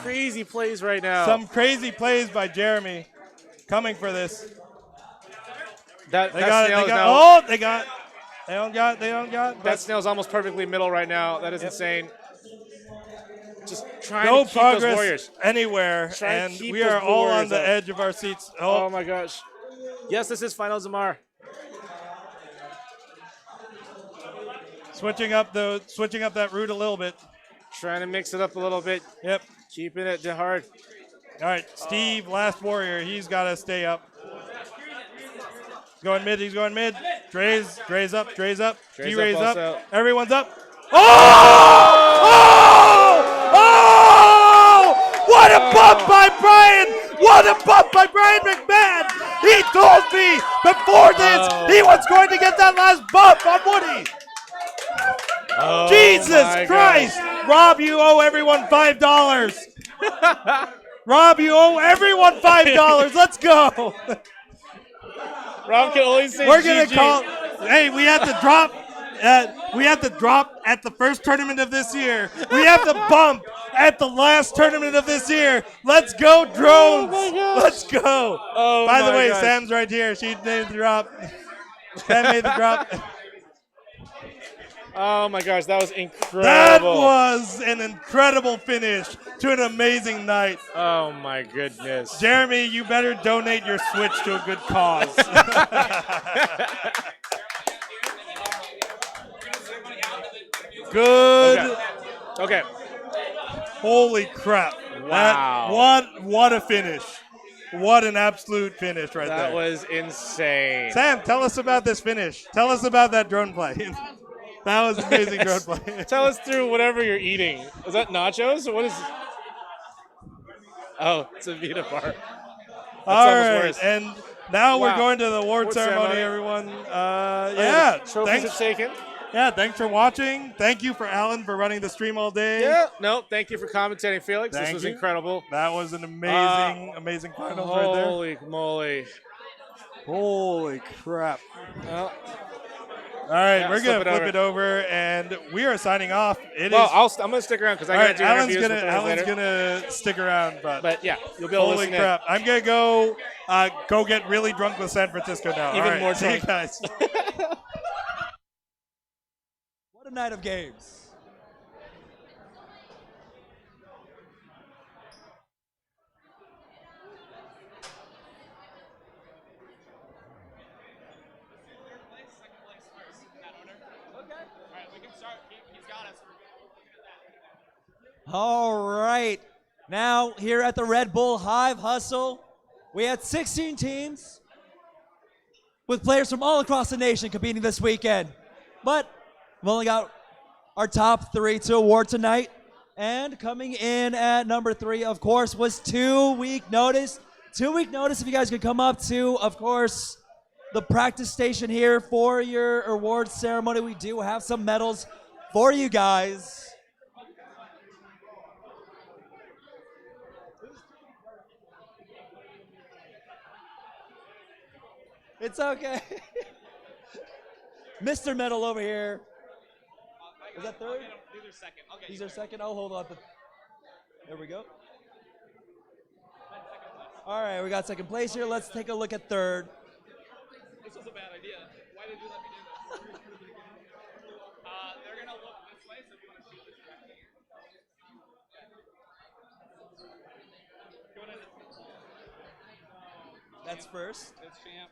crazy plays right now. Some crazy plays by Jeremy. Coming for this. They They don't got. That snail's almost perfectly middle right now. That is insane. Just trying No to keep those warriors. progress anywhere, Try and and keep we those are all on warriors the up. edge of our seats. Oh my gosh. Yes, this is Final Zamar. Switching up that route a little bit. Trying to mix it up a little bit. Yep. Keeping it hard. All right, Steve, last warrior. He's got to stay up. He's going mid. Dre's up. Dre's D-Ray's up up. also. Everyone's up. Oh! What a bump by Brian! What a bump by Brian McMahon! He told me before this he was going to get that last bump on Woody. Oh Jesus my Christ! gosh. Rob, you owe everyone $5. Rob, you owe everyone $5. Let's go. Rob can only say We're gonna GG. call. Hey, we have to drop. We have to drop at the first tournament of this year. We have to bump at the last tournament of this year. Let's go, drones. Let's go. Oh By the my way, gosh. Sam's right here. She made the drop. Sam made the drop. Oh my gosh, that was incredible. That was an incredible finish to an amazing night. Oh my goodness. Jeremy, you better donate your Switch to a good cause. Good. Okay. Holy crap. Wow. What a finish. What an absolute finish right there. That was insane. Sam, tell us about this finish. Tell us about that drone play. That was amazing drone play. Tell us through whatever you're eating. Is that nachos or what is? Oh, it's a Vita bar. That's All almost right, worse. and now we're Wow. going to the award ceremony, everyone. Yeah, trophies are taken. Yeah, thanks for watching. Thank you for Alan for running the stream all day. Yeah, no, thank you for commentating, Felix. Thank this was you. incredible. That was an amazing finals right there. Holy moly. Holy crap. Well, all right, yeah, we're going to flip it over, and we are signing off. I'm going to stick around because I got to do interviews with the Alan's later. going to stick around. But yeah, you'll be able to holy listen in. crap. I'm going to go get really drunk with San Francisco now. Even all right, more see you drunk. guys. What a night of games. All right. Now, here at the Red Bull Hive Hustle, we had 16 teams with players from all across the nation competing this weekend. But we've only got our top 3 to award tonight. And coming in at number 3, of course, was 2 week notice. 2 week notice if you guys could come up to, of course, the practice station here for your awards ceremony. We do have some medals for you guys. It's okay. Mr. Medal over here. Is that third? These are second. These are second. Oh, hold on. There we go. All right, we got second place here. Let's take a look at third. This was a bad idea. Why did you let me do this? They're going to look this way, so if you want to shoot this directly. That's first. It's champ.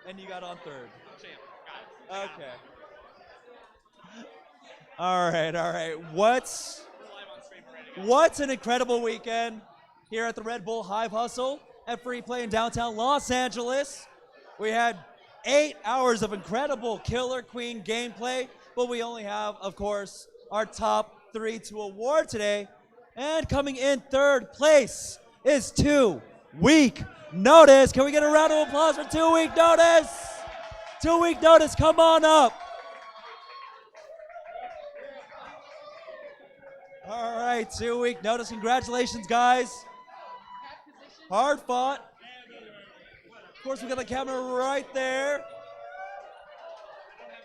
And you got on third. Champ. Got it. Okay. All right. What's an incredible weekend here at the Red Bull Hive Hustle at Free Play in downtown Los Angeles. We had 8 hours of incredible Killer Queen gameplay, but we only have, of course, our top 3 to award today. And coming in third place is 2 Week Notice. Can we get a round of applause for 2 Week Notice? 2 Week Notice, come on up. All right, 2 Week Notice. Congratulations, guys. Hard fought. Of course, we got the camera right there.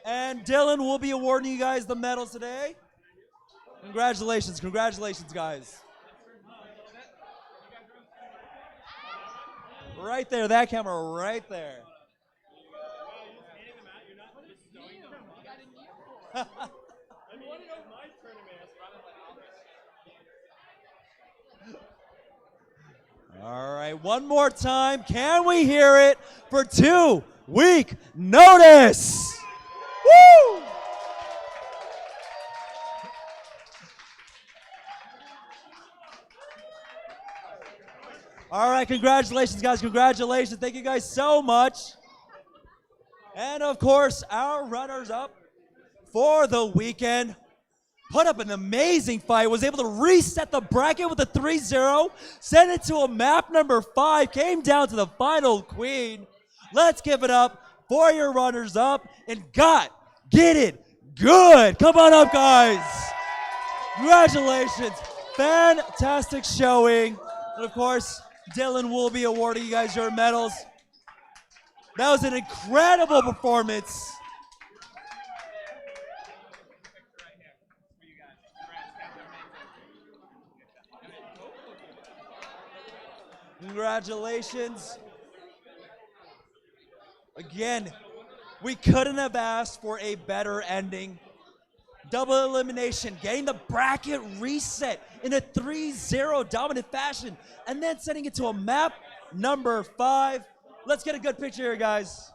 And Dylan will be awarding you guys the medals today. Congratulations, guys. Right there, that camera right there. All right, one more time. Can we hear it for 2 Week Notice? Woo! All right, congratulations, guys. Congratulations. Thank you guys so much. And of course, our runners-up for the weekend put up an amazing fight, was able to reset the bracket with a 3-0, send it to a map number 5, came down to the final queen. Let's give it up for your runners-up and get it good. Come on up, guys. Congratulations. Fantastic showing. And of course, Dylan will be awarding you guys your medals. That was an incredible performance. Congratulations. Again, we couldn't have asked for a better ending. Double elimination, getting the bracket reset in a 3-0 dominant fashion, and then sending it to a map number 5. Let's get a good picture here, guys.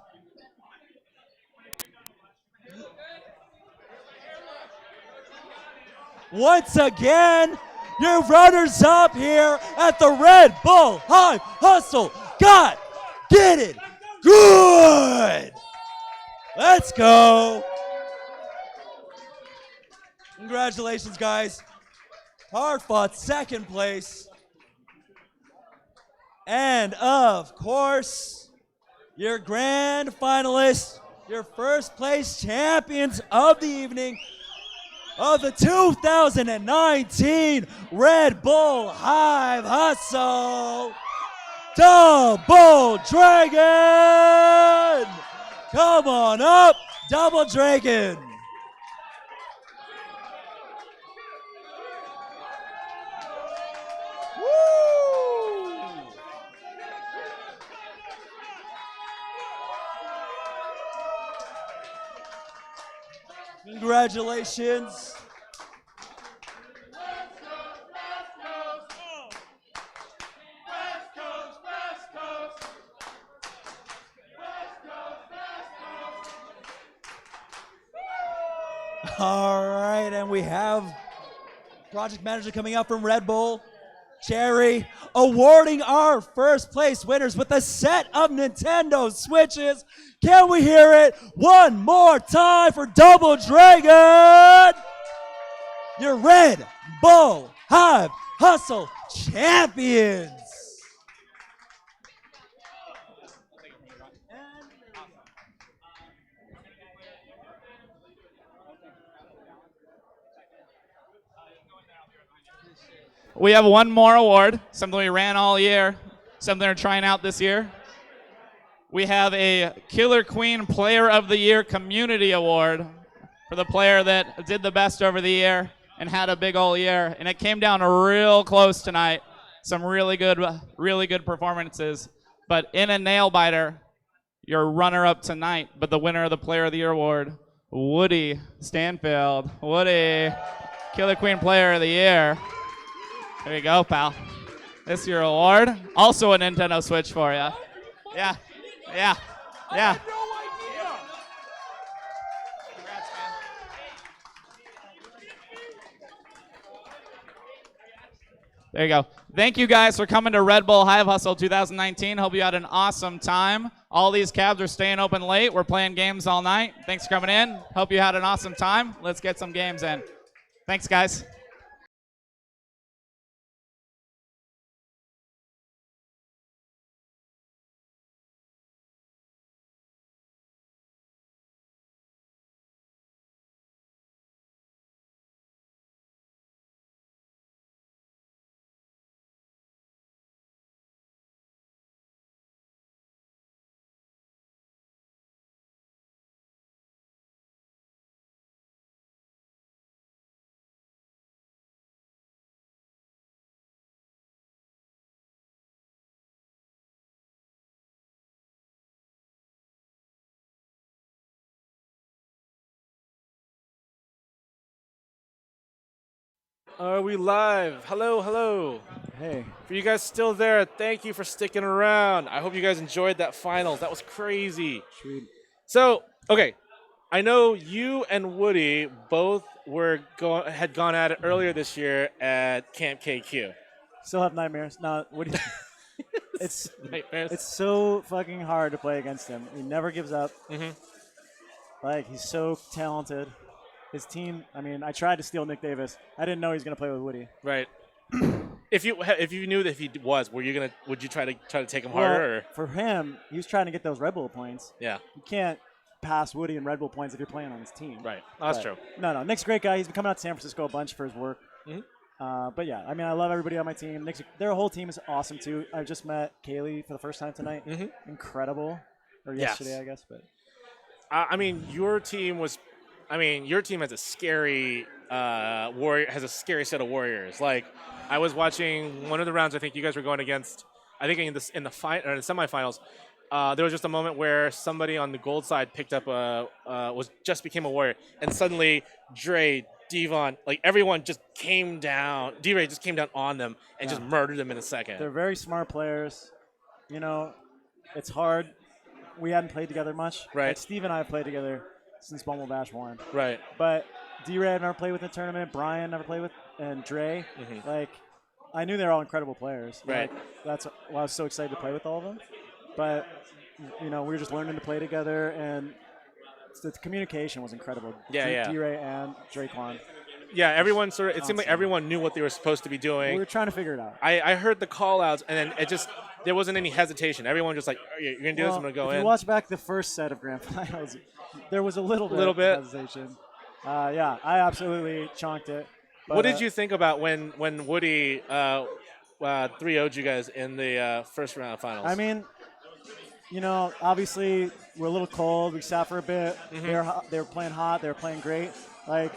Once again, your runners up here at the Red Bull Hive Hustle. Get it good. Let's go. Congratulations, guys. Hard fought second place. And of course, your grand finalists, your first place champions of the evening of the 2019 Red Bull Hive Hustle, Double Dragon! Come on up, Double Dragon! Congratulations. All right, and we have project manager coming up from Red Bull, Cherry, awarding our first place winners with a set of Nintendo Switches. Can we hear it one more time for Double Dragon? Your Red Bull Hive Hustle champions. We have one more award, something we ran all year, something we're trying out this year. We have a Killer Queen Player of the Year Community Award for the player that did the best over the year and had a big old year. And it came down real close tonight. Some really good performances. But in a nail biter, your runner-up tonight, but the winner of the Player of the Year Award, Woody Stanfield. Woody, Killer Queen Player of the Year. There you go, pal. This is your award. Also a Nintendo Switch for you. Yeah. Yeah. Yeah. There you go. Thank you guys for coming to Red Bull Hive Hustle 2019. Hope you had an awesome time. All these cabs are staying open late. We're playing games all night. Thanks for coming in. Hope you had an awesome time. Let's get some games in. Thanks, guys. Are we live? Hello, hello. Hey. For you guys still there, thank you for sticking around. I hope you guys enjoyed that finals. That was crazy. Sweet. So, okay. I know you and Woody both had gone at it earlier this year at Camp KQ. Still have nightmares. No, Woody. It's nightmares. It's so fucking hard to play against him. He never gives up. Mm-hmm. Like, he's so talented. His team, I mean, I tried to steal Nick Davis. I didn't know he was going to play with Woody. Right. If you knew that he was, would you try to take him harder? Or? For him, he was trying to get those Red Bull points. Yeah. You can't pass Woody and Red Bull points if you're playing on his team. Right. That's true. No, Nick's a great guy. He's been coming out to San Francisco a bunch for his work. Mm-hmm. But yeah, I mean, I love everybody on my team. Their whole team is awesome too. I just met Kaylee for the first time tonight. Mm-hmm. Incredible. Or yesterday, I guess. But I mean, your team has a scary has a scary set of warriors. Like, I was watching one of the rounds. I think you guys were going against. I think in the semifinals, there was just a moment where somebody on the gold side picked up became a warrior, and suddenly Dre, Devon, like everyone just came down. D-Ray just came down on them and just murdered them in a second. They're very smart players. You know, it's hard. We hadn't played together much. Right. Like Steve and I have played together since Bumble Bash 1. Right. But D-Ray I've never played with in the tournament. Brian never played with. And Dre. Mm-hmm. Like, I knew they were all incredible players. Right. Like, that's why I was so excited to play with all of them. But, you know, we were just learning to play together, and the communication was incredible. Yeah. D-Ray and DREYCON. Yeah, everyone sort of. It seemed like Constantly. everyone knew what they were supposed to be doing. We were trying to figure it out. I heard the call outs, and then it just there wasn't any hesitation. Everyone just like, you're gonna do this. I'm gonna go if in. you watch back the first set of grand finals, there was a little bit of hesitation. Yeah, I absolutely chonked it. But, What did you think about when Woody 3-0'd you guys in the first round of finals? I mean, obviously we're a little cold. We sat for a bit. Mhm. They were playing hot. They were playing great. Like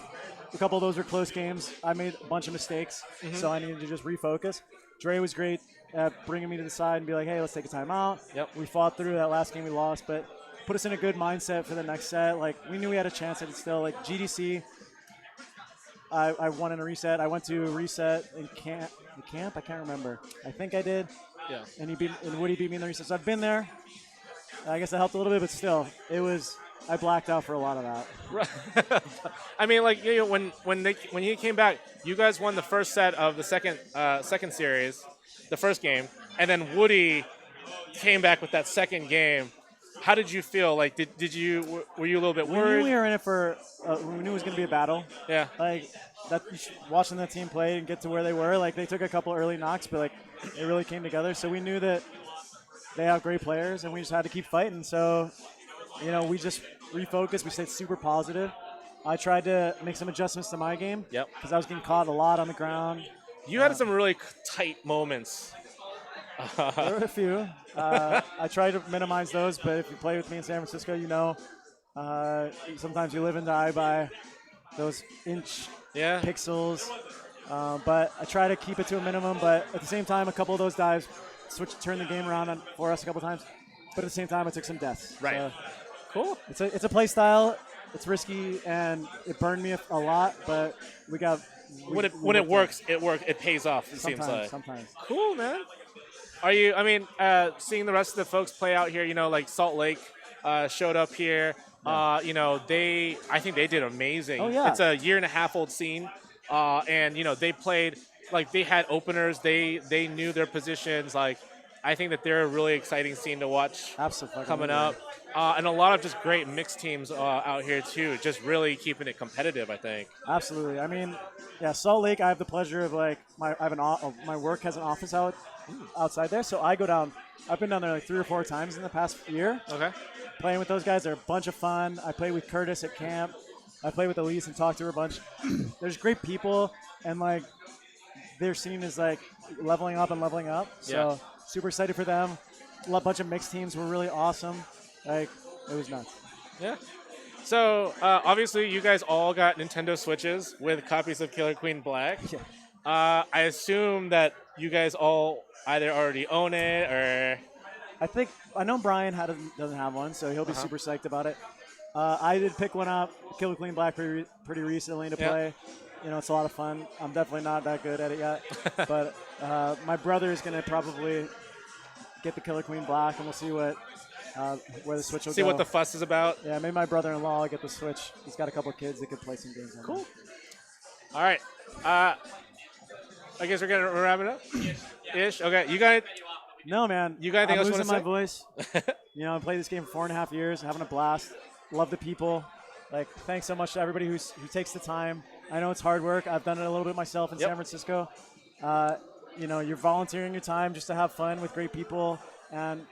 a couple of those were close games. I made a bunch of mistakes, Mhm. so I needed to just refocus. Dre was great at bringing me to the side and be like, "Hey, let's take a timeout." Yep. We fought through that last game we lost, but put us in a good mindset for the next set. Like we knew we had a chance at it still. Like GDC, I won in a reset. I went to a reset in camp. I can't remember. I think I did. Yeah. And Woody beat me in the reset. So I've been there. I guess that helped a little bit, but still, I blacked out for a lot of that. I mean, like when he came back, you guys won the first set of the second series, the first game, and then Woody came back with that second game. How did you feel? Like, were you a little bit We worried? knew we were in it for. We knew it was going to be a battle. Yeah. Like watching the team play and get to where they were. Like they took a couple early knocks, but like it really came together. So we knew that they have great players, and we just had to keep fighting. So, we just refocused. We stayed super positive. I tried to make some adjustments to my game. Yep. Because I was getting caught a lot on the ground. You had some really tight moments. There were a few. I try to minimize those, but if you play with me in San Francisco, sometimes you live and die by those inch pixels. But I try to keep it to a minimum. But at the same time, a couple of those dives turned the game around for us a couple times. But at the same time, I took some deaths. Right. So cool. It's a play style. It's risky, and it burned me a lot. But when it works, it pays off. It seems like. Sometimes. Cool, man. Are you? I mean, seeing the rest of the folks play out here, like Salt Lake showed up here. I think they did amazing. Oh, yeah. It's a 1.5-year-old scene, and they played like they had openers. They knew their positions. Like, I think that they're a really exciting scene to watch. Absolutely. Coming up, and a lot of just great mixed teams out here too. Just really keeping it competitive, I think. Absolutely. I mean, Salt Lake. I have the pleasure of my work has an office outside there, so I go down. I've been down there like 3 or 4 times in the past year. Okay. Playing with those guys, they're a bunch of fun. I play with Curtis at camp. I play with Elise and talk to her a bunch. There's great people, and like their scene is like leveling up and leveling up. So super excited for them. A bunch of mixed teams were really awesome. Like it was nuts. Yeah. So obviously, you guys all got Nintendo Switches with copies of Killer Queen Black. Yeah. I assume that you guys all either already own it or. I know Brian doesn't have one, so he'll be super psyched about it. I did pick one up, Killer Queen Black, pretty recently to play. It's a lot of fun. I'm definitely not that good at it yet, but my brother is going to probably get the Killer Queen Black, and we'll see where the Switch will go. See what the fuss is about. Yeah, maybe my brother-in-law will get the Switch. He's got a couple of kids that could play some games on it. Cool. All right. I guess we're going to wrap it up? Ish? Okay. You got it? No, man. You got anything I'm else you losing want my to say? voice. I played this game for 4.5 years, having a blast. Love the people. Like, thanks so much to everybody who takes the time. I know it's hard work. I've done it a little bit myself in San Francisco. You're volunteering your time just to have fun with great people and,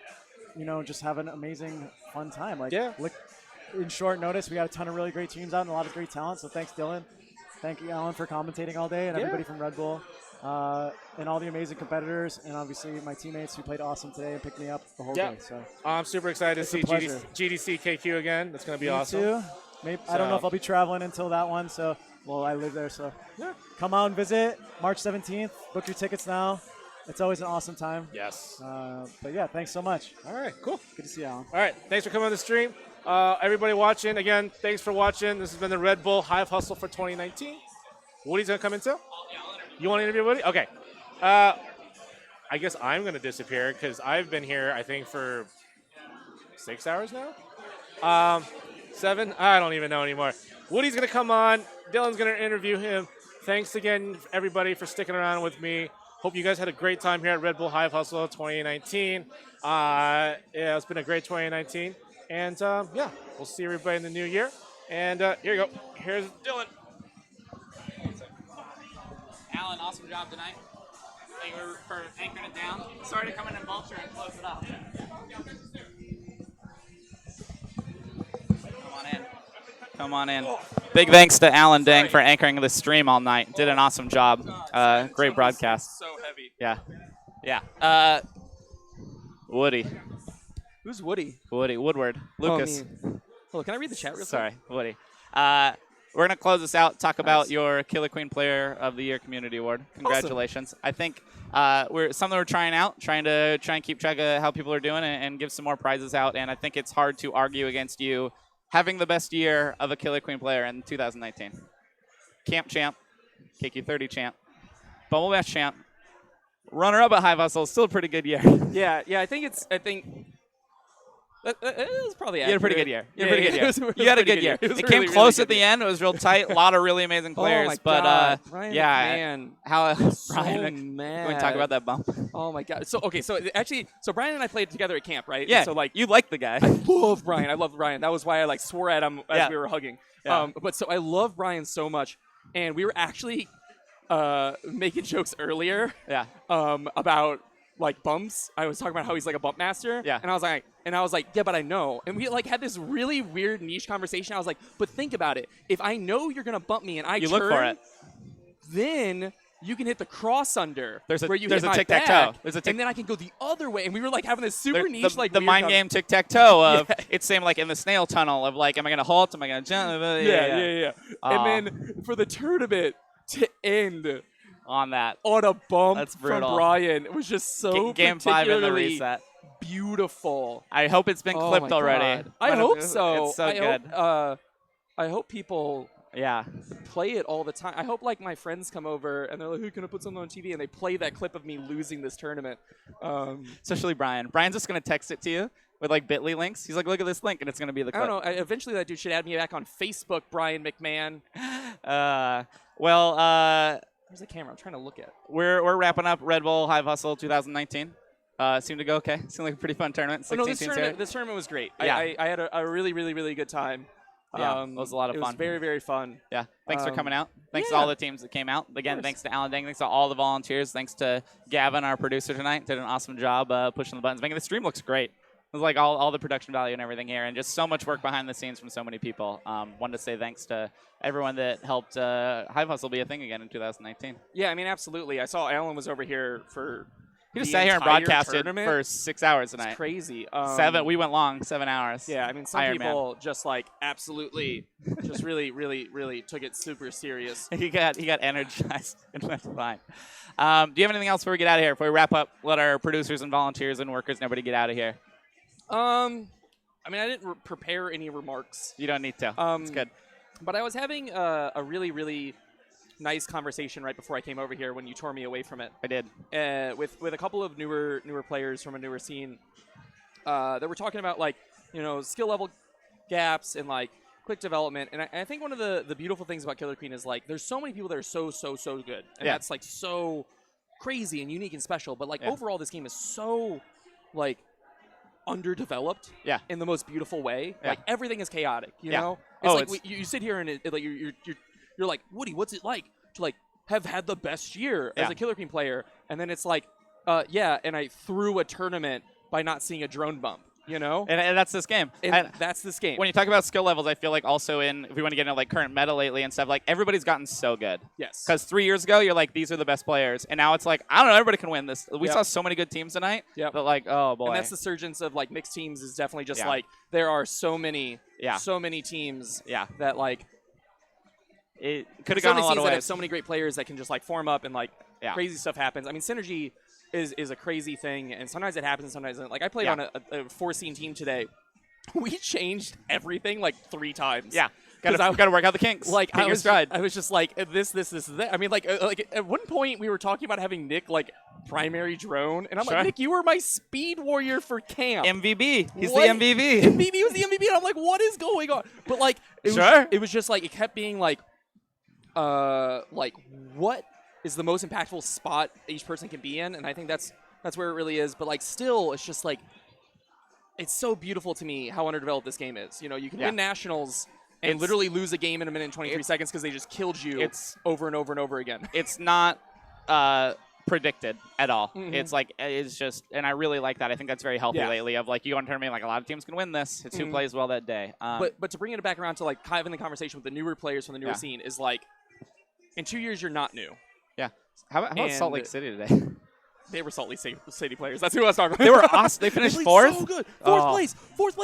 just have an amazing, fun time. Like, in short notice, we got a ton of really great teams out and a lot of great talent. So thanks, Dylan. Thank you, Alan, for commentating all day and everybody from Red Bull. And all the amazing competitors, and obviously my teammates who played awesome today and picked me up the whole day. So I'm super excited to it's see a pleasure. GDC KQ again. That's going to be Me awesome. too. Maybe, I don't know if I'll be traveling until that one. So, I live there. So, come out and visit March 17th. Book your tickets now. It's always an awesome time. Yes. But yeah, thanks so much. All right, cool. Good to see you, Alan. All right, thanks for coming on the stream. Everybody watching, again, thanks for watching. This has been the Red Bull Hive Hustle for 2019. Woody's going to come in too? You want to interview Woody? Okay. I guess I'm going to disappear because I've been here, I think, for 6 hours now? 7? I don't even know anymore. Woody's going to come on. Dylan's going to interview him. Thanks again, everybody, for sticking around with me. Hope you guys had a great time here at Red Bull Hive Hustle 2019. It's been a great 2019. And, we'll see everybody in the new year. And here you go. Here's Dylan. Alan, awesome job tonight. Thank you for anchoring it down. Sorry to come in and vulture and close it up. Come on in. Come on in. Big thanks to Alan Dang for anchoring the stream all night. Did an awesome job. Great broadcast. So heavy. Yeah. Yeah. Woody. Who's Woody? Woody. Woodward. Lucas. Oh, can I read the chat real quick? Sorry, Woody. We're going to close this out, talk about your Killer Queen Player of the Year Community Award. Congratulations. I think we're trying out, trying to keep track of how people are doing and give some more prizes out. And I think it's hard to argue against you having the best year of a Killer Queen player in 2019. Camp champ, KQ30 champ, Bumble Bash champ, runner-up at Hive Hustle, still a pretty good year. Yeah. I think it was probably accurate. You had a pretty good year. You had a pretty good year. You You had a good year. It came close at the end. It was real tight. A lot of really amazing players. Oh my but God. Brian yeah, McMahon. how So Brian? mad. Can we talk about that bump? Oh my God. So Brian and I played together at camp, right? Yeah. So like you like the guy. I love Brian. I love Brian. That was why I like swore at him as we were hugging. Yeah. But so I love Brian so much, and we were actually making jokes earlier. Yeah. About like bumps. I was talking about how he's like a bump master. Yeah. And I was like, yeah, but I know. And we like had this really weird niche conversation. I was like, but think about it. If I know you're gonna bump me and I You turn, look for it. then you can hit the cross under. There's a where you there's hit a my tic-tac-toe. back, There's a and then I can go the other way. And we were like having this super niche like the weird mind game tic-tac-toe of it's same like in the snail tunnel of like, am I gonna halt? Am I gonna jump? Yeah. And then for the tournament to end on that on a bump That's from brutal. Brian, it was just so Game 5 in the particularly reset. Beautiful. I hope it's been clipped my already. God. I hope so. It's so good. I hope people Yeah. play it all the time. I hope like my friends come over and they're like, "Who can I put something on TV?" and they play that clip of me losing this tournament. Especially Brian. Brian's just gonna text it to you with like Bitly links. He's like, look at this link, and it's gonna be the clip. I don't know. Eventually, that dude should add me back on Facebook, Brian McMahon. Where's the camera? I'm trying to look at. We're wrapping up Red Bull Hive Hustle 2019. Seemed to go okay. Seemed like a pretty fun tournament. Oh, no, 16 teams here. this tournament was great. Yeah. I had a really, really, really good time. Yeah, it was a lot of It fun. was very, very fun. Yeah, thanks for coming out. Thanks to yeah. all the teams that came out. Again, thanks to Alan Dang. Thanks to all the volunteers. Thanks to Gavin, our producer tonight. Did an awesome job pushing the buttons. Making the stream looks great. It was like all the production value and everything here, and just so much work behind the scenes from so many people. Wanted to say thanks to everyone that helped Hive Hustle be a thing again in 2019. Yeah, I mean, absolutely. I saw Alan was over here for He just the sat here and entire broadcasted tournament. for 6 hours tonight. It's crazy. We went long, 7 hours. Yeah, I mean, some Iron Man. people just like absolutely, just really, really, really took it super serious. He got energized and went fine. Do you have anything else before we get out of here? Before we wrap up, let our producers and volunteers and workers and everybody get out of here. I mean, I didn't prepare any remarks. You don't need to. It's good. But I was having a really, really nice conversation right before I came over here when you tore me away from it. I did. With a couple of newer players from a newer scene that were talking about like, you know, skill level gaps and like quick development. And I think one of the beautiful things about Killer Queen is like there's so many people that are so good. And Yeah. that's like so crazy and unique and special. But like Yeah. overall this game is so like underdeveloped Yeah. in the most beautiful way. Yeah. Like everything is chaotic, you Yeah. know? Oh, It's like you sit here and like you're like, Woody, what's it like to like have had the best year as Yeah. a Killer Queen player? And then it's like, yeah, and I threw a tournament by not seeing a drone bump, you know? And that's this game. And that's this game. When you talk about skill levels, I feel like also if we want to get into like current meta lately and stuff, like everybody's gotten so good. Yes. Because 3 years ago, you're like, these are the best players. And now it's like, I don't know, everybody can win this. We Yep. saw so many good teams tonight. Yep. But like, oh boy. And that's the surgence of like mixed teams is definitely just Yeah. like there are so many teams Yeah. that like it could have so gone many a lot teams of that have ways. so many great players that can just like form up and like Yeah. crazy stuff happens. I mean, synergy is a crazy thing, and sometimes it happens, and sometimes it doesn't. Like I played Yeah. on a 4-scene team today. We changed everything like 3 times. Yeah. 'Cause Gotta work out the kinks. Like Hit I your was, stride. I was just like this, that. I mean, like at one point we were talking about having Nick like primary drone, and I'm Sure. like, Nick, you were my speed warrior for camp. MVP. He's What? the MVP. MVP was the MVP, and I'm like, what is going on? But like, it was just like it kept being like what is the most impactful spot each person can be in, and I think that's where it really is. But like, still, it's just like it's so beautiful to me how underdeveloped this game is. You know, you can Yeah. win nationals and It's- literally lose a game in a minute and 23 seconds because they just killed you over and over and over again. It's not predicted at all. It's like it's just, and I really like that. I think that's very healthy lately. Of like you go on tournament, like a lot of teams can win this. It's who plays well that day. But to bring it back around to like kind of in the conversation with the newer players from the newer scene is like, in 2 years you're not new. Yeah. How about Salt Lake City today? They were Salt Lake City players. That's who I was talking about. They were awesome. They finished fourth. So good. Fourth place.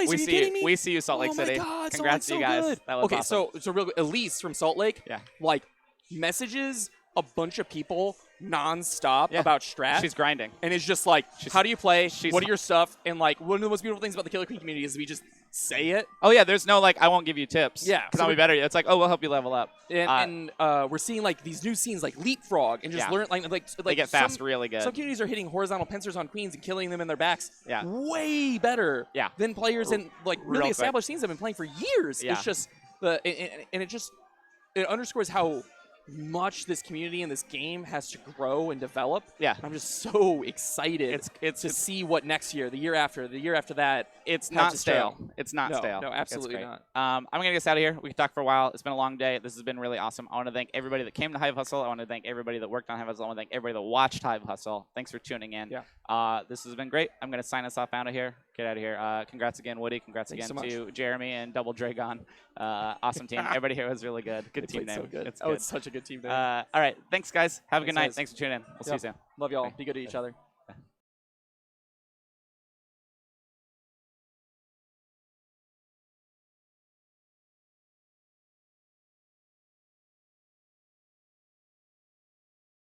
Are you kidding me? We see you, Salt Lake City. God, Congrats to you guys. Good. That was okay, awesome. so real Elise from Salt Lake. Yeah. Like messages a bunch of people nonstop about strat. She's grinding. And it's just like, how do you play? She's What are your stuff? And like, one of the most beautiful things about the Killer Queen community is we just say it. Oh yeah, there's no like I won't give you tips. Yeah, because I'll be better. It's like we'll help you level up. And we're seeing like these new scenes like leapfrog and just learn like they get fast really good. Some communities are hitting horizontal pincers on queens and killing them in their backs. Yeah. Way better. Yeah. Than players in like really established scenes have been playing for years. Yeah. It's just it underscores how much this community and this game has to grow and develop. Yeah. I'm just so excited to see what next year, the year after that. It's not stale. It's not No, stale. no, absolutely not. I'm going to get us out of here. We can talk for a while. It's been a long day. This has been really awesome. I want to thank everybody that came to Hive Hustle. I want to thank everybody that worked on Hive Hustle. I want to thank everybody that watched Hive Hustle. Thanks for tuning in. Yeah. This has been great. I'm going to sign us off out of here. Get out of here. Congrats again, Woody. Congrats Thanks again so to Jeremy and Double Draycon. Awesome team. Everybody here was really good. Good team name. So good. It's It's such a good team name. All right. Thanks, guys. Have a good night. guys. Thanks for tuning in. We'll see you soon. Love y'all. Be good to each other.